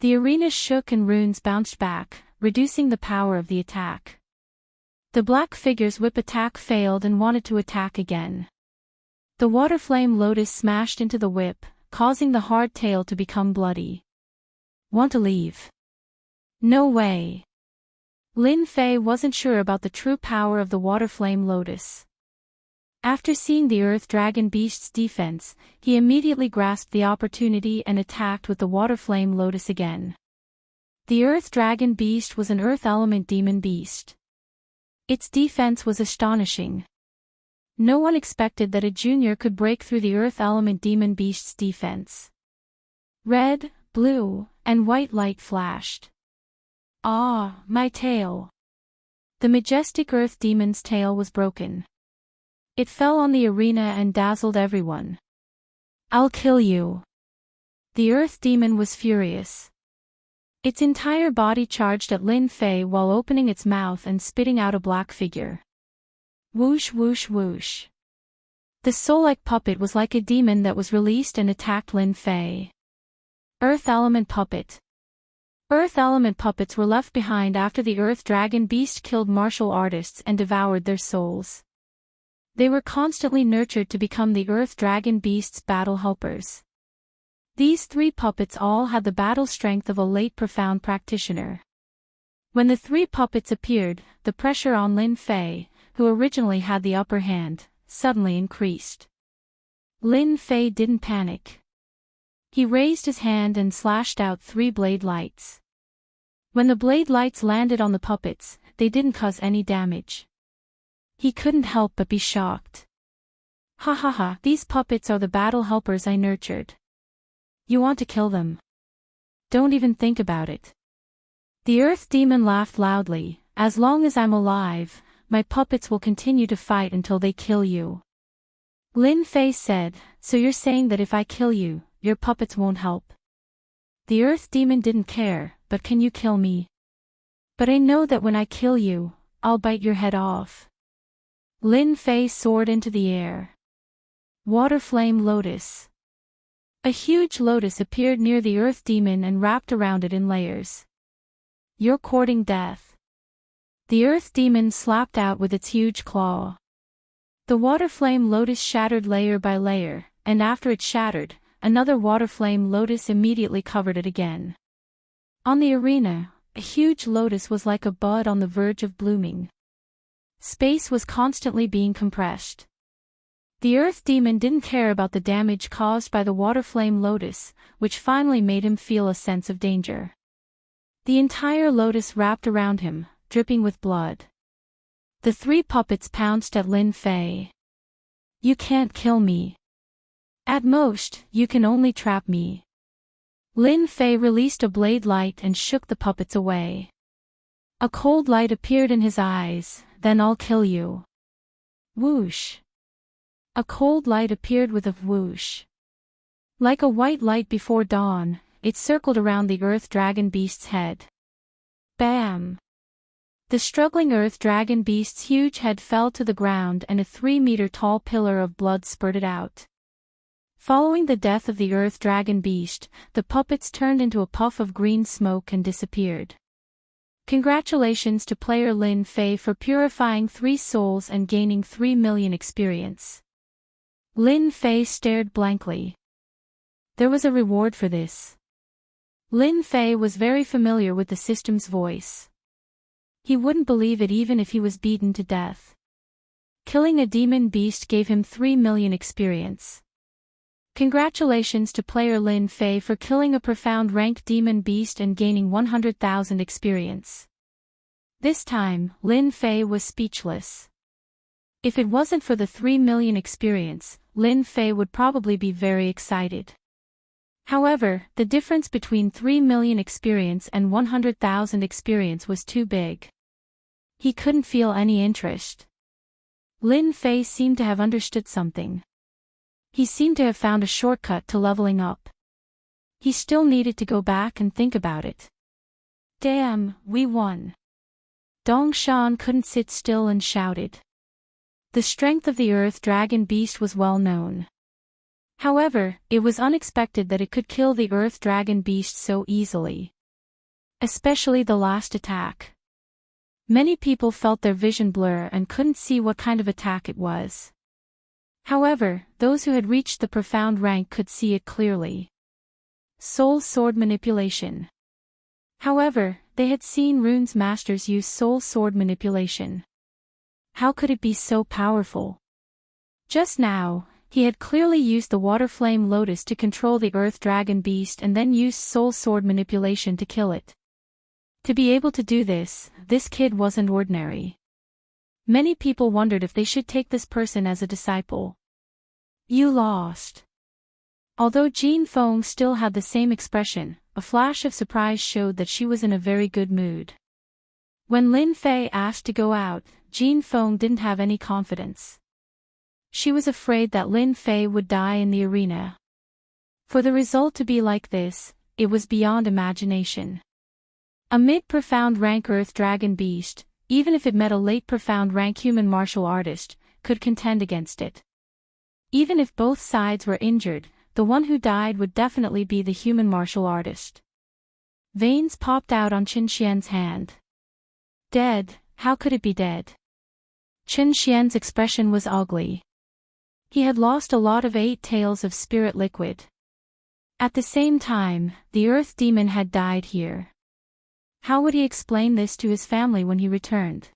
The arena shook and runes bounced back, reducing the power of the attack. The black figure's whip attack failed and wanted to attack again. The water flame lotus smashed into the whip, causing the hard tail to become bloody. Want to leave? No way. Lin Fei wasn't sure about the true power of the water flame lotus. After seeing the Earth Dragon Beast's defense, he immediately grasped the opportunity and attacked with the Water Flame Lotus again. The Earth Dragon Beast was an Earth Element Demon Beast. Its defense was astonishing. No one expected that a junior could break through the Earth Element Demon Beast's defense. Red, blue, and white light flashed. Ah, my tail! The majestic Earth Demon's tail was broken. It fell on the arena and dazzled everyone. I'll kill you. The Earth Demon was furious. Its entire body charged at Lin Fei while opening its mouth and spitting out a black figure. Whoosh whoosh whoosh. The soul-like puppet was like a demon that was released and attacked Lin Fei. Earth Element Puppet. Earth Element puppets were left behind after the Earth Dragon Beast killed martial artists and devoured their souls. They were constantly nurtured to become the Earth Dragon Beast's battle helpers. These 3 puppets all had the battle strength of a late profound practitioner. When the 3 puppets appeared, the pressure on Lin Fei, who originally had the upper hand, suddenly increased. Lin Fei didn't panic. He raised his hand and slashed out 3 blade lights. When the blade lights landed on the puppets, they didn't cause any damage. He couldn't help but be shocked. Ha ha ha, these puppets are the battle helpers I nurtured. You want to kill them? Don't even think about it. The Earth Demon laughed loudly, As long as I'm alive, my puppets will continue to fight until they kill you. Lin Fei said, so you're saying that if I kill you, your puppets won't help? The Earth Demon didn't care, but can you kill me? But I know that when I kill you, I'll bite your head off. Lin Fei soared into the air. Water Flame Lotus. A huge lotus appeared near the Earth Demon and wrapped around it in layers. You're courting death. The Earth Demon slapped out with its huge claw. The Water Flame Lotus shattered layer by layer, and after it shattered, another Water Flame Lotus immediately covered it again. On the arena, a huge lotus was like a bud on the verge of blooming. Space was constantly being compressed. The Earth Demon didn't care about the damage caused by the Water Flame Lotus, which finally made him feel a sense of danger. The entire lotus wrapped around him, dripping with blood. The three puppets pounced at Lin Fei. You can't kill me. At most, you can only trap me. Lin Fei released a blade light and shook the puppets away. A cold light appeared in his eyes, then I'll kill you. Whoosh. A cold light appeared with a whoosh. Like a white light before dawn, it circled around the Earth Dragon Beast's head. Bam! The struggling Earth Dragon Beast's huge head fell to the ground and a 3-meter-tall pillar of blood spurted out. Following the death of the Earth Dragon Beast, the puppets turned into a puff of green smoke and disappeared. Congratulations to player Lin Fei for purifying 3 souls and gaining 3 million experience. Lin Fei stared blankly. There was a reward for this. Lin Fei was very familiar with the system's voice. He wouldn't believe it even if he was beaten to death. Killing a demon beast gave him 3 million experience. Congratulations to player Lin Fei for killing a profound rank demon beast and gaining 100,000 experience. This time, Lin Fei was speechless. If it wasn't for the 3 million experience, Lin Fei would probably be very excited. However, the difference between 3 million experience and 100,000 experience was too big. He couldn't feel any interest. Lin Fei seemed to have understood something. He seemed to have found a shortcut to leveling up. He still needed to go back and think about it. Damn, we won. Dong Shan couldn't sit still and shouted. The strength of the Earth Dragon Beast was well known. However, it was unexpected that it could kill the Earth Dragon Beast so easily. Especially the last attack. Many people felt their vision blur and couldn't see what kind of attack it was. However, those who had reached the profound rank could see it clearly. Soul Sword Manipulation. However, they had seen Rune's masters use Soul Sword Manipulation. How could it be so powerful? Just now, he had clearly used the Water Flame Lotus to control the Earth Dragon Beast and then used Soul Sword Manipulation to kill it. To be able to do this kid wasn't ordinary. Many people wondered if they should take this person as a disciple. You lost. Although Jean Feng still had the same expression, a flash of surprise showed that she was in a very good mood. When Lin Fei asked to go out, Jean Feng didn't have any confidence. She was afraid that Lin Fei would die in the arena. For the result to be like this, it was beyond imagination. A mid-profound rank Earth Dragon Beast, even if it met a late profound rank human martial artist, could contend against it. Even if both sides were injured, the one who died would definitely be the human martial artist. Veins popped out on Qin Xian's hand. Dead, how could it be dead? Qin Xian's expression was ugly. He had lost a lot of 8 taels of spirit liquid. At the same time, the Earth Demon had died here. How would he explain this to his family when he returned?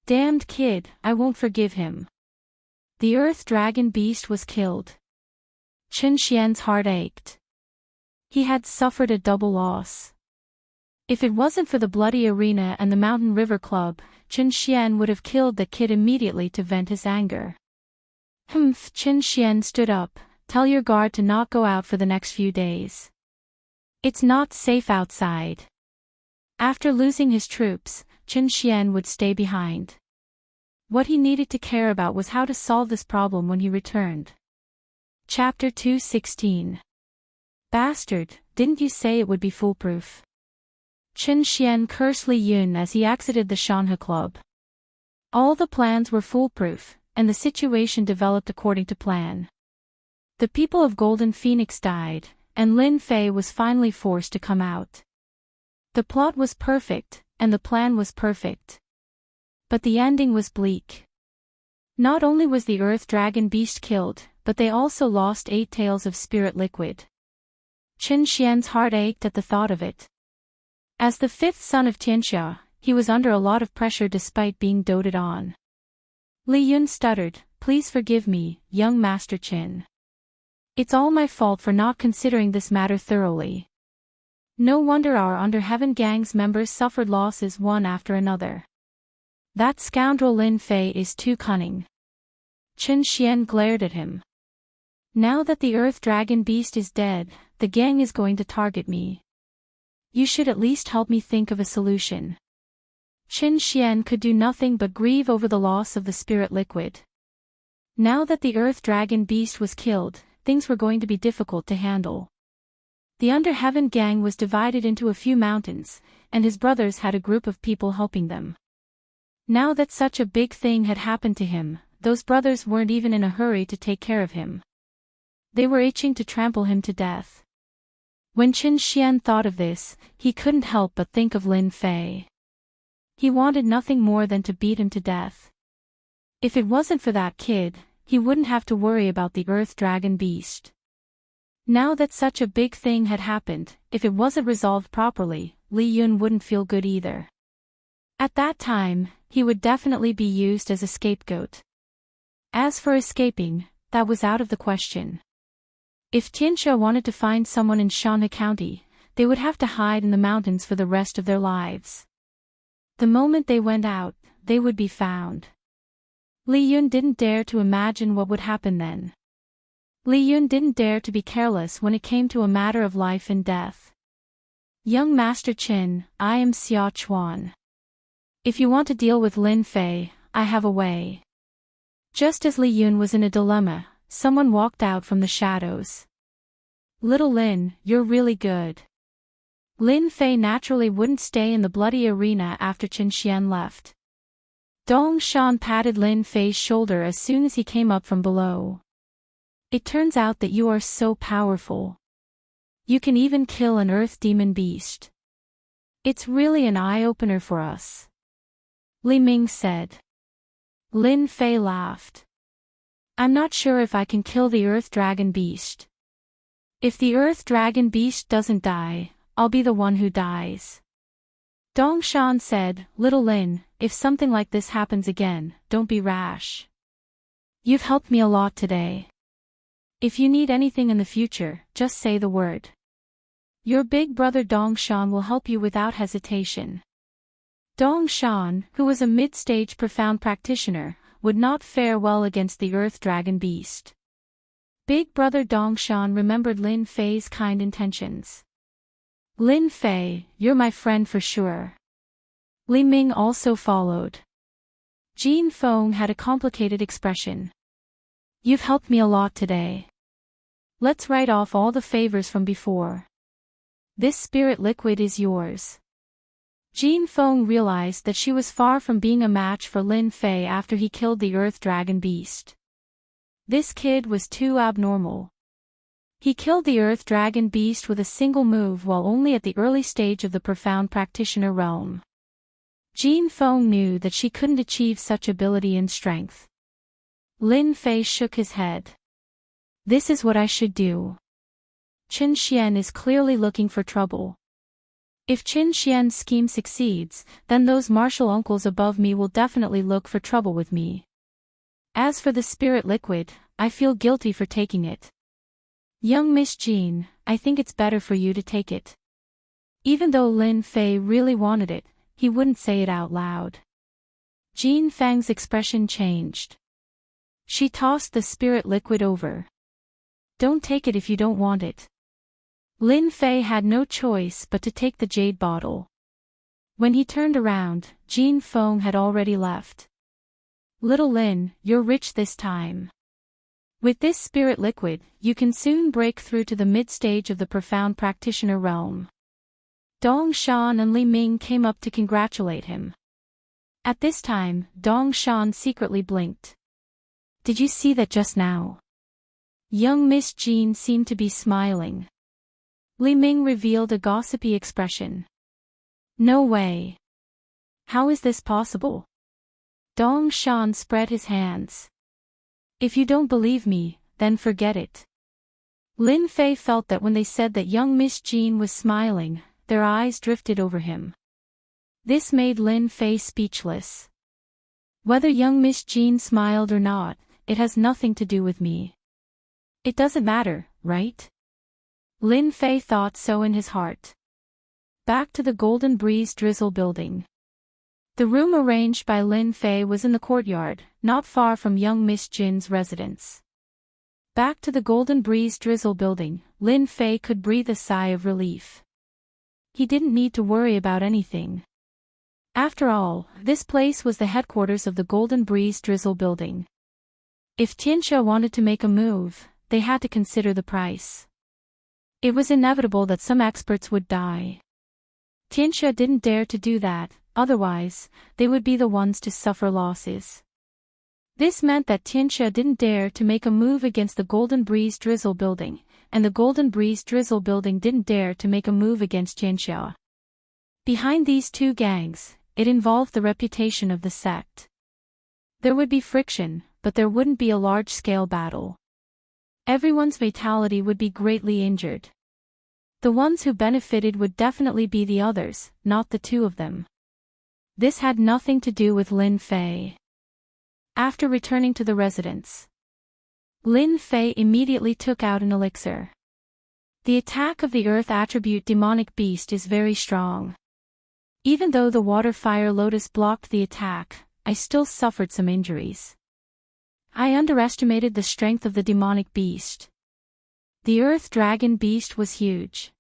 Damned kid, I won't forgive him. The Earth Dragon Beast was killed. Qin Xian's heart ached. He had suffered a double loss. If it wasn't for the bloody arena and the Mountain River Club, Qin Xian would have killed the kid immediately to vent his anger. Humph! Qin Xian stood up. Tell your guard to not go out for the next few days. It's not safe outside. After losing his troops, Qin Xian would stay behind. What he needed to care about was how to solve this problem when he returned. Chapter 216. Bastard, didn't you say it would be foolproof? Qin Xian cursed Li Yun as he exited the Shanhe Club. All the plans were foolproof, and the situation developed according to plan. The people of Golden Phoenix died, and Lin Fei was finally forced to come out. The plot was perfect, and the plan was perfect. But the ending was bleak. Not only was the Earth Dragon Beast killed, but they also lost 8 tails of spirit liquid. Qin Xian's heart ached at the thought of it. As the 5th son of Tianxia, he was under a lot of pressure despite being doted on. Li Yun stuttered, "Please forgive me, young Master Qin. It's all my fault for not considering this matter thoroughly. No wonder our Under Heaven Gang's members suffered losses one after another. That scoundrel Lin Fei is too cunning." Qin Xian glared at him. "Now that the Earth Dragon Beast is dead, the gang is going to target me. You should at least help me think of a solution." Qin Xian could do nothing but grieve over the loss of the spirit liquid. Now that the Earth Dragon Beast was killed, things were going to be difficult to handle. The Under Heaven Gang was divided into a few mountains, and his brothers had a group of people helping them. Now that such a big thing had happened to him, those brothers weren't even in a hurry to take care of him. They were itching to trample him to death. When Qin Xian thought of this, he couldn't help but think of Lin Fei. He wanted nothing more than to beat him to death. If it wasn't for that kid, he wouldn't have to worry about the Earth Dragon Beast. Now that such a big thing had happened, if it wasn't resolved properly, Li Yun wouldn't feel good either. At that time, he would definitely be used as a scapegoat. As for escaping, that was out of the question. If Tianxia wanted to find someone in Shanhe County, they would have to hide in the mountains for the rest of their lives. The moment they went out, they would be found. Li Yun didn't dare to imagine what would happen then. Li Yun didn't dare to be careless when it came to a matter of life and death. "Young Master Qin, I am Xia Chuan. If you want to deal with Lin Fei, I have a way." Just as Li Yun was in a dilemma, someone walked out from the shadows. "Little Lin, you're really good." Lin Fei naturally wouldn't stay in the bloody arena after Qin Xian left. Dong Shan patted Lin Fei's shoulder as soon as he came up from below. "It turns out that you are so powerful. You can even kill an Earth Demon Beast. It's really an eye-opener for us," Li Ming said. Lin Fei laughed. "I'm not sure if I can kill the Earth Dragon Beast. If the Earth Dragon Beast doesn't die, I'll be the one who dies." Dong Shan said, "Little Lin, if something like this happens again, don't be rash. You've helped me a lot today. If you need anything in the future, just say the word. Your big brother Dong Shan will help you without hesitation." Dong Shan, who was a mid-stage profound practitioner, would not fare well against the Earth Dragon Beast. Big brother Dong Shan remembered Lin Fei's kind intentions. "Lin Fei, you're my friend for sure." Li Ming also followed. Jin Feng had a complicated expression. "You've helped me a lot today. Let's write off all the favors from before. This spirit liquid is yours." Jin Feng realized that she was far from being a match for Lin Fei after he killed the Earth Dragon Beast. This kid was too abnormal. He killed the Earth Dragon Beast with a single move while only at the early stage of the profound practitioner realm. Jin Feng knew that she couldn't achieve such ability and strength. Lin Fei shook his head. "This is what I should do. Qin Xian is clearly looking for trouble. If Qin Xian's scheme succeeds, then those martial uncles above me will definitely look for trouble with me. As for the spirit liquid, I feel guilty for taking it. Young Miss Jean, I think it's better for you to take it." Even though Lin Fei really wanted it, he wouldn't say it out loud. Jin Feng's expression changed. She tossed the spirit liquid over. "Don't take it if you don't want it." Lin Fei had no choice but to take the jade bottle. When he turned around, Jin Feng had already left. Little Lin, you're rich this time. With this spirit liquid, you can soon break through to the mid-stage of the profound practitioner realm. Dong Shan and Li Ming came up to congratulate him. At this time, Dong Shan secretly blinked. Did you see that just now? Young Miss Jean seemed to be smiling. Li Ming revealed a gossipy expression. No way. How is this possible? Dong Shan spread his hands. If you don't believe me, then forget it. Lin Fei felt that when they said that young Miss Jean was smiling, their eyes drifted over him. This made Lin Fei speechless. Whether young Miss Jean smiled or not, it has nothing to do with me. It doesn't matter, right? Lin Fei thought so in his heart. Back to the Golden Breeze Drizzle building. The room arranged by Lin Fei was in the courtyard, not far from young Miss Jin's residence. Back to the Golden Breeze Drizzle building, Lin Fei could breathe a sigh of relief. He didn't need to worry about anything. After all, this place was the headquarters of the Golden Breeze Drizzle building. If Tianxia wanted to make a move, they had to consider the price. It was inevitable that some experts would die. Tianxia didn't dare to do that, otherwise, they would be the ones to suffer losses. This meant that Tianxia didn't dare to make a move against the Golden Breeze Drizzle building, and the Golden Breeze Drizzle building didn't dare to make a move against Tianxia. Behind these two gangs, it involved the reputation of the sect. There would be friction, but there wouldn't be a large-scale battle. Everyone's vitality would be greatly injured. The ones who benefited would definitely be the others, not the two of them. This had nothing to do with Lin Fei. After returning to the residence, Lin Fei immediately took out an elixir. The attack of the earth attribute demonic beast is very strong. Even though the water fire lotus blocked the attack, I still suffered some injuries. I underestimated the strength of the demonic beast. The earth dragon beast was huge.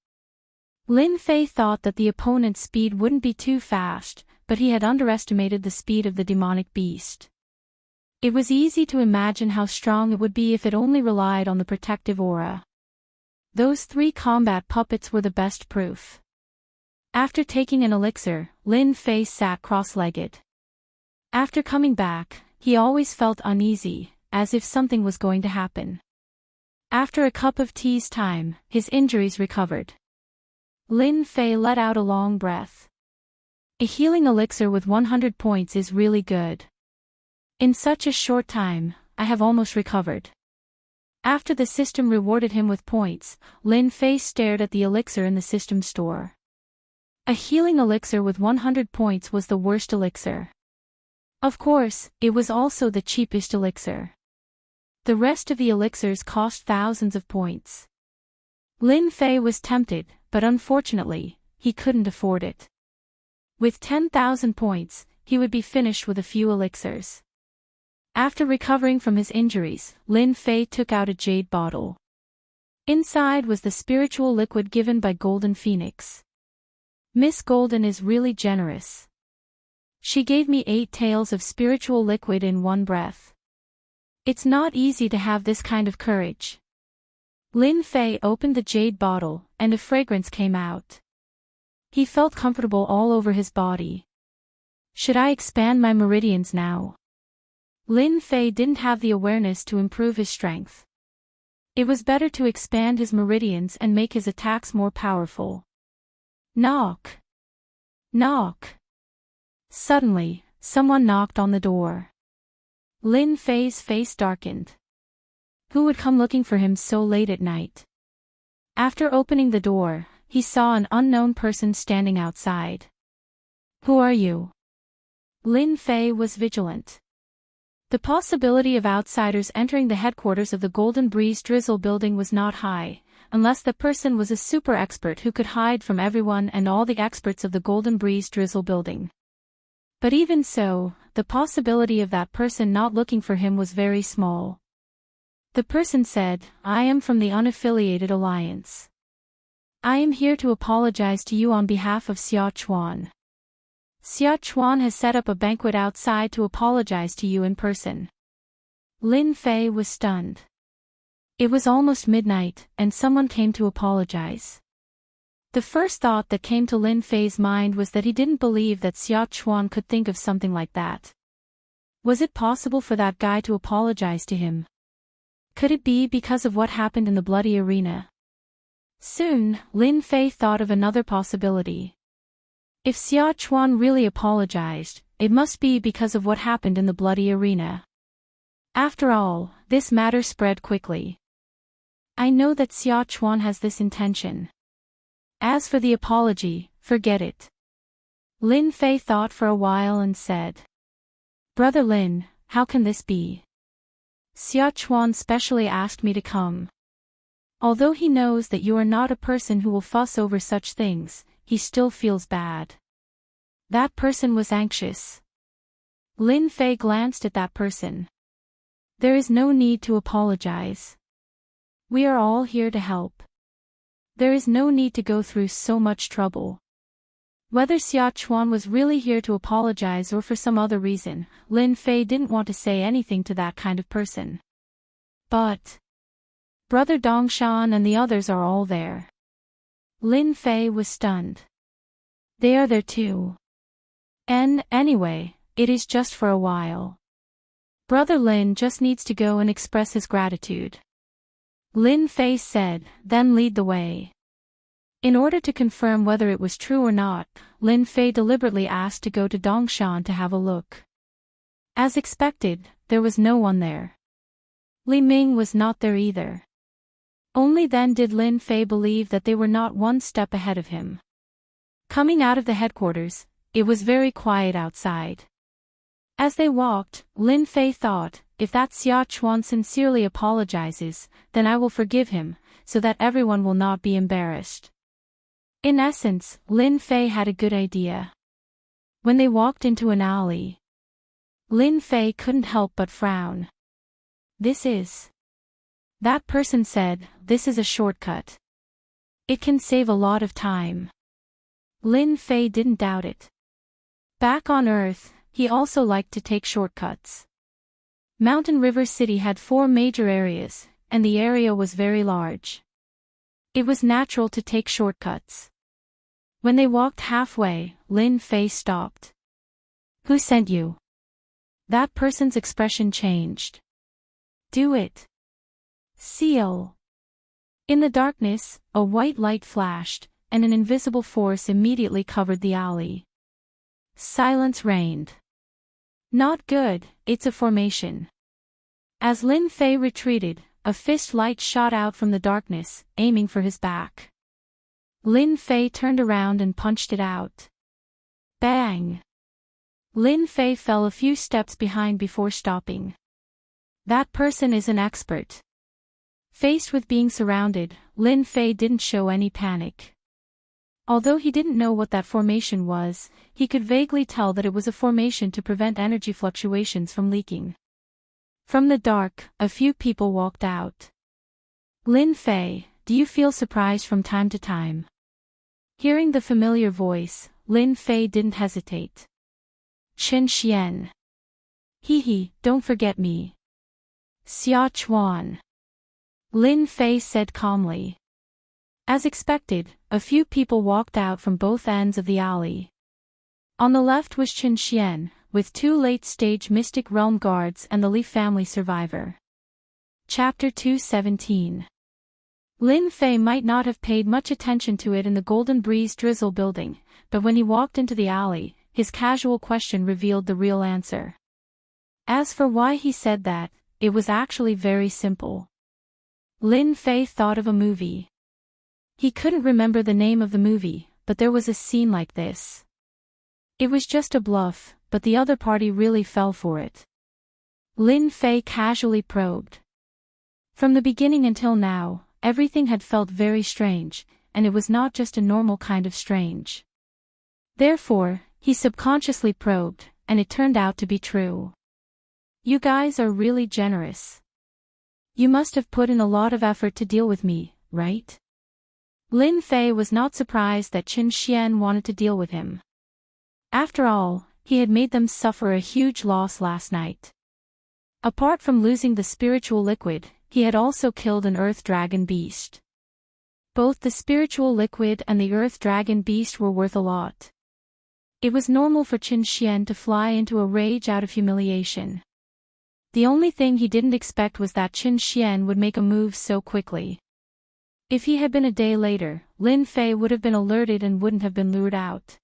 Lin Fei thought that the opponent's speed wouldn't be too fast, but he had underestimated the speed of the demonic beast. It was easy to imagine how strong it would be if it only relied on the protective aura. Those 3 combat puppets were the best proof. After taking an elixir, Lin Fei sat cross-legged. After coming back, he always felt uneasy, as if something was going to happen. After a cup of tea's time, his injuries recovered. Lin Fei let out a long breath. A healing elixir with 100 points is really good. In such a short time, I have almost recovered. After the system rewarded him with points, Lin Fei stared at the elixir in the system store. A healing elixir with 100 points was the worst elixir. Of course, it was also the cheapest elixir. The rest of the elixirs cost thousands of points. Lin Fei was tempted, but unfortunately, he couldn't afford it. With 10,000 points, he would be finished with a few elixirs. After recovering from his injuries, Lin Fei took out a jade bottle. Inside was the spiritual liquid given by Golden Phoenix. Miss Golden is really generous. She gave me 8 taels of spiritual liquid in one breath. It's not easy to have this kind of courage. Lin Fei opened the jade bottle, and a fragrance came out. He felt comfortable all over his body. Should I expand my meridians now? Lin Fei didn't have the awareness to improve his strength. It was better to expand his meridians and make his attacks more powerful. Knock. Knock. Suddenly, someone knocked on the door. Lin Fei's face darkened. Who would come looking for him so late at night? After opening the door, he saw an unknown person standing outside. Who are you? Lin Fei was vigilant. The possibility of outsiders entering the headquarters of the Golden Breeze Drizzle building was not high, unless the person was a super expert who could hide from everyone and all the experts of the Golden Breeze Drizzle building. But even so, the possibility of that person not looking for him was very small. The person said, I am from the Unaffiliated Alliance. I am here to apologize to you on behalf of Xia Chuan. Xia Chuan has set up a banquet outside to apologize to you in person. Lin Fei was stunned. It was almost midnight, and someone came to apologize. The first thought that came to Lin Fei's mind was that he didn't believe that Xia Chuan could think of something like that. Was it possible for that guy to apologize to him? Could it be because of what happened in the bloody arena? Soon, Lin Fei thought of another possibility. If Xia Chuan really apologized, it must be because of what happened in the bloody arena. After all, this matter spread quickly. I know that Xia Chuan has this intention. As for the apology, forget it. Lin Fei thought for a while and said. Brother Lin, how can this be? Xia Chuan specially asked me to come. Although he knows that you are not a person who will fuss over such things, he still feels bad. That person was anxious. Lin Fei glanced at that person. There is no need to apologize. We are all here to help. There is no need to go through so much trouble. Whether Xia Chuan was really here to apologize or for some other reason, Lin Fei didn't want to say anything to that kind of person. But Brother Dongshan and the others are all there. Lin Fei was stunned. They are there too. And, anyway, it is just for a while. Brother Lin just needs to go and express his gratitude. Lin Fei said, then lead the way. In order to confirm whether it was true or not, Lin Fei deliberately asked to go to Dongshan to have a look. As expected, there was no one there. Li Ming was not there either. Only then did Lin Fei believe that they were not one step ahead of him. Coming out of the headquarters, it was very quiet outside. As they walked, Lin Fei thought, if that Xia Chuan sincerely apologizes, then I will forgive him, so that everyone will not be embarrassed. In essence, Lin Fei had a good idea. When they walked into an alley, Lin Fei couldn't help but frown. That person said, this is a shortcut. It can save a lot of time. Lin Fei didn't doubt it. Back on Earth, he also liked to take shortcuts. Mountain River City had 4 major areas, and the area was very large. It was natural to take shortcuts. When they walked halfway, Lin Fei stopped. Who sent you? That person's expression changed. Do it. Seal. In the darkness, a white light flashed, and an invisible force immediately covered the alley. Silence reigned. Not good, it's a formation. As Lin Fei retreated, a fist light shot out from the darkness, aiming for his back. Lin Fei turned around and punched it out. Bang! Lin Fei fell a few steps behind before stopping. That person is an expert. Faced with being surrounded, Lin Fei didn't show any panic. Although he didn't know what that formation was, he could vaguely tell that it was a formation to prevent energy fluctuations from leaking. From the dark, a few people walked out. Lin Fei, do you feel surprised from time to time? Hearing the familiar voice, Lin Fei didn't hesitate. Chen Xian. Hee, don't forget me. Xia Chuan. Lin Fei said calmly. As expected, a few people walked out from both ends of the alley. On the left was Chen Xian, with 2 late-stage Mystic Realm guards and the Li family survivor. Chapter 217. Lin Fei might not have paid much attention to it in the Golden Breeze Drizzle building, but when he walked into the alley, his casual question revealed the real answer. As for why he said that, it was actually very simple. Lin Fei thought of a movie. He couldn't remember the name of the movie, but there was a scene like this. It was just a bluff, but the other party really fell for it. Lin Fei casually probed. From the beginning until now, everything had felt very strange, and it was not just a normal kind of strange. Therefore, he subconsciously probed, and it turned out to be true. You guys are really generous. You must have put in a lot of effort to deal with me, right? Lin Fei was not surprised that Chen Xian wanted to deal with him. After all, he had made them suffer a huge loss last night. Apart from losing the spiritual liquid, he had also killed an earth dragon beast. Both the spiritual liquid and the earth dragon beast were worth a lot. It was normal for Qin Xian to fly into a rage out of humiliation. The only thing he didn't expect was that Qin Xian would make a move so quickly. If he had been a day later, Lin Fei would have been alerted and wouldn't have been lured out.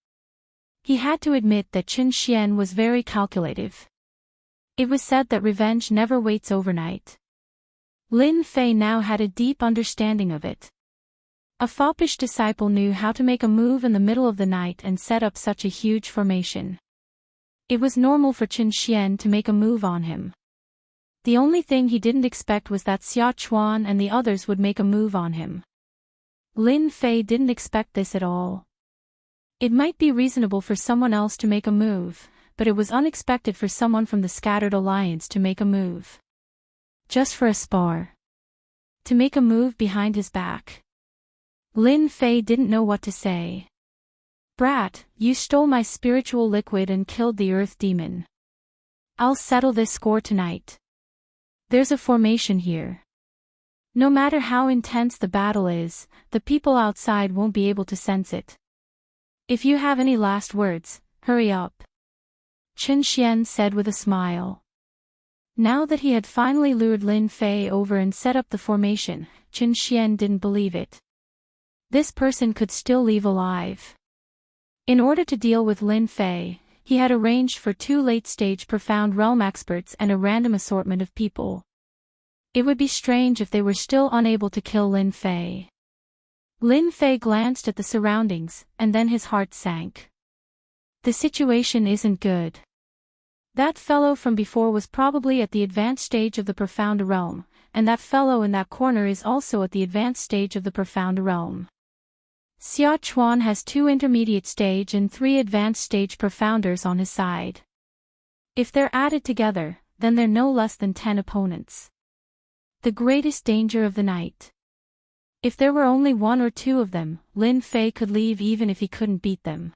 He had to admit that Qin Xian was very calculative. It was said that revenge never waits overnight. Lin Fei now had a deep understanding of it. A foppish disciple knew how to make a move in the middle of the night and set up such a huge formation. It was normal for Qin Xian to make a move on him. The only thing he didn't expect was that Xia Chuan and the others would make a move on him. Lin Fei didn't expect this at all. It might be reasonable for someone else to make a move, but it was unexpected for someone from the Scattered Alliance to make a move. Just for a spar. To make a move behind his back. Lin Fei didn't know what to say. Brat, you stole my spiritual liquid and killed the earth demon. I'll settle this score tonight. There's a formation here. No matter how intense the battle is, the people outside won't be able to sense it. If you have any last words, hurry up. Qin Xian said with a smile. Now that he had finally lured Lin Fei over and set up the formation, Qin Xian didn't believe it. This person could still leave alive. In order to deal with Lin Fei, he had arranged for 2 late-stage Profound Realm experts and a random assortment of people. It would be strange if they were still unable to kill Lin Fei. Lin Fei glanced at the surroundings, and then his heart sank. The situation isn't good. That fellow from before was probably at the advanced stage of the Profound Realm, and that fellow in that corner is also at the advanced stage of the Profound Realm. Xia Chuan has 2 intermediate stage and 3 advanced stage profounders on his side. If they're added together, then they're no less than 10 opponents. The greatest danger of the night. If there were only 1 or 2 of them, Lin Fei could leave even if he couldn't beat them.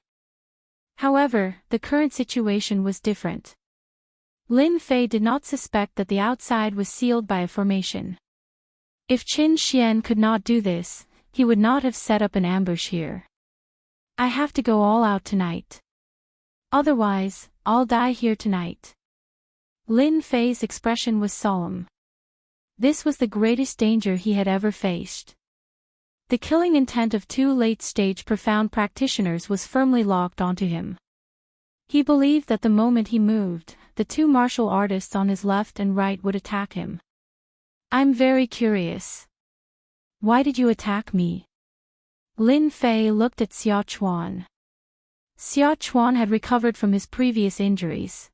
However, the current situation was different. Lin Fei did not suspect that the outside was sealed by a formation. If Qin Xian could not do this, he would not have set up an ambush here. I have to go all out tonight. Otherwise, I'll die here tonight. Lin Fei's expression was solemn. This was the greatest danger he had ever faced. The killing intent of 2 late-stage profound practitioners was firmly locked onto him. He believed that the moment he moved, the 2 martial artists on his left and right would attack him. I'm very curious. Why did you attack me? Lin Fei looked at Xia Chuan. Xia Chuan had recovered from his previous injuries.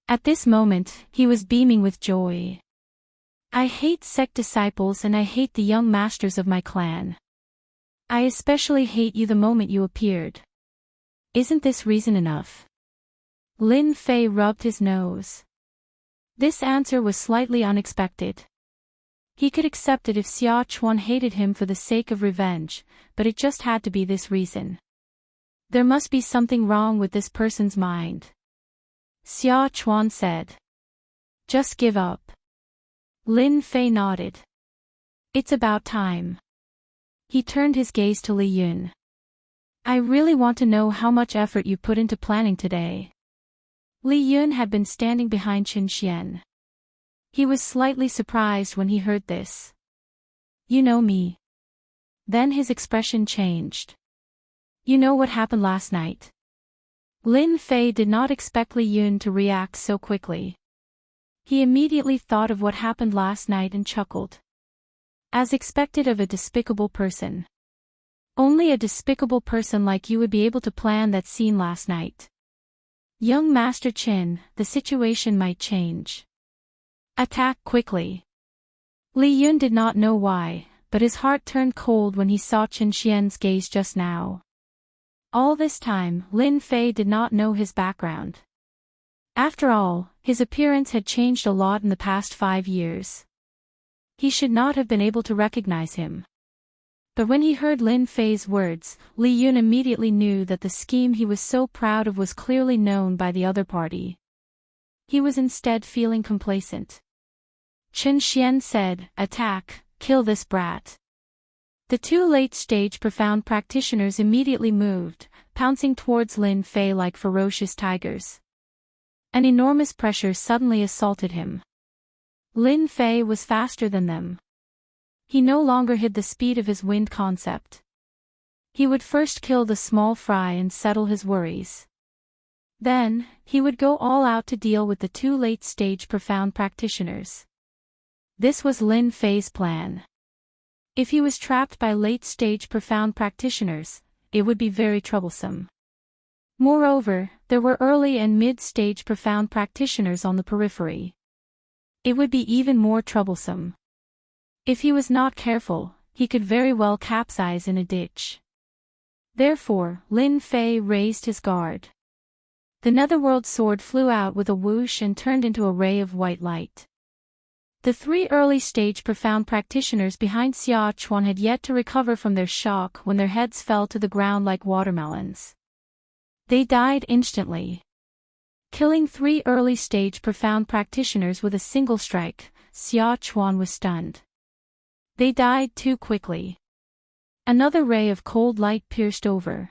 At this moment, he was beaming with joy. I hate sect disciples and I hate the young masters of my clan. I especially hate you the moment you appeared. Isn't this reason enough? Lin Fei rubbed his nose. This answer was slightly unexpected. He could accept it if Xia Chuan hated him for the sake of revenge, but it just had to be this reason. There must be something wrong with this person's mind. Xia Chuan said. Just give up. Lin Fei nodded. It's about time. He turned his gaze to Li Yun. I really want to know how much effort you put into planning today. Li Yun had been standing behind Qin Xian. He was slightly surprised when he heard this. You know me. Then his expression changed. You know what happened last night. Lin Fei did not expect Li Yun to react so quickly. He immediately thought of what happened last night and chuckled. As expected of a despicable person. Only a despicable person like you would be able to plan that scene last night. Young Master Qin, the situation might change. Attack quickly. Li Yun did not know why, but his heart turned cold when he saw Qin Xian's gaze just now. All this time, Lin Fei did not know his background. After all, his appearance had changed a lot in the past 5 years. He should not have been able to recognize him. But when he heard Lin Fei's words, Li Yun immediately knew that the scheme he was so proud of was clearly known by the other party. He was instead feeling complacent. Chen Xian said, "Attack, kill this brat." The two late-stage profound practitioners immediately moved, pouncing towards Lin Fei like ferocious tigers. An enormous pressure suddenly assaulted him. Lin Fei was faster than them. He no longer hid the speed of his wind concept. He would first kill the small fry and settle his worries. Then, he would go all out to deal with the two late-stage profound practitioners. This was Lin Fei's plan. If he was trapped by late-stage profound practitioners, it would be very troublesome. Moreover, there were early and mid-stage profound practitioners on the periphery. It would be even more troublesome. If he was not careful, he could very well capsize in a ditch. Therefore, Lin Fei raised his guard. The netherworld sword flew out with a whoosh and turned into a ray of white light. The three early-stage profound practitioners behind Xia Chuan had yet to recover from their shock when their heads fell to the ground like watermelons. They died instantly. Killing three early-stage profound practitioners with a single strike, Xia Chuan was stunned. They died too quickly. Another ray of cold light pierced over.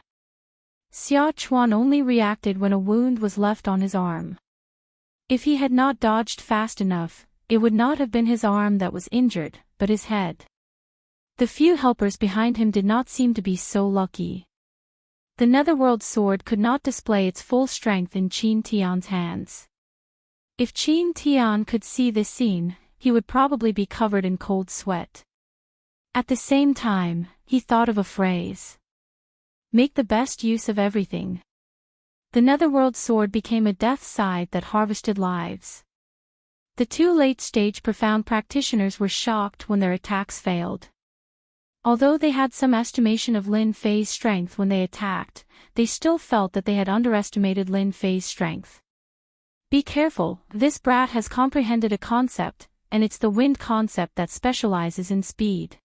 Xia Chuan only reacted when a wound was left on his arm. If he had not dodged fast enough, it would not have been his arm that was injured, but his head. The few helpers behind him did not seem to be so lucky. The netherworld sword could not display its full strength in Qin Tian's hands. If Qin Tian could see this scene, he would probably be covered in cold sweat. At the same time, he thought of a phrase. Make the best use of everything. The netherworld sword became a death scythe that harvested lives. The two late-stage profound practitioners were shocked when their attacks failed. Although they had some estimation of Lin Fei's strength when they attacked, they still felt that they had underestimated Lin Fei's strength. Be careful, this brat has comprehended a concept, and it's the wind concept that specializes in speed.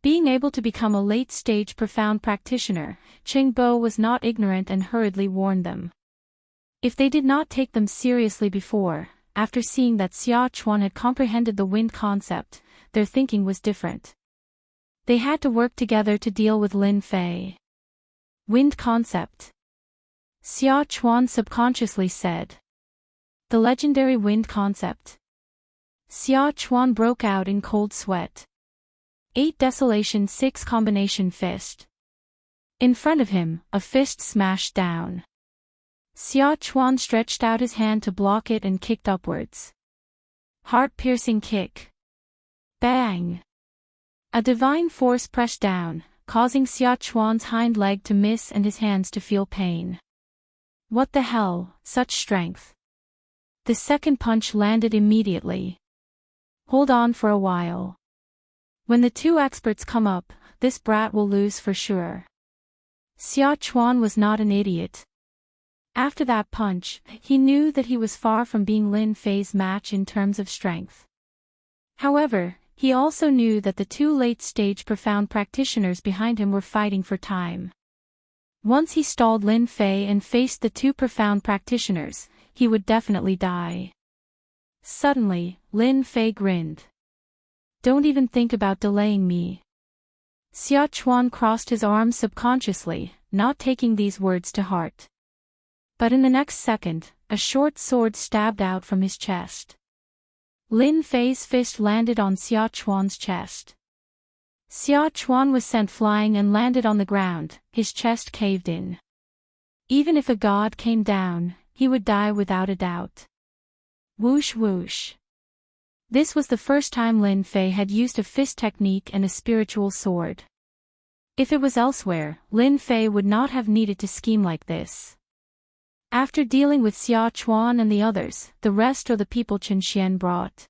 Being able to become a late-stage profound practitioner, Cheng Bo was not ignorant and hurriedly warned them. If they did not take them seriously before, after seeing that Xia Chuan had comprehended the wind concept, their thinking was different. They had to work together to deal with Lin Fei. Wind concept. Xia Chuan subconsciously said. The legendary wind concept. Xia Chuan broke out in cold sweat. 8 Desolation 6 Combination Fist. In front of him, a fist smashed down. Xia Chuan stretched out his hand to block it and kicked upwards. Heart-piercing kick. Bang! A divine force pressed down, causing Xia Chuan's hind leg to miss and his hands to feel pain. What the hell, such strength! The second punch landed immediately. Hold on for a while. When the two experts come up, this brat will lose for sure. Xia Chuan was not an idiot. After that punch, he knew that he was far from being Lin Fei's match in terms of strength. However, he also knew that the two late-stage profound practitioners behind him were fighting for time. Once he stalled Lin Fei and faced the two profound practitioners, he would definitely die. Suddenly, Lin Fei grinned. Don't even think about delaying me. Xia Chuan crossed his arms subconsciously, not taking these words to heart. But in the next second, a short sword stabbed out from his chest. Lin Fei's fist landed on Xia Chuan's chest. Xia Chuan was sent flying and landed on the ground, his chest caved in. Even if a god came down, he would die without a doubt. Whoosh whoosh. This was the first time Lin Fei had used a fist technique and a spiritual sword. If it was elsewhere, Lin Fei would not have needed to scheme like this. After dealing with Xia Chuan and the others, the rest are the people Chen Xian brought.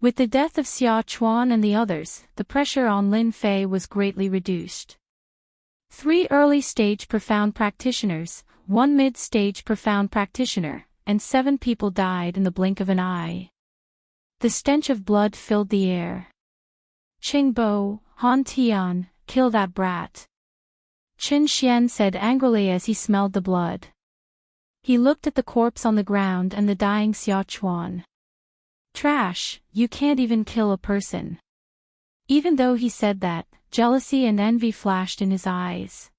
With the death of Xia Chuan and the others, the pressure on Lin Fei was greatly reduced. 3 early-stage profound practitioners, 1 mid-stage profound practitioner, and 7 people died in the blink of an eye. The stench of blood filled the air. Cheng Bo, Han Tian, kill that brat. Qin Xian said angrily as he smelled the blood. He looked at the corpse on the ground and the dying Xia Chuan. Trash, you can't even kill a person. Even though he said that, jealousy and envy flashed in his eyes.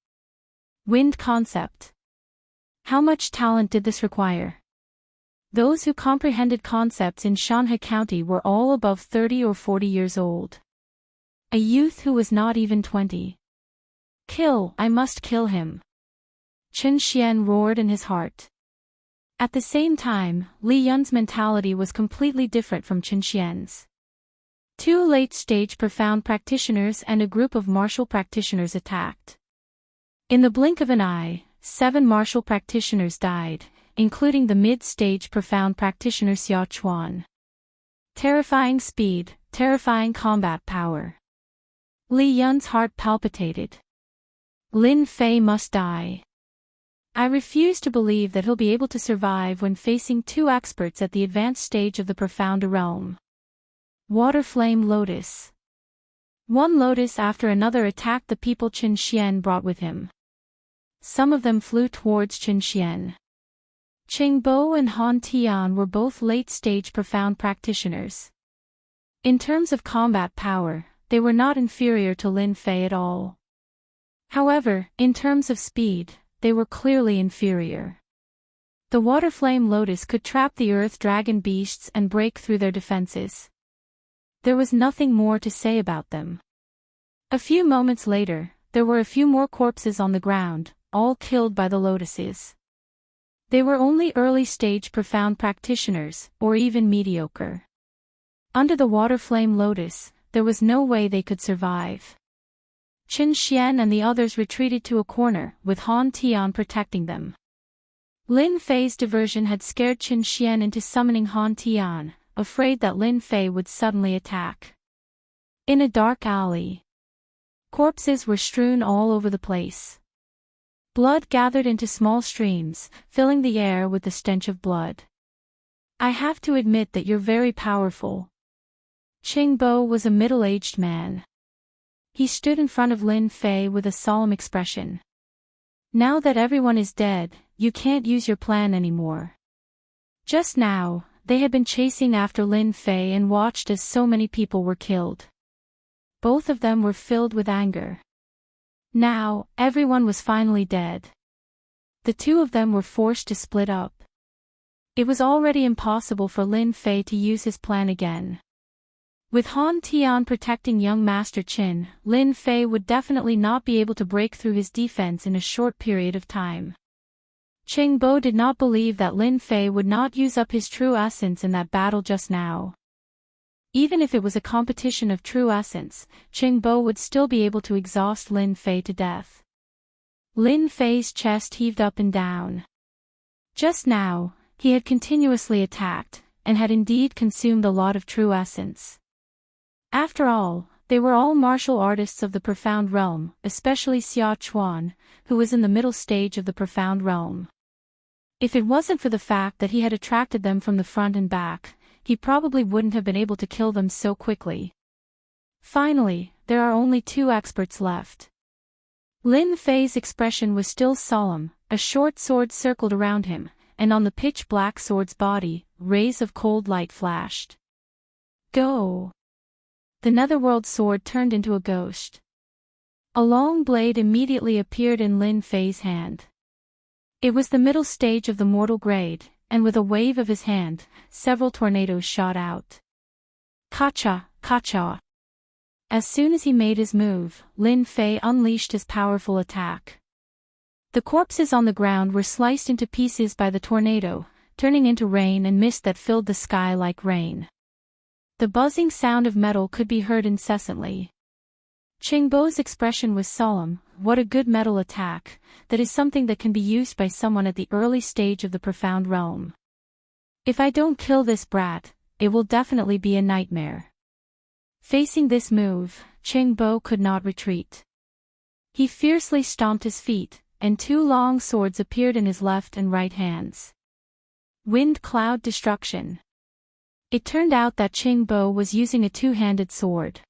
Wind concept. How much talent did this require? Those who comprehended concepts in Shanhe County were all above 30 or 40 years old. A youth who was not even 20. Kill, I must kill him. Qin Xian roared in his heart. At the same time, Li Yun's mentality was completely different from Qin Xian's. Two late-stage profound practitioners and a group of martial practitioners attacked. In the blink of an eye, 7 martial practitioners died, including the mid-stage profound practitioner Xia Chuan. Terrifying speed, terrifying combat power. Li Yun's heart palpitated. Lin Fei must die. I refuse to believe that he'll be able to survive when facing 2 experts at the advanced stage of the profound realm. Water Flame Lotus. One lotus after another attacked the people Qin Xian brought with him. Some of them flew towards Qin Xian. Qingbo and Han Tian were both late-stage profound practitioners. In terms of combat power, they were not inferior to Lin Fei at all. However, in terms of speed, they were clearly inferior. The Water Flame Lotus could trap the Earth Dragon beasts and break through their defenses. There was nothing more to say about them. A few moments later, there were a few more corpses on the ground, all killed by the lotuses. They were only early-stage profound practitioners, or even mediocre. Under the Water Flame Lotus, there was no way they could survive. Qin Xian and the others retreated to a corner, with Han Tian protecting them. Lin Fei's diversion had scared Qin Xian into summoning Han Tian, afraid that Lin Fei would suddenly attack. In a dark alley, corpses were strewn all over the place. Blood gathered into small streams, filling the air with the stench of blood. I have to admit that you're very powerful. Qingbo was a middle-aged man. He stood in front of Lin Fei with a solemn expression. Now that everyone is dead, you can't use your plan anymore. Just now, they had been chasing after Lin Fei and watched as so many people were killed. Both of them were filled with anger. Now, everyone was finally dead. The two of them were forced to split up. It was already impossible for Lin Fei to use his plan again. With Han Tian protecting young Master Qin, Lin Fei would definitely not be able to break through his defense in a short period of time. Qingbo did not believe that Lin Fei would not use up his true essence in that battle just now. Even if it was a competition of true essence, Qingbo would still be able to exhaust Lin Fei to death. Lin Fei's chest heaved up and down. Just now, he had continuously attacked, and had indeed consumed a lot of true essence. After all, they were all martial artists of the profound realm, especially Xia Chuan, who was in the middle stage of the profound realm. If it wasn't for the fact that he had attracted them from the front and back, he probably wouldn't have been able to kill them so quickly. Finally, there are only 2 experts left. Lin Fei's expression was still solemn, a short sword circled around him, and on the pitch-black sword's body, rays of cold light flashed. Go! The netherworld sword turned into a ghost. A long blade immediately appeared in Lin Fei's hand. It was the middle stage of the mortal grade, and with a wave of his hand, several tornadoes shot out. Kacha, kacha. As soon as he made his move, Lin Fei unleashed his powerful attack. The corpses on the ground were sliced into pieces by the tornado, turning into rain and mist that filled the sky like rain. The buzzing sound of metal could be heard incessantly. Qingbo's expression was solemn. What a good metal attack, that is something that can be used by someone at the early stage of the profound realm. If I don't kill this brat, it will definitely be a nightmare. Facing this move, Qingbo could not retreat. He fiercely stomped his feet, and 2 long swords appeared in his left and right hands. Wind Cloud Destruction. It turned out that Qingbo was using a 2-handed sword.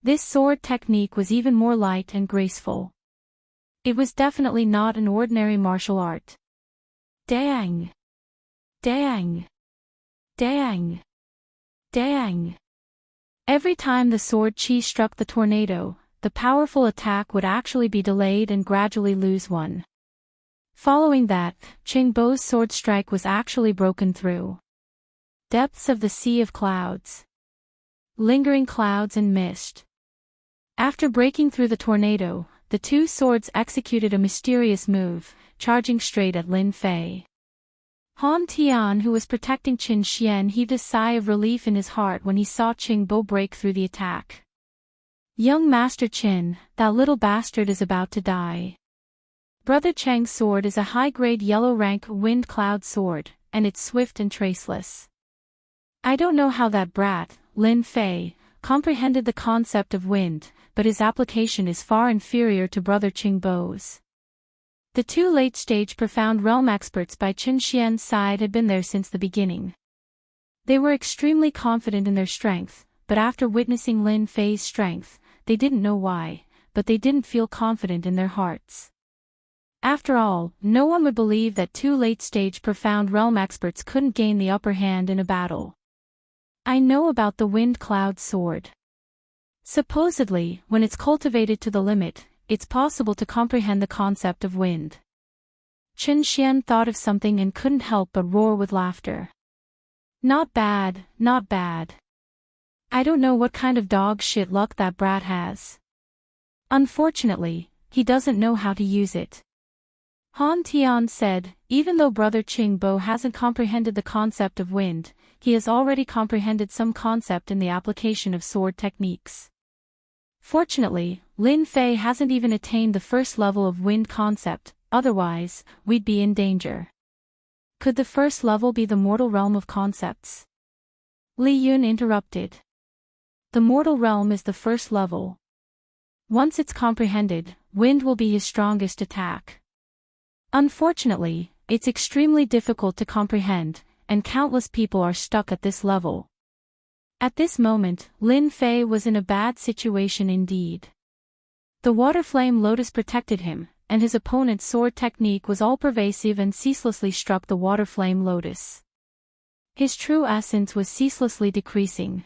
This sword technique was even more light and graceful. It was definitely not an ordinary martial art. Dang! Dang! Dang! Dang! Every time the sword chi struck the tornado, the powerful attack would actually be delayed and gradually lose one. Following that, Qingbo's sword strike was actually broken through. Depths of the sea of clouds. Lingering clouds and mist. After breaking through the tornado, the two swords executed a mysterious move, charging straight at Lin Fei. Han Tian, who was protecting Qin Xian, heaved a sigh of relief in his heart when he saw Qingbo break through the attack. Young Master Qin, that little bastard is about to die. Brother Cheng's sword is a high-grade yellow-rank wind cloud sword, and it's swift and traceless. I don't know how that brat, Lin Fei, comprehended the concept of wind, but his application is far inferior to Brother Qingbo's. The two late-stage Profound Realm experts by Qin Xian's side had been there since the beginning. They were extremely confident in their strength, but after witnessing Lin Fei's strength, they didn't know why, but they didn't feel confident in their hearts. After all, no one would believe that two late-stage Profound Realm experts couldn't gain the upper hand in a battle. I know about the Wind Cloud Sword. Supposedly, when it's cultivated to the limit, it's possible to comprehend the concept of wind. Qin Xian thought of something and couldn't help but roar with laughter. Not bad, not bad. I don't know what kind of dog shit luck that brat has. Unfortunately, he doesn't know how to use it. Han Tian said, even though Brother Qingbo hasn't comprehended the concept of wind, he has already comprehended some concept in the application of sword techniques. Fortunately, Lin Fei hasn't even attained the first level of wind concept, otherwise, we'd be in danger. Could the first level be the mortal realm of concepts? Li Yun interrupted. The mortal realm is the first level. Once it's comprehended, wind will be his strongest attack. Unfortunately, it's extremely difficult to comprehend, and countless people are stuck at this level. At this moment, Lin Fei was in a bad situation indeed. The water flame lotus protected him, and his opponent's sword technique was all-pervasive and ceaselessly struck the water flame lotus. His true essence was ceaselessly decreasing.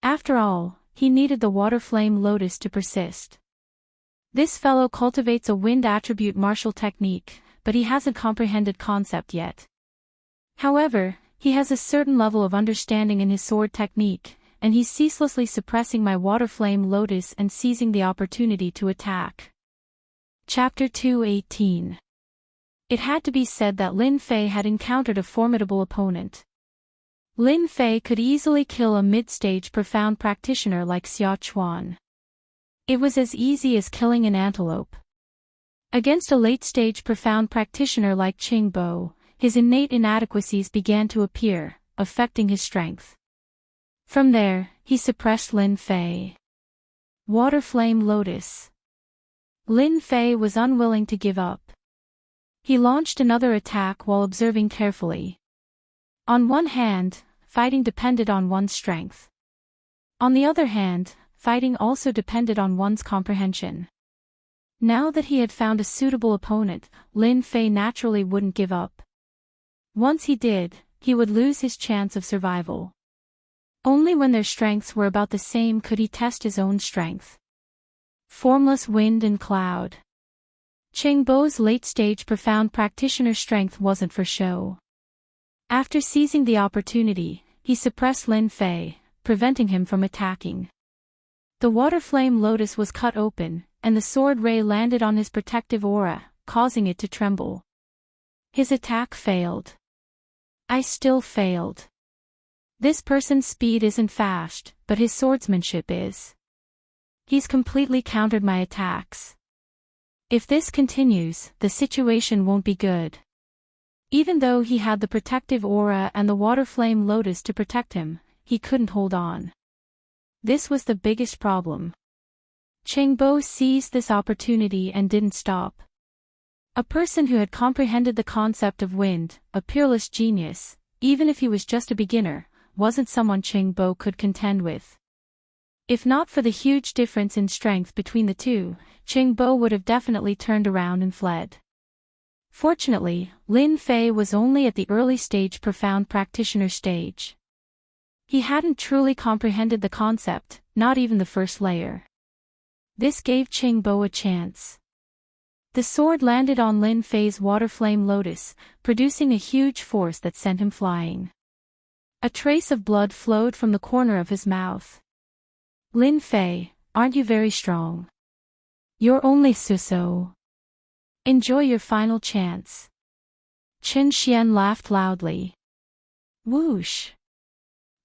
After all, he needed the water flame lotus to persist. This fellow cultivates a wind attribute martial technique, but he hasn't comprehended concept yet. However, he has a certain level of understanding in his sword technique, and he's ceaselessly suppressing my water flame lotus and seizing the opportunity to attack. Chapter 218. It had to be said that Lin Fei had encountered a formidable opponent. Lin Fei could easily kill a mid-stage profound practitioner like Xia Chuan. It was as easy as killing an antelope. Against a late-stage profound practitioner like Qingbo, his innate inadequacies began to appear, affecting his strength. From there, he suppressed Lin Fei. Water Flame Lotus. Lin Fei was unwilling to give up. He launched another attack while observing carefully. On one hand, fighting depended on one's strength. On the other hand, fighting also depended on one's comprehension. Now that he had found a suitable opponent, Lin Fei naturally wouldn't give up. Once he did, he would lose his chance of survival. Only when their strengths were about the same could he test his own strength. Formless wind and cloud. Qingbo's late-stage profound practitioner strength wasn't for show. After seizing the opportunity, he suppressed Lin Fei, preventing him from attacking. The water flame lotus was cut open, and the sword ray landed on his protective aura, causing it to tremble. His attack failed. I still failed. This person's speed isn't fast, but his swordsmanship is. He's completely countered my attacks. If this continues, the situation won't be good. Even though he had the protective aura and the water flame lotus to protect him, he couldn't hold on. This was the biggest problem. Qingbo seized this opportunity and didn't stop. A person who had comprehended the concept of wind, a peerless genius, even if he was just a beginner, wasn't someone Qingbo could contend with. If not for the huge difference in strength between the two, Qing Bo would have definitely turned around and fled. Fortunately, Lin Fei was only at the early stage profound practitioner stage. He hadn't truly comprehended the concept, not even the first layer. This gave Qing Bo a chance. The sword landed on Lin Fei's water flame lotus, producing a huge force that sent him flying. A trace of blood flowed from the corner of his mouth. Lin Fei, aren't you very strong? You're only so. Enjoy your final chance. Qin Xian laughed loudly. Whoosh!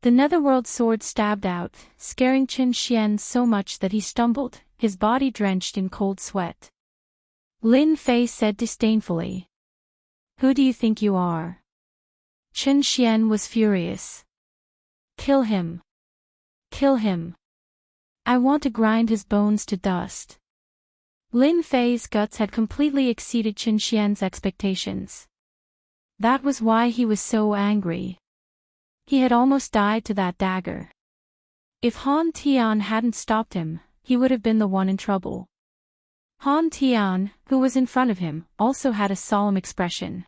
The netherworld sword stabbed out, scaring Qin Xian so much that he stumbled, his body drenched in cold sweat. Lin Fei said disdainfully. Who do you think you are? Qin Xian was furious. Kill him. Kill him. I want to grind his bones to dust. Lin Fei's guts had completely exceeded Qin Xian's expectations. That was why he was so angry. He had almost died to that dagger. If Han Tian hadn't stopped him, he would have been the one in trouble. Han Tian, who was in front of him, also had a solemn expression.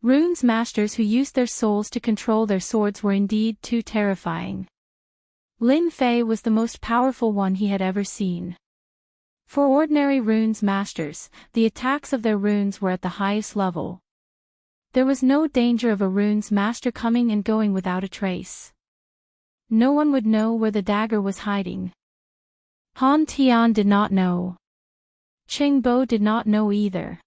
Runes masters who used their souls to control their swords were indeed too terrifying. Lin Fei was the most powerful one he had ever seen. For ordinary runes masters, the attacks of their runes were at the highest level. There was no danger of a runes master coming and going without a trace. No one would know where the dagger was hiding. Han Tian did not know. Qing Bo did not know either.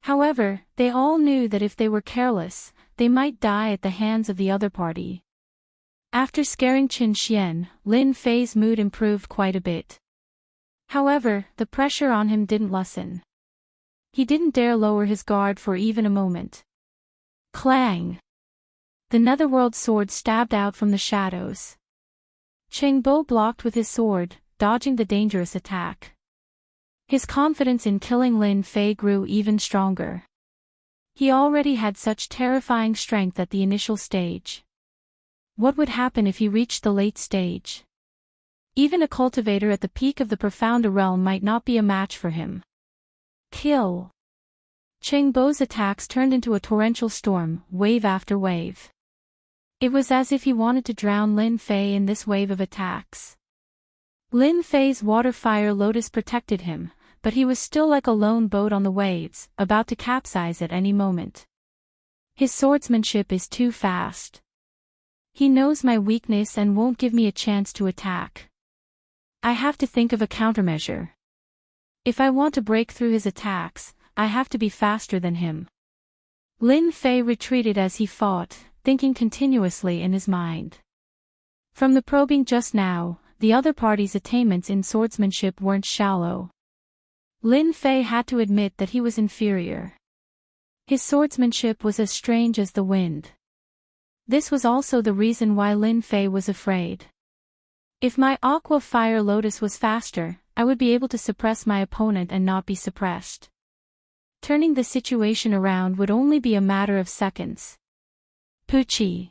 However, they all knew that if they were careless, they might die at the hands of the other party. After scaring Qin Xian, Lin Fei's mood improved quite a bit. However, the pressure on him didn't lessen. He didn't dare lower his guard for even a moment. Clang! The netherworld sword stabbed out from the shadows. Qing Bo blocked with his sword, dodging the dangerous attack. His confidence in killing Lin Fei grew even stronger. He already had such terrifying strength at the initial stage. What would happen if he reached the late stage? Even a cultivator at the peak of the profounder realm might not be a match for him. Kill! Qing Bo's attacks turned into a torrential storm, wave after wave. It was as if he wanted to drown Lin Fei in this wave of attacks. Lin Fei's water fire lotus protected him, but he was still like a lone boat on the waves, about to capsize at any moment. His swordsmanship is too fast. He knows my weakness and won't give me a chance to attack. I have to think of a countermeasure. If I want to break through his attacks, I have to be faster than him. Lin Fei retreated as he fought, thinking continuously in his mind. From the probing just now, the other party's attainments in swordsmanship weren't shallow. Lin Fei had to admit that he was inferior. His swordsmanship was as strange as the wind. This was also the reason why Lin Fei was afraid. If my aqua fire lotus was faster, I would be able to suppress my opponent and not be suppressed. Turning the situation around would only be a matter of seconds. Poochie!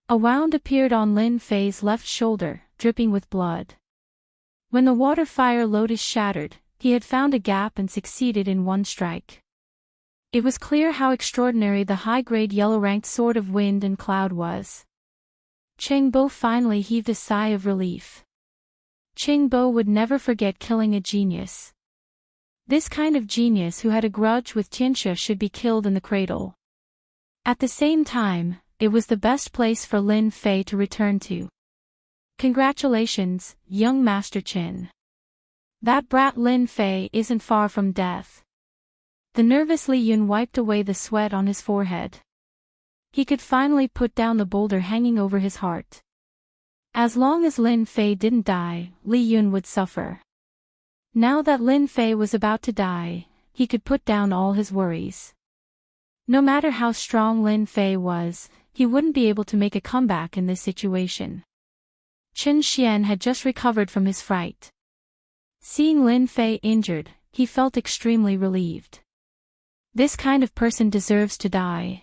A wound appeared on Lin Fei's left shoulder, dripping with blood. When the water fire lotus shattered, he had found a gap and succeeded in one strike. It was clear how extraordinary the high-grade yellow-ranked sword of wind and cloud was. Qing Bo finally heaved a sigh of relief. Qing Bo would never forget killing a genius. This kind of genius who had a grudge with Tianxia should be killed in the cradle. At the same time, it was the best place for Lin Fei to return to. Congratulations, young Master Qin. That brat Lin Fei isn't far from death. The nervous Li Yun wiped away the sweat on his forehead. He could finally put down the boulder hanging over his heart. As long as Lin Fei didn't die, Li Yun would suffer. Now that Lin Fei was about to die, he could put down all his worries. No matter how strong Lin Fei was, he wouldn't be able to make a comeback in this situation. Qin Xian had just recovered from his fright. Seeing Lin Fei injured, he felt extremely relieved. This kind of person deserves to die.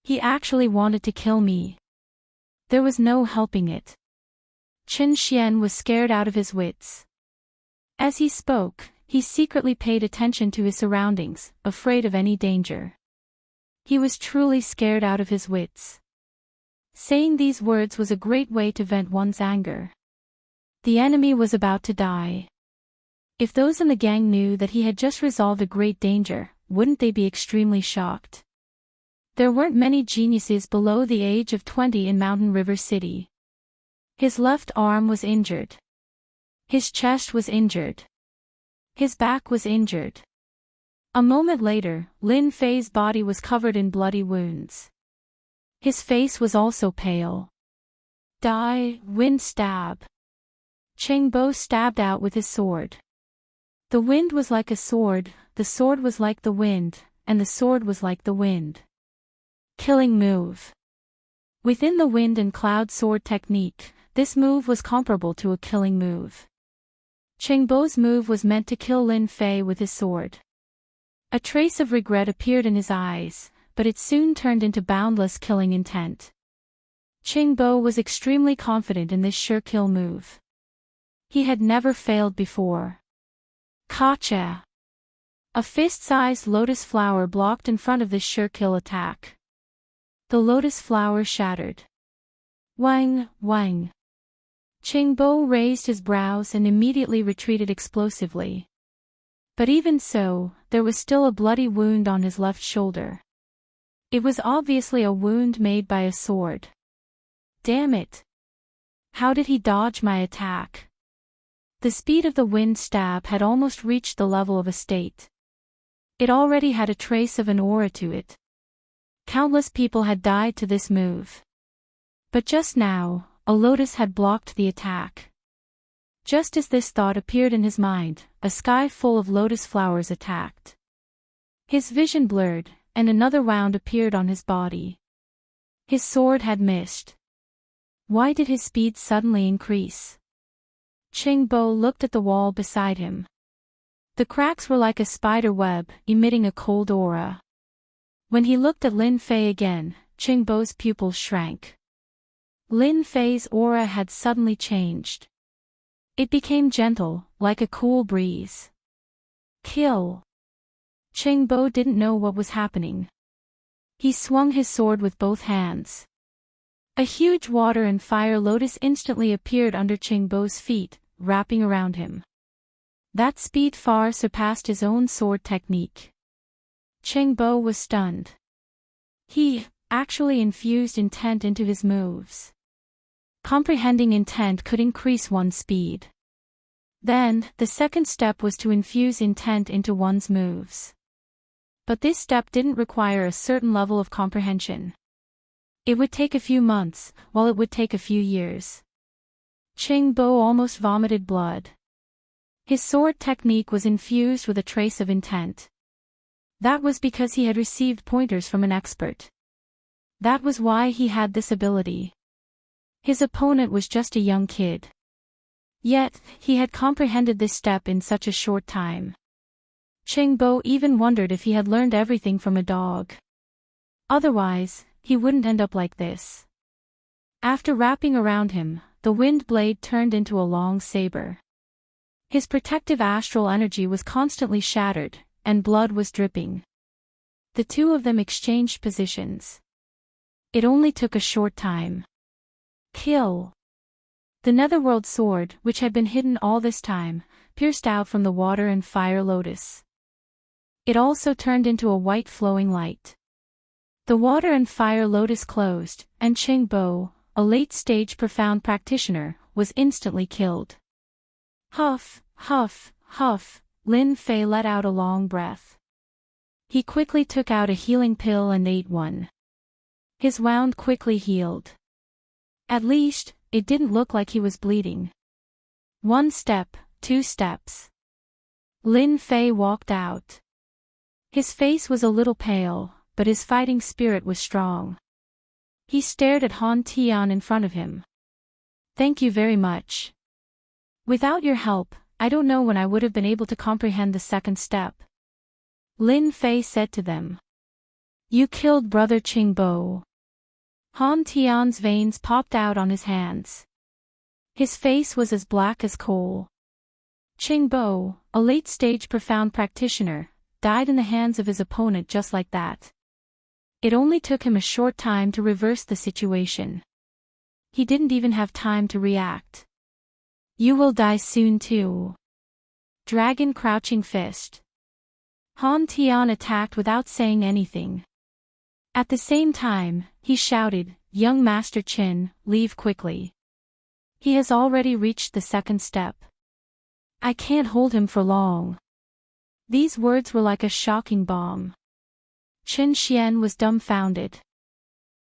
He actually wanted to kill me. There was no helping it. Chen Xian was scared out of his wits. As he spoke, he secretly paid attention to his surroundings, afraid of any danger. He was truly scared out of his wits. Saying these words was a great way to vent one's anger. The enemy was about to die. If those in the gang knew that he had just resolved a great danger, wouldn't they be extremely shocked? There weren't many geniuses below the age of 20 in Mountain River City. His left arm was injured. His chest was injured. His back was injured. A moment later, Lin Fei's body was covered in bloody wounds. His face was also pale. Wind stab. Cheng Bo stabbed out with his sword. The wind was like a sword, the sword was like the wind, and the sword was like the wind. Killing move. Within the wind and cloud sword technique, this move was comparable to a killing move. Cheng Bo's move was meant to kill Lin Fei with his sword. A trace of regret appeared in his eyes, but it soon turned into boundless killing intent. Cheng Bo was extremely confident in this sure kill move. He had never failed before. Gotcha! A fist-sized lotus flower blocked in front of this sure kill attack. The lotus flower shattered. Wang, wang. Cheng Bo raised his brows and immediately retreated explosively. But even so, there was still a bloody wound on his left shoulder. It was obviously a wound made by a sword. Damn it! How did he dodge my attack? The speed of the wind stab had almost reached the level of a state. It already had a trace of an aura to it. Countless people had died to this move. But just now, a lotus had blocked the attack. Just as this thought appeared in his mind, a sky full of lotus flowers attacked. His vision blurred, and another wound appeared on his body. His sword had missed. Why did his speed suddenly increase? Cheng Bo looked at the wall beside him. The cracks were like a spider web, emitting a cold aura. When he looked at Lin Fei again, Cheng Bo's pupils shrank. Lin Fei's aura had suddenly changed. It became gentle, like a cool breeze. Kill! Cheng Bo didn't know what was happening. He swung his sword with both hands. A huge water and fire lotus instantly appeared under Cheng Bo's feet, wrapping around him. That speed far surpassed his own sword technique. Cheng Bo was stunned. He actually infused intent into his moves. Comprehending intent could increase one's speed. Then, the second step was to infuse intent into one's moves. But this step didn't require a certain level of comprehension. It would take a few months, while it would take a few years. Cheng Bo almost vomited blood. His sword technique was infused with a trace of intent. That was because he had received pointers from an expert. That was why he had this ability. His opponent was just a young kid. Yet, he had comprehended this step in such a short time. Cheng Bo even wondered if he had learned everything from a dog. Otherwise, he wouldn't end up like this. After wrapping around him, the wind blade turned into a long saber. His protective astral energy was constantly shattered, and blood was dripping. The two of them exchanged positions. It only took a short time. Kill! The netherworld sword, which had been hidden all this time, pierced out from the water and fire lotus. It also turned into a white flowing light. The water and fire lotus closed, and Cheng Bo, a late-stage profound practitioner, was instantly killed. Huff, huff, huff, Lin Fei let out a long breath. He quickly took out a healing pill and ate one. His wound quickly healed. At least, it didn't look like he was bleeding. 1 step, 2 steps. Lin Fei walked out. His face was a little pale, but his fighting spirit was strong. He stared at Han Tian in front of him. Thank you very much. Without your help, I don't know when I would have been able to comprehend the second step. Lin Fei said to them. You killed Brother Cheng Bo. Han Tian's veins popped out on his hands. His face was as black as coal. Qingbo, a late-stage profound practitioner, died in the hands of his opponent just like that. It only took him a short time to reverse the situation. He didn't even have time to react. You will die soon too. Dragon crouching fist. Han Tian attacked without saying anything. At the same time, he shouted, "Young Master Qin, leave quickly. He has already reached the second step. I can't hold him for long." These words were like a shocking bomb. Qin Xian was dumbfounded.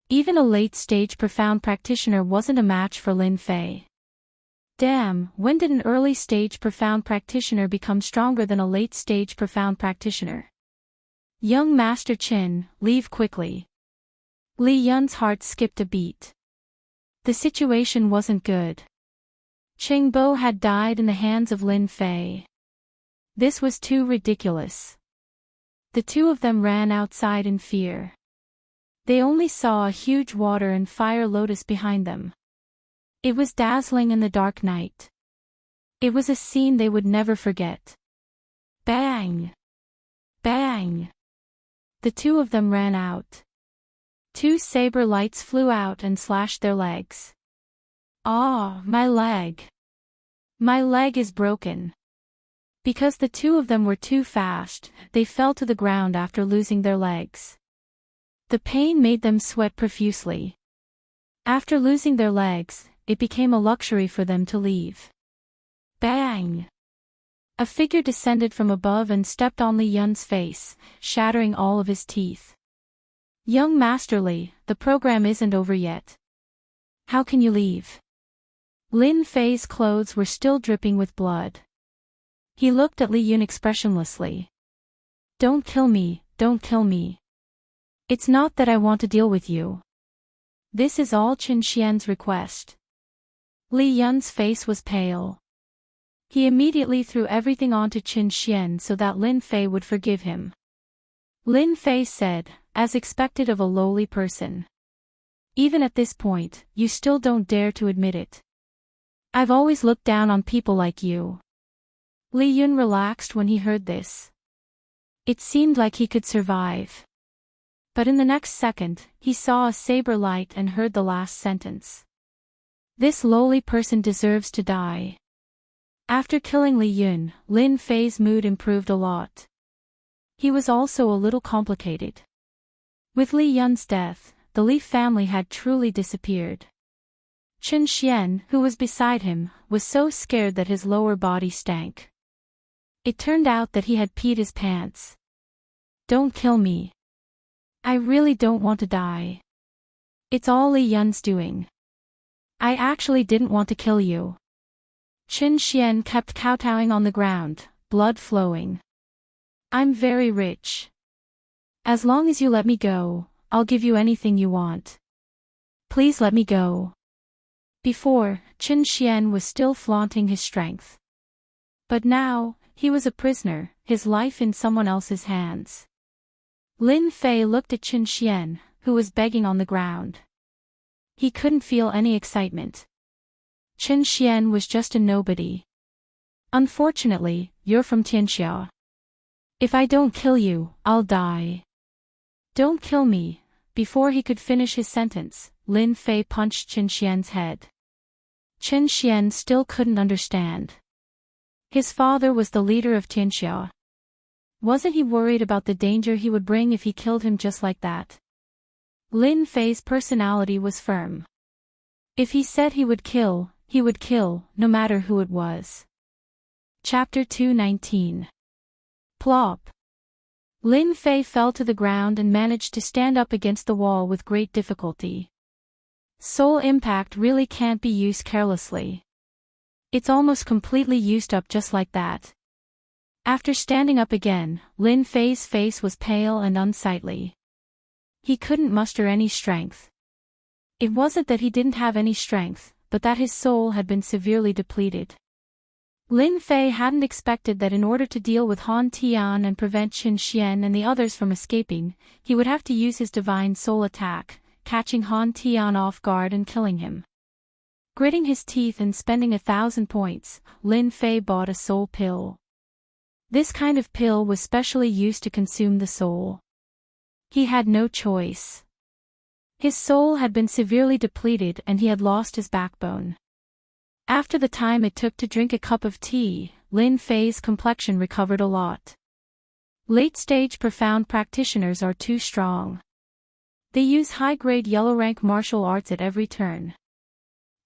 Even a late-stage profound practitioner wasn't a match for Lin Fei. Damn, when did an early-stage profound practitioner become stronger than a late-stage profound practitioner? Young Master Qin, leave quickly. Li Yun's heart skipped a beat. The situation wasn't good. Qingbo had died in the hands of Lin Fei. This was too ridiculous. The two of them ran outside in fear. They only saw a huge water and fire lotus behind them. It was dazzling in the dark night. It was a scene they would never forget. Bang! Bang! The two of them ran out. Two saber lights flew out and slashed their legs. Ah, my leg! My leg is broken. Because the two of them were too fast, they fell to the ground after losing their legs. The pain made them sweat profusely. After losing their legs, it became a luxury for them to leave. Bang! A figure descended from above and stepped on Li Yun's face, shattering all of his teeth. Young Master Li, the program isn't over yet. How can you leave? Lin Fei's clothes were still dripping with blood. He looked at Li Yun expressionlessly. Don't kill me, don't kill me. It's not that I want to deal with you. This is all Qin Xian's request. Li Yun's face was pale. He immediately threw everything onto Qin Xian so that Lin Fei would forgive him. Lin Fei said, as expected of a lowly person. Even at this point, you still don't dare to admit it. I've always looked down on people like you. Li Yun relaxed when he heard this. It seemed like he could survive. But in the next second, he saw a saber light and heard the last sentence. This lowly person deserves to die. After killing Li Yun, Lin Fei's mood improved a lot. He was also a little complicated. With Li Yun's death, the Li family had truly disappeared. Qin Xian, who was beside him, was so scared that his lower body stank. It turned out that he had peed his pants. Don't kill me. I really don't want to die. It's all Li Yun's doing. I actually didn't want to kill you. Qin Xian kept kowtowing on the ground, blood flowing. I'm very rich. As long as you let me go, I'll give you anything you want. Please let me go. Before, Qin Xian was still flaunting his strength. But now, he was a prisoner, his life in someone else's hands. Lin Fei looked at Qin Xian, who was begging on the ground. He couldn't feel any excitement. Qin Xian was just a nobody. Unfortunately, you're from Tianxia. If I don't kill you, I'll die. Don't kill me. Before he could finish his sentence, Lin Fei punched Qin Xian's head. Qin Xian still couldn't understand. His father was the leader of Tianxia. Wasn't he worried about the danger he would bring if he killed him just like that? Lin Fei's personality was firm. If he said he would kill, no matter who it was. Chapter 219. Plop. Lin Fei fell to the ground and managed to stand up against the wall with great difficulty. Soul impact really can't be used carelessly. It's almost completely used up just like that. After standing up again, Lin Fei's face was pale and unsightly. He couldn't muster any strength. It wasn't that he didn't have any strength, but that his soul had been severely depleted. Lin Fei hadn't expected that in order to deal with Han Tian and prevent Qin Xian and the others from escaping, he would have to use his divine soul attack, catching Han Tian off guard and killing him. Gritting his teeth and spending 1,000 points, Lin Fei bought a soul pill. This kind of pill was specially used to consume the soul. He had no choice. His soul had been severely depleted and he had lost his backbone. After the time it took to drink a cup of tea, Lin Fei's complexion recovered a lot. Late-stage profound practitioners are too strong. They use high-grade yellow-rank martial arts at every turn.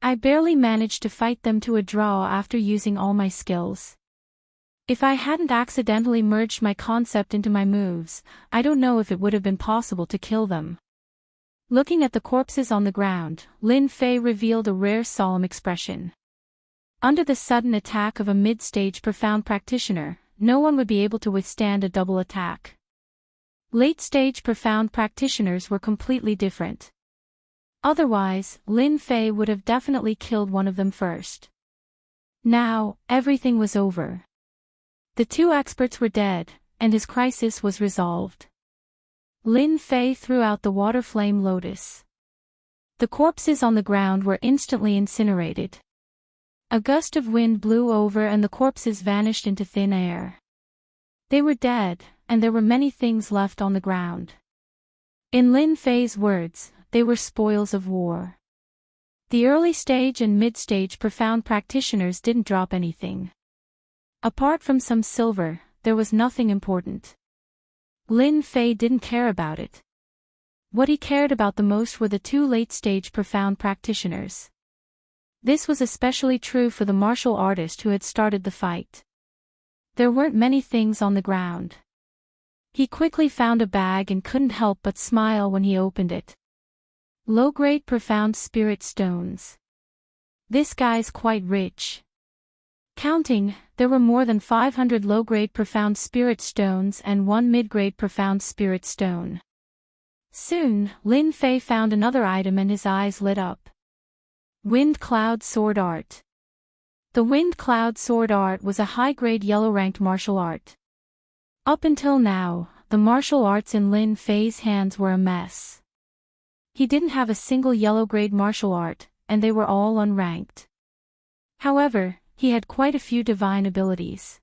I barely managed to fight them to a draw after using all my skills. If I hadn't accidentally merged my concept into my moves, I don't know if it would have been possible to kill them. Looking at the corpses on the ground, Lin Fei revealed a rare solemn expression. Under the sudden attack of a mid-stage profound practitioner, no one would be able to withstand a double attack. Late-stage profound practitioners were completely different. Otherwise, Lin Fei would have definitely killed one of them first. Now, everything was over. The two experts were dead, and his crisis was resolved. Lin Fei threw out the water flame lotus. The corpses on the ground were instantly incinerated. A gust of wind blew over and the corpses vanished into thin air. They were dead, and there were many things left on the ground. In Lin Fei's words, they were spoils of war. The early stage and mid-stage profound practitioners didn't drop anything. Apart from some silver, there was nothing important. Lin Fei didn't care about it. What he cared about the most were the two late-stage profound practitioners. This was especially true for the martial artist who had started the fight. There weren't many things on the ground. He quickly found a bag and couldn't help but smile when he opened it. Low-grade profound spirit stones. This guy's quite rich. Counting, there were more than 500 low-grade profound spirit stones and one mid-grade profound spirit stone. Soon, Lin Fei found another item and his eyes lit up. Wind Cloud Sword Art. The Wind Cloud Sword Art was a high-grade yellow-ranked martial art. Up until now, the martial arts in Lin Fei's hands were a mess. He didn't have a single yellow-grade martial art, and they were all unranked. However, he had quite a few divine abilities.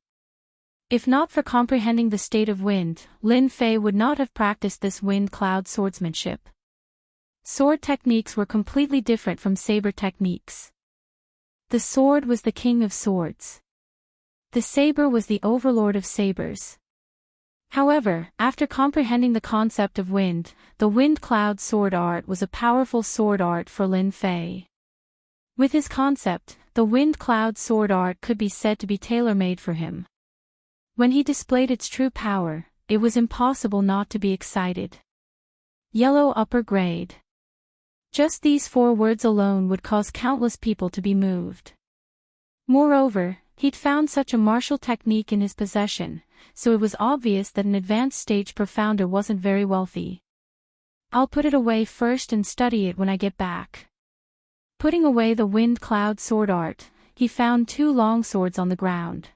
If not for comprehending the state of wind, Lin Fei would not have practiced this wind cloud swordsmanship. Sword techniques were completely different from saber techniques. The sword was the king of swords. The saber was the overlord of sabers. However, after comprehending the concept of wind, the wind cloud sword art was a powerful sword art for Lin Fei. With his concept, the wind cloud sword art could be said to be tailor-made for him. When he displayed its true power, it was impossible not to be excited. Yellow upper grade. Just these 4 words alone would cause countless people to be moved. Moreover, he'd found such a martial technique in his possession, so it was obvious that an advanced stage profounder wasn't very wealthy. I'll put it away first and study it when I get back. Putting away the wind cloud sword art, he found 2 long swords on the ground.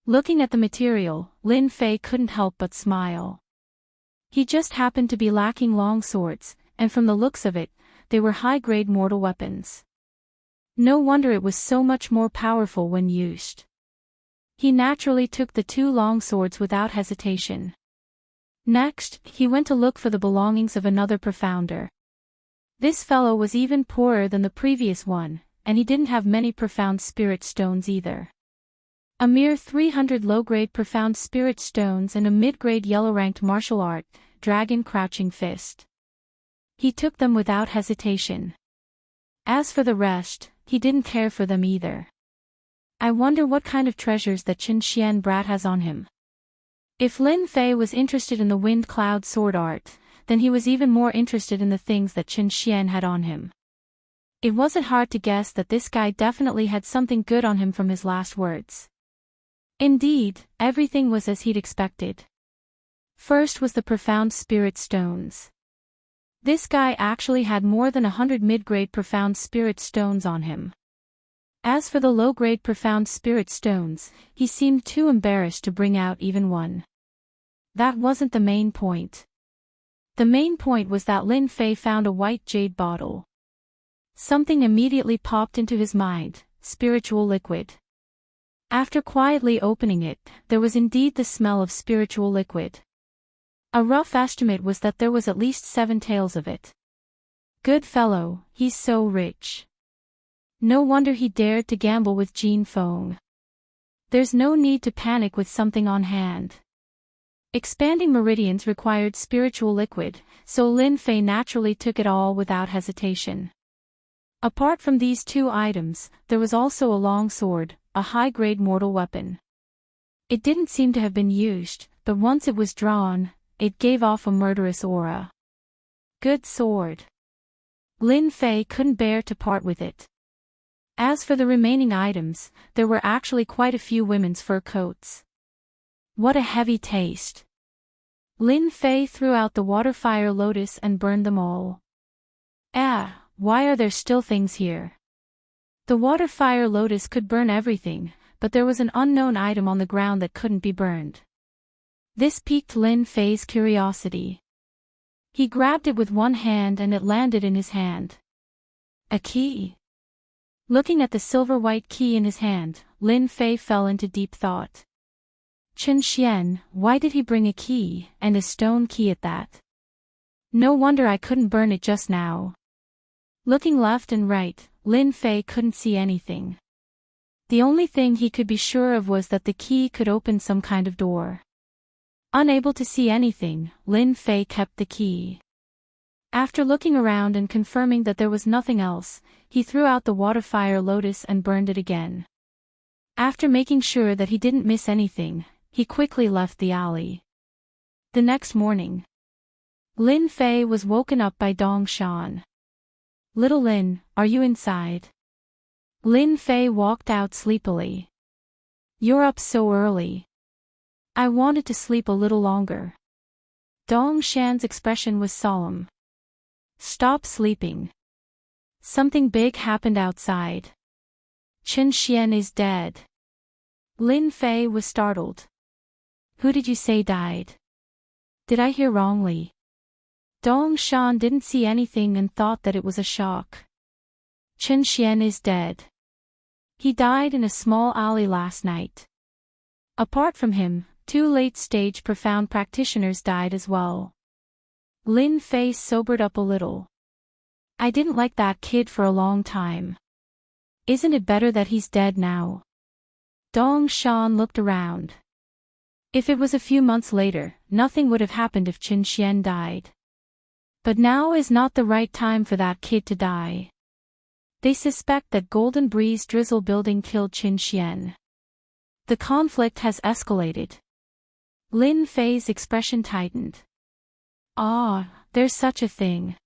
Looking at the material, Lin Fei couldn't help but smile. He just happened to be lacking long swords, and from the looks of it, they were high-grade mortal weapons. No wonder it was so much more powerful when used. He naturally took the 2 long swords without hesitation. Next, he went to look for the belongings of another profounder. This fellow was even poorer than the previous one, and he didn't have many profound spirit stones either. A mere 300 low-grade profound spirit stones and a mid-grade yellow-ranked martial art, Dragon Crouching Fist. He took them without hesitation. As for the rest, he didn't care for them either. I wonder what kind of treasures that Qin Xian brat has on him. If Lin Fei was interested in the wind cloud sword art, then he was even more interested in the things that Qin Xian had on him. It wasn't hard to guess that this guy definitely had something good on him from his last words. Indeed, everything was as he'd expected. First was the profound spirit stones. This guy actually had more than 100 mid-grade profound spirit stones on him. As for the low-grade profound spirit stones, he seemed too embarrassed to bring out even one. That wasn't the main point. The main point was that Lin Fei found a white jade bottle. Something immediately popped into his mind: spiritual liquid. After quietly opening it, there was indeed the smell of spiritual liquid. A rough estimate was that there was at least 7 taels of it. Good fellow, he's so rich. No wonder he dared to gamble with Jin Feng. There's no need to panic with something on hand. Expanding meridians required spiritual liquid, so Lin Fei naturally took it all without hesitation. Apart from these 2 items, there was also a long sword, a high-grade mortal weapon. It didn't seem to have been used, but once it was drawn, it gave off a murderous aura. Good sword. Lin Fei couldn't bear to part with it. As for the remaining items, there were actually quite a few women's fur coats. What a heavy taste. Lin Fei threw out the water-fire lotus and burned them all. Why are there still things here? The water-fire lotus could burn everything, but there was an unknown item on the ground that couldn't be burned. This piqued Lin Fei's curiosity. He grabbed it with one hand and it landed in his hand. A key. Looking at the silver-white key in his hand, Lin Fei fell into deep thought. Chen Xian, why did he bring a key, and a stone key at that? No wonder I couldn't burn it just now. Looking left and right, Lin Fei couldn't see anything. The only thing he could be sure of was that the key could open some kind of door. Unable to see anything, Lin Fei kept the key. After looking around and confirming that there was nothing else, he threw out the water-fire lotus and burned it again. After making sure that he didn't miss anything, he quickly left the alley. The next morning, Lin Fei was woken up by Dong Shan. Little Lin, are you inside? Lin Fei walked out sleepily. You're up so early. I wanted to sleep a little longer. Dong Shan's expression was solemn. Stop sleeping. Something big happened outside. Chen Xian is dead. Lin Fei was startled. Who did you say died? Did I hear wrongly? Dong Shan didn't see anything and thought that it was a shock. Chen Xian is dead. He died in a small alley last night. Apart from him, 2 late-stage profound practitioners died as well. Lin Fei sobered up a little. I didn't like that kid for a long time. Isn't it better that he's dead now? Dong Shan looked around. If it was a few months later, nothing would have happened if Chen Xian died. But now is not the right time for that kid to die. They suspect that Golden Breeze Drizzle Building killed Chen Xian. The conflict has escalated. Lin Fei's expression tightened. There's such a thing.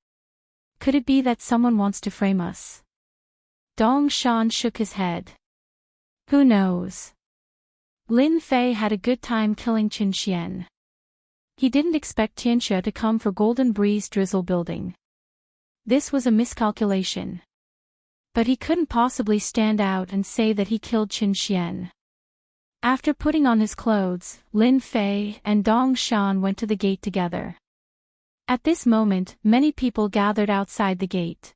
Could it be that someone wants to frame us? Dong Shan shook his head. Who knows? Lin Fei had a good time killing Chen Xian. He didn't expect Tianxia to come for Golden Breeze Drizzle Building. This was a miscalculation. But he couldn't possibly stand out and say that he killed Chen Xian. After putting on his clothes, Lin Fei and Dong Shan went to the gate together. At this moment, many people gathered outside the gate.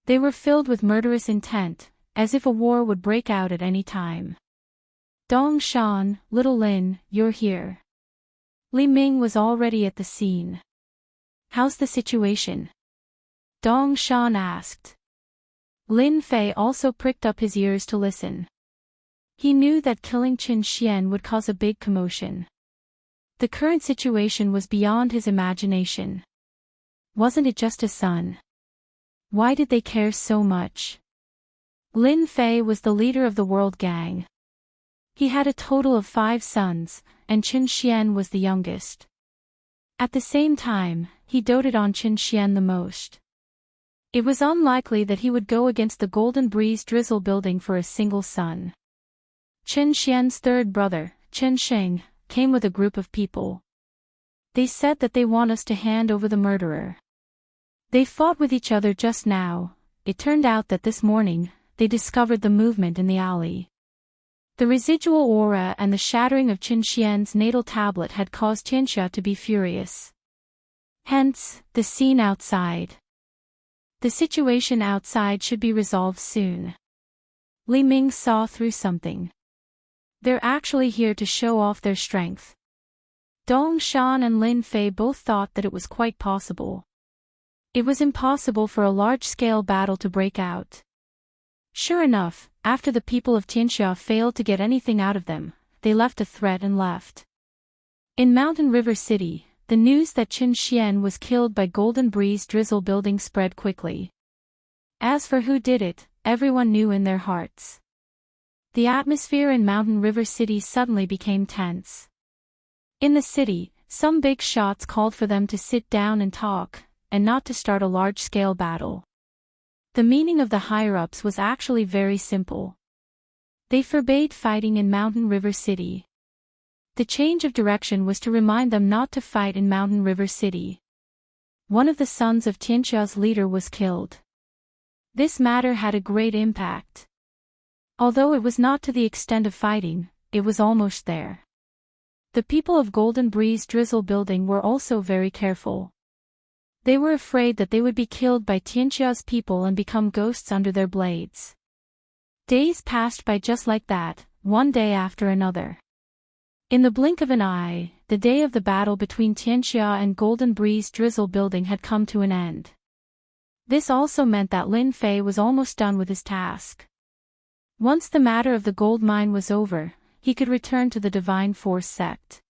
They were filled with murderous intent, as if a war would break out at any time. Dong Shan, little Lin, you're here. Li Ming was already at the scene. How's the situation? Dong Shan asked. Lin Fei also pricked up his ears to listen. He knew that killing Chen Xian would cause a big commotion. The current situation was beyond his imagination. Wasn't it just a son? Why did they care so much? Lin Fei was the leader of the World Gang. He had a total of 5 sons, and Chen Xian was the youngest. At the same time, he doted on Chen Xian the most. It was unlikely that he would go against the Golden Breeze Drizzle Building for a single son. Chen Xian's third brother, Chen Sheng, came with a group of people. They said that they want us to hand over the murderer. They fought with each other just now. It turned out that this morning, they discovered the movement in the alley. The residual aura and the shattering of Chen Xian's natal tablet had caused Tianxia to be furious. Hence, the scene outside. The situation outside should be resolved soon. Li Ming saw through something. They're actually here to show off their strength. Dong Shan and Lin Fei both thought that it was quite possible. It was impossible for a large-scale battle to break out. Sure enough, after the people of Tianxia failed to get anything out of them, they left a threat and left. In Mountain River City, the news that Qin Xian was killed by Golden Breeze drizzle building spread quickly. As for who did it, everyone knew in their hearts. The atmosphere in Mountain River City suddenly became tense. In the city, some big shots called for them to sit down and talk, and not to start a large-scale battle. The meaning of the higher-ups was actually very simple. They forbade fighting in Mountain River City. The change of direction was to remind them not to fight in Mountain River City. One of the sons of Tianxia's leader was killed. This matter had a great impact. Although it was not to the extent of fighting, it was almost there. The people of Golden Breeze Drizzle Building were also very careful. They were afraid that they would be killed by Tianxia's people and become ghosts under their blades. Days passed by just like that, one day after another. In the blink of an eye, the day of the battle between Tianxia and Golden Breeze Drizzle Building had come to an end. This also meant that Lin Fei was almost done with his task. Once the matter of the gold mine was over, he could return to the Divine Force sect.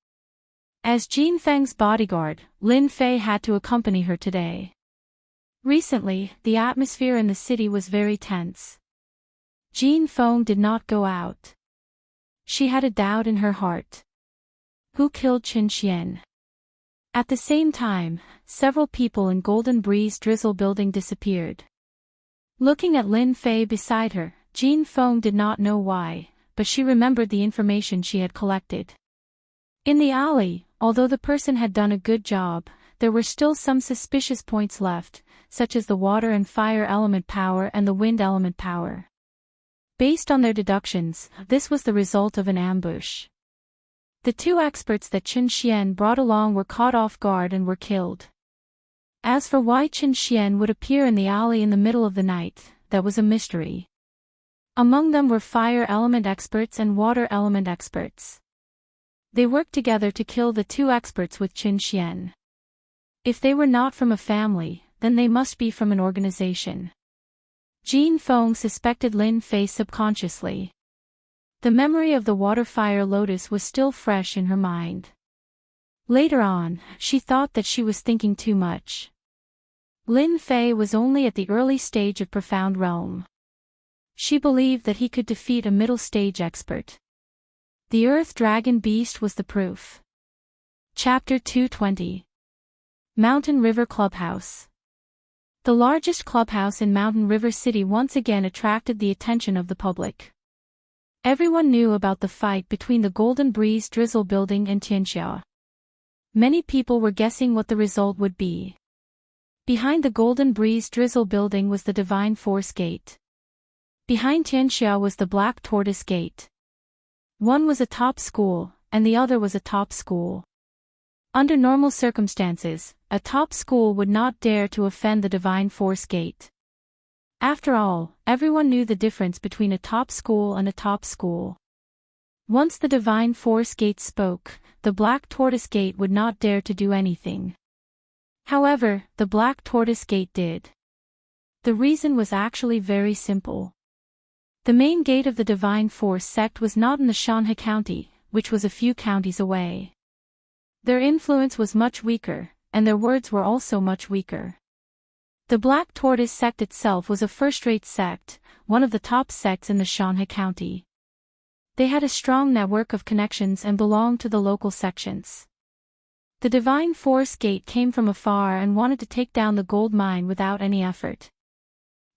As Jin Feng's bodyguard, Lin Fei had to accompany her today. Recently, the atmosphere in the city was very tense. Jin Feng did not go out. She had a doubt in her heart. Who killed Qin Xian? At the same time, several people in Golden Breeze Drizzle Building disappeared. Looking at Lin Fei beside her, Jin Feng did not know why, but she remembered the information she had collected. In the alley, although the person had done a good job, there were still some suspicious points left, such as the water and fire element power and the wind element power. Based on their deductions, this was the result of an ambush. The two experts that Qin Xian brought along were caught off guard and were killed. As for why Qin Xian would appear in the alley in the middle of the night, that was a mystery. Among them were fire element experts and water element experts. They worked together to kill the two experts with Qin Xian. If they were not from a family, then they must be from an organization. Jin Feng suspected Lin Fei subconsciously. The memory of the water-fire lotus was still fresh in her mind. Later on, she thought that she was thinking too much. Lin Fei was only at the early stage of Profound Realm. She believed that he could defeat a middle-stage expert. The Earth Dragon Beast was the proof. Chapter 220. Mountain River Clubhouse. The largest clubhouse in Mountain River City once again attracted the attention of the public. Everyone knew about the fight between the Golden Breeze Drizzle Building and Tianxia. Many people were guessing what the result would be. Behind the Golden Breeze Drizzle Building was the Divine Force Gate. Behind Tianxia was the Black Tortoise Gate. One was a top school, and the other was a top school. Under normal circumstances, a top school would not dare to offend the Divine Force Gate. After all, everyone knew the difference between a top school and a top school. Once the Divine Force Gate spoke, the Black Tortoise Gate would not dare to do anything. However, the Black Tortoise Gate did. The reason was actually very simple. The main gate of the Divine Force sect was not in the Shanhe County, which was a few counties away. Their influence was much weaker, and their words were also much weaker. The Black Tortoise sect itself was a first-rate sect, one of the top sects in the Shanhe County. They had a strong network of connections and belonged to the local sections. The Divine Force Gate came from afar and wanted to take down the gold mine without any effort.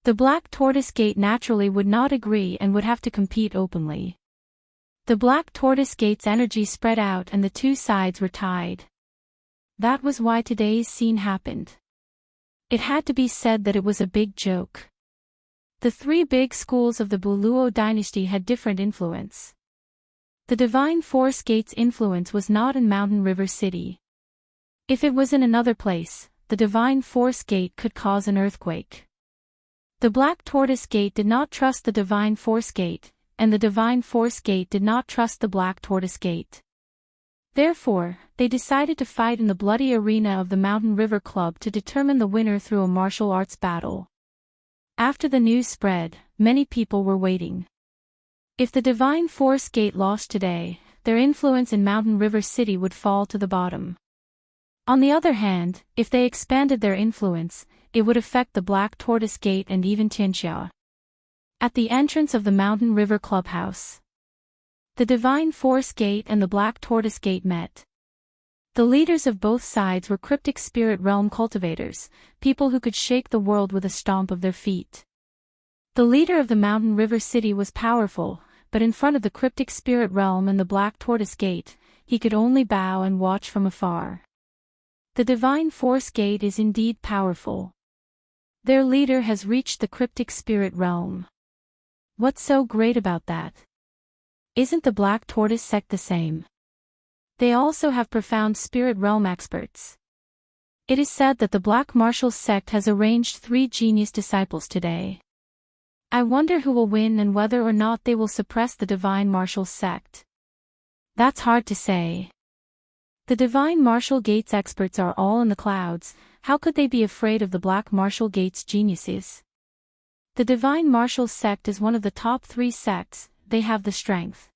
The Black Tortoise Gate naturally would not agree and would have to compete openly. The Black Tortoise Gate's energy spread out and the two sides were tied. That was why today's scene happened. It had to be said that it was a big joke. The three big schools of the Buluo dynasty had different influence. The Divine Force Gate's influence was not in Mountain River City. If it was in another place, the Divine Force Gate could cause an earthquake. The Black Tortoise Gate did not trust the Divine Force Gate, and the Divine Force Gate did not trust the Black Tortoise Gate. Therefore, they decided to fight in the bloody arena of the Mountain River Club to determine the winner through a martial arts battle. After the news spread, many people were waiting. If the Divine Force Gate lost today, their influence in Mountain River City would fall to the bottom. On the other hand, if they expanded their influence, it would affect the Black Tortoise Gate and even Tianxia. At the entrance of the Mountain River Clubhouse, the Divine Force Gate and the Black Tortoise Gate met. The leaders of both sides were cryptic spirit realm cultivators, people who could shake the world with a stomp of their feet. The leader of the Mountain River City was powerful, but in front of the cryptic spirit realm and the Black Tortoise Gate, he could only bow and watch from afar. The Divine Force Gate is indeed powerful. Their leader has reached the cryptic spirit realm. What's so great about that? Isn't the Black Tortoise sect the same? They also have profound spirit realm experts. It is said that the Black Martial sect has arranged 3 genius disciples today. I wonder who will win and whether or not they will suppress the Divine Martial sect. That's hard to say. The Divine Martial Gates experts are all in the clouds. How could they be afraid of the Black Martial Gates geniuses? The Divine Martial sect is one of the top 3 sects. They have the strength.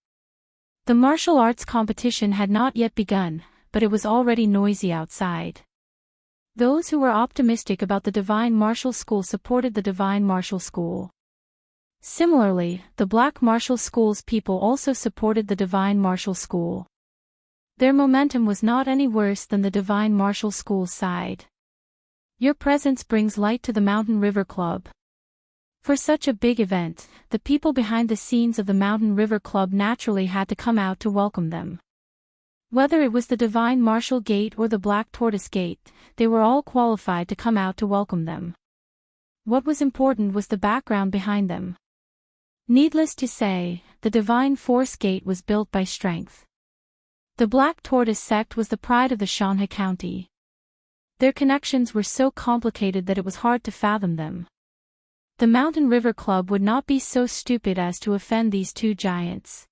The martial arts competition had not yet begun, but it was already noisy outside. Those who were optimistic about the Divine Martial School supported the Divine Martial School. Similarly, the Black Martial School's people also supported the Divine Martial School. Their momentum was not any worse than the Divine Martial School's side. Your presence brings light to the Mountain River Club. For such a big event, the people behind the scenes of the Mountain River Club naturally had to come out to welcome them. Whether it was the Divine Martial Gate or the Black Tortoise Gate, they were all qualified to come out to welcome them. What was important was the background behind them. Needless to say, the Divine Force Gate was built by strength. The Black Tortoise sect was the pride of the Shanhe County. Their connections were so complicated that it was hard to fathom them. The Mountain River Club would not be so stupid as to offend these 2 giants.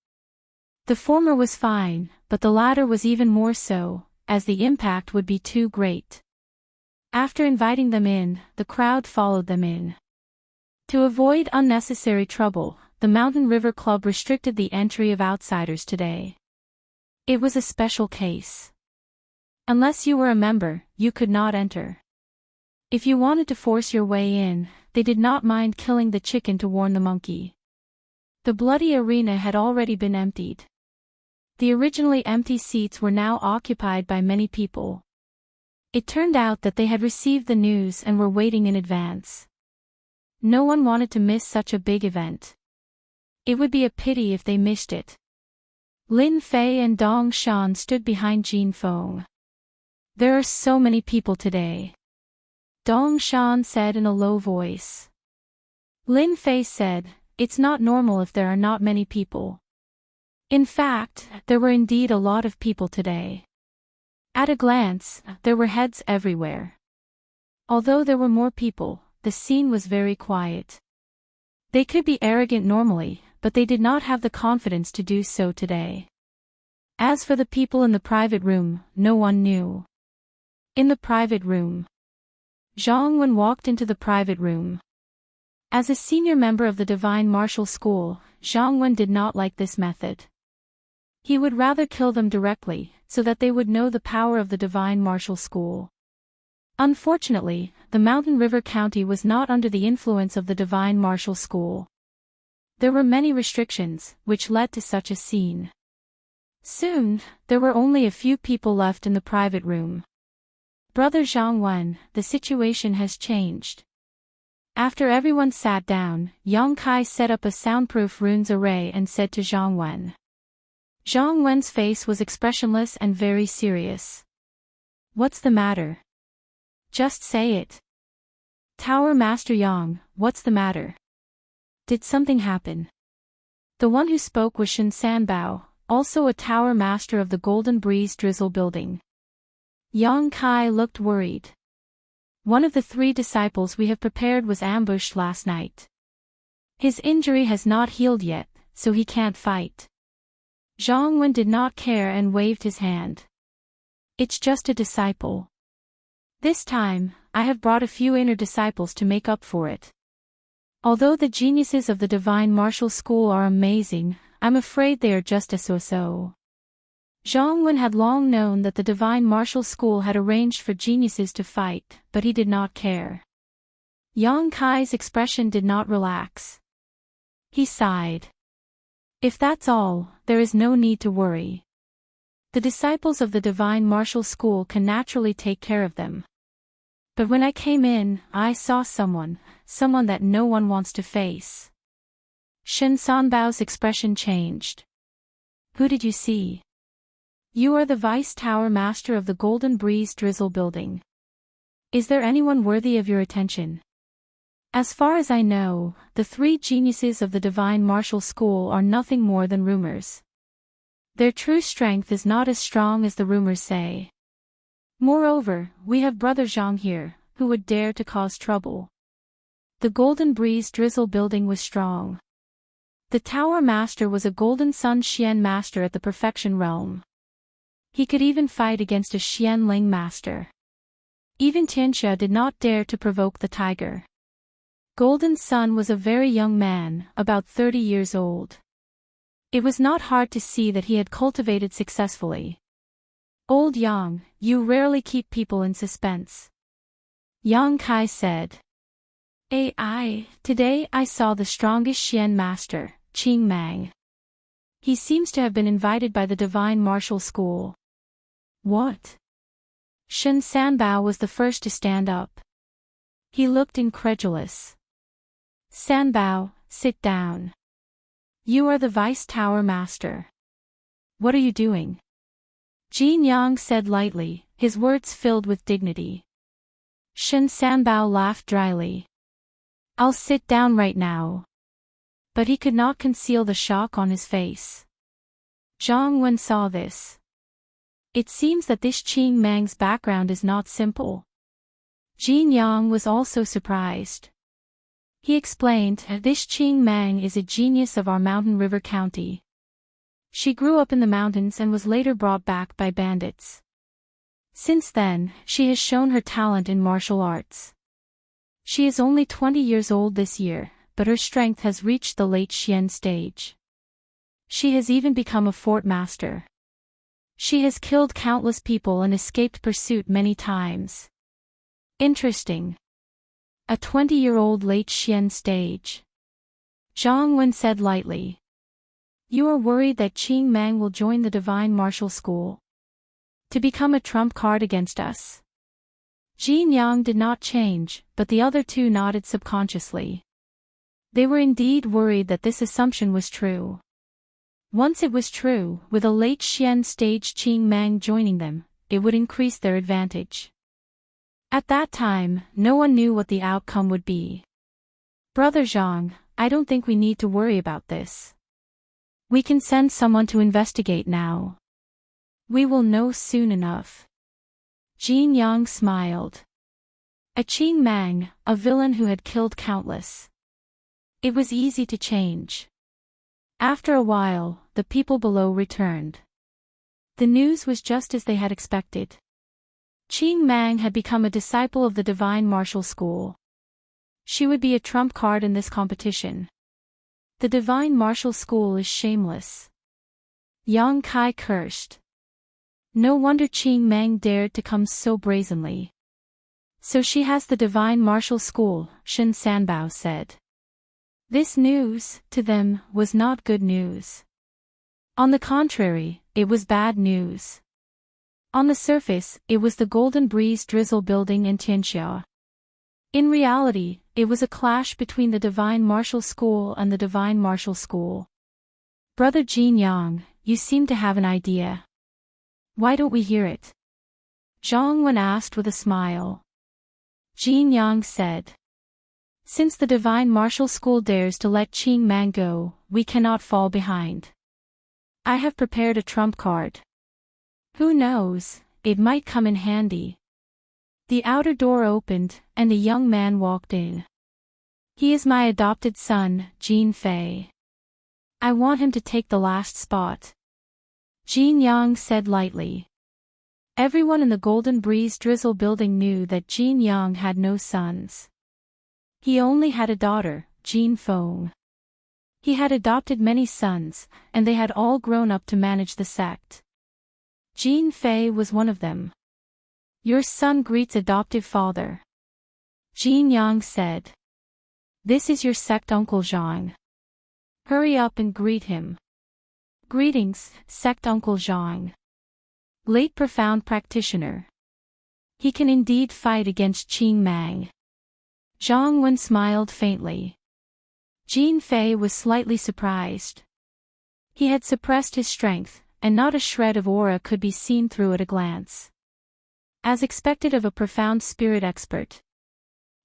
The former was fine, but the latter was even more so, as the impact would be too great. After inviting them in, the crowd followed them in. To avoid unnecessary trouble, the Mountain River Club restricted the entry of outsiders today. It was a special case. Unless you were a member, you could not enter. If you wanted to force your way in, they did not mind killing the chicken to warn the monkey. The bloody arena had already been emptied. The originally empty seats were now occupied by many people. It turned out that they had received the news and were waiting in advance. No one wanted to miss such a big event. It would be a pity if they missed it. Lin Fei and Dong Shan stood behind Jin Feng. There are so many people today, Dong Shan said in a low voice. Lin Fei said, it's not normal if there are not many people. In fact, there were indeed a lot of people today. At a glance, there were heads everywhere. Although there were more people, the scene was very quiet. They could be arrogant normally, but they did not have the confidence to do so today. As for the people in the private room, no one knew. In the private room, Zhang Wen walked into the private room. As a senior member of the Divine Martial School, Zhang Wen did not like this method. He would rather kill them directly, so that they would know the power of the Divine Martial School. Unfortunately, the Mountain River County was not under the influence of the Divine Martial School. There were many restrictions, which led to such a scene. Soon, there were only a few people left in the private room. Brother Zhang Wen, the situation has changed. After everyone sat down, Yang Kai set up a soundproof runes array and said to Zhang Wen. Zhang Wen's face was expressionless and very serious. What's the matter? Just say it. Tower Master Yang, what's the matter? Did something happen? The one who spoke was Shen Sanbao, also a tower master of the Golden Breeze Drizzle building. Yang Kai looked worried. One of the 3 disciples we have prepared was ambushed last night. His injury has not healed yet, so he can't fight. Zhang Wen did not care and waved his hand. It's just a disciple. This time, I have brought a few inner disciples to make up for it. Although the geniuses of the divine martial school are amazing, I'm afraid they are just a so-so. Zhang Wen had long known that the divine martial school had arranged for geniuses to fight, but he did not care. Yang Kai's expression did not relax. He sighed. If that's all, there is no need to worry. The disciples of the divine martial school can naturally take care of them. But when I came in, I saw someone that no one wants to face. Shen Sanbao's expression changed. Who did you see? You are the Vice Tower Master of the Golden Breeze Drizzle building. Is there anyone worthy of your attention? As far as I know, the 3 geniuses of the divine martial school are nothing more than rumors. Their true strength is not as strong as the rumors say. Moreover, we have Brother Zhang here, who would dare to cause trouble. The Golden Breeze Drizzle building was strong. The Tower Master was a Golden Sun Xian Master at the Perfection Realm. He could even fight against a Xian Ling Master. Even Tianxia did not dare to provoke the tiger. Golden Sun was a very young man, about 30 years old. It was not hard to see that he had cultivated successfully. Old Yang, you rarely keep people in suspense. Yang Kai said. Today I saw the strongest Xian Master, Qing Mang. He seems to have been invited by the Divine Martial School. What? Shen Sanbao was the first to stand up. He looked incredulous. Sanbao, sit down. You are the Vice Tower Master. What are you doing? Jin Yang said lightly, his words filled with dignity. Shen Sanbao laughed dryly. I'll sit down right now. But he could not conceal the shock on his face. Zhang Wen saw this. It seems that this Qing Mang's background is not simple. Jin Yang was also surprised. He explained, this Qing Mang is a genius of our Mountain River County. She grew up in the mountains and was later brought back by bandits. Since then, she has shown her talent in martial arts. She is only 20 years old this year, but her strength has reached the late Xian stage. She has even become a fort master. She has killed countless people and escaped pursuit many times. Interesting. A 20-year-old late Xian stage. Zhang Wen said lightly. You are worried that Qing Mang will join the Divine Martial School? To become a trump card against us? Jin Yang did not change, but the other 2 nodded subconsciously. They were indeed worried that this assumption was true. Once it was true, with a late Xian stage Qing Mang joining them, it would increase their advantage. At that time, no one knew what the outcome would be. Brother Zhang, I don't think we need to worry about this. We can send someone to investigate now. We will know soon enough. Jin Yang smiled. A Qing Mang, a villain who had killed countless. It was easy to change. After a while, the people below returned. The news was just as they had expected. Qing Mang had become a disciple of the Divine Martial School. She would be a trump card in this competition. The Divine Martial School is shameless. Yang Kai cursed. No wonder Qing Mang dared to come so brazenly. So she has the Divine Martial School, Shen Sanbao said. This news, to them, was not good news. On the contrary, it was bad news. On the surface, it was the Golden Breeze Drizzle building in Tianxia. In reality, it was a clash between the Divine Martial School and the Divine Martial School. Brother Jin Yang, you seem to have an idea. Why don't we hear it? Zhang Wen asked with a smile. Jin Yang said. Since the Divine Martial School dares to let Qing Mang go, we cannot fall behind. I have prepared a trump card. Who knows, it might come in handy. The outer door opened, and a young man walked in. He is my adopted son, Jin Fei. I want him to take the last spot. Jin Yang said lightly. Everyone in the Golden Breeze Drizzle building knew that Jin Yang had no sons. He only had a daughter, Jin Feng. He had adopted many sons, and they had all grown up to manage the sect. Jin Fei was one of them. Your son greets adoptive father. Jin Yang said. This is your sect Uncle Zhang. Hurry up and greet him. Greetings, sect Uncle Zhang. Late profound practitioner. He can indeed fight against Qing Mang. Zhang Wen smiled faintly. Jin Fei was slightly surprised. He had suppressed his strength, and not a shred of aura could be seen through at a glance. As expected of a profound spirit expert.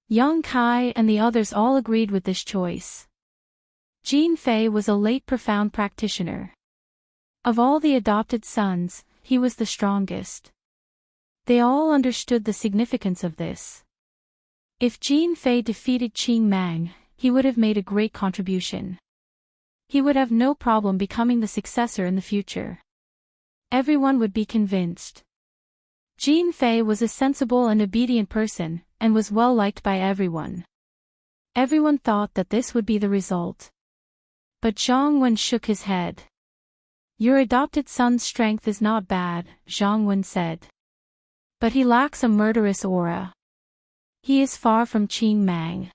Yang Kai and the others all agreed with this choice. Jin Fei was a late profound practitioner. Of all the adopted sons, he was the strongest. They all understood the significance of this. If Jin Fei defeated Qing Mang, he would have made a great contribution. He would have no problem becoming the successor in the future. Everyone would be convinced. Jin Fei was a sensible and obedient person, and was well liked by everyone. Everyone thought that this would be the result. But Zhang Wen shook his head. Your adopted son's strength is not bad, Zhang Wen said. But he lacks a murderous aura. He is far from Qing Mang.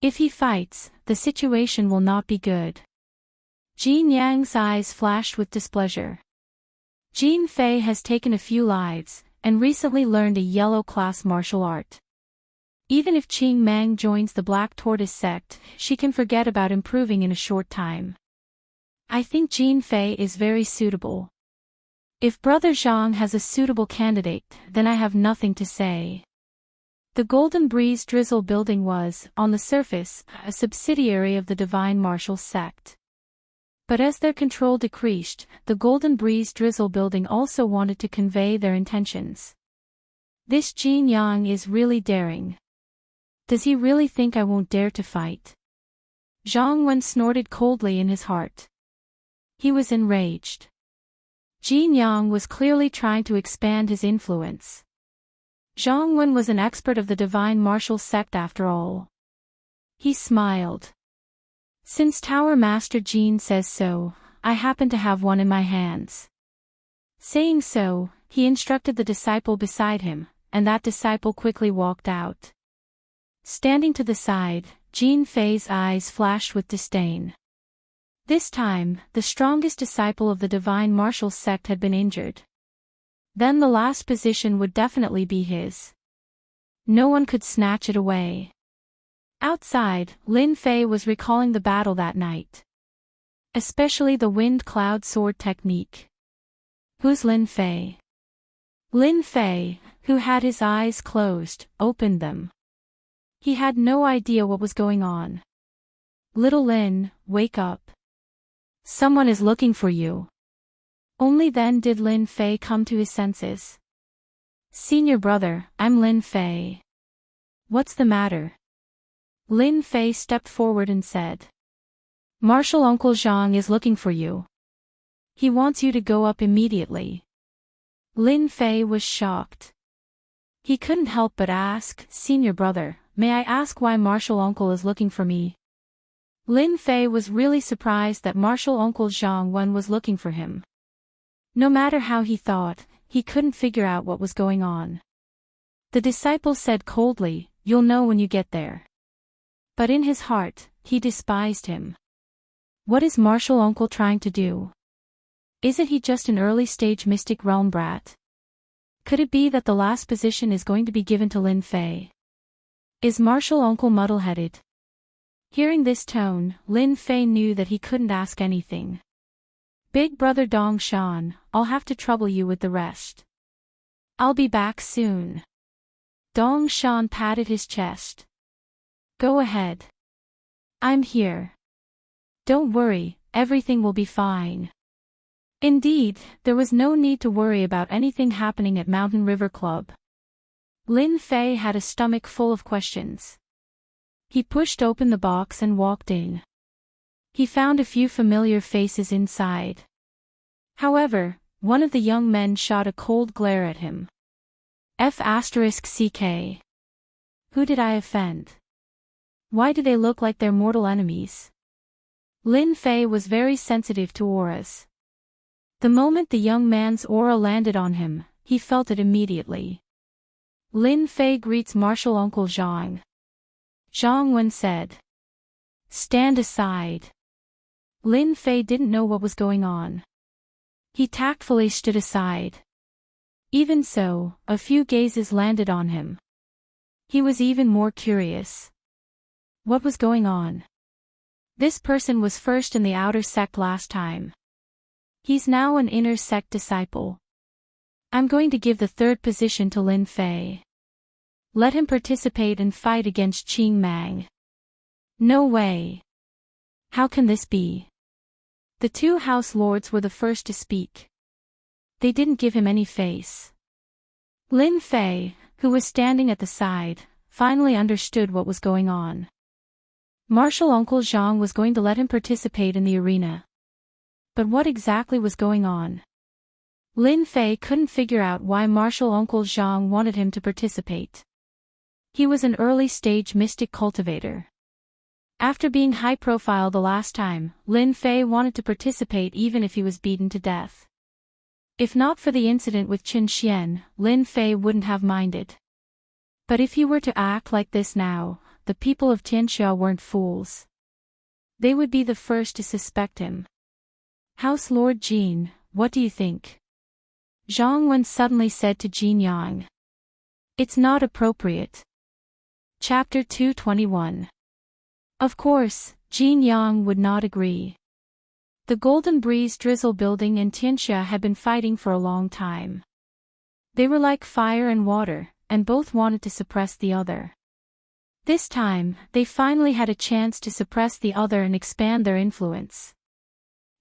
If he fights, the situation will not be good. Jin Yang's eyes flashed with displeasure. Jin Fei has taken a few lives, and recently learned a yellow class martial art. Even if Qing Mang joins the Black Tortoise sect, she can forget about improving in a short time. I think Jin Fei is very suitable. If Brother Zhang has a suitable candidate, then I have nothing to say. The Golden Breeze Drizzle building was, on the surface, a subsidiary of the Divine Martial sect. But as their control decreased, the Golden Breeze Drizzle building also wanted to convey their intentions. This Jin Yang is really daring. Does he really think I won't dare to fight? Zhang Wen snorted coldly in his heart. He was enraged. Jin Yang was clearly trying to expand his influence. Zhang Wen was an expert of the Divine Martial sect after all. He smiled. Since Tower Master Jin says so, I happen to have one in my hands. Saying so, he instructed the disciple beside him, and that disciple quickly walked out. Standing to the side, Jin Fei's eyes flashed with disdain. This time, the strongest disciple of the Divine Martial sect had been injured. Then the last position would definitely be his. No one could snatch it away. Outside, Lin Fei was recalling the battle that night. Especially the wind cloud sword technique. Who's Lin Fei? Lin Fei, who had his eyes closed, opened them. He had no idea what was going on. Little Lin, wake up. Someone is looking for you. Only then did Lin Fei come to his senses. Senior brother, I'm Lin Fei. What's the matter? Lin Fei stepped forward and said. Martial Uncle Zhang is looking for you. He wants you to go up immediately. Lin Fei was shocked. He couldn't help but ask, Senior brother, may I ask why Martial Uncle is looking for me? Lin Fei was really surprised that Martial Uncle Zhang Wen was looking for him. No matter how he thought, he couldn't figure out what was going on. The disciple said coldly, you'll know when you get there. But in his heart, he despised him. What is Martial Uncle trying to do? Isn't he just an early-stage Mystic Realm brat? Could it be that the last position is going to be given to Lin Fei? Is Martial Uncle muddle-headed? Hearing this tone, Lin Fei knew that he couldn't ask anything. Big brother Dong Shan, I'll have to trouble you with the rest. I'll be back soon. Dong Shan patted his chest. Go ahead. I'm here. Don't worry, everything will be fine. Indeed, there was no need to worry about anything happening at Mountain River Club. Lin Fei had a stomach full of questions. He pushed open the box and walked in. He found a few familiar faces inside. However, one of the young men shot a cold glare at him. F***CK. Who did I offend? Why do they look like they're mortal enemies? Lin Fei was very sensitive to auras. The moment the young man's aura landed on him, he felt it immediately. Lin Fei greets martial uncle Zhang. Zhang Wen said. Stand aside. Lin Fei didn't know what was going on. He tactfully stood aside. Even so, a few gazes landed on him. He was even more curious. What was going on? This person was first in the outer sect last time. He's now an inner sect disciple. I'm going to give the third position to Lin Fei. Let him participate and fight against Qing Mang. No way. How can this be? The two house lords were the first to speak. They didn't give him any face. Lin Fei, who was standing at the side, finally understood what was going on. Martial Uncle Zhang was going to let him participate in the arena. But what exactly was going on? Lin Fei couldn't figure out why Martial Uncle Zhang wanted him to participate. He was an early-stage mystic cultivator. After being high-profile the last time, Lin Fei wanted to participate even if he was beaten to death. If not for the incident with Qin Xian, Lin Fei wouldn't have minded. But if he were to act like this now, the people of Tianxia weren't fools. They would be the first to suspect him. House Lord Jin, what do you think? Zhang Wen suddenly said to Jin Yang. It's not appropriate. Chapter 221. Of course, Jin Yang would not agree. The Golden Breeze Drizzle Building and Tianxia had been fighting for a long time. They were like fire and water, and both wanted to suppress the other. This time, they finally had a chance to suppress the other and expand their influence.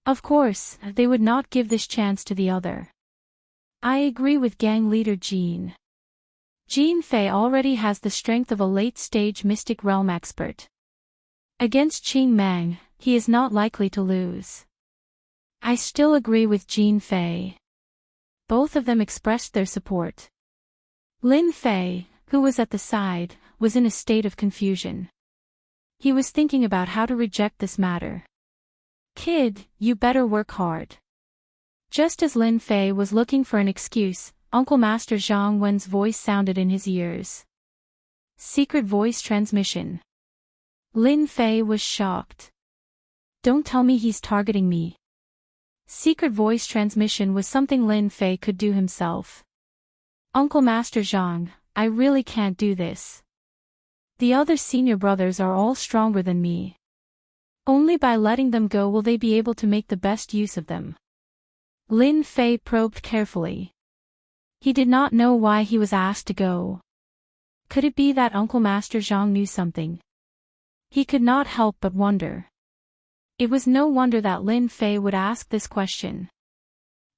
Of course, they would not give this chance to the other. I agree with gang leader Jin. Jin Fei already has the strength of a late-stage mystic realm expert. Against Qing Mang, he is not likely to lose. I still agree with Jin Fei. Both of them expressed their support. Lin Fei, who was at the side, was in a state of confusion. He was thinking about how to reject this matter. Kid, you better work hard. Just as Lin Fei was looking for an excuse, Uncle Master Zhang Wen's voice sounded in his ears. Secret voice transmission. Lin Fei was shocked. Don't tell me he's targeting me. Secret voice transmission was something Lin Fei could do himself. Uncle Master Zhang, I really can't do this. The other senior brothers are all stronger than me. Only by letting them go will they be able to make the best use of them. Lin Fei probed carefully. He did not know why he was asked to go. Could it be that Uncle Master Zhang knew something? He could not help but wonder. It was no wonder that Lin Fei would ask this question.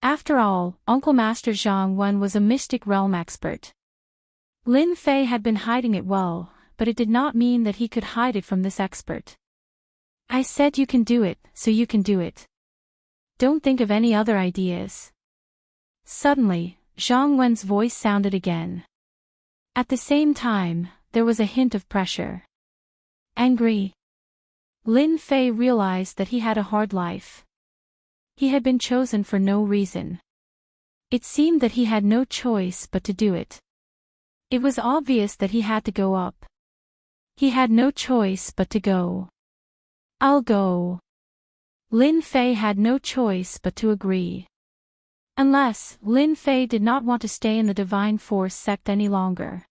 After all, Uncle Master Zhang Wen was a mystic realm expert. Lin Fei had been hiding it well, but it did not mean that he could hide it from this expert. I said you can do it, so you can do it. Don't think of any other ideas. Suddenly, Zhang Wen's voice sounded again. At the same time, there was a hint of pressure. Angry. Lin Fei realized that he had a hard life. He had been chosen for no reason. It seemed that he had no choice but to do it. It was obvious that he had to go up. He had no choice but to go. I'll go. Lin Fei had no choice but to agree. Unless, Lin Fei did not want to stay in the Divine Force sect any longer.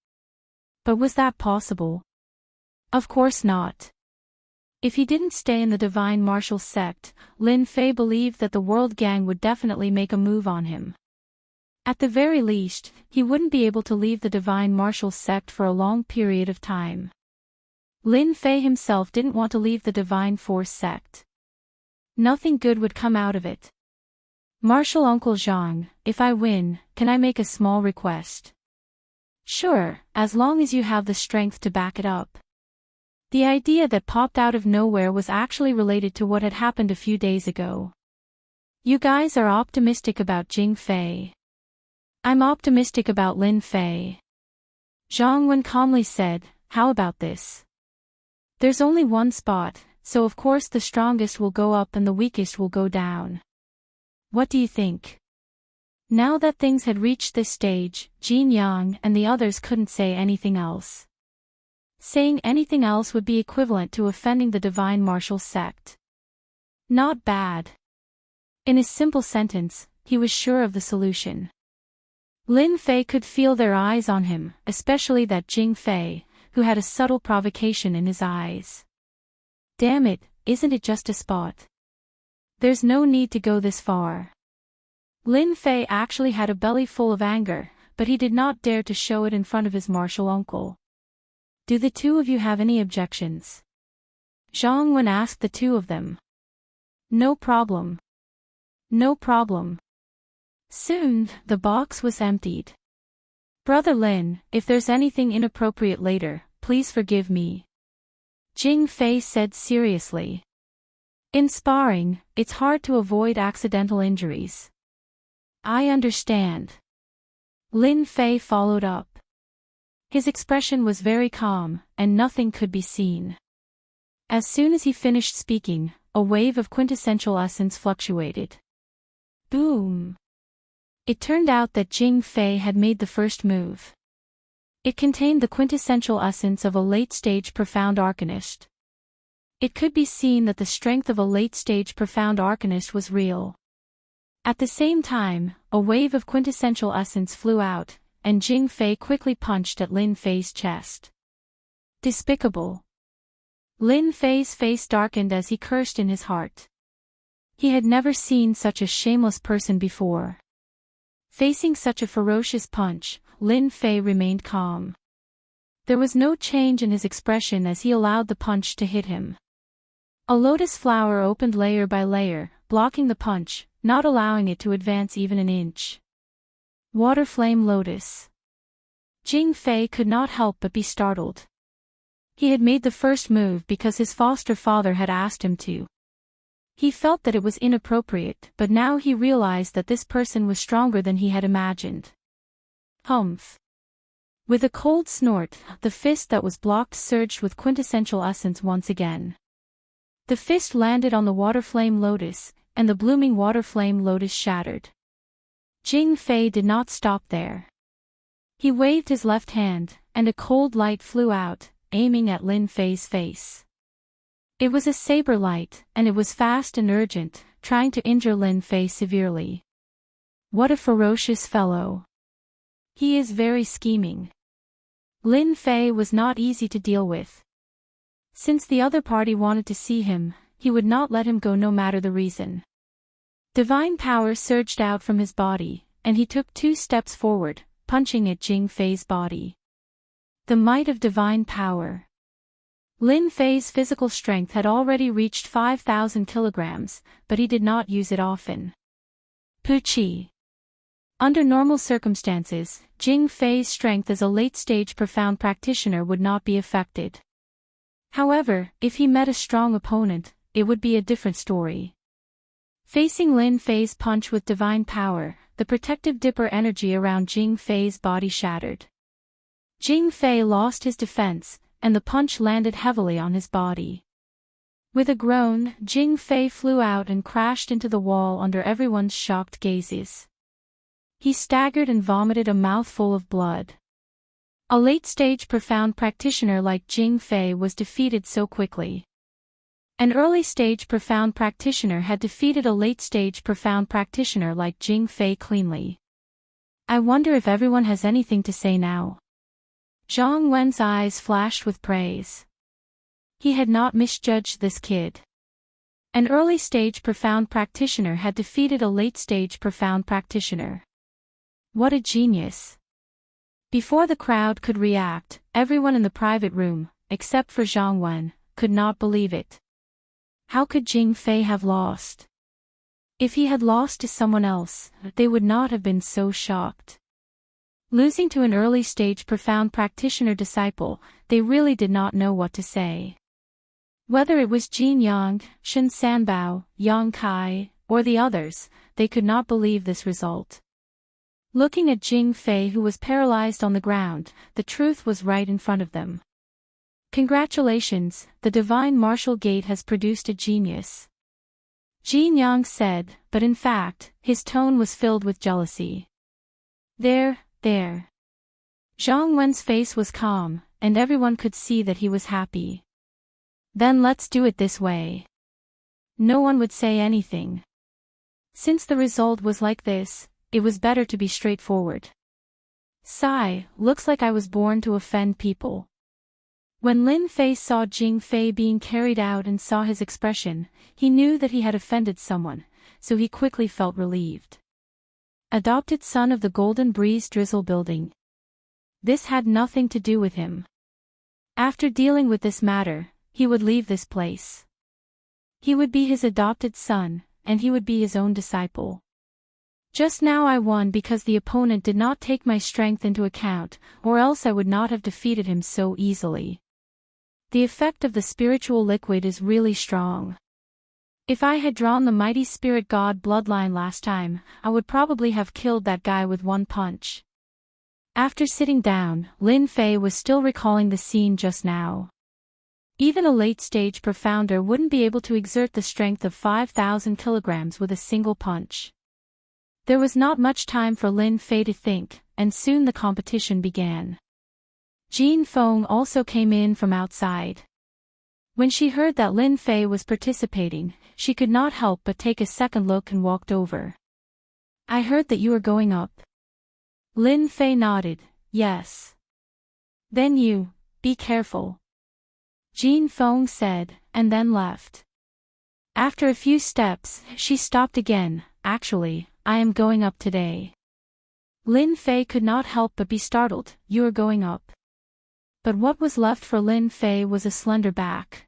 But was that possible? Of course not. If he didn't stay in the Divine Martial sect, Lin Fei believed that the World Gang would definitely make a move on him. At the very least, he wouldn't be able to leave the Divine Martial sect for a long period of time. Lin Fei himself didn't want to leave the Divine Force sect. Nothing good would come out of it. Martial Uncle Zhang, if I win, can I make a small request? Sure, as long as you have the strength to back it up. The idea that popped out of nowhere was actually related to what had happened a few days ago. You guys are optimistic about Jing Fei. I'm optimistic about Lin Fei. Zhang Wen calmly said, how about this? There's only one spot, so of course the strongest will go up and the weakest will go down. What do you think? Now that things had reached this stage, Jin Yang and the others couldn't say anything else. Saying anything else would be equivalent to offending the divine martial sect. Not bad. In a simple sentence, he was sure of the solution. Lin Fei could feel their eyes on him, especially that Jing Fei, who had a subtle provocation in his eyes. Damn it, isn't it just a spot? There's no need to go this far. Lin Fei actually had a belly full of anger, but he did not dare to show it in front of his martial uncle. Do the two of you have any objections? Zhang Wen asked the two of them. No problem. No problem. Soon, the box was emptied. Brother Lin, if there's anything inappropriate later, please forgive me. Jing Fei said seriously. In sparring, it's hard to avoid accidental injuries. I understand. Lin Fei followed up. His expression was very calm, and nothing could be seen. As soon as he finished speaking, a wave of quintessential essence fluctuated. Boom! It turned out that Jing Fei had made the first move. It contained the quintessential essence of a late-stage profound arcanist. It could be seen that the strength of a late-stage profound arcanist was real. At the same time, a wave of quintessential essence flew out, and Jing Fei quickly punched at Lin Fei's chest. Despicable. Lin Fei's face darkened as he cursed in his heart. He had never seen such a shameless person before. Facing such a ferocious punch, Lin Fei remained calm. There was no change in his expression as he allowed the punch to hit him. A lotus flower opened layer by layer, blocking the punch, not allowing it to advance even an inch. Water flame lotus. Jing Fei could not help but be startled. He had made the first move because his foster father had asked him to. He felt that it was inappropriate, but now he realized that this person was stronger than he had imagined. Humph. With a cold snort, the fist that was blocked surged with quintessential essence once again. The fist landed on the water flame lotus, and the blooming water flame lotus shattered. Jing Fei did not stop there. He waved his left hand, and a cold light flew out, aiming at Lin Fei's face. It was a saber light, and it was fast and urgent, trying to injure Lin Fei severely. What a ferocious fellow. He is very scheming. Lin Fei was not easy to deal with. Since the other party wanted to see him, he would not let him go no matter the reason. Divine power surged out from his body, and he took 2 steps forward, punching at Jing Fei's body. The might of divine power. Lin Fei's physical strength had already reached 5,000 kilograms, but he did not use it often. Puchi. Under normal circumstances, Jing Fei's strength as a late-stage profound practitioner would not be affected. However, if he met a strong opponent, it would be a different story. Facing Lin Fei's punch with divine power, the protective dipper energy around Jing Fei's body shattered. Jing Fei lost his defense, and the punch landed heavily on his body. With a groan, Jing Fei flew out and crashed into the wall under everyone's shocked gazes. He staggered and vomited a mouthful of blood. A late-stage profound practitioner like Jing Fei was defeated so quickly. An early-stage profound practitioner had defeated a late-stage profound practitioner like Jing Fei cleanly. I wonder if everyone has anything to say now. Zhang Wen's eyes flashed with praise. He had not misjudged this kid. An early-stage profound practitioner had defeated a late-stage profound practitioner. What a genius. Before the crowd could react, everyone in the private room, except for Zhang Wen, could not believe it. How could Jing Fei have lost? If he had lost to someone else, they would not have been so shocked. Losing to an early-stage profound practitioner disciple, they really did not know what to say. Whether it was Jin Yang, Shen Sanbao, Yang Kai, or the others, they could not believe this result. Looking at Jing Fei, who was paralyzed on the ground, the truth was right in front of them. Congratulations, the divine martial gate has produced a genius. Jin Yang said, but in fact, his tone was filled with jealousy. There. Zhang Wen's face was calm, and everyone could see that he was happy. Then let's do it this way. No one would say anything. Since the result was like this, it was better to be straightforward. Sigh, looks like I was born to offend people. When Lin Fei saw Jing Fei being carried out and saw his expression, he knew that he had offended someone, so he quickly felt relieved. Adopted son of the Golden Breeze Drizzle building. This had nothing to do with him. After dealing with this matter, he would leave this place. He would be his adopted son, and he would be his own disciple. Just now I won because the opponent did not take my strength into account, or else I would not have defeated him so easily. The effect of the spiritual liquid is really strong. If I had drawn the mighty spirit god bloodline last time, I would probably have killed that guy with one punch. After sitting down, Lin Fei was still recalling the scene just now. Even a late-stage profounder wouldn't be able to exert the strength of 5,000 kilograms with a single punch. There was not much time for Lin Fei to think, and soon the competition began. Jin Feng also came in from outside. When she heard that Lin Fei was participating, she could not help but take a second look and walked over. I heard that you were going up. Lin Fei nodded, yes. Then you, be careful. Jin Feng said, and then left. After a few steps, she stopped again. Actually, I am going up today. Lin Fei could not help but be startled. You are going up. But what was left for Lin Fei was a slender back.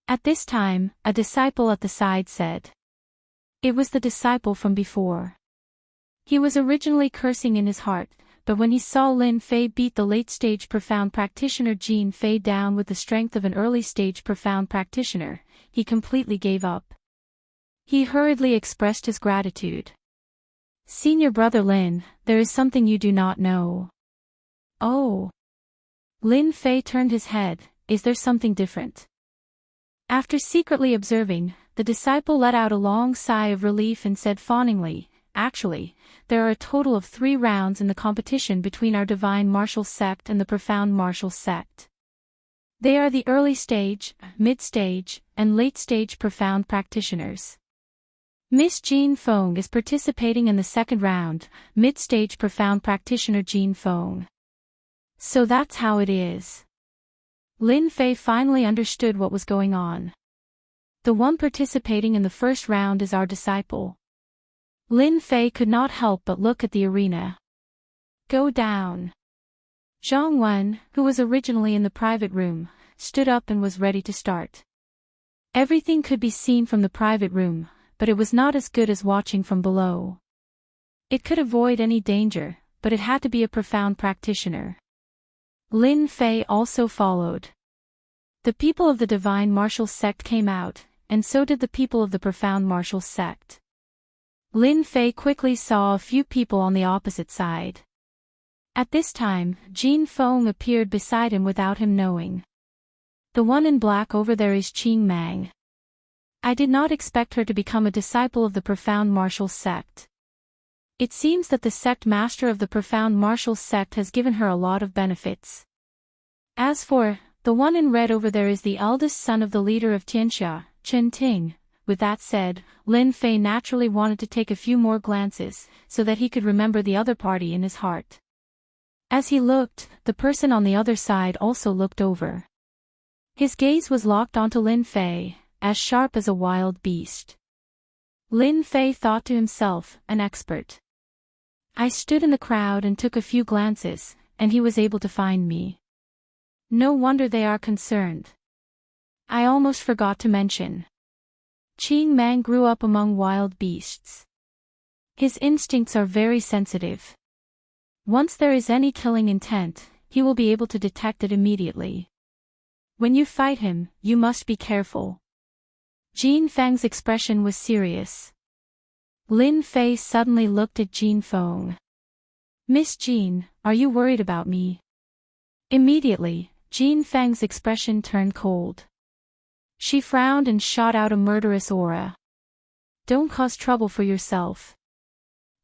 At this time, a disciple at the side said. It was the disciple from before. He was originally cursing in his heart, but when he saw Lin Fei beat the late-stage profound practitioner Jin Fei down with the strength of an early-stage profound practitioner, he completely gave up. He hurriedly expressed his gratitude. Senior brother Lin, there is something you do not know. Oh. Lin Fei turned his head, is there something different? After secretly observing, the disciple let out a long sigh of relief and said fawningly, actually, there are a total of 3 rounds in the competition between our divine martial sect and the profound martial sect. They are the early stage, mid-stage, and late-stage profound practitioners. Miss Jin Feng is participating in the second round, mid-stage profound practitioner Jin Feng. So that's how it is. Lin Fei finally understood what was going on. The one participating in the first round is our disciple. Lin Fei could not help but look at the arena. Go down. Zhang Wen, who was originally in the private room, stood up and was ready to start. Everything could be seen from the private room, but it was not as good as watching from below. It could avoid any danger, but it had to be a profound practitioner. Lin Fei also followed. The people of the divine martial sect came out, and so did the people of the profound martial sect. Lin Fei quickly saw a few people on the opposite side. At this time, Jin Feng appeared beside him without him knowing. The one in black over there is Qing Mang. I did not expect her to become a disciple of the profound martial sect. It seems that the sect master of the profound martial sect has given her a lot of benefits. As for, the one in red over there is the eldest son of the leader of Tianxia, Chen Ting. With that said, Lin Fei naturally wanted to take a few more glances, so that he could remember the other party in his heart. As he looked, the person on the other side also looked over. His gaze was locked onto Lin Fei, as sharp as a wild beast. Lin Fei thought to himself, an expert. I stood in the crowd and took a few glances, and he was able to find me. No wonder they are concerned. I almost forgot to mention. Qing Mang grew up among wild beasts. His instincts are very sensitive. Once there is any killing intent, he will be able to detect it immediately. When you fight him, you must be careful. Jin Feng's expression was serious. Lin Fei suddenly looked at Jin Feng. Miss Jin, are you worried about me? Immediately, Jin Feng's expression turned cold. She frowned and shot out a murderous aura. Don't cause trouble for yourself.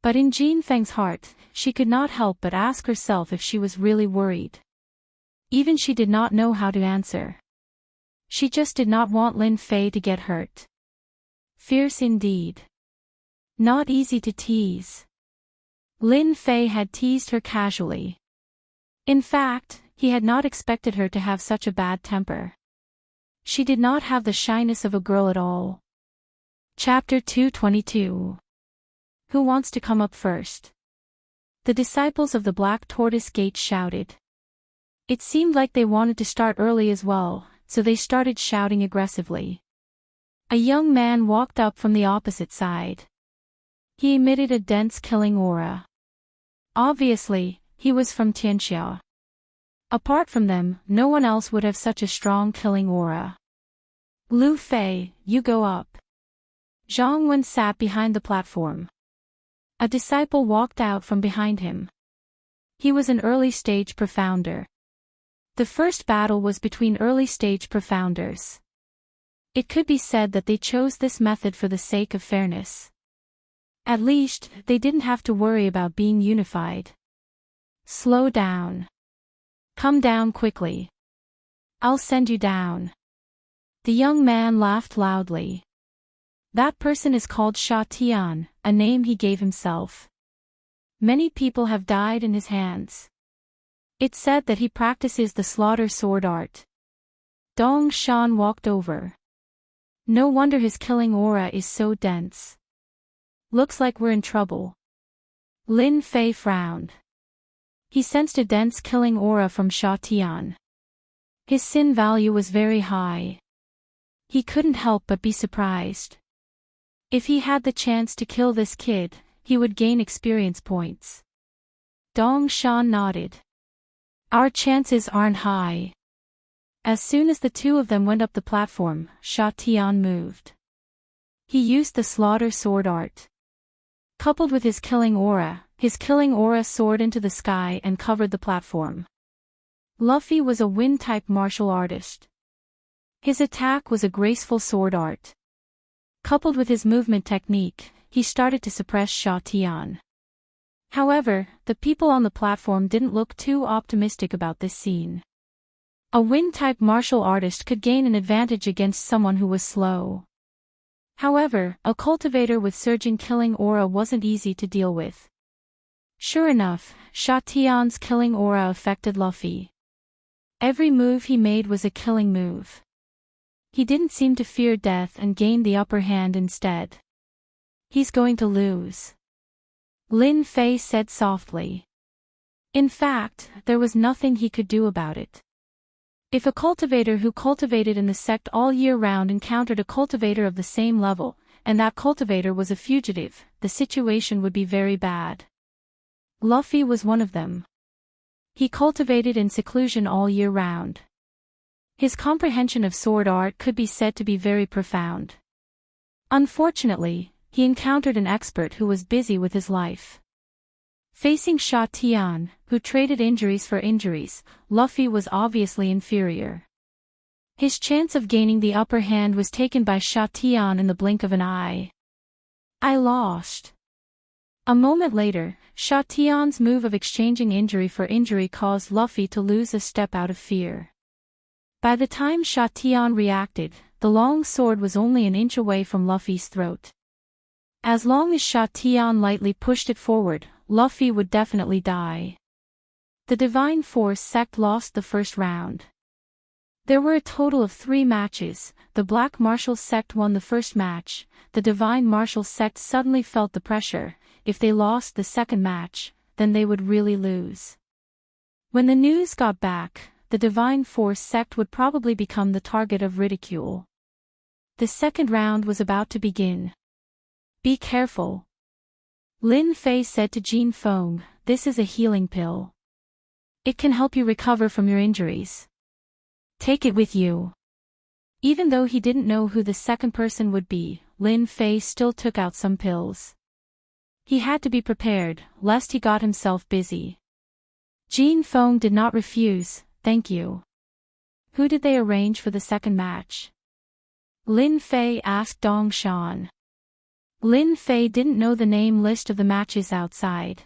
But in Jin Feng's heart, she could not help but ask herself if she was really worried. Even she did not know how to answer. She just did not want Lin Fei to get hurt. Fierce indeed. Not easy to tease. Lin Fei had teased her casually. In fact, he had not expected her to have such a bad temper. She did not have the shyness of a girl at all. Chapter 222. Who wants to come up first? The disciples of the Black Tortoise Gate shouted. It seemed like they wanted to start early as well, so they started shouting aggressively. A young man walked up from the opposite side. He emitted a dense killing aura. Obviously, he was from Tianxia. Apart from them, no one else would have such a strong killing aura. Lu Fei, you go up. Zhang Wen sat behind the platform. A disciple walked out from behind him. He was an early-stage profounder. The first battle was between early-stage profounders. It could be said that they chose this method for the sake of fairness. At least, they didn't have to worry about being unified. Slow down. Come down quickly. I'll send you down. The young man laughed loudly. That person is called Sha Tian, a name he gave himself. Many people have died in his hands. It's said that he practices the slaughter sword art. Dong Shan walked over. No wonder his killing aura is so dense. Looks like we're in trouble. Lin Fei frowned. He sensed a dense killing aura from Sha Tian. His sin value was very high. He couldn't help but be surprised. If he had the chance to kill this kid, he would gain experience points. Dong Shan nodded. Our chances aren't high. As soon as the two of them went up the platform, Sha Tian moved. He used the slaughter sword art. Coupled with his killing aura soared into the sky and covered the platform. Luffy was a wind-type martial artist. His attack was a graceful sword art. Coupled with his movement technique, he started to suppress Sha Tian. However, the people on the platform didn't look too optimistic about this scene. A wind-type martial artist could gain an advantage against someone who was slow. However, a cultivator with surging killing aura wasn't easy to deal with. Sure enough, Sha Tian's killing aura affected Luffy. Every move he made was a killing move. He didn't seem to fear death and gained the upper hand instead. He's going to lose. Lin Fei said softly. In fact, there was nothing he could do about it. If a cultivator who cultivated in the sect all year round encountered a cultivator of the same level, and that cultivator was a fugitive, the situation would be very bad. Luffy was one of them. He cultivated in seclusion all year round. His comprehension of sword art could be said to be very profound. Unfortunately, he encountered an expert who was busy with his life. Facing Sha Tian, who traded injuries for injuries, Luffy was obviously inferior. His chance of gaining the upper hand was taken by Sha Tian in the blink of an eye. I lost. A moment later, Sha Tian's move of exchanging injury for injury caused Luffy to lose a step out of fear. By the time Sha Tian reacted, the long sword was only an inch away from Luffy's throat. As long as Sha Tian lightly pushed it forward, Luffy would definitely die. The Divine Force sect lost the first round. There were a total of 3 matches. The Black Martial sect won the first match. The Divine Martial sect suddenly felt the pressure. If they lost the second match, then they would really lose. When the news got back, the Divine Force sect would probably become the target of ridicule. The second round was about to begin. Be careful. Lin Fei said to Jin Feng, this is a healing pill. It can help you recover from your injuries. Take it with you. Even though he didn't know who the second person would be, Lin Fei still took out some pills. He had to be prepared, lest he got himself busy. Jin Feng did not refuse, thank you. Who did they arrange for the second match? Lin Fei asked Dong Shan. Lin Fei didn't know the name list of the matches outside.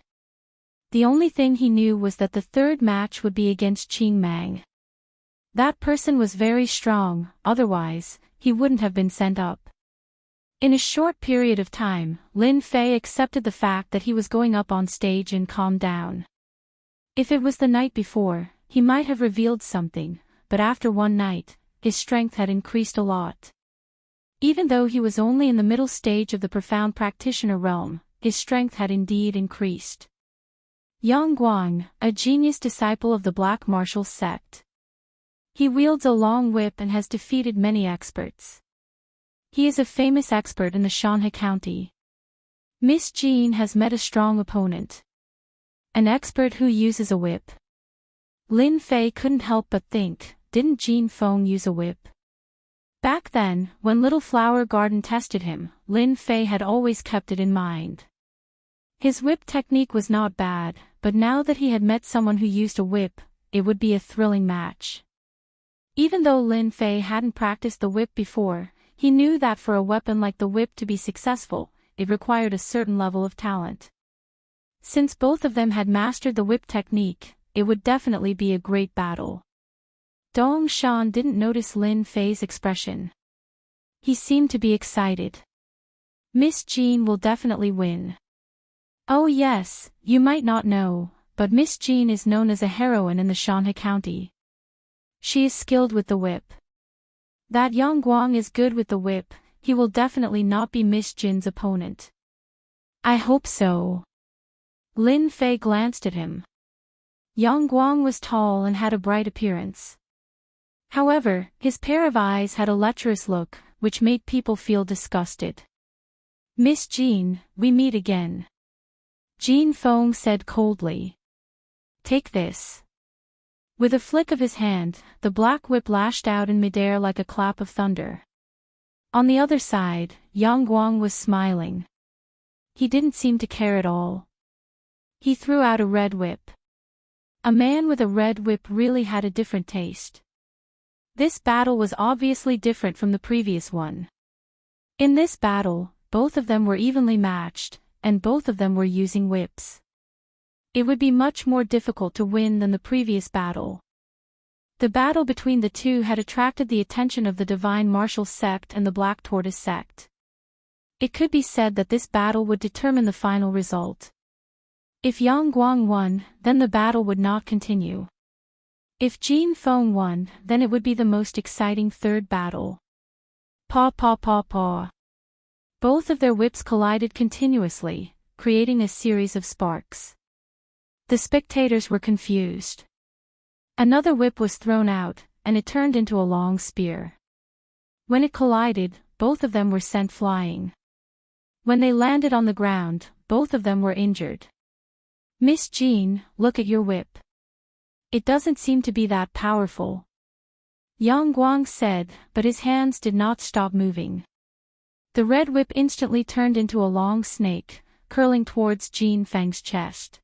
The only thing he knew was that the third match would be against Qing Mang. That person was very strong, otherwise, he wouldn't have been sent up. In a short period of time, Lin Fei accepted the fact that he was going up on stage and calmed down. If it was the night before, he might have revealed something, but after one night, his strength had increased a lot. Even though he was only in the middle stage of the profound practitioner realm, his strength had indeed increased. Yang Guang, a genius disciple of the Black Martial sect. He wields a long whip and has defeated many experts. He is a famous expert in the Shanhe County. Miss Jean has met a strong opponent. An expert who uses a whip. Lin Fei couldn't help but think, didn't Jin Feng use a whip? Back then, when Little Flower Garden tested him, Lin Fei had always kept it in mind. His whip technique was not bad, but now that he had met someone who used a whip, it would be a thrilling match. Even though Lin Fei hadn't practiced the whip before, he knew that for a weapon like the whip to be successful, it required a certain level of talent. Since both of them had mastered the whip technique, it would definitely be a great battle. Dong Shan didn't notice Lin Fei's expression. He seemed to be excited. Miss Jean will definitely win. Oh yes, you might not know, but Miss Jean is known as a heroine in the Shanhe County. She is skilled with the whip. That Yang Guang is good with the whip, he will definitely not be Miss Jin's opponent. I hope so. Lin Fei glanced at him. Yang Guang was tall and had a bright appearance. However, his pair of eyes had a lecherous look, which made people feel disgusted. Miss Jean, we meet again. Jin Feng said coldly. Take this. With a flick of his hand, the black whip lashed out in midair like a clap of thunder. On the other side, Yang Guang was smiling. He didn't seem to care at all. He threw out a red whip. A man with a red whip really had a different taste. This battle was obviously different from the previous one. In this battle, both of them were evenly matched, and both of them were using whips. It would be much more difficult to win than the previous battle. The battle between the two had attracted the attention of the Divine Martial sect and the Black Tortoise sect. It could be said that this battle would determine the final result. If Yang Guang won, then the battle would not continue. If Jin Feng won, then it would be the most exciting third battle. Paw paw paw paw. Both of their whips collided continuously, creating a series of sparks. The spectators were confused. Another whip was thrown out, and it turned into a long spear. When it collided, both of them were sent flying. When they landed on the ground, both of them were injured. Miss Jean, look at your whip. It doesn't seem to be that powerful. Yang Guang said, but his hands did not stop moving. The red whip instantly turned into a long snake, curling towards Jin Feng's chest.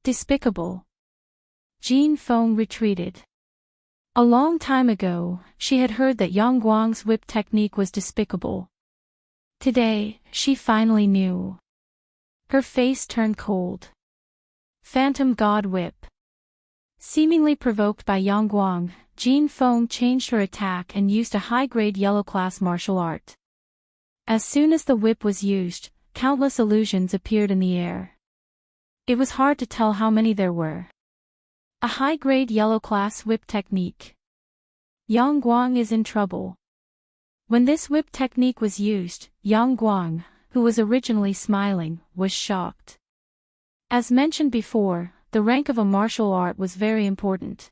Despicable. Jin Feng retreated. A long time ago, she had heard that Yang Guang's whip technique was despicable. Today, she finally knew. Her face turned cold. Phantom God Whip. Seemingly provoked by Yang Guang, Jin Feng changed her attack and used a high-grade yellow-class martial art. As soon as the whip was used, countless illusions appeared in the air. It was hard to tell how many there were. A high-grade yellow-class whip technique. Yang Guang is in trouble. When this whip technique was used, Yang Guang, who was originally smiling, was shocked. As mentioned before, the rank of a martial art was very important.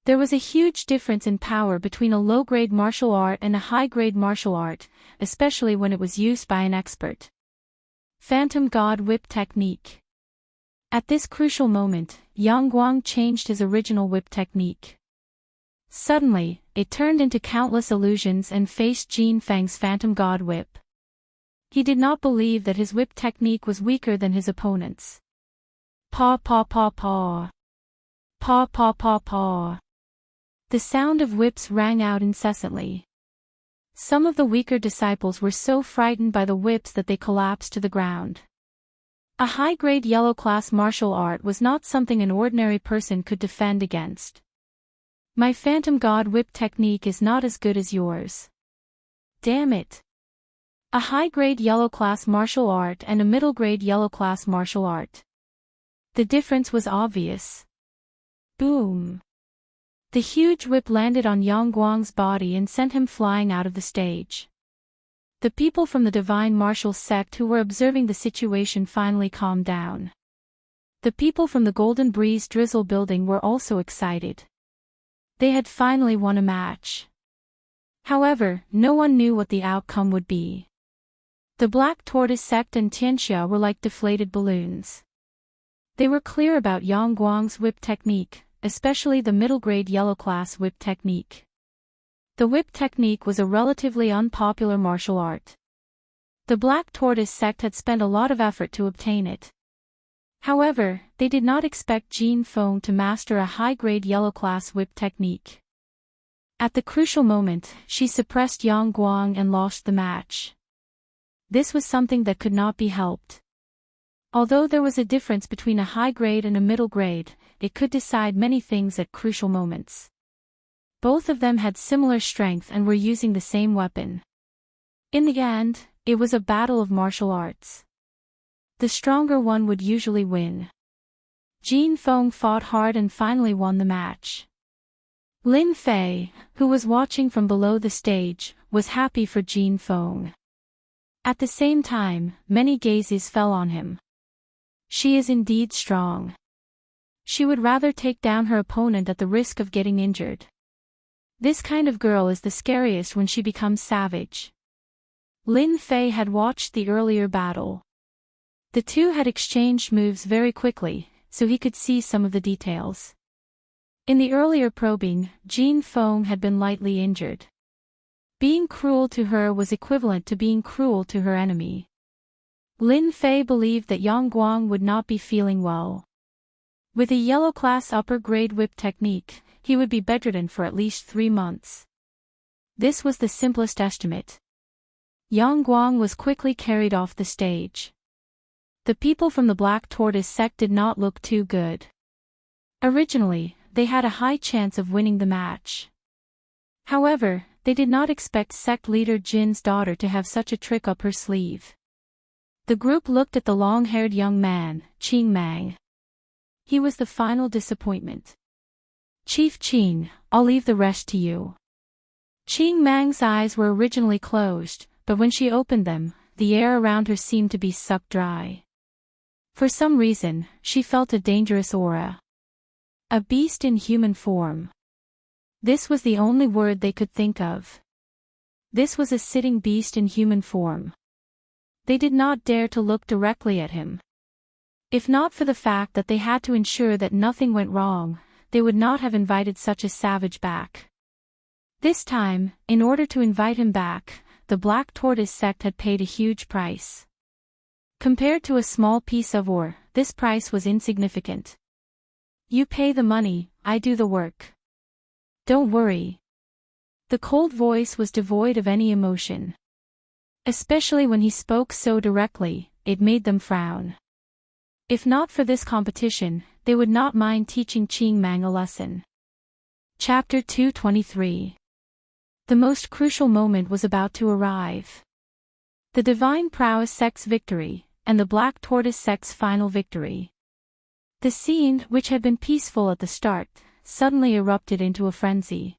There was a huge difference in power between a low-grade martial art and a high-grade martial art, especially when it was used by an expert. Phantom God Whip Technique. At this crucial moment, Yang Guang changed his original whip technique. Suddenly, it turned into countless illusions and faced Jin Feng's Phantom God Whip. He did not believe that his whip technique was weaker than his opponent's. Paw paw paw paw. Paw paw paw paw. The sound of whips rang out incessantly. Some of the weaker disciples were so frightened by the whips that they collapsed to the ground. A high-grade yellow-class martial art was not something an ordinary person could defend against. My Phantom God Whip technique is not as good as yours. Damn it. A high-grade yellow-class martial art and a middle-grade yellow-class martial art. The difference was obvious. Boom. The huge whip landed on Yang Guang's body and sent him flying out of the stage. The people from the Divine Martial sect who were observing the situation finally calmed down. The people from the Golden Breeze Drizzle building were also excited. They had finally won a match. However, no one knew what the outcome would be. The Black Tortoise sect and Tianxia were like deflated balloons. They were clear about Yang Guang's whip technique, especially the middle-grade yellow-class whip technique. The whip technique was a relatively unpopular martial art. The Black Tortoise sect had spent a lot of effort to obtain it. However, they did not expect Jin Feng to master a high-grade yellow-class whip technique. At the crucial moment, she suppressed Yang Guang and lost the match. This was something that could not be helped. Although there was a difference between a high grade and a middle grade, it could decide many things at crucial moments. Both of them had similar strength and were using the same weapon. In the end, it was a battle of martial arts. The stronger one would usually win. Jin Feng fought hard and finally won the match. Lin Fei, who was watching from below the stage, was happy for Jin Feng. At the same time, many gazes fell on him. She is indeed strong. She would rather take down her opponent at the risk of getting injured. This kind of girl is the scariest when she becomes savage. Lin Fei had watched the earlier battle. The two had exchanged moves very quickly, so he could see some of the details. In the earlier probing, Jin Feng had been lightly injured. Being cruel to her was equivalent to being cruel to her enemy. Lin Fei believed that Yang Guang would not be feeling well. With a yellow-class upper-grade whip technique, he would be bedridden for at least 3 months. This was the simplest estimate. Yang Guang was quickly carried off the stage. The people from the Black Tortoise sect did not look too good. Originally, they had a high chance of winning the match. However, they did not expect sect leader Jin's daughter to have such a trick up her sleeve. The group looked at the long-haired young man, Qing Mang. He was the final disappointment. Chief Qing, I'll leave the rest to you. Qing Mang's eyes were originally closed, but when she opened them, the air around her seemed to be sucked dry. For some reason, she felt a dangerous aura. A beast in human form. This was the only word they could think of. This was a sitting beast in human form. They did not dare to look directly at him. If not for the fact that they had to ensure that nothing went wrong, they would not have invited such a savage back. This time, in order to invite him back, the Black Tortoise sect had paid a huge price. Compared to a small piece of ore, this price was insignificant. You pay the money, I do the work. Don't worry. The cold voice was devoid of any emotion. Especially when he spoke so directly, it made them frown. If not for this competition, they would not mind teaching Qing Mang a lesson. Chapter 223. The most crucial moment was about to arrive. The Divine Prowess sect's victory, and the Black Tortoise sect's final victory. The scene, which had been peaceful at the start, suddenly erupted into a frenzy.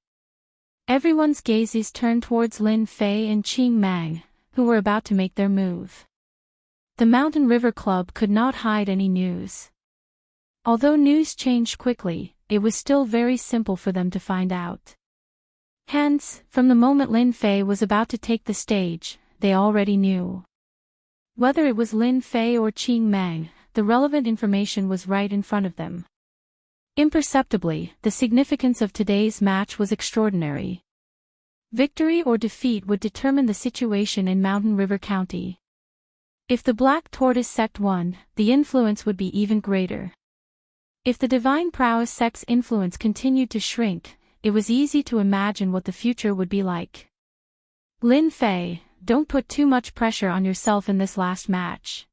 Everyone's gazes turned towards Lin Fei and Qing Mang, who were about to make their move. The Mountain River Club could not hide any news. Although news changed quickly, it was still very simple for them to find out. Hence, from the moment Lin Fei was about to take the stage, they already knew. Whether it was Lin Fei or Qing Mang, the relevant information was right in front of them. Imperceptibly, the significance of today's match was extraordinary. Victory or defeat would determine the situation in Mountain River County. If the Black Tortoise sect won, the influence would be even greater. If the Divine Prowess sect's influence continued to shrink, it was easy to imagine what the future would be like. Lin Fei, don't put too much pressure on yourself in this last match.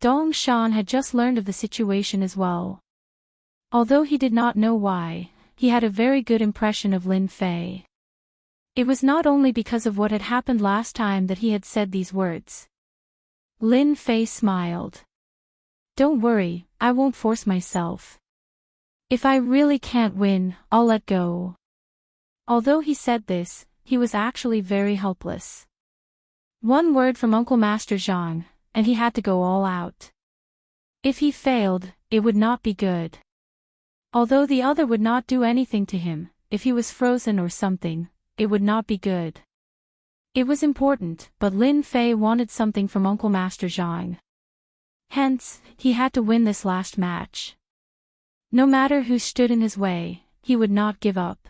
Dong Shan had just learned of the situation as well. Although he did not know why, he had a very good impression of Lin Fei. It was not only because of what had happened last time that he had said these words. Lin Fei smiled. Don't worry, I won't force myself. If I really can't win, I'll let go. Although he said this, he was actually very helpless. One word from Uncle Master Zhang, and he had to go all out. If he failed, it would not be good. Although the other would not do anything to him, if he was frozen or something, it would not be good. It was important, but Lin Fei wanted something from Uncle Master Zhang. Hence, he had to win this last match. No matter who stood in his way, he would not give up.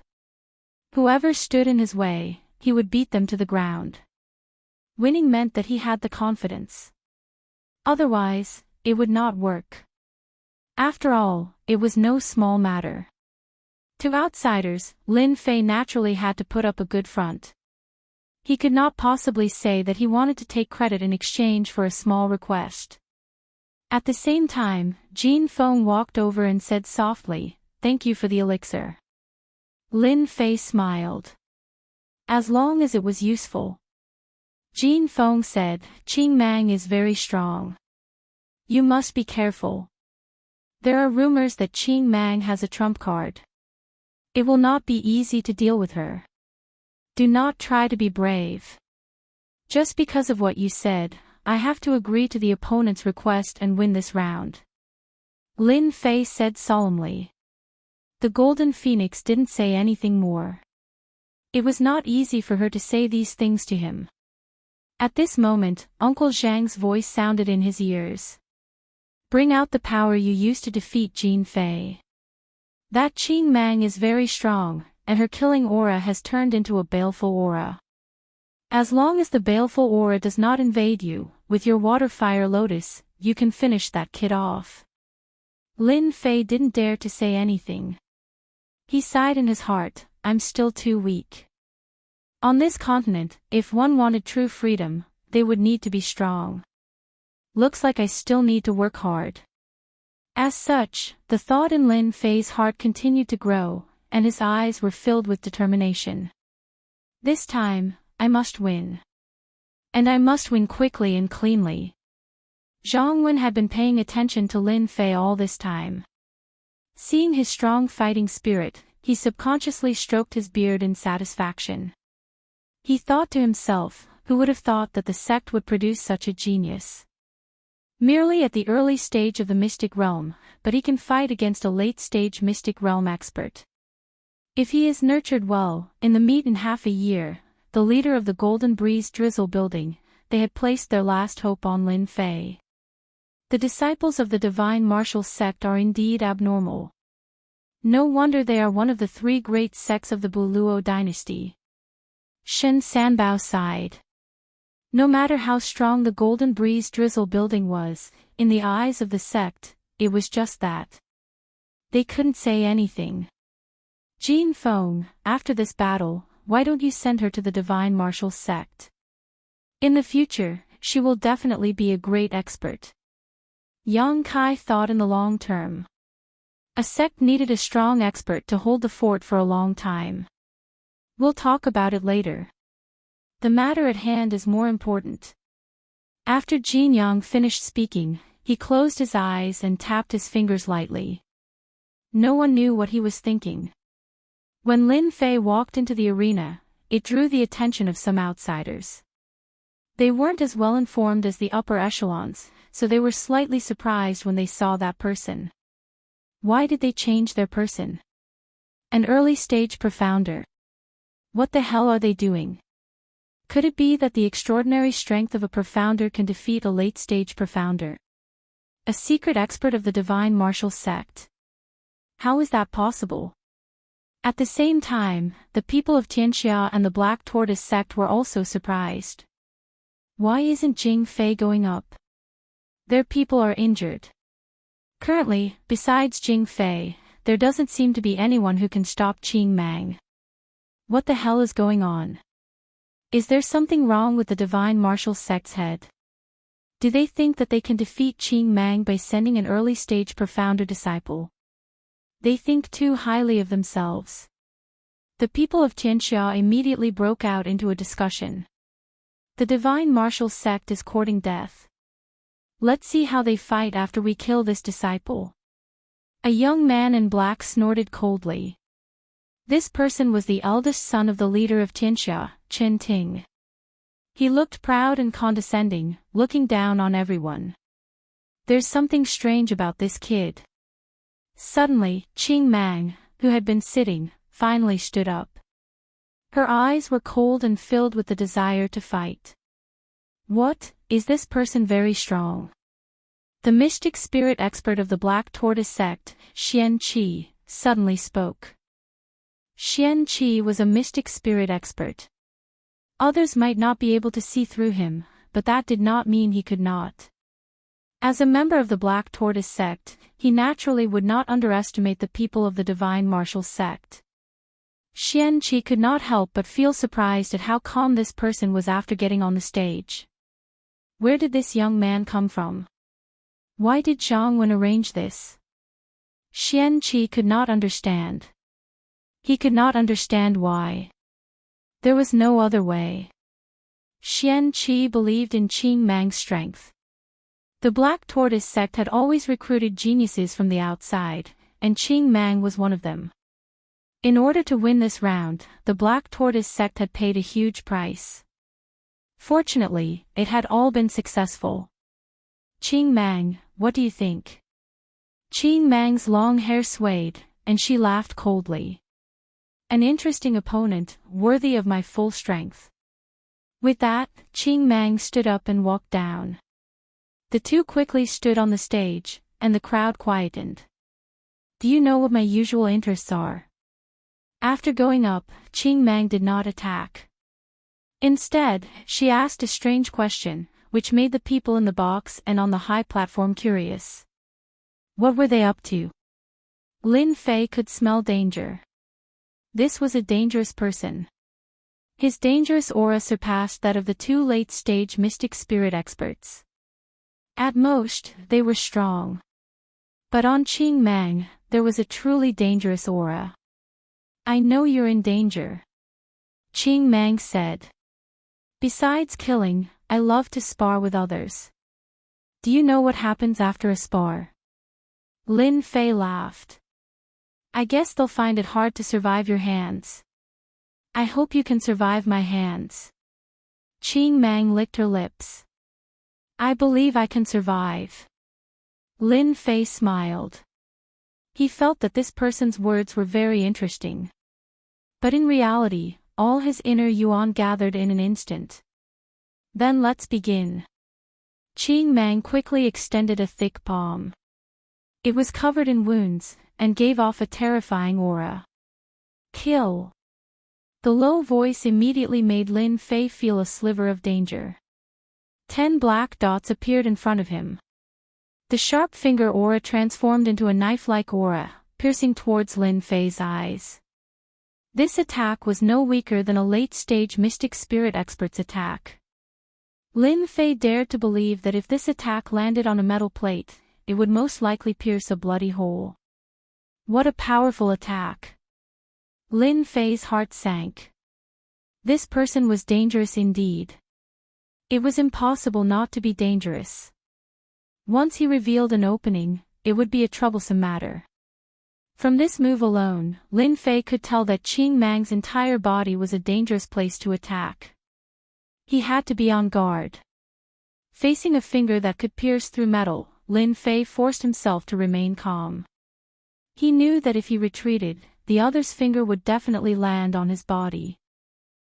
Whoever stood in his way, he would beat them to the ground. Winning meant that he had the confidence. Otherwise, it would not work. After all, it was no small matter. To outsiders, Lin Fei naturally had to put up a good front. He could not possibly say that he wanted to take credit in exchange for a small request. At the same time, Jin Feng walked over and said softly, "Thank you for the elixir." Lin Fei smiled. As long as it was useful. Jin Feng said, "Qing Mang is very strong. You must be careful. There are rumors that Qing Mang has a trump card. It will not be easy to deal with her. Do not try to be brave. Just because of what you said, I have to agree to the opponent's request and win this round." Lin Fei said solemnly. The Golden Phoenix didn't say anything more. It was not easy for her to say these things to him. At this moment, Uncle Zhang's voice sounded in his ears. "Bring out the power you used to defeat Jin Fei. That Qing Mang is very strong, and her killing aura has turned into a baleful aura. As long as the baleful aura does not invade you, with your water fire lotus, you can finish that kid off." Lin Fei didn't dare to say anything. He sighed in his heart, "I'm still too weak. On this continent, if one wanted true freedom, they would need to be strong. Looks like I still need to work hard." As such, the thought in Lin Fei's heart continued to grow, and his eyes were filled with determination. This time, I must win. And I must win quickly and cleanly. Zhang Wen had been paying attention to Lin Fei all this time. Seeing his strong fighting spirit, he subconsciously stroked his beard in satisfaction. He thought to himself, who would have thought that the sect would produce such a genius? Merely at the early stage of the mystic realm, but he can fight against a late-stage mystic realm expert. If he is nurtured well, in the meet in half a year, the leader of the Golden Breeze Drizzle building, they had placed their last hope on Lin Fei. The disciples of the Divine Martial sect are indeed abnormal. No wonder they are one of the three great sects of the Buluo dynasty. Shen Sanbao sighed. No matter how strong the Golden Breeze Drizzle building was, in the eyes of the sect, it was just that. They couldn't say anything. Jin Feng, after this battle, why don't you send her to the Divine Martial sect? In the future, she will definitely be a great expert. Yang Kai thought in the long term. A sect needed a strong expert to hold the fort for a long time. We'll talk about it later. The matter at hand is more important. After Jin Yang finished speaking, he closed his eyes and tapped his fingers lightly. No one knew what he was thinking. When Lin Fei walked into the arena, it drew the attention of some outsiders. They weren't as well informed as the upper echelons, so they were slightly surprised when they saw that person. Why did they change their person? An early-stage profounder. What the hell are they doing? Could it be that the extraordinary strength of a profounder can defeat a late-stage profounder? A secret expert of the Divine Martial Sect. How is that possible? At the same time, the people of Tianxia and the Black Tortoise sect were also surprised. Why isn't Jing Fei going up? Their people are injured. Currently, besides Jing Fei, there doesn't seem to be anyone who can stop Qing Mang. What the hell is going on? Is there something wrong with the Divine Martial Sect's head? Do they think that they can defeat Qing Mang by sending an early-stage profounder disciple? They think too highly of themselves. The people of Tianxia immediately broke out into a discussion. The Divine Martial Sect is courting death. Let's see how they fight after we kill this disciple. A young man in black snorted coldly. This person was the eldest son of the leader of Tianxia, Chen Ting. He looked proud and condescending, looking down on everyone. There's something strange about this kid. Suddenly, Qing Mang, who had been sitting, finally stood up. Her eyes were cold and filled with the desire to fight. What, is this person very strong? The mystic spirit expert of the Black Tortoise sect, Xian Qi, suddenly spoke. Xian Qi was a mystic spirit expert. Others might not be able to see through him, but that did not mean he could not. As a member of the Black Tortoise sect, he naturally would not underestimate the people of the Divine Martial Sect. Xian Qi could not help but feel surprised at how calm this person was after getting on the stage. Where did this young man come from? Why did Zhang Wen arrange this? Xian Qi could not understand. He could not understand why. There was no other way. Xian Qi believed in Qing Mang's strength. The Black Tortoise sect had always recruited geniuses from the outside, and Qing Mang was one of them. In order to win this round, the Black Tortoise sect had paid a huge price. Fortunately, it had all been successful. Qing Mang, what do you think? Qing Mang's long hair swayed, and she laughed coldly. An interesting opponent, worthy of my full strength. With that, Qing Mang stood up and walked down. The two quickly stood on the stage, and the crowd quietened. Do you know what my usual interests are? After going up, Qing Mang did not attack. Instead, she asked a strange question, which made the people in the box and on the high platform curious. What were they up to? Lin Fei could smell danger. This was a dangerous person. His dangerous aura surpassed that of the two late-stage mystic spirit experts. At most, they were strong. But on Qing Mang, there was a truly dangerous aura. I know you're in danger. Qing Mang said. Besides killing, I love to spar with others. Do you know what happens after a spar? Lin Fei laughed. I guess they'll find it hard to survive your hands. I hope you can survive my hands. Qing Mang licked her lips. I believe I can survive. Lin Fei smiled. He felt that this person's words were very interesting. But in reality, all his inner yuan gathered in an instant. Then let's begin. Qing Mang quickly extended a thick palm. It was covered in wounds, and gave off a terrifying aura. Kill. The low voice immediately made Lin Fei feel a sliver of danger. 10 black dots appeared in front of him. The sharp finger aura transformed into a knife-like aura, piercing towards Lin Fei's eyes. This attack was no weaker than a late-stage mystic spirit expert's attack. Lin Fei dared to believe that if this attack landed on a metal plate, it would most likely pierce a bloody hole. What a powerful attack! Lin Fei's heart sank. This person was dangerous indeed. It was impossible not to be dangerous. Once he revealed an opening, it would be a troublesome matter. From this move alone, Lin Fei could tell that Qing Mang's entire body was a dangerous place to attack. He had to be on guard. Facing a finger that could pierce through metal, Lin Fei forced himself to remain calm. He knew that if he retreated, the other's finger would definitely land on his body.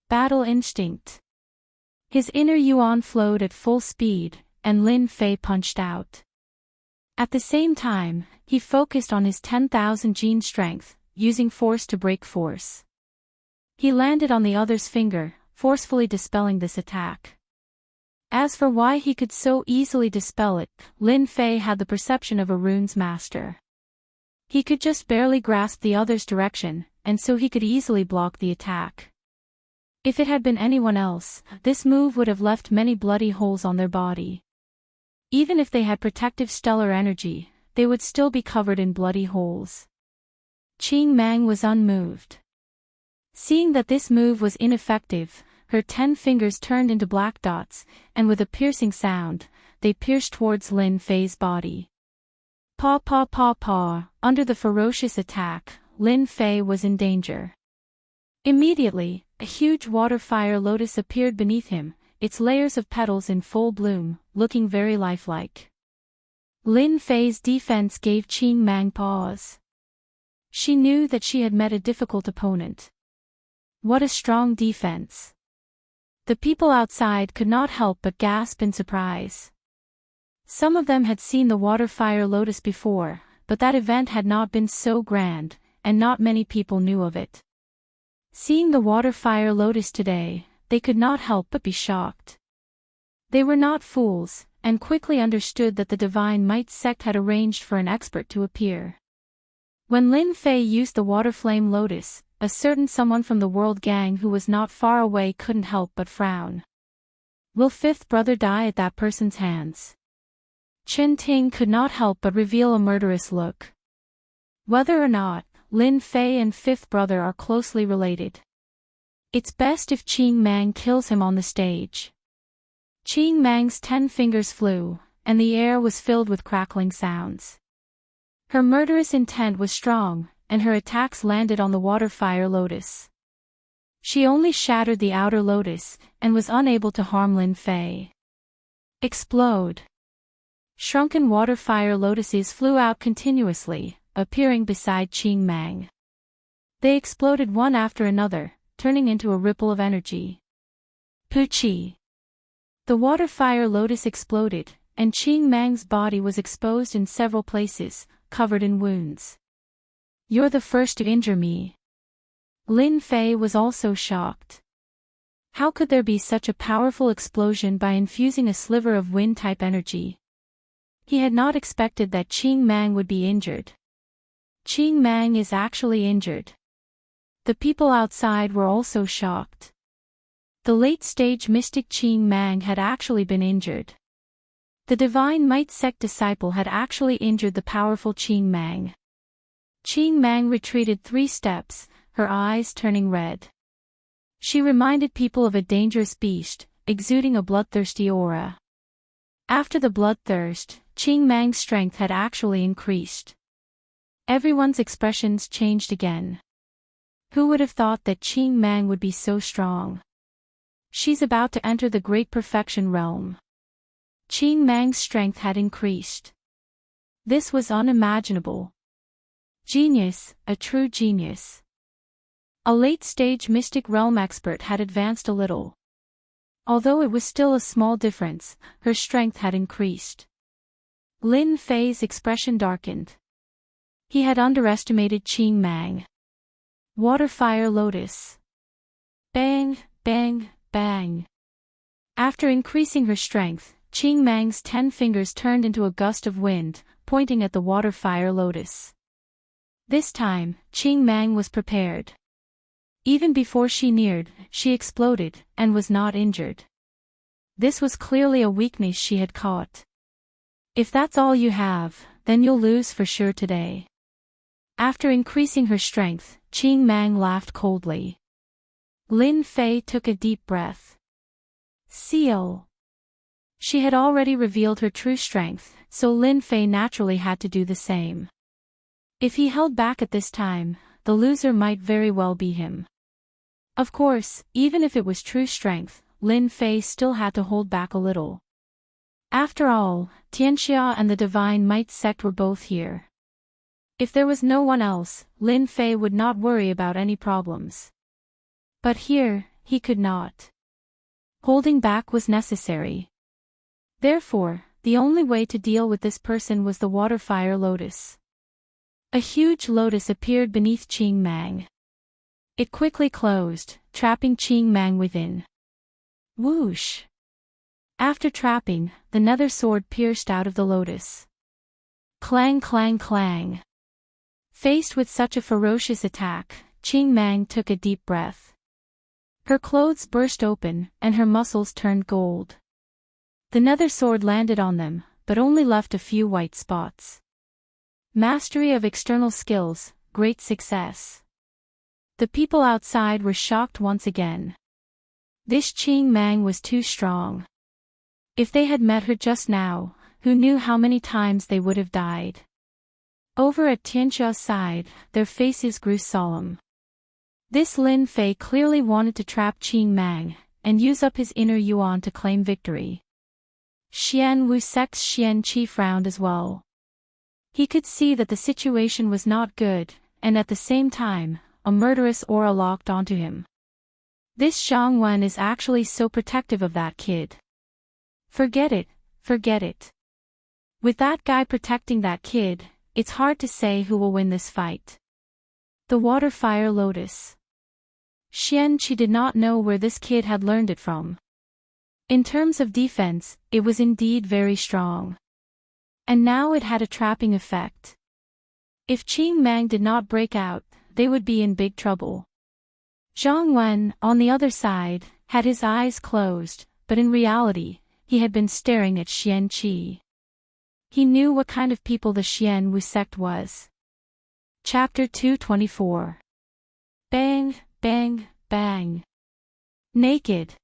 Battle instinct. His inner yuan flowed at full speed, and Lin Fei punched out. At the same time, he focused on his 10,000 gene strength, using force to break force. He landed on the other's finger, forcefully dispelling this attack. As for why he could so easily dispel it, Lin Fei had the perception of a rune's master. He could just barely grasp the other's direction, and so he could easily block the attack. If it had been anyone else, this move would have left many bloody holes on their body. Even if they had protective stellar energy, they would still be covered in bloody holes. Qing Mang was unmoved. Seeing that this move was ineffective, her 10 fingers turned into black dots, and with a piercing sound, they pierced towards Lin Fei's body. Paw paw paw paw, under the ferocious attack, Lin Fei was in danger. Immediately, a huge water fire lotus appeared beneath him, its layers of petals in full bloom, looking very lifelike. Lin Fei's defense gave Qing Mang pause. She knew that she had met a difficult opponent. What a strong defense! The people outside could not help but gasp in surprise. Some of them had seen the water fire lotus before, but that event had not been so grand, and not many people knew of it. Seeing the water fire lotus today, they could not help but be shocked. They were not fools, and quickly understood that the Divine Might sect had arranged for an expert to appear. When Lin Fei used the water flame lotus, a certain someone from the World Gang who was not far away couldn't help but frown. Will fifth brother die at that person's hands? Chen Ting could not help but reveal a murderous look. Whether or not, Lin Fei and fifth brother are closely related. It's best if Qing Mang kills him on the stage. Qing Mang's 10 fingers flew, and the air was filled with crackling sounds. Her murderous intent was strong, and her attacks landed on the water fire lotus. She only shattered the outer lotus, and was unable to harm Lin Fei. Explode! Shrunken water fire lotuses flew out continuously, appearing beside Qing Mang. They exploded one after another, turning into a ripple of energy. Puchi! The water fire lotus exploded, and Qing Mang's body was exposed in several places, covered in wounds. You're the first to injure me. Lin Fei was also shocked. How could there be such a powerful explosion by infusing a sliver of wind-type energy? He had not expected that Qing Mang would be injured. Qing Mang is actually injured. The people outside were also shocked. The late-stage mystic Qing Mang had actually been injured. The Divine Might sect disciple had actually injured the powerful Qing Mang. Qing Mang retreated 3 steps, her eyes turning red. She reminded people of a dangerous beast, exuding a bloodthirsty aura. After the bloodthirst, Qing Mang's strength had actually increased. Everyone's expressions changed again. Who would have thought that Qing Mang would be so strong? She's about to enter the Great Perfection realm. Qing Mang's strength had increased. This was unimaginable. Genius, a true genius. A late-stage mystic realm expert had advanced a little. Although it was still a small difference, her strength had increased. Lin Fei's expression darkened. He had underestimated Qing Mang. Water fire lotus. Bang, bang, bang. After increasing her strength, Qing Mang's 10 fingers turned into a gust of wind, pointing at the water fire lotus. This time, Qing Mang was prepared. Even before she neared, she exploded, and was not injured. This was clearly a weakness she had caught. If that's all you have, then you'll lose for sure today. After increasing her strength, Qing Mang laughed coldly. Lin Fei took a deep breath. Seal. She had already revealed her true strength, so Lin Fei naturally had to do the same. If he held back at this time, the loser might very well be him. Of course, even if it was true strength, Lin Fei still had to hold back a little. After all, Tianxia and the Divine Might sect were both here. If there was no one else, Lin Fei would not worry about any problems. But here, he could not. Holding back was necessary. Therefore, the only way to deal with this person was the water-fire lotus. A huge lotus appeared beneath Qing Mang. It quickly closed, trapping Qing Mang within. Whoosh! After trapping, the nether sword pierced out of the lotus. Clang clang clang. Faced with such a ferocious attack, Qing Mang took a deep breath. Her clothes burst open, and her muscles turned gold. The nether sword landed on them, but only left a few white spots. Mastery of external skills, great success. The people outside were shocked once again. This Qing Mang was too strong. If they had met her just now, who knew how many times they would have died. Over at Tianxia's side, their faces grew solemn. This Lin Fei clearly wanted to trap Qing Mang, and use up his inner yuan to claim victory. Xian Wu sect's Xian Qi frowned as well. He could see that the situation was not good, and at the same time, a murderous aura locked onto him. This Zhang Wen is actually so protective of that kid. Forget it, forget it. With that guy protecting that kid, it's hard to say who will win this fight. The water-fire lotus. Xian Qi did not know where this kid had learned it from. In terms of defense, it was indeed very strong. And now it had a trapping effect. If Qing Mang did not break out, they would be in big trouble. Zhang Wen, on the other side, had his eyes closed, but in reality, he had been staring at Xian Qi. He knew what kind of people the Xian Wu sect was. Chapter 224. Bang, bang, bang. Naked.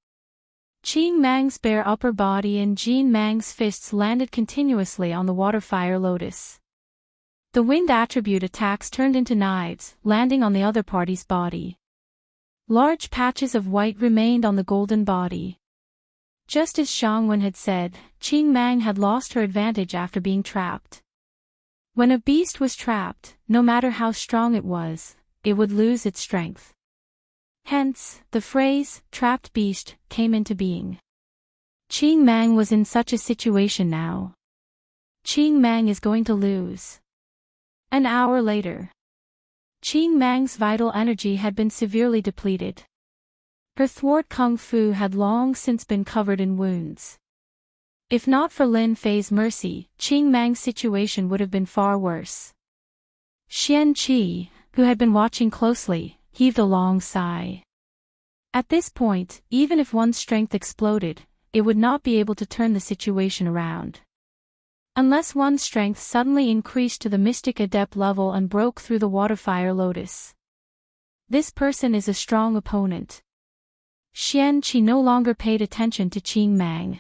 Qing Mang's bare upper body and Jin Mang's fists landed continuously on the water-fire lotus. The wind attribute attacks turned into knives, landing on the other party's body. Large patches of white remained on the golden body. Just as Zhang Wen had said, Qing Mang had lost her advantage after being trapped. When a beast was trapped, no matter how strong it was, it would lose its strength. Hence, the phrase, trapped beast, came into being. Qing Mang was in such a situation now. Qing Mang is going to lose. An hour later. Qing Mang's vital energy had been severely depleted. Her thwart kung fu had long since been covered in wounds. If not for Lin Fei's mercy, Qing Mang's situation would have been far worse. Xian Qi, who had been watching closely, heaved a long sigh. At this point, even if one's strength exploded, it would not be able to turn the situation around. Unless one's strength suddenly increased to the mystic adept level and broke through the water-fire lotus. This person is a strong opponent. Xian Qi no longer paid attention to Qing Mang.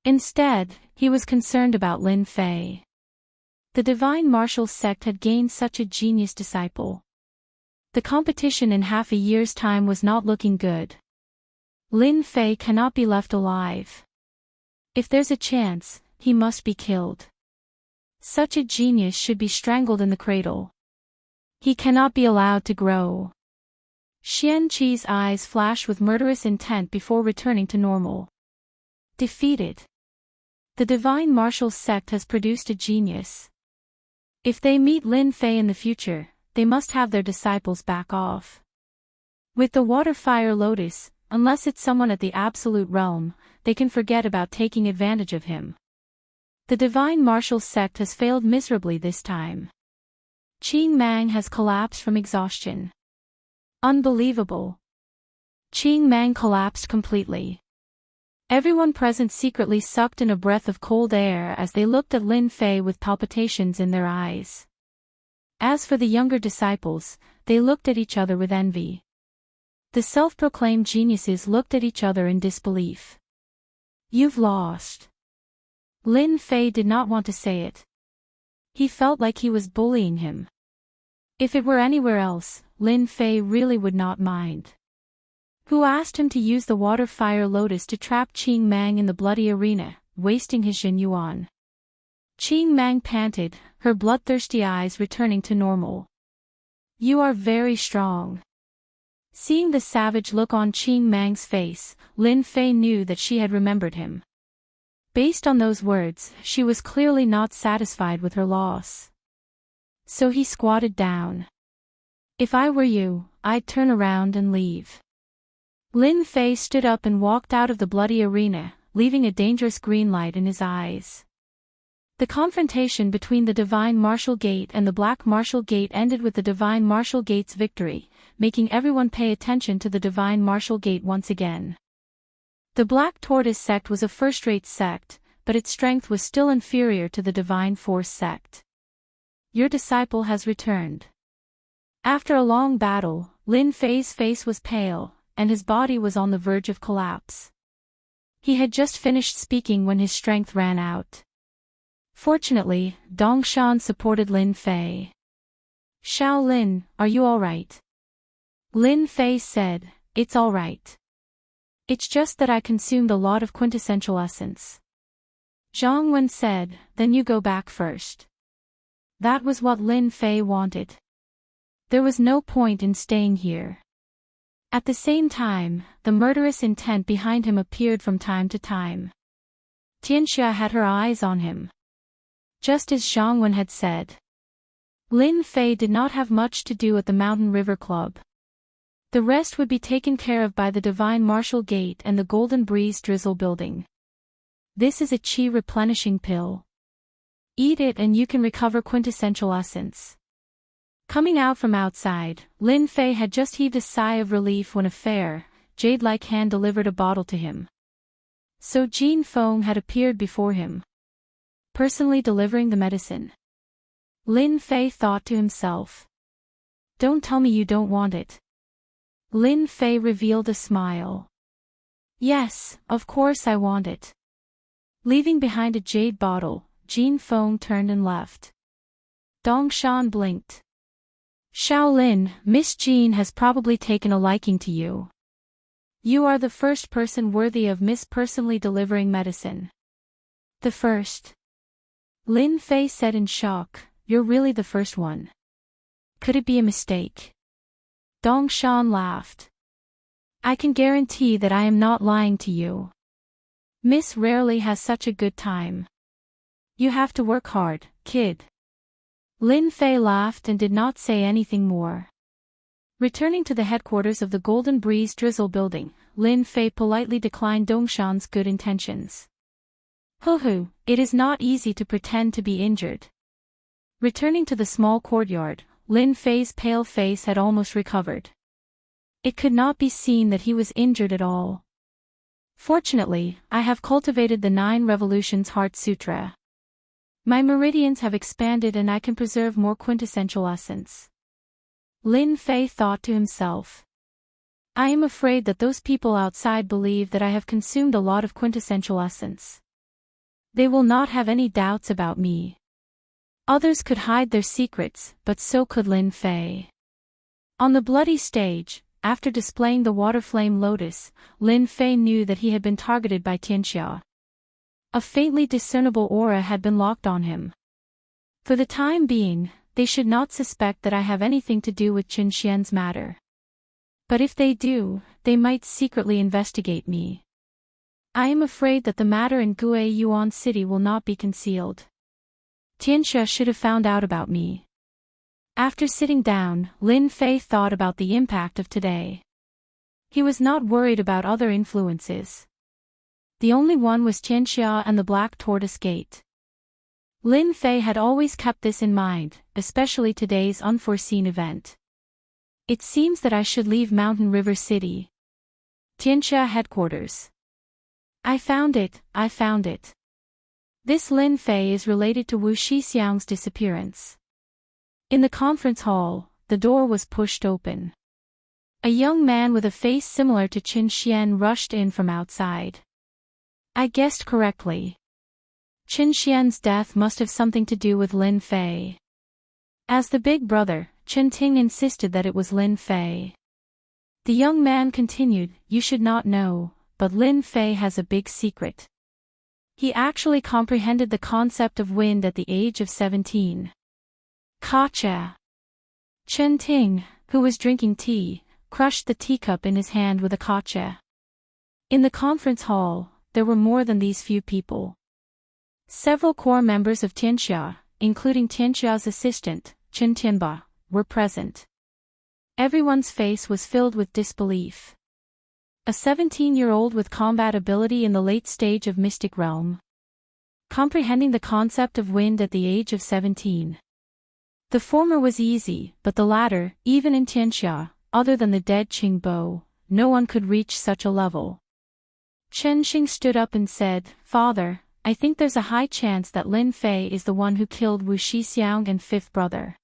Instead, he was concerned about Lin Fei. The divine martial sect had gained such a genius disciple. The competition in half a year's time was not looking good. Lin Fei cannot be left alive. If there's a chance, he must be killed. Such a genius should be strangled in the cradle. He cannot be allowed to grow. Xian Qi's eyes flashed with murderous intent before returning to normal. Defeated. The divine martial sect has produced a genius. If they meet Lin Fei in the future, they must have their disciples back off. With the water-fire lotus, unless it's someone at the absolute realm, they can forget about taking advantage of him. The divine martial sect has failed miserably this time. Qing Mang has collapsed from exhaustion. Unbelievable. Qing Mang collapsed completely. Everyone present secretly sucked in a breath of cold air as they looked at Lin Fei with palpitations in their eyes. As for the younger disciples, they looked at each other with envy. The self-proclaimed geniuses looked at each other in disbelief. You've lost. Lin Fei did not want to say it. He felt like he was bullying him. If it were anywhere else, Lin Fei really would not mind. Who asked him to use the water-fire lotus to trap Qing Mang in the bloody arena, wasting his Jin Yuan? Qing Mang panted, her bloodthirsty eyes returning to normal. You are very strong. Seeing the savage look on Qing Mang's face, Lin Fei knew that she had remembered him. Based on those words, she was clearly not satisfied with her loss. So he squatted down. If I were you, I'd turn around and leave. Lin Fei stood up and walked out of the bloody arena, leaving a dangerous green light in his eyes. The confrontation between the Divine Martial Gate and the Black Martial Gate ended with the Divine Martial Gate's victory, making everyone pay attention to the Divine Martial Gate once again. The Black Tortoise sect was a first-rate sect, but its strength was still inferior to the Divine Force sect. Your disciple has returned. After a long battle, Lin Fei's face was pale, and his body was on the verge of collapse. He had just finished speaking when his strength ran out. Fortunately, Dongshan supported Lin Fei. Xiao Lin, are you all right? Lin Fei said, it's all right. It's just that I consumed a lot of quintessential essence. Zhang Wen said, then you go back first. That was what Lin Fei wanted. There was no point in staying here. At the same time, the murderous intent behind him appeared from time to time. Tianxia had her eyes on him. Just as Zhang Wen had said. Lin Fei did not have much to do at the Mountain River Club. The rest would be taken care of by the Divine Martial Gate and the Golden Breeze Drizzle building. This is a qi replenishing pill. Eat it and you can recover quintessential essence. Coming out from outside, Lin Fei had just heaved a sigh of relief when a fair, jade-like hand delivered a bottle to him. So Jin Feng had appeared before him, personally delivering the medicine. Lin Fei thought to himself. Don't tell me you don't want it. Lin Fei revealed a smile. Yes, of course I want it. Leaving behind a jade bottle, Jin Feng turned and left. Dongshan blinked. Shaolin, Miss Jean has probably taken a liking to you. You are the first person worthy of Miss personally delivering medicine. The first. Lin Fei said in shock, you're really the first one. Could it be a mistake? Dongshan laughed. I can guarantee that I am not lying to you. Miss rarely has such a good time. You have to work hard, kid. Lin Fei laughed and did not say anything more. Returning to the headquarters of the Golden Breeze Drizzle building, Lin Fei politely declined Dongshan's good intentions. Hoo-hoo, it is not easy to pretend to be injured. Returning to the small courtyard, Lin Fei's pale face had almost recovered. It could not be seen that he was injured at all. Fortunately, I have cultivated the 9 Revolutions Heart Sutra. My meridians have expanded and I can preserve more quintessential essence. Lin Fei thought to himself. I am afraid that those people outside believe that I have consumed a lot of quintessential essence. They will not have any doubts about me. Others could hide their secrets, but so could Lin Fei. On the bloody stage, after displaying the water flame lotus, Lin Fei knew that he had been targeted by Tianxia. A faintly discernible aura had been locked on him. For the time being, they should not suspect that I have anything to do with Qin Xian's matter. But if they do, they might secretly investigate me. I am afraid that the matter in Gue Yuan City will not be concealed. Tianxia should have found out about me. After sitting down, Lin Fei thought about the impact of today. He was not worried about other influences. The only one was Tianxia and the Black Tortoise Gate. Lin Fei had always kept this in mind, especially today's unforeseen event. It seems that I should leave Mountain River City. Tianxia headquarters. I found it. This Lin Fei is related to Wu Shixiang's disappearance. In the conference hall, the door was pushed open. A young man with a face similar to Qin Xian rushed in from outside. I guessed correctly. Qin Xian's death must have something to do with Lin Fei. As the big brother, Chen Ting insisted that it was Lin Fei. The young man continued, you should not know, but Lin Fei has a big secret. He actually comprehended the concept of wind at the age of 17. Gotcha. Chen Ting, who was drinking tea, crushed the teacup in his hand with a gotcha. In the conference hall, there were more than these few people. Several core members of Tianxia, including Tianxia's assistant, Chen Tianba, were present. Everyone's face was filled with disbelief. A 17-year-old with combat ability in the late stage of Mystic Realm. Comprehending the concept of wind at the age of 17. The former was easy, but the latter, even in Tianxia, other than the dead Qingbo, no one could reach such a level. Chen Xing stood up and said, "Father, I think there's a high chance that Lin Fei is the one who killed Wu Shixiang and fifth brother.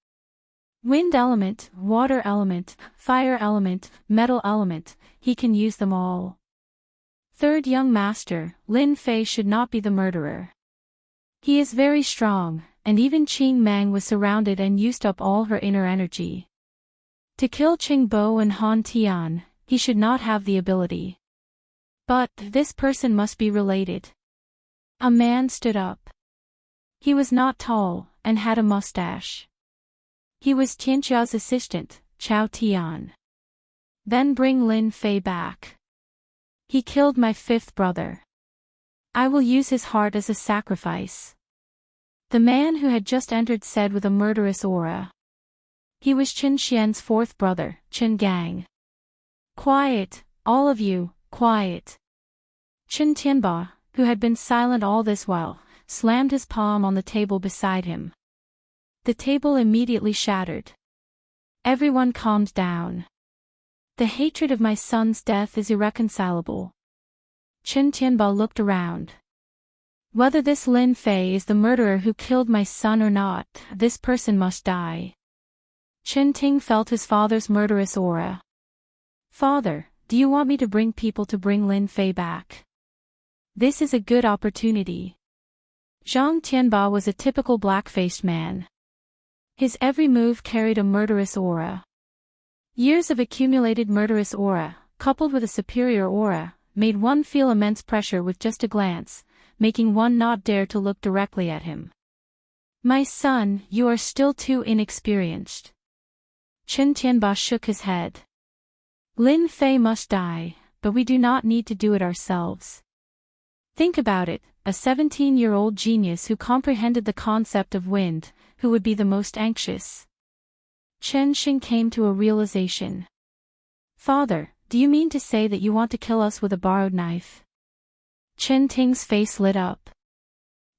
Wind element, water element, fire element, metal element, he can use them all. Third young master, Lin Fei should not be the murderer. He is very strong, and even Qing Mang was surrounded and used up all her inner energy. To kill Qingbo and Han Tian, he should not have the ability. But this person must be related." A man stood up. He was not tall, and had a mustache. He was Tianxia's assistant, Chao Tian. "Then bring Lin Fei back. He killed my fifth brother. I will use his heart as a sacrifice." The man who had just entered said with a murderous aura. He was Qin Xian's fourth brother, Qin Gang. "Quiet, all of you, quiet." Qin Tianba, who had been silent all this while, slammed his palm on the table beside him. The table immediately shattered. Everyone calmed down. "The hatred of my son's death is irreconcilable." Qin Tianba looked around. "Whether this Lin Fei is the murderer who killed my son or not, this person must die." Qin Ting felt his father's murderous aura. "Father, do you want me to bring people to bring Lin Fei back? This is a good opportunity." Zhang Tianba was a typical black-faced man. His every move carried a murderous aura. Years of accumulated murderous aura, coupled with a superior aura, made one feel immense pressure with just a glance, making one not dare to look directly at him. "My son, you are still too inexperienced." Qin Tianba shook his head. "Lin Fei must die, but we do not need to do it ourselves. Think about it, a 17-year-old genius who comprehended the concept of wind, who would be the most anxious?" Chen Xing came to a realization. "Father, do you mean to say that you want to kill us with a borrowed knife?" Chen Ting's face lit up.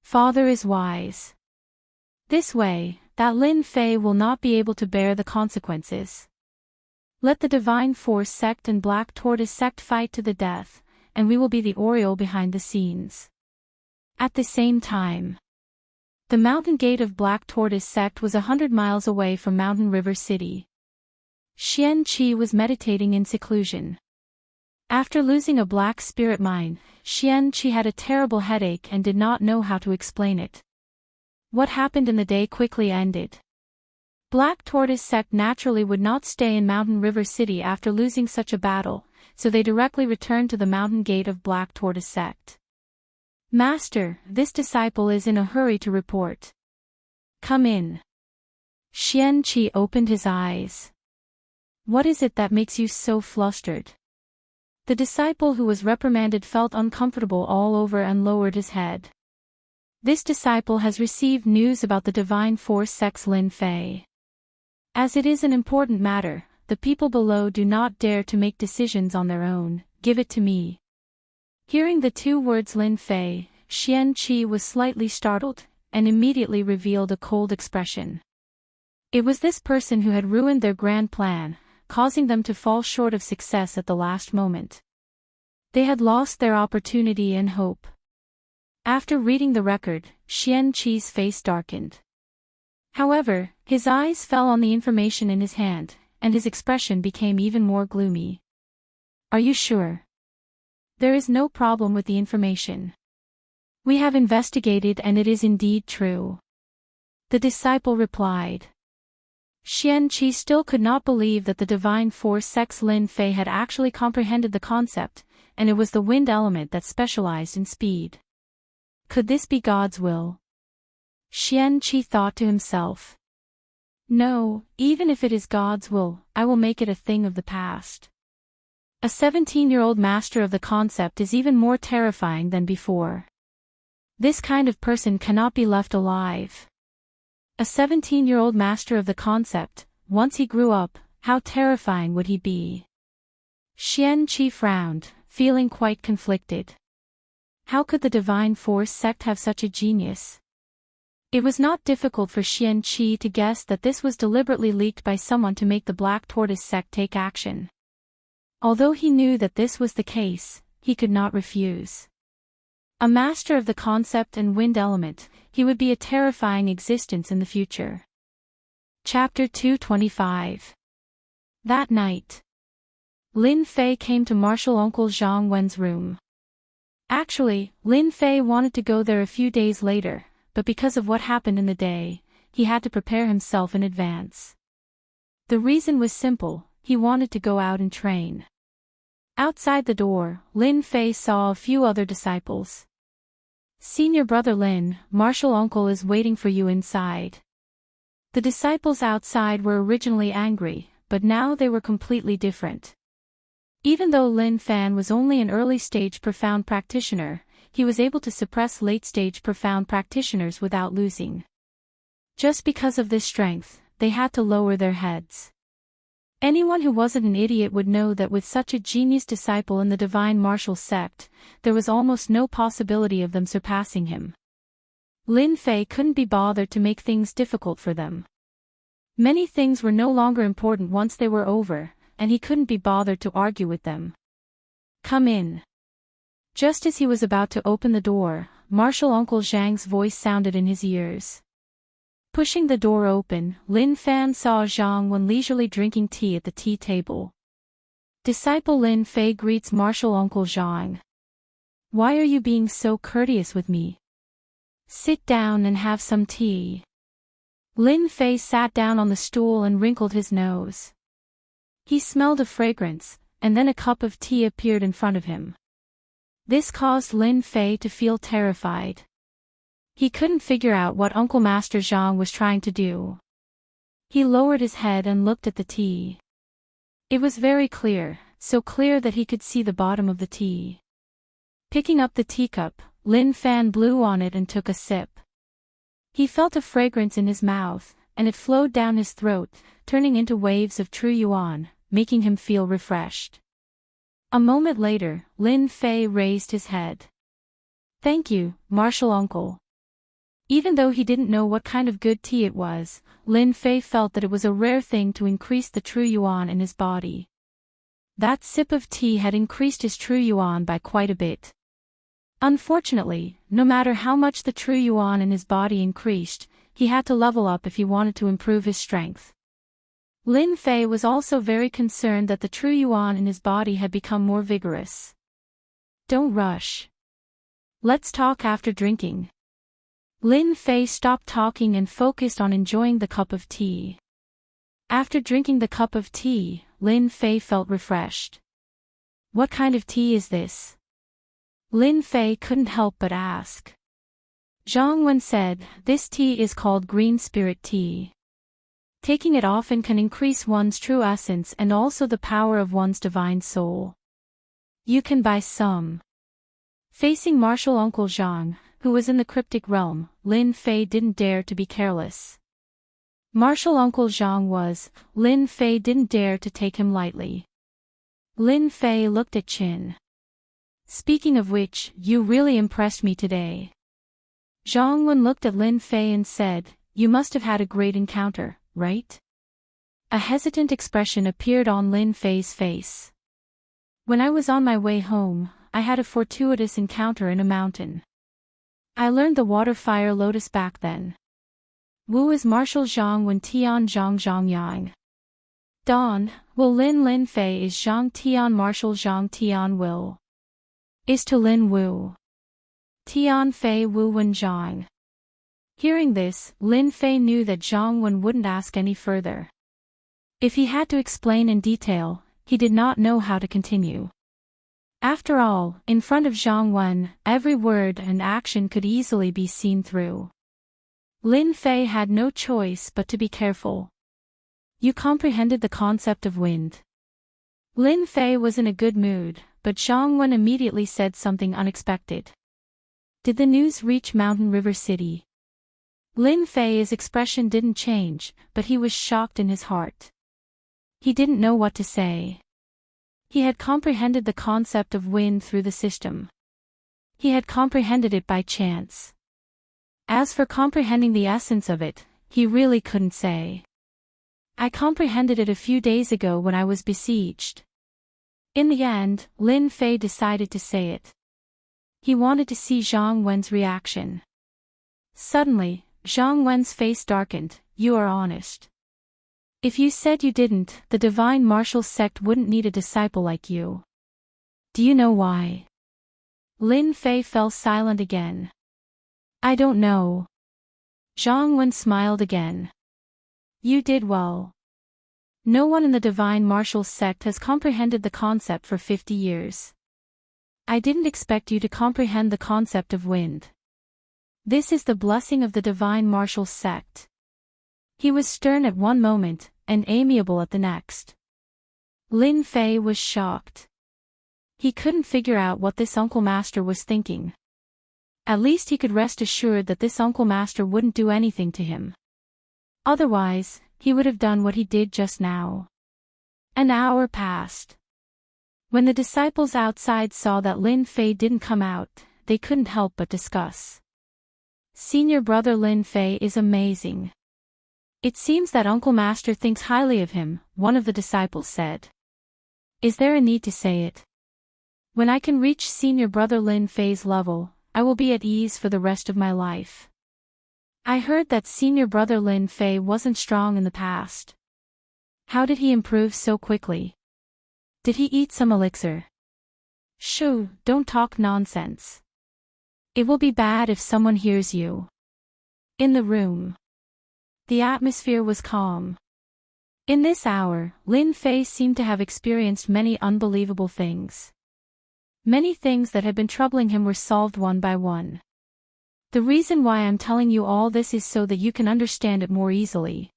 "Father is wise. This way, that Lin Fei will not be able to bear the consequences. Let the Divine Force sect and Black Tortoise sect fight to the death, and we will be the Oriole behind the scenes." At the same time, the mountain gate of Black Tortoise sect was 100 miles away from Mountain River City. Xian Qi was meditating in seclusion. After losing a black spirit mine, Xian Qi had a terrible headache and did not know how to explain it. What happened in the day quickly ended. Black Tortoise sect naturally would not stay in Mountain River City after losing such a battle, so they directly returned to the mountain gate of Black Tortoise sect. "Master, this disciple is in a hurry to report." "Come in." Xian Qi opened his eyes. "What is it that makes you so flustered?" The disciple who was reprimanded felt uncomfortable all over and lowered his head. "This disciple has received news about the Divine Force sect's Lin Fei. As it is an important matter, the people below do not dare to make decisions on their own. Give it to me." Hearing the two words Lin Fei, Xian Qi was slightly startled, and immediately revealed a cold expression. It was this person who had ruined their grand plan, causing them to fall short of success at the last moment. They had lost their opportunity and hope. After reading the record, Xian Qi's face darkened. However, his eyes fell on the information in his hand, and his expression became even more gloomy. "Are you sure?" "There is no problem with the information. We have investigated and it is indeed true," the disciple replied. Xian Qi still could not believe that the Divine Force sect's Lin Fei had actually comprehended the concept, and it was the wind element that specialized in speed. Could this be God's will? Xian Qi thought to himself. No, even if it is God's will, I will make it a thing of the past. A 17-year-old master of the concept is even more terrifying than before. This kind of person cannot be left alive. A 17-year-old master of the concept, once he grew up, how terrifying would he be? Xian Qi frowned, feeling quite conflicted. How could the Divine Force sect have such a genius? It was not difficult for Xian Qi to guess that this was deliberately leaked by someone to make the Black Tortoise sect take action. Although he knew that this was the case, he could not refuse. A master of the concept and wind element, he would be a terrifying existence in the future. Chapter 225. That night, Lin Fei came to martial uncle Zhang Wen's room. Actually, Lin Fei wanted to go there a few days later, but because of what happened in the day, he had to prepare himself in advance. The reason was simple, he wanted to go out and train. Outside the door, Lin Fei saw a few other disciples. Senior brother Lin, martial uncle is waiting for you inside. The disciples outside were originally angry, but now they were completely different. Even though Lin Fan was only an early-stage profound practitioner, he was able to suppress late-stage profound practitioners without losing. Just because of this strength, they had to lower their heads. Anyone who wasn't an idiot would know that with such a genius disciple in the divine martial sect, there was almost no possibility of them surpassing him. Lin Fei couldn't be bothered to make things difficult for them. Many things were no longer important once they were over, and he couldn't be bothered to argue with them. Come in. Just as he was about to open the door, martial uncle Zhang's voice sounded in his ears. Pushing the door open, Lin Fan saw Zhang Wen leisurely drinking tea at the tea table. Disciple Lin Fei greets martial uncle Zhang. Why are you being so courteous with me? Sit down and have some tea. Lin Fei sat down on the stool and wrinkled his nose. He smelled a fragrance, and then a cup of tea appeared in front of him. This caused Lin Fei to feel terrified. He couldn't figure out what Uncle Master Zhang was trying to do. He lowered his head and looked at the tea. It was very clear, so clear that he could see the bottom of the tea. Picking up the teacup, Lin Fan blew on it and took a sip. He felt a fragrance in his mouth, and it flowed down his throat, turning into waves of true yuan, making him feel refreshed. A moment later, Lin Fei raised his head. Thank you, martial uncle. Even though he didn't know what kind of good tea it was, Lin Fei felt that it was a rare thing to increase the true yuan in his body. That sip of tea had increased his true yuan by quite a bit. Unfortunately, no matter how much the true yuan in his body increased, he had to level up if he wanted to improve his strength. Lin Fei was also very concerned that the true yuan in his body had become more vigorous. Don't rush. Let's talk after drinking. Lin Fei stopped talking and focused on enjoying the cup of tea. After drinking the cup of tea, Lin Fei felt refreshed. What kind of tea is this? Lin Fei couldn't help but ask. Zhang Wen said, this tea is called green spirit tea. Taking it often can increase one's true essence and also the power of one's divine soul. You can buy some. Facing martial uncle Zhang, who was in the cryptic realm, Lin Fei didn't dare to be careless. Martial uncle Zhang was, Lin Fei didn't dare to take him lightly. Lin Fei looked at Qin. Speaking of which, you really impressed me today. Zhang Wen looked at Lin Fei and said, you must have had a great encounter, right? A hesitant expression appeared on Lin Fei's face. When I was on my way home, I had a fortuitous encounter in a mountain. I learned the water fire lotus back then. Wu is martial Zhang Wen Tian Zhang Zhang Yang. Don, Will Lin Fei is Zhang Tian martial Zhang Tian Will. Is to Lin Wu. Tian Fei Wu Wen Zhang. Hearing this, Lin Fei knew that Zhang Wen wouldn't ask any further. If he had to explain in detail, he did not know how to continue. After all, in front of Zhang Wen, every word and action could easily be seen through. Lin Fei had no choice but to be careful. You comprehended the concept of wind. Lin Fei was in a good mood, but Zhang Wen immediately said something unexpected. Did the news reach Mountain River City? Lin Fei's expression didn't change, but he was shocked in his heart. He didn't know what to say. He had comprehended the concept of wind through the system. He had comprehended it by chance. As for comprehending the essence of it, he really couldn't say. I comprehended it a few days ago when I was besieged. In the end, Lin Fei decided to say it. He wanted to see Zhang Wen's reaction. Suddenly, Zhang Wen's face darkened. You are honest. If you said you didn't, the Divine Martial Sect wouldn't need a disciple like you. Do you know why? Lin Fei fell silent again. I don't know. Zhang Wen smiled again. You did well. No one in the Divine Martial Sect has comprehended the concept for 50 years. I didn't expect you to comprehend the concept of wind. This is the blessing of the Divine Martial Sect. He was stern at one moment, and amiable at the next. Lin Fei was shocked. He couldn't figure out what this Uncle Master was thinking. At least he could rest assured that this Uncle Master wouldn't do anything to him. Otherwise, he would have done what he did just now. An hour passed. When the disciples outside saw that Lin Fei didn't come out, they couldn't help but discuss. Senior brother Lin Fei is amazing. It seems that Uncle Master thinks highly of him, one of the disciples said. Is there a need to say it? When I can reach senior brother Lin Fei's level, I will be at ease for the rest of my life. I heard that senior brother Lin Fei wasn't strong in the past. How did he improve so quickly? Did he eat some elixir? Shoo, don't talk nonsense. It will be bad if someone hears you. In the room. The atmosphere was calm. In this hour, Lin Fei seemed to have experienced many unbelievable things. Many things that had been troubling him were solved one by one. The reason why I'm telling you all this is so that you can understand it more easily.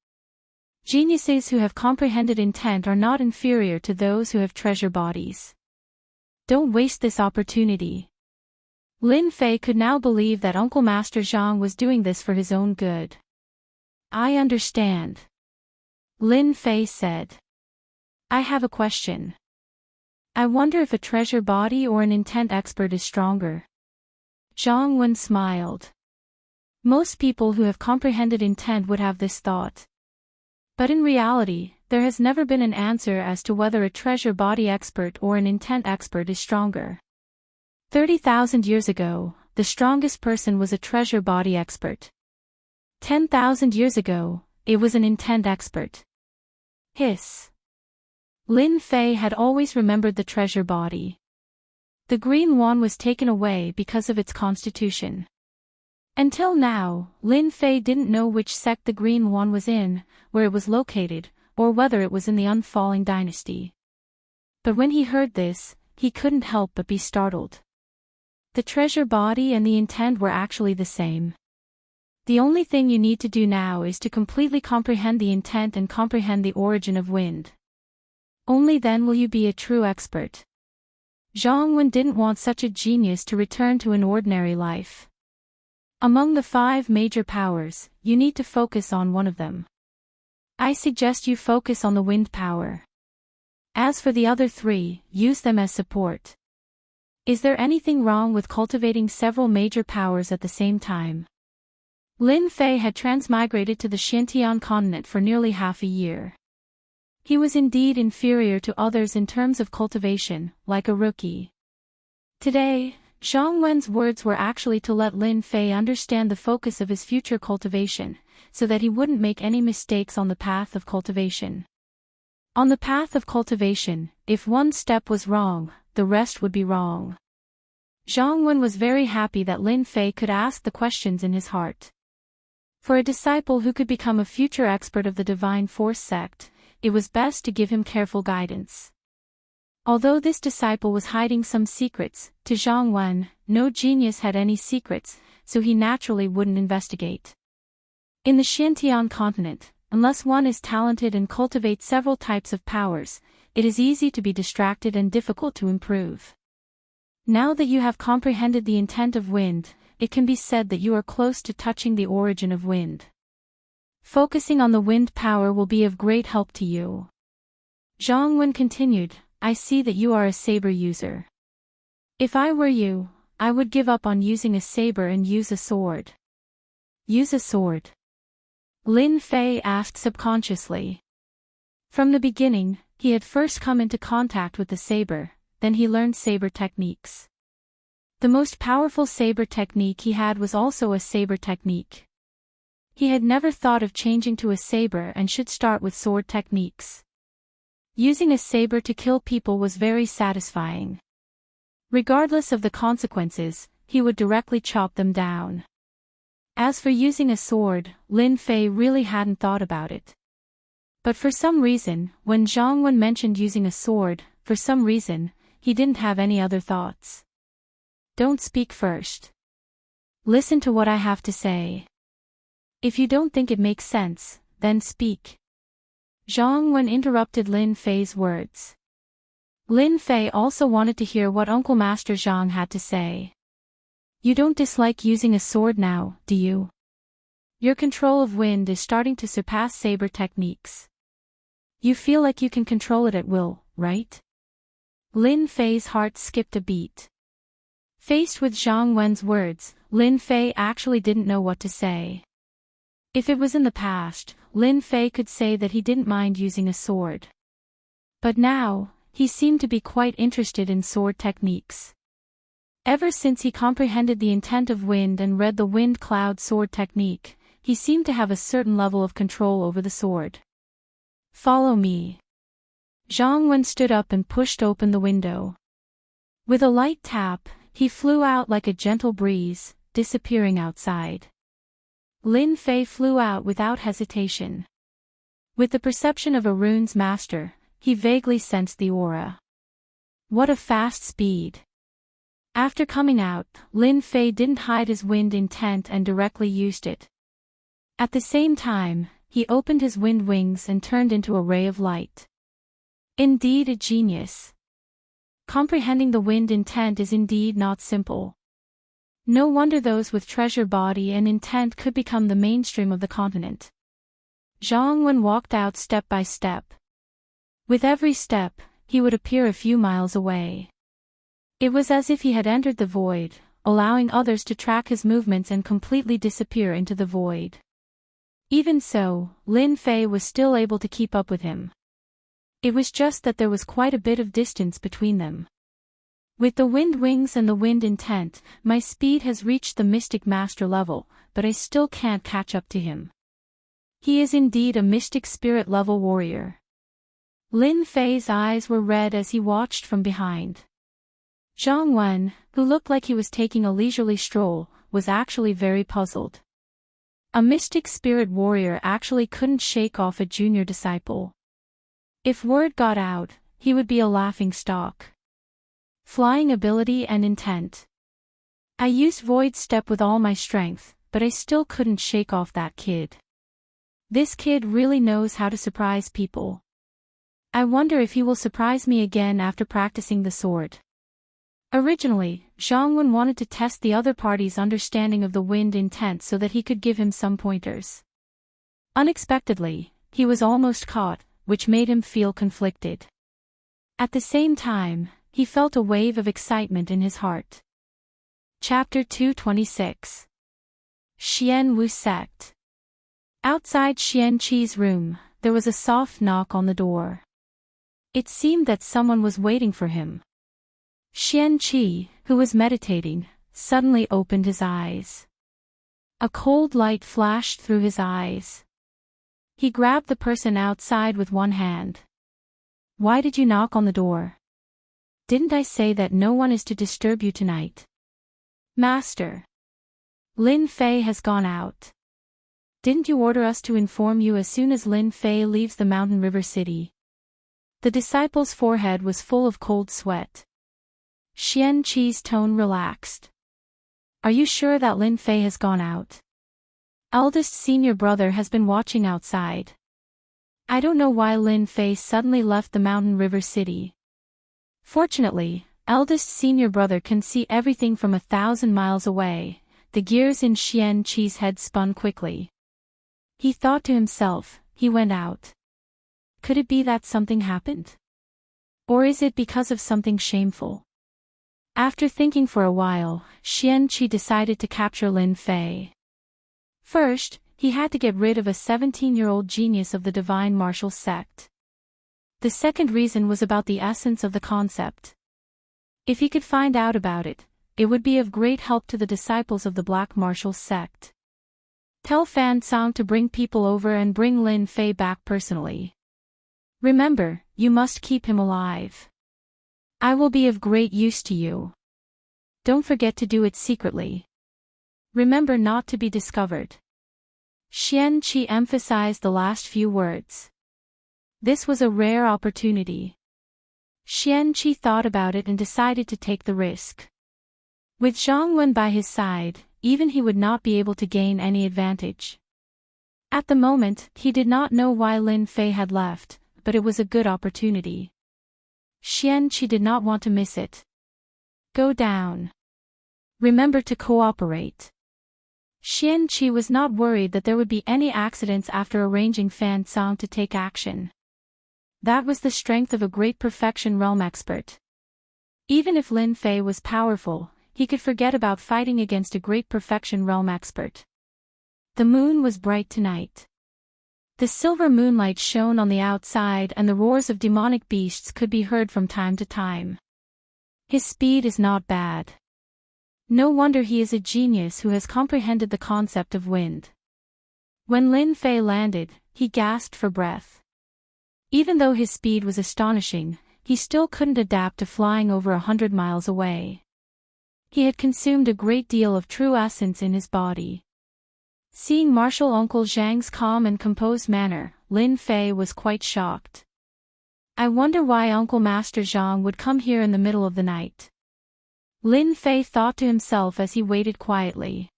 Geniuses who have comprehended intent are not inferior to those who have treasure bodies. Don't waste this opportunity. Lin Fei could now believe that Uncle Master Zhang was doing this for his own good. I understand. Lin Fei said. I have a question. I wonder if a treasure body or an intent expert is stronger. Zhang Wen smiled. Most people who have comprehended intent would have this thought. But in reality, there has never been an answer as to whether a treasure body expert or an intent expert is stronger. 30,000 years ago, the strongest person was a treasure body expert. 10,000 years ago, it was an intent expert. Hiss. Lin Fei had always remembered the treasure body. The green one was taken away because of its constitution. Until now, Lin Fei didn't know which sect the green one was in, where it was located, or whether it was in the Unfalling Dynasty. But when he heard this, he couldn't help but be startled. The treasure body and the intent were actually the same. The only thing you need to do now is to completely comprehend the intent and comprehend the origin of wind. Only then will you be a true expert. Zhang Wen didn't want such a genius to return to an ordinary life. Among the 5 major powers, you need to focus on one of them. I suggest you focus on the wind power. As for the other 3, use them as support. Is there anything wrong with cultivating several major powers at the same time? Lin Fei had transmigrated to the Xintian continent for nearly half a year. He was indeed inferior to others in terms of cultivation, like a rookie. Today, Zhang Wen's words were actually to let Lin Fei understand the focus of his future cultivation, so that he wouldn't make any mistakes on the path of cultivation. On the path of cultivation, if one step was wrong, the rest would be wrong. Zhang Wen was very happy that Lin Fei could ask the questions in his heart. For a disciple who could become a future expert of the Divine Force sect, it was best to give him careful guidance. Although this disciple was hiding some secrets, to Zhang Wen, no genius had any secrets, so he naturally wouldn't investigate. In the Xintian continent, unless one is talented and cultivates several types of powers, it is easy to be distracted and difficult to improve. Now that you have comprehended the intent of wind, it can be said that you are close to touching the origin of wind. Focusing on the wind power will be of great help to you. Zhang Wen continued, I see that you are a saber user. If I were you, I would give up on using a saber and use a sword. Use a sword? Lin Fei asked subconsciously. From the beginning, he had first come into contact with the saber, then he learned saber techniques. The most powerful saber technique he had was also a saber technique. He had never thought of changing to a saber and should start with sword techniques. Using a saber to kill people was very satisfying. Regardless of the consequences, he would directly chop them down. As for using a sword, Lin Fei really hadn't thought about it. But for some reason, when Zhang Wen mentioned using a sword, for some reason, he didn't have any other thoughts. Don't speak first. Listen to what I have to say. If you don't think it makes sense, then speak. Zhang Wen interrupted Lin Fei's words. Lin Fei also wanted to hear what Uncle Master Zhang had to say. You don't dislike using a sword now, do you? Your control of wind is starting to surpass saber techniques. You feel like you can control it at will, right? Lin Fei's heart skipped a beat. Faced with Zhang Wen's words, Lin Fei actually didn't know what to say. If it was in the past, Lin Fei could say that he didn't mind using a sword. But now, he seemed to be quite interested in sword techniques. Ever since he comprehended the intent of wind and read the wind cloud sword technique, he seemed to have a certain level of control over the sword. Follow me. Zhang Wen stood up and pushed open the window. With a light tap, he flew out like a gentle breeze, disappearing outside. Lin Fei flew out without hesitation. With the perception of a rune's master, he vaguely sensed the aura. What a fast speed! After coming out, Lin Fei didn't hide his wind intent and directly used it. At the same time, he opened his wind wings and turned into a ray of light. Indeed a genius. Comprehending the wind intent is indeed not simple. No wonder those with treasure body and intent could become the mainstream of the continent. Zhang Wen walked out step by step. With every step, he would appear a few miles away. It was as if he had entered the void, allowing others to track his movements and completely disappear into the void. Even so, Lin Fei was still able to keep up with him. It was just that there was quite a bit of distance between them. With the wind wings and the wind intent, my speed has reached the mystic master level, but I still can't catch up to him. He is indeed a mystic spirit level warrior. Lin Fei's eyes were red as he watched from behind. Zhang Wen, who looked like he was taking a leisurely stroll, was actually very puzzled. A mystic spirit warrior actually couldn't shake off a junior disciple. If word got out, he would be a laughing stock. Flying ability and intent. I used Void Step with all my strength, but I still couldn't shake off that kid. This kid really knows how to surprise people. I wonder if he will surprise me again after practicing the sword. Originally, Zhang Wen wanted to test the other party's understanding of the wind intent so that he could give him some pointers. Unexpectedly, he was almost caught, which made him feel conflicted. At the same time, he felt a wave of excitement in his heart. Chapter 226. Xian Wu Sect. Outside Xian Qi's room, there was a soft knock on the door. It seemed that someone was waiting for him. Xian Qi, who was meditating, suddenly opened his eyes. A cold light flashed through his eyes. He grabbed the person outside with one hand. Why did you knock on the door? Didn't I say that no one is to disturb you tonight? Master. Lin Fei has gone out. Didn't you order us to inform you as soon as Lin Fei leaves the mountain river city? The disciple's forehead was full of cold sweat. Xian Qi's tone relaxed. Are you sure that Lin Fei has gone out? Eldest senior brother has been watching outside. I don't know why Lin Fei suddenly left the mountain river city. Fortunately, eldest senior brother can see everything from 1,000 miles away, the gears in Xian Qi's head spun quickly. He thought to himself, he went out. Could it be that something happened? Or is it because of something shameful? After thinking for a while, Xian Qi decided to capture Lin Fei. First, he had to get rid of a 17-year-old genius of the divine martial sect. The second reason was about the essence of the concept. If he could find out about it, it would be of great help to the disciples of the black martial sect. Tell Fan Song to bring people over and bring Lin Fei back personally. Remember, you must keep him alive. I will be of great use to you. Don't forget to do it secretly. Remember not to be discovered. Xian Qi emphasized the last few words. This was a rare opportunity. Xian Qi thought about it and decided to take the risk. With Zhang Wen by his side, even he would not be able to gain any advantage. At the moment, he did not know why Lin Fei had left, but it was a good opportunity. Xian Qi did not want to miss it. Go down. Remember to cooperate. Xian Qi was not worried that there would be any accidents after arranging Fan Song to take action. That was the strength of a great perfection realm expert. Even if Lin Fei was powerful, he could forget about fighting against a great perfection realm expert. The moon was bright tonight. The silver moonlight shone on the outside and the roars of demonic beasts could be heard from time to time. His speed is not bad. No wonder he is a genius who has comprehended the concept of wind. When Lin Fei landed, he gasped for breath. Even though his speed was astonishing, he still couldn't adapt to flying over 100 miles away. He had consumed a great deal of true essence in his body. Seeing Martial Uncle Zhang's calm and composed manner, Lin Fei was quite shocked. I wonder why Uncle Master Zhang would come here in the middle of the night. Lin Fei thought to himself as he waited quietly.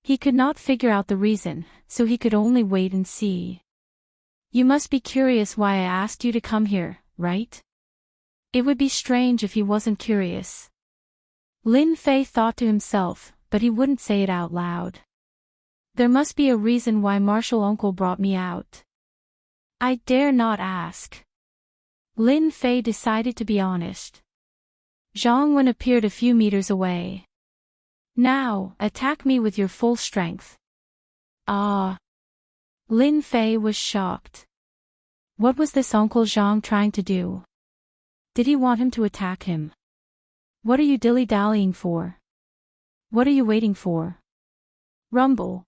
He could not figure out the reason, so he could only wait and see. You must be curious why I asked you to come here, right? It would be strange if he wasn't curious. Lin Fei thought to himself, but he wouldn't say it out loud. There must be a reason why Martial Uncle brought me out. I dare not ask. Lin Fei decided to be honest. Zhang Wen appeared a few meters away. Now, attack me with your full strength. Ah. Lin Fei was shocked. What was this Uncle Zhang trying to do? Did he want him to attack him? What are you dilly-dallying for? What are you waiting for? Rumble.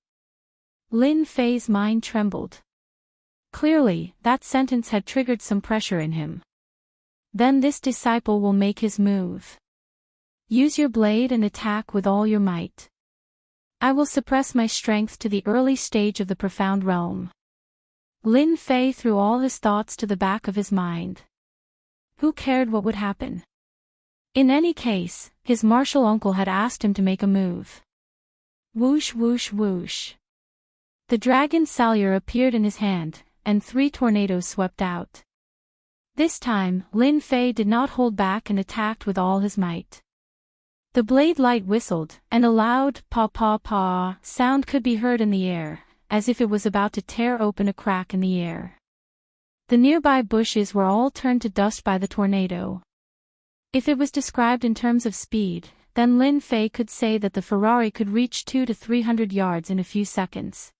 Lin Fei's mind trembled. Clearly, that sentence had triggered some pressure in him. Then this disciple will make his move. Use your blade and attack with all your might. I will suppress my strength to the early stage of the profound realm. Lin Fei threw all his thoughts to the back of his mind. Who cared what would happen? In any case, his martial uncle had asked him to make a move. Whoosh whoosh whoosh. The dragon salure appeared in his hand, and 3 tornadoes swept out. This time, Lin Fei did not hold back and attacked with all his might. The blade light whistled, and a loud pa-pa-pa sound could be heard in the air, as if it was about to tear open a crack in the air. The nearby bushes were all turned to dust by the tornado. If it was described in terms of speed, then Lin Fei could say that the Ferrari could reach 200 to 300 yards in a few seconds.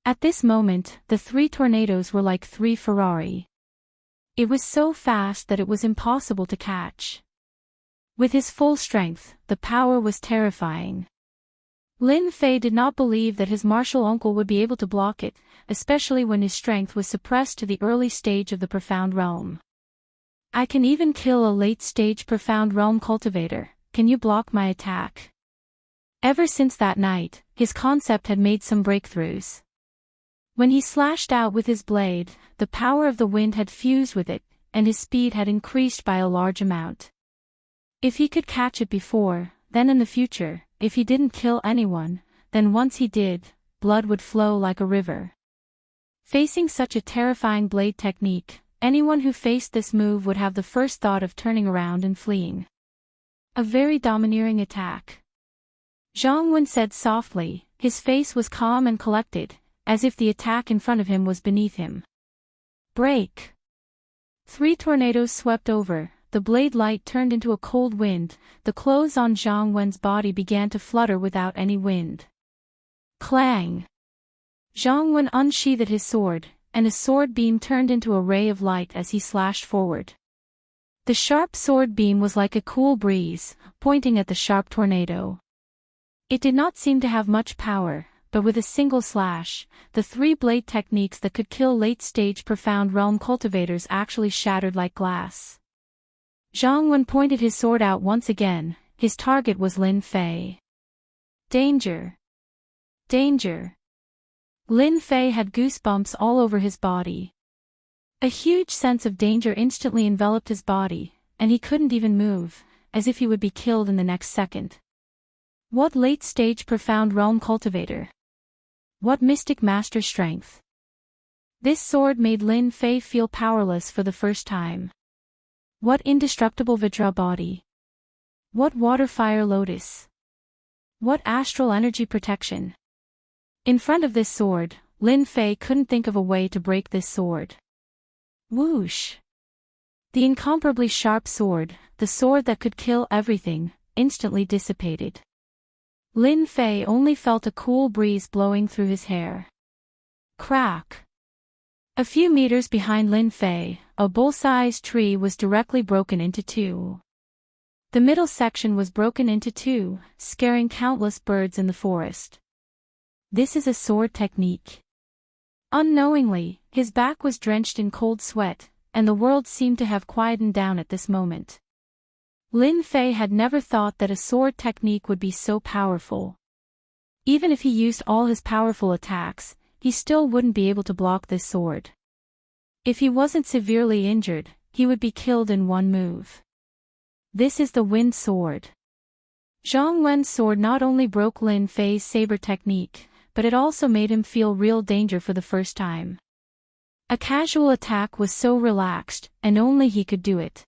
At this moment, the 3 tornadoes were like 3 Ferrari. It was so fast that it was impossible to catch. With his full strength, the power was terrifying. Lin Fei did not believe that his martial uncle would be able to block it, especially when his strength was suppressed to the early stage of the profound realm. I can even kill a late-stage profound realm cultivator. Can you block my attack? Ever since that night, his concept had made some breakthroughs. When he slashed out with his blade, the power of the wind had fused with it, and his speed had increased by a large amount. If he could catch it before, then in the future, if he didn't kill anyone, then once he did, blood would flow like a river. Facing such a terrifying blade technique, anyone who faced this move would have the first thought of turning around and fleeing. A very domineering attack. Zhang Wen said softly, his face was calm and collected, as if the attack in front of him was beneath him. Break! 3 tornadoes swept over, the blade light turned into a cold wind, the clothes on Zhang Wen's body began to flutter without any wind. Clang! Zhang Wen unsheathed his sword, and a sword beam turned into a ray of light as he slashed forward. The sharp sword beam was like a cool breeze, pointing at the sharp tornado. It did not seem to have much power, but with a single slash, the 3-blade techniques that could kill late-stage profound realm cultivators actually shattered like glass. Zhang Wen pointed his sword out once again, his target was Lin Fei. Danger! Danger! Lin Fei had goosebumps all over his body. A huge sense of danger instantly enveloped his body, and he couldn't even move, as if he would be killed in the next second. What late-stage profound realm cultivator? What mystic master strength? This sword made Lin Fei feel powerless for the first time. What indestructible Vajra body? What water-fire lotus? What astral energy protection? In front of this sword, Lin Fei couldn't think of a way to break this sword. Whoosh! The incomparably sharp sword, the sword that could kill everything, instantly dissipated. Lin Fei only felt a cool breeze blowing through his hair. Crack! A few meters behind Lin Fei, a bull-sized tree was directly broken into 2. The middle section was broken into 2, scaring countless birds in the forest. This is a sword technique. Unknowingly, his back was drenched in cold sweat, and the world seemed to have quietened down at this moment. Lin Fei had never thought that a sword technique would be so powerful. Even if he used all his powerful attacks, he still wouldn't be able to block this sword. If he wasn't severely injured, he would be killed in one move. This is the wind sword. Zhang Wen's sword not only broke Lin Fei's saber technique, but it also made him feel real danger for the first time. A casual attack was so relaxed, and only he could do it.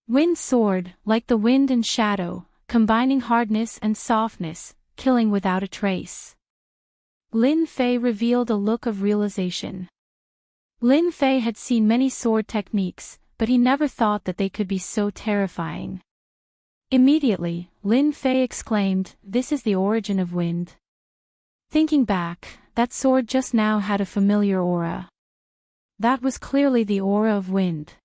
Wind sword, like the wind and shadow, combining hardness and softness, killing without a trace. Lin Fei revealed a look of realization. Lin Fei had seen many sword techniques, but he never thought that they could be so terrifying. Immediately, Lin Fei exclaimed, "This is the origin of wind." Thinking back, that sword just now had a familiar aura. That was clearly the aura of wind.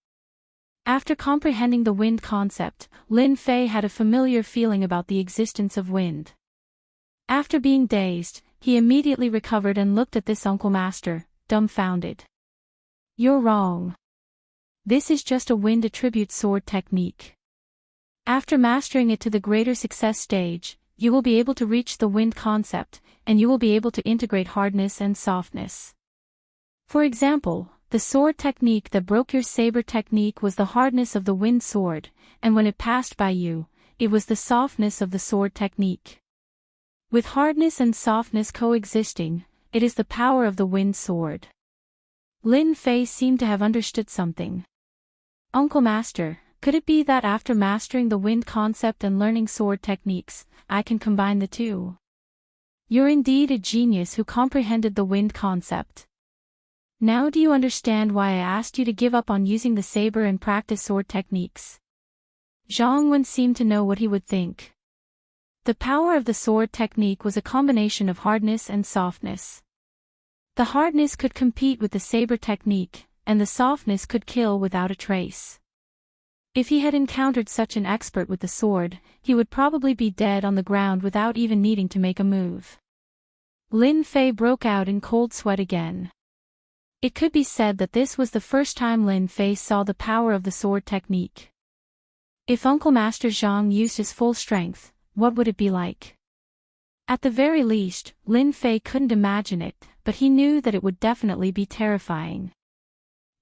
After comprehending the wind concept, Lin Fei had a familiar feeling about the existence of wind. After being dazed, he immediately recovered and looked at this uncle master, dumbfounded. "You're wrong. This is just a wind attribute sword technique. After mastering it to the greater success stage, you will be able to reach the wind concept, and you will be able to integrate hardness and softness. For example, the sword technique that broke your saber technique was the hardness of the wind sword, and when it passed by you, it was the softness of the sword technique. With hardness and softness coexisting, it is the power of the wind sword." Lin Fei seemed to have understood something. "Uncle Master, could it be that after mastering the wind concept and learning sword techniques, I can combine the two?" "You're indeed a genius who comprehended the wind concept. Now do you understand why I asked you to give up on using the saber and practice sword techniques?" Zhang Wen seemed to know what he would think. The power of the sword technique was a combination of hardness and softness. The hardness could compete with the saber technique, and the softness could kill without a trace. If he had encountered such an expert with the sword, he would probably be dead on the ground without even needing to make a move. Lin Fei broke out in cold sweat again. It could be said that this was the first time Lin Fei saw the power of the sword technique. If Uncle Master Zhang used his full strength, what would it be like? At the very least, Lin Fei couldn't imagine it, but he knew that it would definitely be terrifying.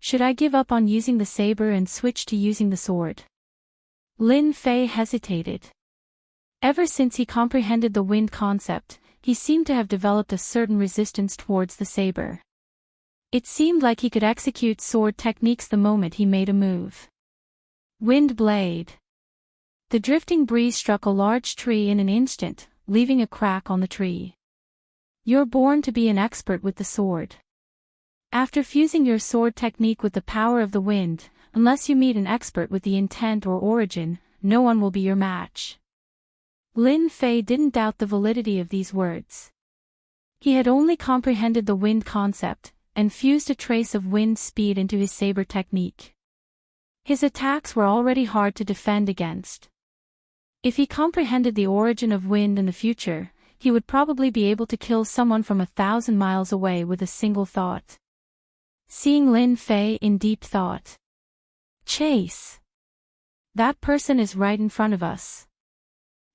Should I give up on using the saber and switch to using the sword? Lin Fei hesitated. Ever since he comprehended the wind concept, he seemed to have developed a certain resistance towards the saber. It seemed like he could execute sword techniques the moment he made a move. Wind blade. The drifting breeze struck a large tree in an instant, leaving a crack on the tree. You're born to be an expert with the sword. After fusing your sword technique with the power of the wind, unless you meet an expert with the intent or origin, no one will be your match. Lin Fei didn't doubt the validity of these words. He had only comprehended the wind concept, and fused a trace of wind speed into his saber technique. His attacks were already hard to defend against. If he comprehended the origin of wind in the future, he would probably be able to kill someone from 1,000 miles away with a single thought. Seeing Lin Fei in deep thought. Chase. That person is right in front of us.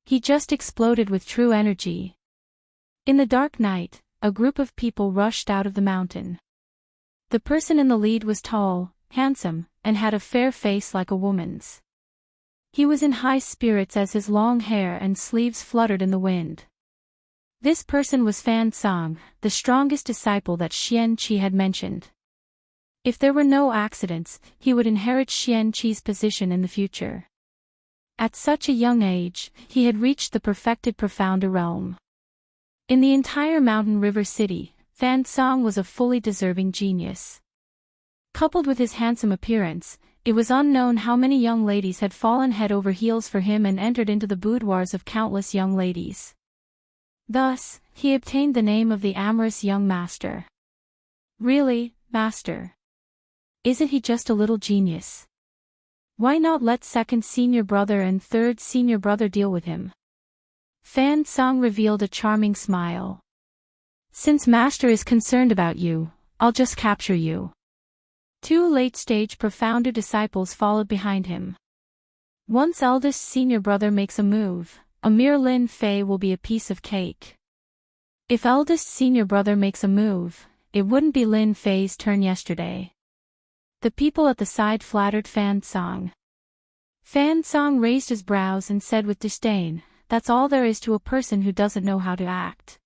He just exploded with true energy. In the dark night, a group of people rushed out of the mountain. The person in the lead was tall, handsome, and had a fair face like a woman's. He was in high spirits as his long hair and sleeves fluttered in the wind. This person was Fan Song, the strongest disciple that Xian Qi had mentioned. If there were no accidents, he would inherit Xian Qi's position in the future. At such a young age, he had reached the perfected profounder realm. In the entire mountain river city, Fan Song was a fully deserving genius. Coupled with his handsome appearance, it was unknown how many young ladies had fallen head over heels for him and entered into the boudoirs of countless young ladies. Thus, he obtained the name of the amorous young master. Really, master? Isn't he just a little genius? Why not let second senior brother and third senior brother deal with him? Fan Song revealed a charming smile. Since master is concerned about you, I'll just capture you. Two late-stage profounder disciples followed behind him. Once eldest senior brother makes a move, a mere Lin Fei will be a piece of cake. If eldest senior brother makes a move, it wouldn't be Lin Fei's turn yesterday. The people at the side flattered Fan Song. Fan Song raised his brows and said with disdain, "That's all there is to a person who doesn't know how to act.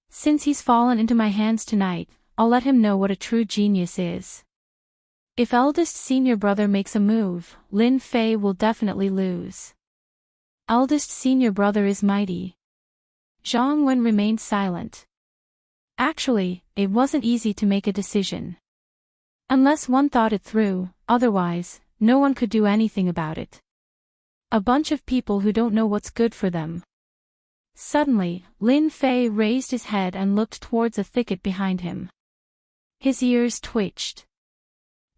Since he's fallen into my hands tonight, I'll let him know what a true genius is. If eldest senior brother makes a move, Lin Fei will definitely lose. Eldest senior brother is mighty." Zhang Wen remained silent. Actually, it wasn't easy to make a decision. Unless one thought it through, otherwise, no one could do anything about it. A bunch of people who don't know what's good for them. Suddenly, Lin Fei raised his head and looked towards a thicket behind him. His ears twitched.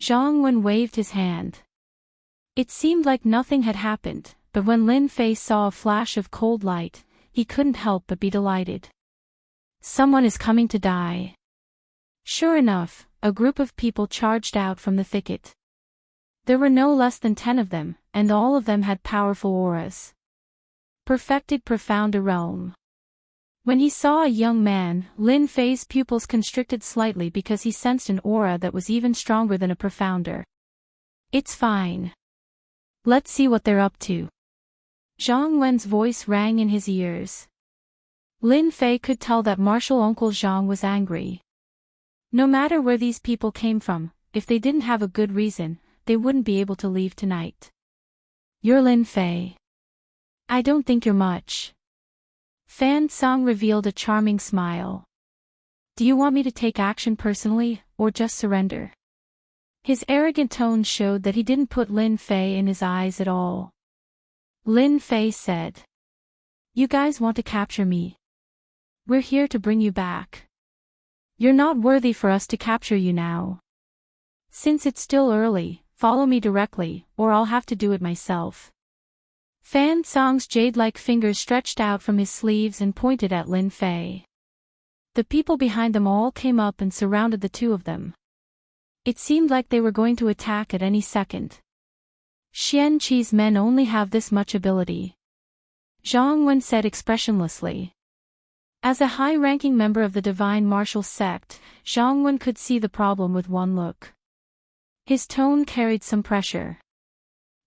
Zhang Wen waved his hand. It seemed like nothing had happened, but when Lin Fei saw a flash of cold light, he couldn't help but be delighted. Someone is coming to die. Sure enough, a group of people charged out from the thicket. There were no less than 10 of them, and all of them had powerful auras. Perfected profounder realm. When he saw a young man, Lin Fei's pupils constricted slightly because he sensed an aura that was even stronger than a profounder. It's fine. Let's see what they're up to. Zhang Wen's voice rang in his ears. Lin Fei could tell that martial uncle Zhang was angry. No matter where these people came from, if they didn't have a good reason, they wouldn't be able to leave tonight. You're Lin Fei. I don't think you're much. Fan Song revealed a charming smile. Do you want me to take action personally, or just surrender? His arrogant tone showed that he didn't put Lin Fei in his eyes at all. Lin Fei said. You guys want to capture me? We're here to bring you back. You're not worthy for us to capture you now. Since it's still early, follow me directly, or I'll have to do it myself. Fan Song's jade-like fingers stretched out from his sleeves and pointed at Lin Fei. The people behind them all came up and surrounded the two of them. It seemed like they were going to attack at any second. Xian Qi's men only have this much ability. Zhang Wen said expressionlessly. As a high-ranking member of the divine martial sect, Zhang Wen could see the problem with one look. His tone carried some pressure.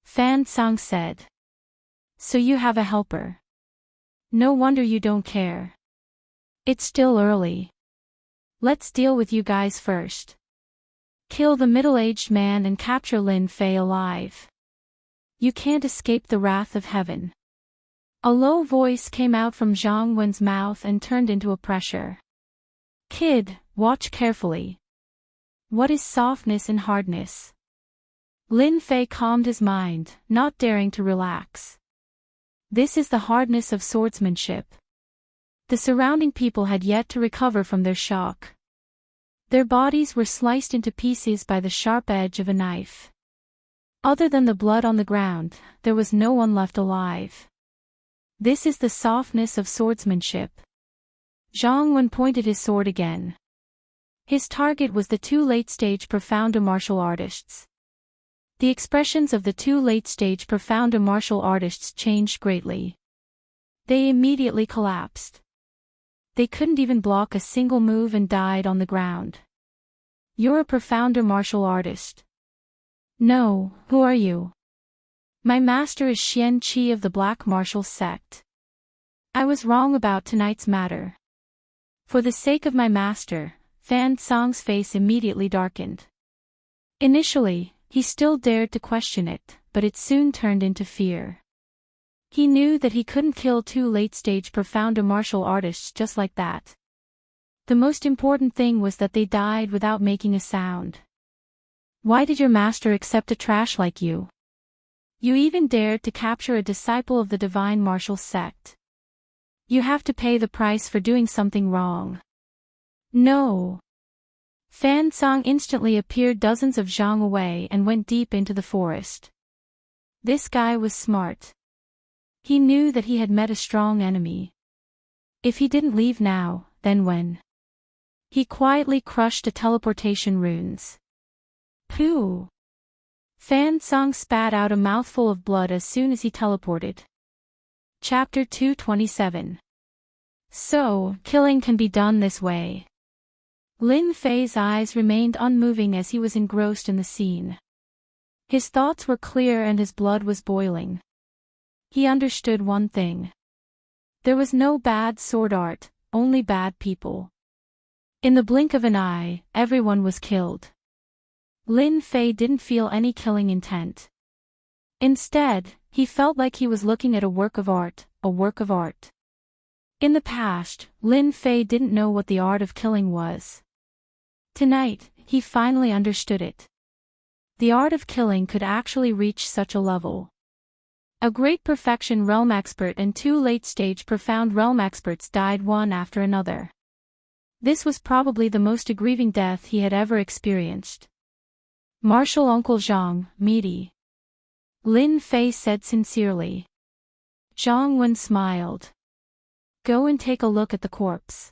Fan Song said. So you have a helper. No wonder you don't care. It's still early. Let's deal with you guys first. Kill the middle-aged man and capture Lin Fei alive. You can't escape the wrath of heaven. A low voice came out from Zhang Wen's mouth and turned into a pressure. Kid, watch carefully. What is softness and hardness? Lin Fei calmed his mind, not daring to relax. This is the hardness of swordsmanship. The surrounding people had yet to recover from their shock. Their bodies were sliced into pieces by the sharp edge of a knife. Other than the blood on the ground, there was no one left alive. This is the softness of swordsmanship. Zhang Wen pointed his sword again. His target was the two late-stage profounder martial artists. The expressions of the two late-stage profounder martial artists changed greatly. They immediately collapsed. They couldn't even block a single move and died on the ground. You're a profounder martial artist. No, who are you? My master is Xian Qi of the Black Martial Sect. I was wrong about tonight's matter. For the sake of my master, Fan Song's face immediately darkened. Initially, he still dared to question it, but it soon turned into fear. He knew that he couldn't kill two late-stage profounder martial artists just like that. The most important thing was that they died without making a sound. Why did your master accept a trash like you? You even dared to capture a disciple of the divine martial sect. You have to pay the price for doing something wrong. No. Fan Song instantly appeared dozens of zhang away and went deep into the forest. This guy was smart. He knew that he had met a strong enemy. If he didn't leave now, then when? He quietly crushed the teleportation runes. Pooh! Fan Song spat out a mouthful of blood as soon as he teleported. Chapter 227. So, killing can be done this way. Lin Fei's eyes remained unmoving as he was engrossed in the scene. His thoughts were clear and his blood was boiling. He understood one thing. There was no bad sword art, only bad people. In the blink of an eye, everyone was killed. Lin Fei didn't feel any killing intent. Instead, he felt like he was looking at a work of art, a work of art. In the past, Lin Fei didn't know what the art of killing was. Tonight, he finally understood it. The art of killing could actually reach such a level. A great perfection realm expert and two late-stage profound realm experts died one after another. This was probably the most grieving death he had ever experienced. Martial Uncle Zhang, meaty. Lin Fei said sincerely. Zhang Wen smiled. Go and take a look at the corpse.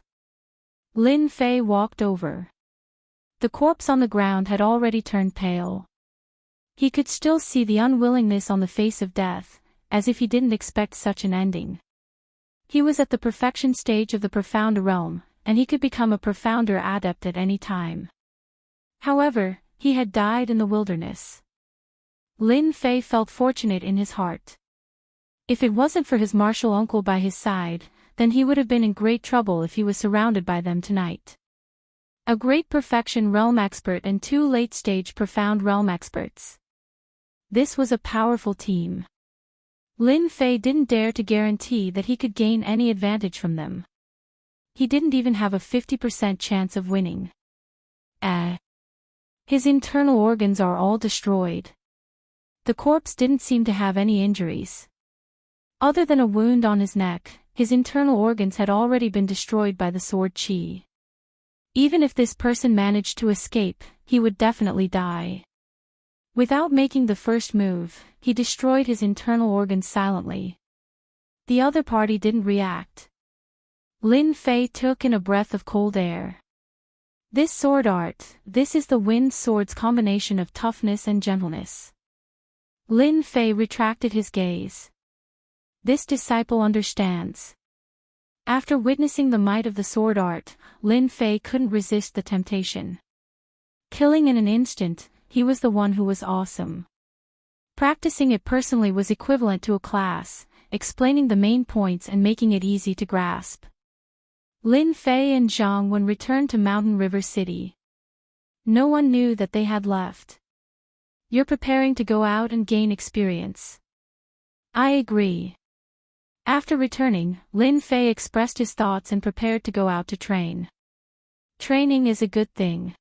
Lin Fei walked over. The corpse on the ground had already turned pale. He could still see the unwillingness on the face of death, as if he didn't expect such an ending. He was at the perfection stage of the profound realm, and he could become a profounder adept at any time. However, he had died in the wilderness. Lin Fei felt fortunate in his heart. If it wasn't for his martial uncle by his side, then he would have been in great trouble if he was surrounded by them tonight. A great perfection realm expert and two late-stage profound realm experts. This was a powerful team. Lin Fei didn't dare to guarantee that he could gain any advantage from them. He didn't even have a 50% chance of winning. His internal organs are all destroyed. The corpse didn't seem to have any injuries. Other than a wound on his neck, his internal organs had already been destroyed by the sword qi. Even if this person managed to escape, he would definitely die. Without making the first move, he destroyed his internal organs silently. The other party didn't react. Lin Fei took in a breath of cold air. This sword art, this is the wind sword's combination of toughness and gentleness. Lin Fei retracted his gaze. This disciple understands. After witnessing the might of the sword art, Lin Fei couldn't resist the temptation. Killing in an instant, he was the one who was awesome. Practicing it personally was equivalent to a class, explaining the main points and making it easy to grasp. Lin Fei and Zhang Wen returned to Mountain River City. No one knew that they had left. You're preparing to go out and gain experience. I agree. After returning, Lin Fei expressed his thoughts and prepared to go out to train. Training is a good thing.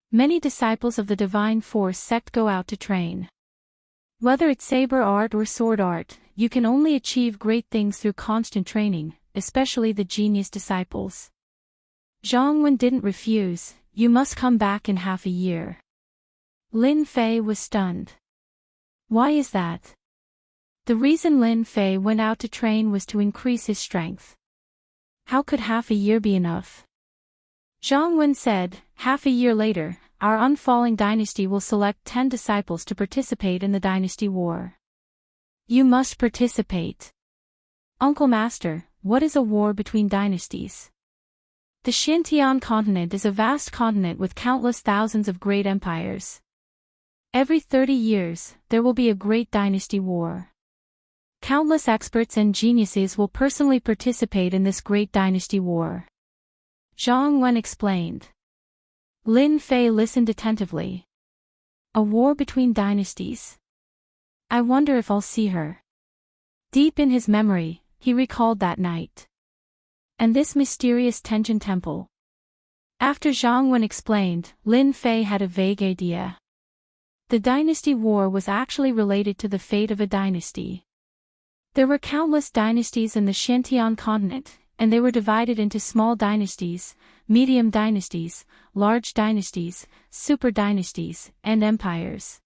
Many disciples of the Divine Force sect go out to train. Whether it's saber art or sword art, you can only achieve great things through constant training, especially the genius disciples. Zhang Wen didn't refuse. You must come back in half a year. Lin Fei was stunned. Why is that? The reason Lin Fei went out to train was to increase his strength. How could half a year be enough? Zhang Wen said, half a year later, our unfalling dynasty will select 10 disciples to participate in the dynasty war. You must participate. Uncle Master, what is a war between dynasties? The Xintian continent is a vast continent with countless thousands of great empires. Every 30 years, there will be a great dynasty war. Countless experts and geniuses will personally participate in this great dynasty war. Zhang Wen explained. Lin Fei listened attentively. A war between dynasties. I wonder if I'll see her. Deep in his memory, he recalled that night. And this mysterious Tenjin temple. After Zhang Wen explained, Lin Fei had a vague idea. The dynasty war was actually related to the fate of a dynasty. There were countless dynasties in the Xintian continent, and they were divided into small dynasties, medium dynasties, large dynasties, super dynasties, and empires.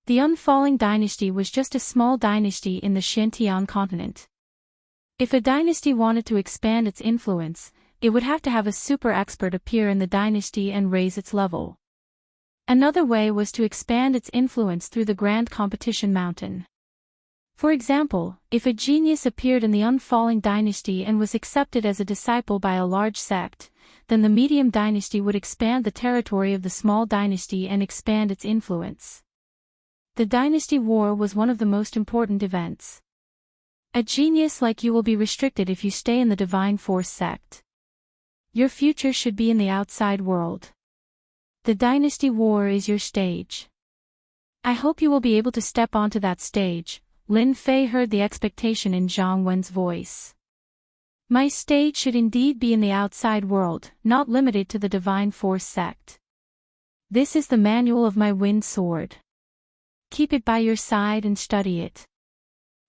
The unfalling dynasty was just a small dynasty in the Xintian continent. If a dynasty wanted to expand its influence, it would have to have a super expert appear in the dynasty and raise its level. Another way was to expand its influence through the grand competition mountain. For example, if a genius appeared in the unfalling dynasty and was accepted as a disciple by a large sect, then the medium dynasty would expand the territory of the small dynasty and expand its influence. The dynasty war was one of the most important events. A genius like you will be restricted if you stay in the Divine Force sect. Your future should be in the outside world. The dynasty war is your stage. I hope you will be able to step onto that stage. Lin Fei heard the expectation in Zhang Wen's voice. My stage should indeed be in the outside world, not limited to the Divine Force sect. This is the manual of my wind sword. Keep it by your side and study it.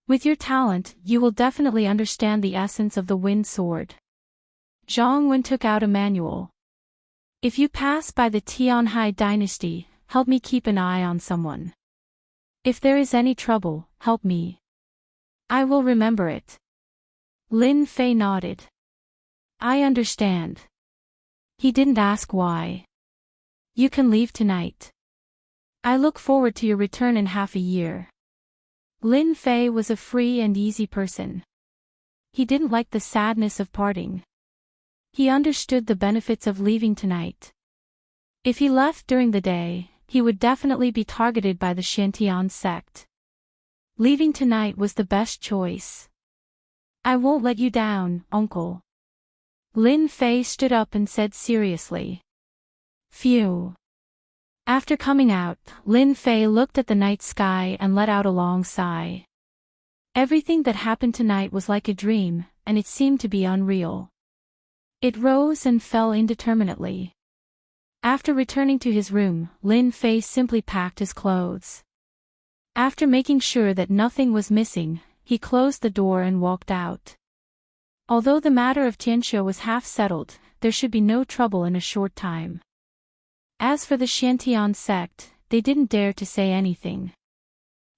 With your talent, you will definitely understand the essence of the wind sword. Zhang Wen took out a manual. If you pass by the Tianhai dynasty, help me keep an eye on someone. If there is any trouble, help me. I will remember it. Lin Fei nodded. I understand. He didn't ask why. You can leave tonight. I look forward to your return in half a year. Lin Fei was a free and easy person. He didn't like the sadness of parting. He understood the benefits of leaving tonight. If he left during the day, he would definitely be targeted by the Xintian sect. Leaving tonight was the best choice. I won't let you down, uncle. Lin Fei stood up and said seriously. Phew. After coming out, Lin Fei looked at the night sky and let out a long sigh. Everything that happened tonight was like a dream, and it seemed to be unreal. It rose and fell indeterminately. After returning to his room, Lin Fei simply packed his clothes. After making sure that nothing was missing, he closed the door and walked out. Although the matter of Tianxia was half settled, there should be no trouble in a short time. As for the Xintian sect, they didn't dare to say anything.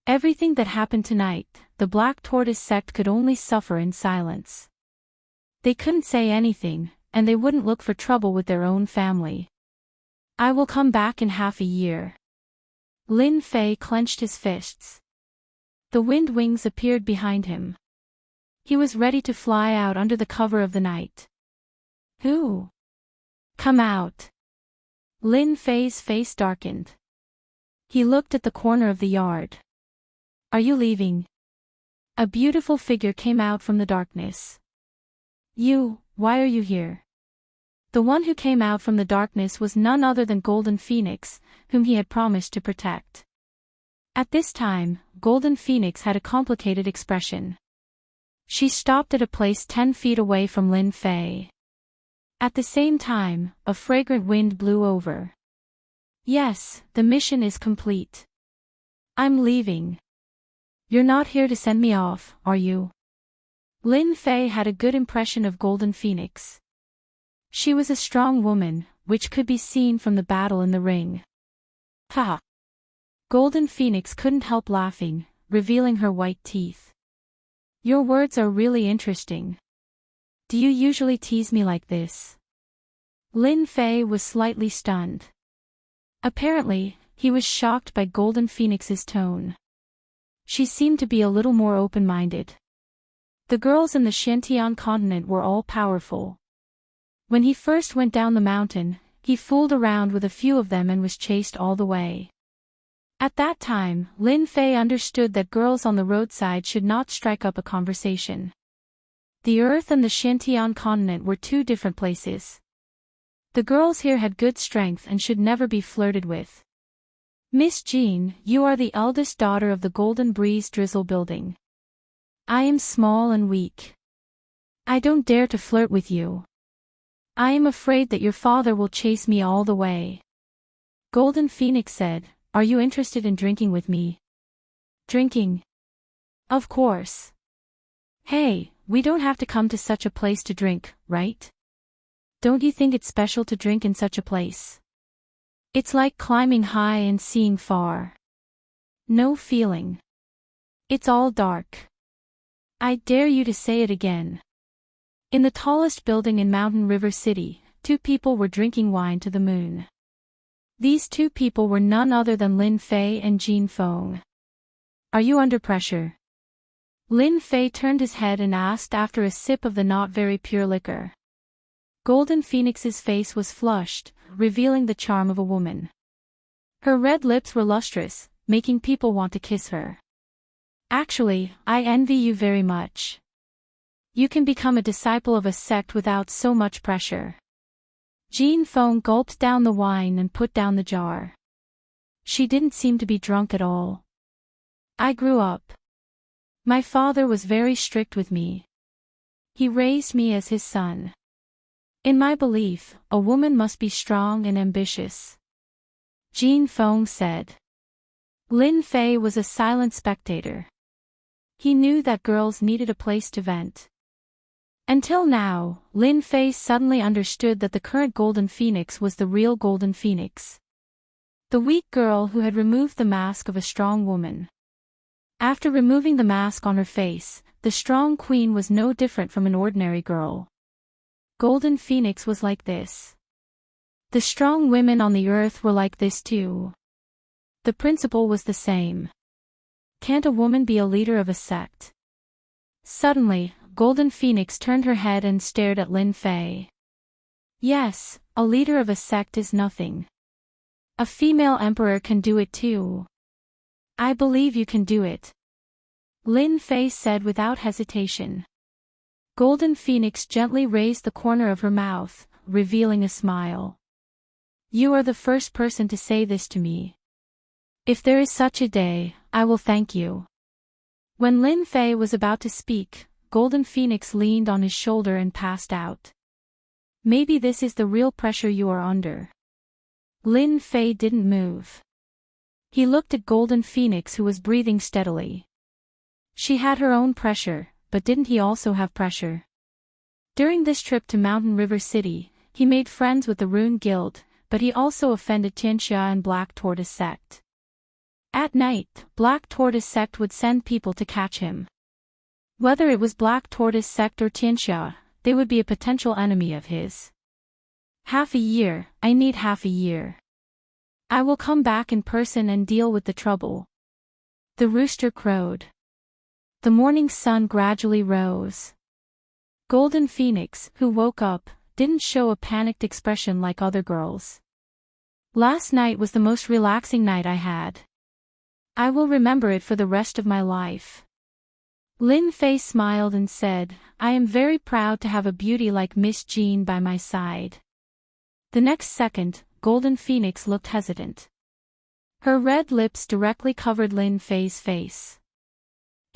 Everything that happened tonight, the Black Tortoise sect could only suffer in silence. They couldn't say anything, and they wouldn't look for trouble with their own family. I will come back in half a year. Lin Fei clenched his fists. The wind wings appeared behind him. He was ready to fly out under the cover of the night. Who? Come out. Lin Fei's face darkened. He looked at the corner of the yard. Are you leaving? A beautiful figure came out from the darkness. Why are you here? The one who came out from the darkness was none other than Golden Phoenix, whom he had promised to protect. At this time, Golden Phoenix had a complicated expression. She stopped at a place 10 feet away from Lin Fei. At the same time, a fragrant wind blew over. Yes, the mission is complete. I'm leaving. You're not here to send me off, are you? Lin Fei had a good impression of Golden Phoenix. She was a strong woman, which could be seen from the battle in the ring. Ha! Golden Phoenix couldn't help laughing, revealing her white teeth. Your words are really interesting. Do you usually tease me like this? Lin Fei was slightly stunned. Apparently, he was shocked by Golden Phoenix's tone. She seemed to be a little more open-minded. The girls in the Shantian continent were all powerful. When he first went down the mountain, he fooled around with a few of them and was chased all the way. At that time, Lin Fei understood that girls on the roadside should not strike up a conversation. The Earth and the Shantian continent were two different places. The girls here had good strength and should never be flirted with. Miss Jean, you are the eldest daughter of the Golden Breeze Drizzle building. I am small and weak. I don't dare to flirt with you. I am afraid that your father will chase me all the way. Golden Phoenix said, are you interested in drinking with me? Drinking? Of course. Hey, we don't have to come to such a place to drink, right? Don't you think it's special to drink in such a place? It's like climbing high and seeing far. No feeling. It's all dark. I dare you to say it again. In the tallest building in Mountain River City, two people were drinking wine to the moon. These two people were none other than Lin Fei and Jean Feng. Are you under pressure? Lin Fei turned his head and asked after a sip of the not very pure liquor. Golden Phoenix's face was flushed, revealing the charm of a woman. Her red lips were lustrous, making people want to kiss her. Actually, I envy you very much. You can become a disciple of a sect without so much pressure. Jean Feng gulped down the wine and put down the jar. She didn't seem to be drunk at all. I grew up. My father was very strict with me. He raised me as his son. In my belief, a woman must be strong and ambitious. Jean Feng said. Lin Fei was a silent spectator. He knew that girls needed a place to vent. Until now, Lin Fei suddenly understood that the current Golden Phoenix was the real Golden Phoenix. The weak girl who had removed the mask of a strong woman. After removing the mask on her face, the strong queen was no different from an ordinary girl. Golden Phoenix was like this. The strong women on the earth were like this too. The principle was the same. Can't a woman be a leader of a sect? Suddenly, Golden Phoenix turned her head and stared at Lin Fei. Yes, a leader of a sect is nothing. A female emperor can do it too. I believe you can do it. Lin Fei said without hesitation. Golden Phoenix gently raised the corner of her mouth, revealing a smile. You are the first person to say this to me. If there is such a day, I will thank you. When Lin Fei was about to speak, Golden Phoenix leaned on his shoulder and passed out. Maybe this is the real pressure you are under. Lin Fei didn't move. He looked at Golden Phoenix who was breathing steadily. She had her own pressure, but didn't he also have pressure? During this trip to Mountain River City, he made friends with the Rune Guild, but he also offended Tianxia and Black Tortoise Sect. At night, Black Tortoise Sect would send people to catch him. Whether it was Black Tortoise Sect or Tianxia, they would be a potential enemy of his. Half a year, I need half a year. I will come back in person and deal with the trouble. The rooster crowed. The morning sun gradually rose. Golden Phoenix, who woke up, didn't show a panicked expression like other girls. Last night was the most relaxing night I had. I will remember it for the rest of my life. Lin Fei smiled and said, I am very proud to have a beauty like Miss Jean by my side. The next second, Golden Phoenix looked hesitant. Her red lips directly covered Lin Fei's face.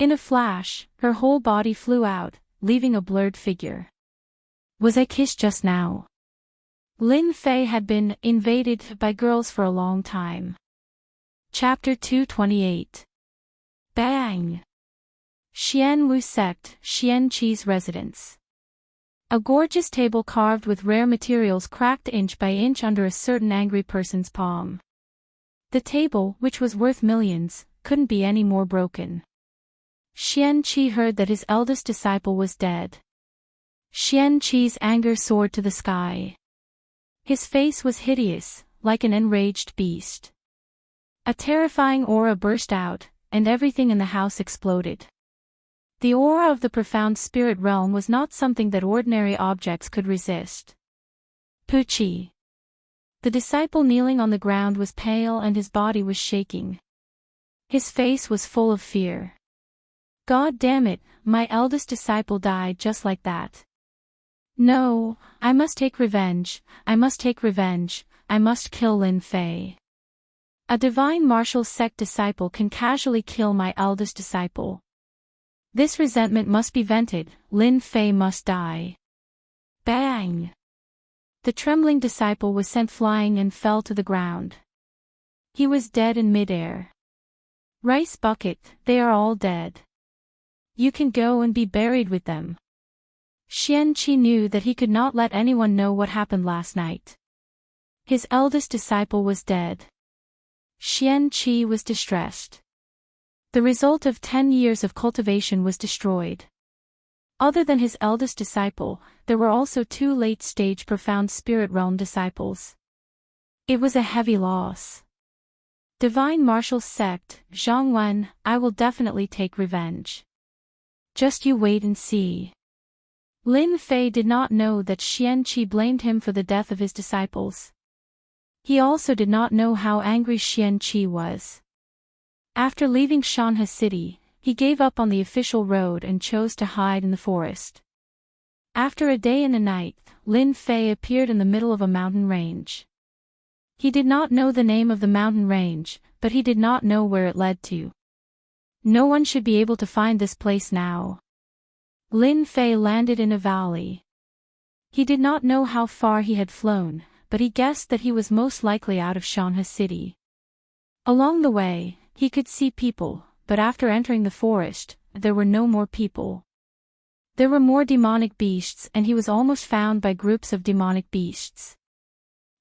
In a flash, her whole body flew out, leaving a blurred figure. Was I kissed just now? Lin Fei had been invaded by girls for a long time. Chapter 228. Bang! Xian Wu Sect, Xian Qi's residence. A gorgeous table carved with rare materials cracked inch by inch under a certain angry person's palm. The table, which was worth millions, couldn't be any more broken. Xian Qi heard that his eldest disciple was dead. Xian Qi's anger soared to the sky. His face was hideous, like an enraged beast. A terrifying aura burst out, and everything in the house exploded. The aura of the profound spirit realm was not something that ordinary objects could resist. Puchi. The disciple kneeling on the ground was pale and his body was shaking. His face was full of fear. God damn it, my eldest disciple died just like that. No, I must take revenge, I must take revenge, I must kill Lin Fei. A divine martial sect disciple can casually kill my eldest disciple. This resentment must be vented, Lin Fei must die. Bang! The trembling disciple was sent flying and fell to the ground. He was dead in midair. Rice bucket, they are all dead. You can go and be buried with them. Xian Qi knew that he could not let anyone know what happened last night. His eldest disciple was dead. Xian Qi was distressed. The result of 10 years of cultivation was destroyed. Other than his eldest disciple, there were also 2 late-stage profound spirit realm disciples. It was a heavy loss. Divine martial sect, Zhongwen, I will definitely take revenge. Just you wait and see. Lin Fei did not know that Xian Qi blamed him for the death of his disciples. He also did not know how angry Xian Qi was. After leaving Shanhe City, he gave up on the official road and chose to hide in the forest. After a day and a night, Lin Fei appeared in the middle of a mountain range. He did not know the name of the mountain range, but he did not know where it led to. No one should be able to find this place now. Lin Fei landed in a valley. He did not know how far he had flown, but he guessed that he was most likely out of Shanhe City. Along the way, he could see people, but after entering the forest, there were no more people. There were more demonic beasts and he was almost found by groups of demonic beasts.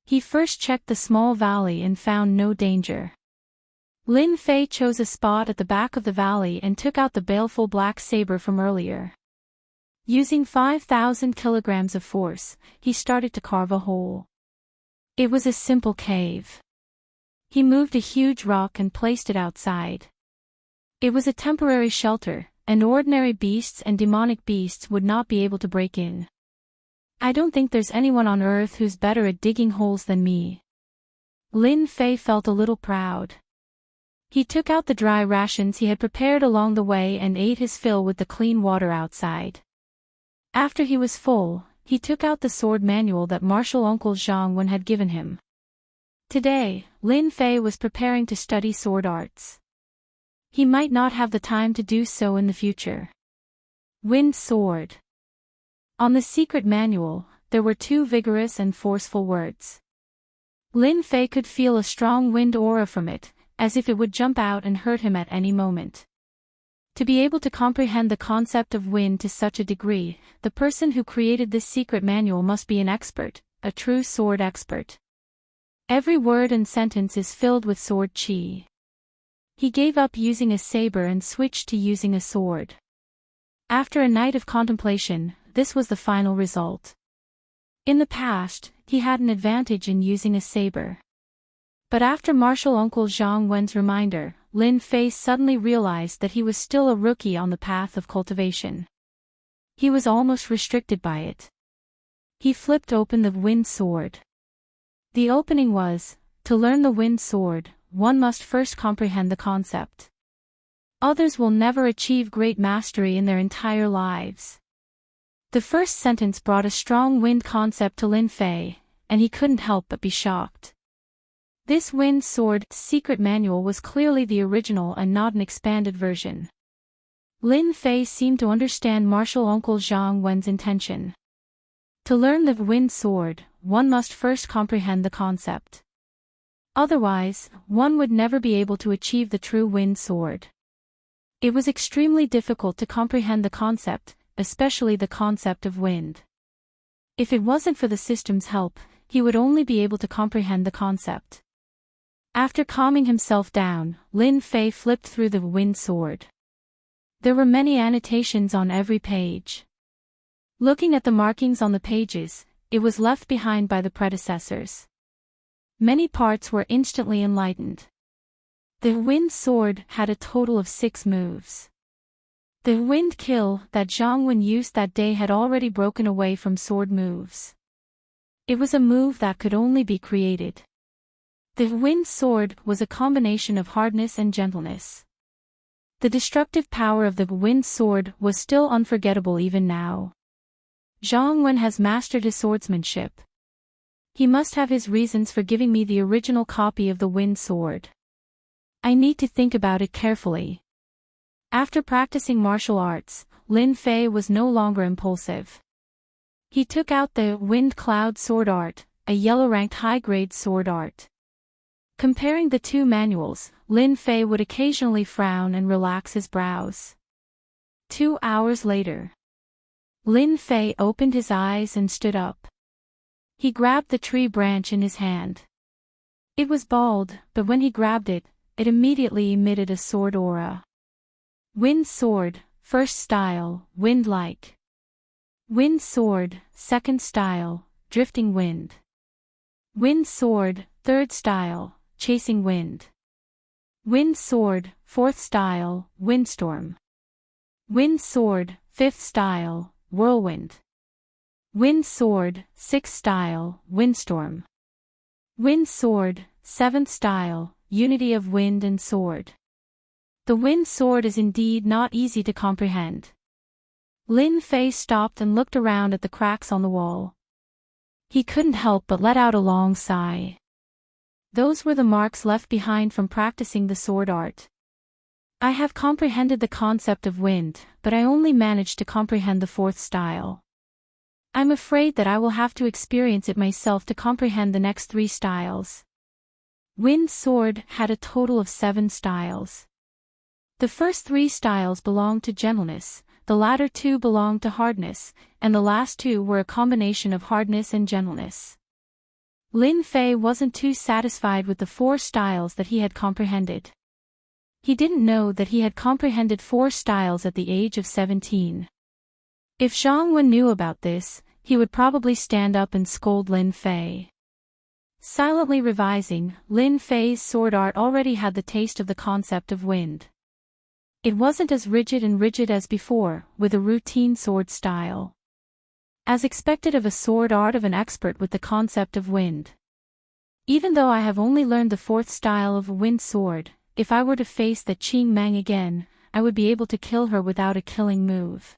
He first checked the small valley and found no danger. Lin Fei chose a spot at the back of the valley and took out the baleful black saber from earlier. Using 5,000 kilograms of force, he started to carve a hole. It was a simple cave. He moved a huge rock and placed it outside. It was a temporary shelter, and ordinary beasts and demonic beasts would not be able to break in. I don't think there's anyone on Earth who's better at digging holes than me. Lin Fei felt a little proud. He took out the dry rations he had prepared along the way and ate his fill with the clean water outside. After he was full, he took out the sword manual that martial uncle Zhang Wen had given him. Today, Lin Fei was preparing to study sword arts. He might not have the time to do so in the future. Wind sword. On the secret manual, there were 2 vigorous and forceful words. Lin Fei could feel a strong wind aura from it, as if it would jump out and hurt him at any moment. To be able to comprehend the concept of wind to such a degree, the person who created this secret manual must be an expert, a true sword expert. Every word and sentence is filled with sword chi. He gave up using a saber and switched to using a sword. After a night of contemplation, this was the final result. In the past, he had an advantage in using a saber. But after martial uncle Zhang Wen's reminder, Lin Fei suddenly realized that he was still a rookie on the path of cultivation. He was almost restricted by it. He flipped open the wind sword. The opening was, to learn the wind sword, one must first comprehend the concept. Others will never achieve great mastery in their entire lives. The first sentence brought a strong wind concept to Lin Fei, and he couldn't help but be shocked. This wind sword secret manual was clearly the original and not an expanded version. Lin Fei seemed to understand martial uncle Zhang Wen's intention. To learn the wind sword, one must first comprehend the concept. Otherwise, one would never be able to achieve the true wind sword. It was extremely difficult to comprehend the concept, especially the concept of wind. If it wasn't for the system's help, he would only be able to comprehend the concept. After calming himself down, Lin Fei flipped through the wind sword. There were many annotations on every page. Looking at the markings on the pages, it was left behind by the predecessors. Many parts were instantly enlightened. The wind sword had a total of 6 moves. The wind kill that Zhang Wen used that day had already broken away from sword moves. It was a move that could only be created. The wind sword was a combination of hardness and gentleness. The destructive power of the wind sword was still unforgettable even now. Zhang Wen has mastered his swordsmanship. He must have his reasons for giving me the original copy of the wind sword. I need to think about it carefully. After practicing martial arts, Lin Fei was no longer impulsive. He took out the Wind Cloud Sword Art, a yellow-ranked high-grade sword art. Comparing the two manuals, Lin Fei would occasionally frown and relax his brows. 2 hours later, Lin Fei opened his eyes and stood up. He grabbed the tree branch in his hand. It was bald, but when he grabbed it, it immediately emitted a sword aura. Wind sword, first style, wind-like. Wind sword, second style, drifting wind. Wind sword, third style, chasing wind. Wind sword, fourth style, windstorm. Wind sword, fifth style, whirlwind. Wind sword, sixth style, windstorm. Wind sword, seventh style, unity of wind and sword. The wind sword is indeed not easy to comprehend. Lin Fei stopped and looked around at the cracks on the wall. He couldn't help but let out a long sigh. Those were the marks left behind from practicing the sword art. I have comprehended the concept of wind, but I only managed to comprehend the fourth style. I'm afraid that I will have to experience it myself to comprehend the next 3 styles. Wind sword had a total of 7 styles. The first 3 styles belonged to gentleness, the latter 2 belonged to hardness, and the last 2 were a combination of hardness and gentleness. Lin Fei wasn't too satisfied with the 4 styles that he had comprehended. He didn't know that he had comprehended 4 styles at the age of 17. If Zhang Wen knew about this, he would probably stand up and scold Lin Fei. Silently revising, Lin Fei's sword art already had the taste of the concept of wind. It wasn't as rigid as before, with a routine sword style. As expected of a sword art of an expert with the concept of wind. Even though I have only learned the 4th style of a wind sword, if I were to face the Qing Mang again, I would be able to kill her without a killing move.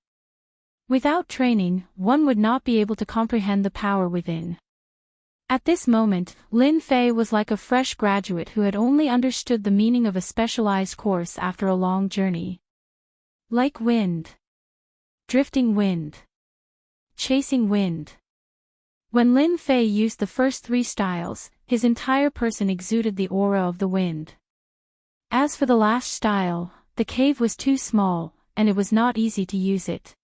Without training, one would not be able to comprehend the power within. At this moment, Lin Fei was like a fresh graduate who had only understood the meaning of a specialized course after a long journey. Like wind. Drifting wind. Chasing wind. When Lin Fei used the first 3 styles, his entire person exuded the aura of the wind. As for the last style, the cave was too small, and it was not easy to use it.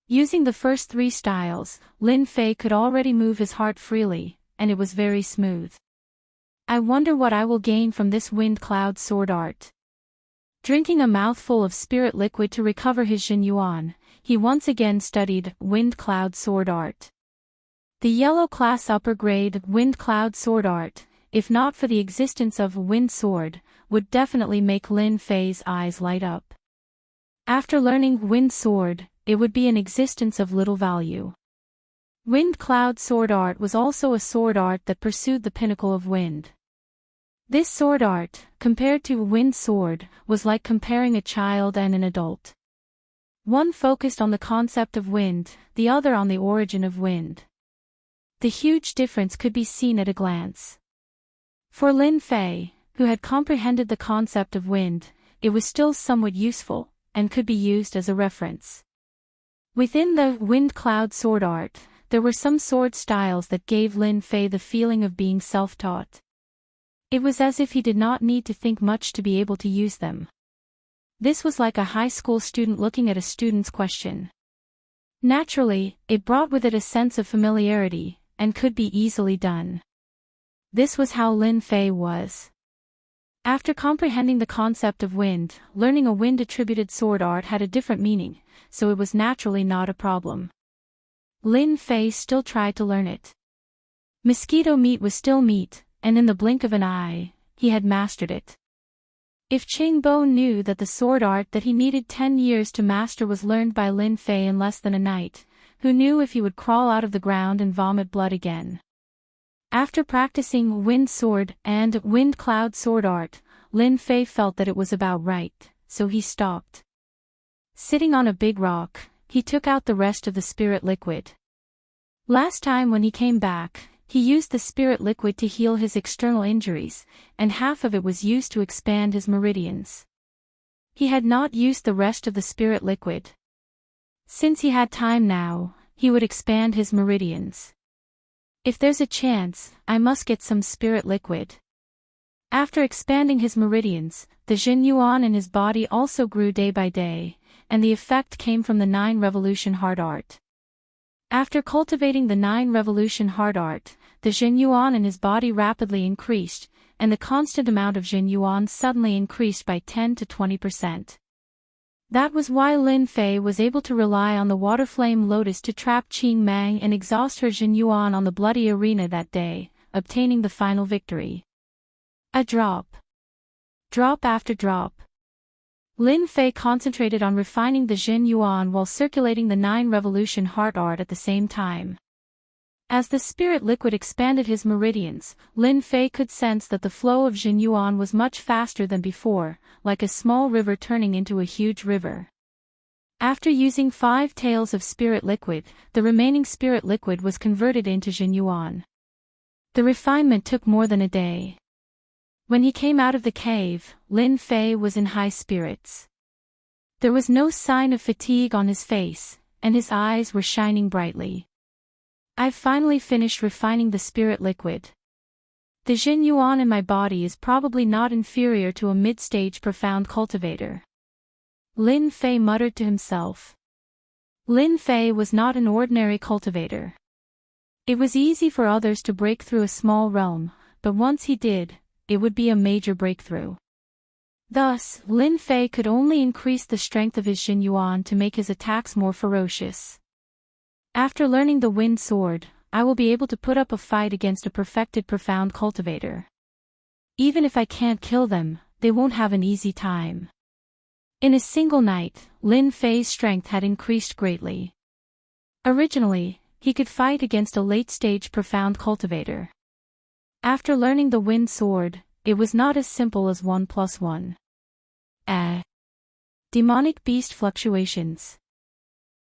Using the first 3 styles, Lin Fei could already move his heart freely, and it was very smooth. I wonder what I will gain from this wind cloud sword art. Drinking a mouthful of spirit liquid to recover his Jin Yuan, he once again studied wind cloud sword art. The yellow class upper grade wind cloud sword art, if not for the existence of a wind sword, would definitely make Lin Fei's eyes light up. After learning wind sword, it would be an existence of little value. Wind cloud sword art was also a sword art that pursued the pinnacle of wind. This sword art, compared to a wind sword, was like comparing a child and an adult. One focused on the concept of wind, the other on the origin of wind. The huge difference could be seen at a glance. For Lin Fei, who had comprehended the concept of wind, it was still somewhat useful, and could be used as a reference. Within the Wind Cloud sword art, there were some sword styles that gave Lin Fei the feeling of being self-taught. It was as if he did not need to think much to be able to use them. This was like a high school student looking at a student's question. Naturally, it brought with it a sense of familiarity, and could be easily done. This was how Lin Fei was. After comprehending the concept of wind, learning a wind-attributed sword art had a different meaning, so it was naturally not a problem. Lin Fei still tried to learn it. Mosquito meat was still meat, and in the blink of an eye, he had mastered it. If Qingbo knew that the sword art that he needed 10 years to master was learned by Lin Fei in less than a night, who knew if he would crawl out of the ground and vomit blood again? After practicing Wind Sword and Wind Cloud sword art, Lin Fei felt that it was about right, so he stopped. Sitting on a big rock, he took out the rest of the spirit liquid. Last time when he came back, he used the spirit liquid to heal his external injuries, and half of it was used to expand his meridians. He had not used the rest of the spirit liquid. Since he had time now, he would expand his meridians. If there's a chance, I must get some spirit liquid. After expanding his meridians, the Jin Yuan in his body also grew day by day, and the effect came from the 9 Revolution Heart Art. After cultivating the 9 Revolution Heart Art, the Jin Yuan in his body rapidly increased, and the constant amount of Jin Yuan suddenly increased by 10 to 20%. That was why Lin Fei was able to rely on the Water Flame Lotus to trap Qing Mang and exhaust her Jin Yuan on the bloody arena that day, obtaining the final victory. A drop. Drop after drop. Lin Fei concentrated on refining the Jin Yuan while circulating the 9 Revolution Heart Art at the same time. As the spirit liquid expanded his meridians, Lin Fei could sense that the flow of Jin Yuan was much faster than before, like a small river turning into a huge river. After using 5 taels of spirit liquid, the remaining spirit liquid was converted into Jin Yuan. The refinement took more than a day. When he came out of the cave, Lin Fei was in high spirits. There was no sign of fatigue on his face, and his eyes were shining brightly. I've finally finished refining the spirit liquid. The Jin Yuan in my body is probably not inferior to a mid-stage profound cultivator. Lin Fei muttered to himself. Lin Fei was not an ordinary cultivator. It was easy for others to break through a small realm, but once he did, it would be a major breakthrough. Thus, Lin Fei could only increase the strength of his Jin Yuan to make his attacks more ferocious. After learning the Wind Sword, I will be able to put up a fight against a perfected profound cultivator. Even if I can't kill them, they won't have an easy time. In a single night, Lin Fei's strength had increased greatly. Originally, he could fight against a late-stage profound cultivator. After learning the Wind Sword, it was not as simple as 1 + 1. Demonic Beast Fluctuations.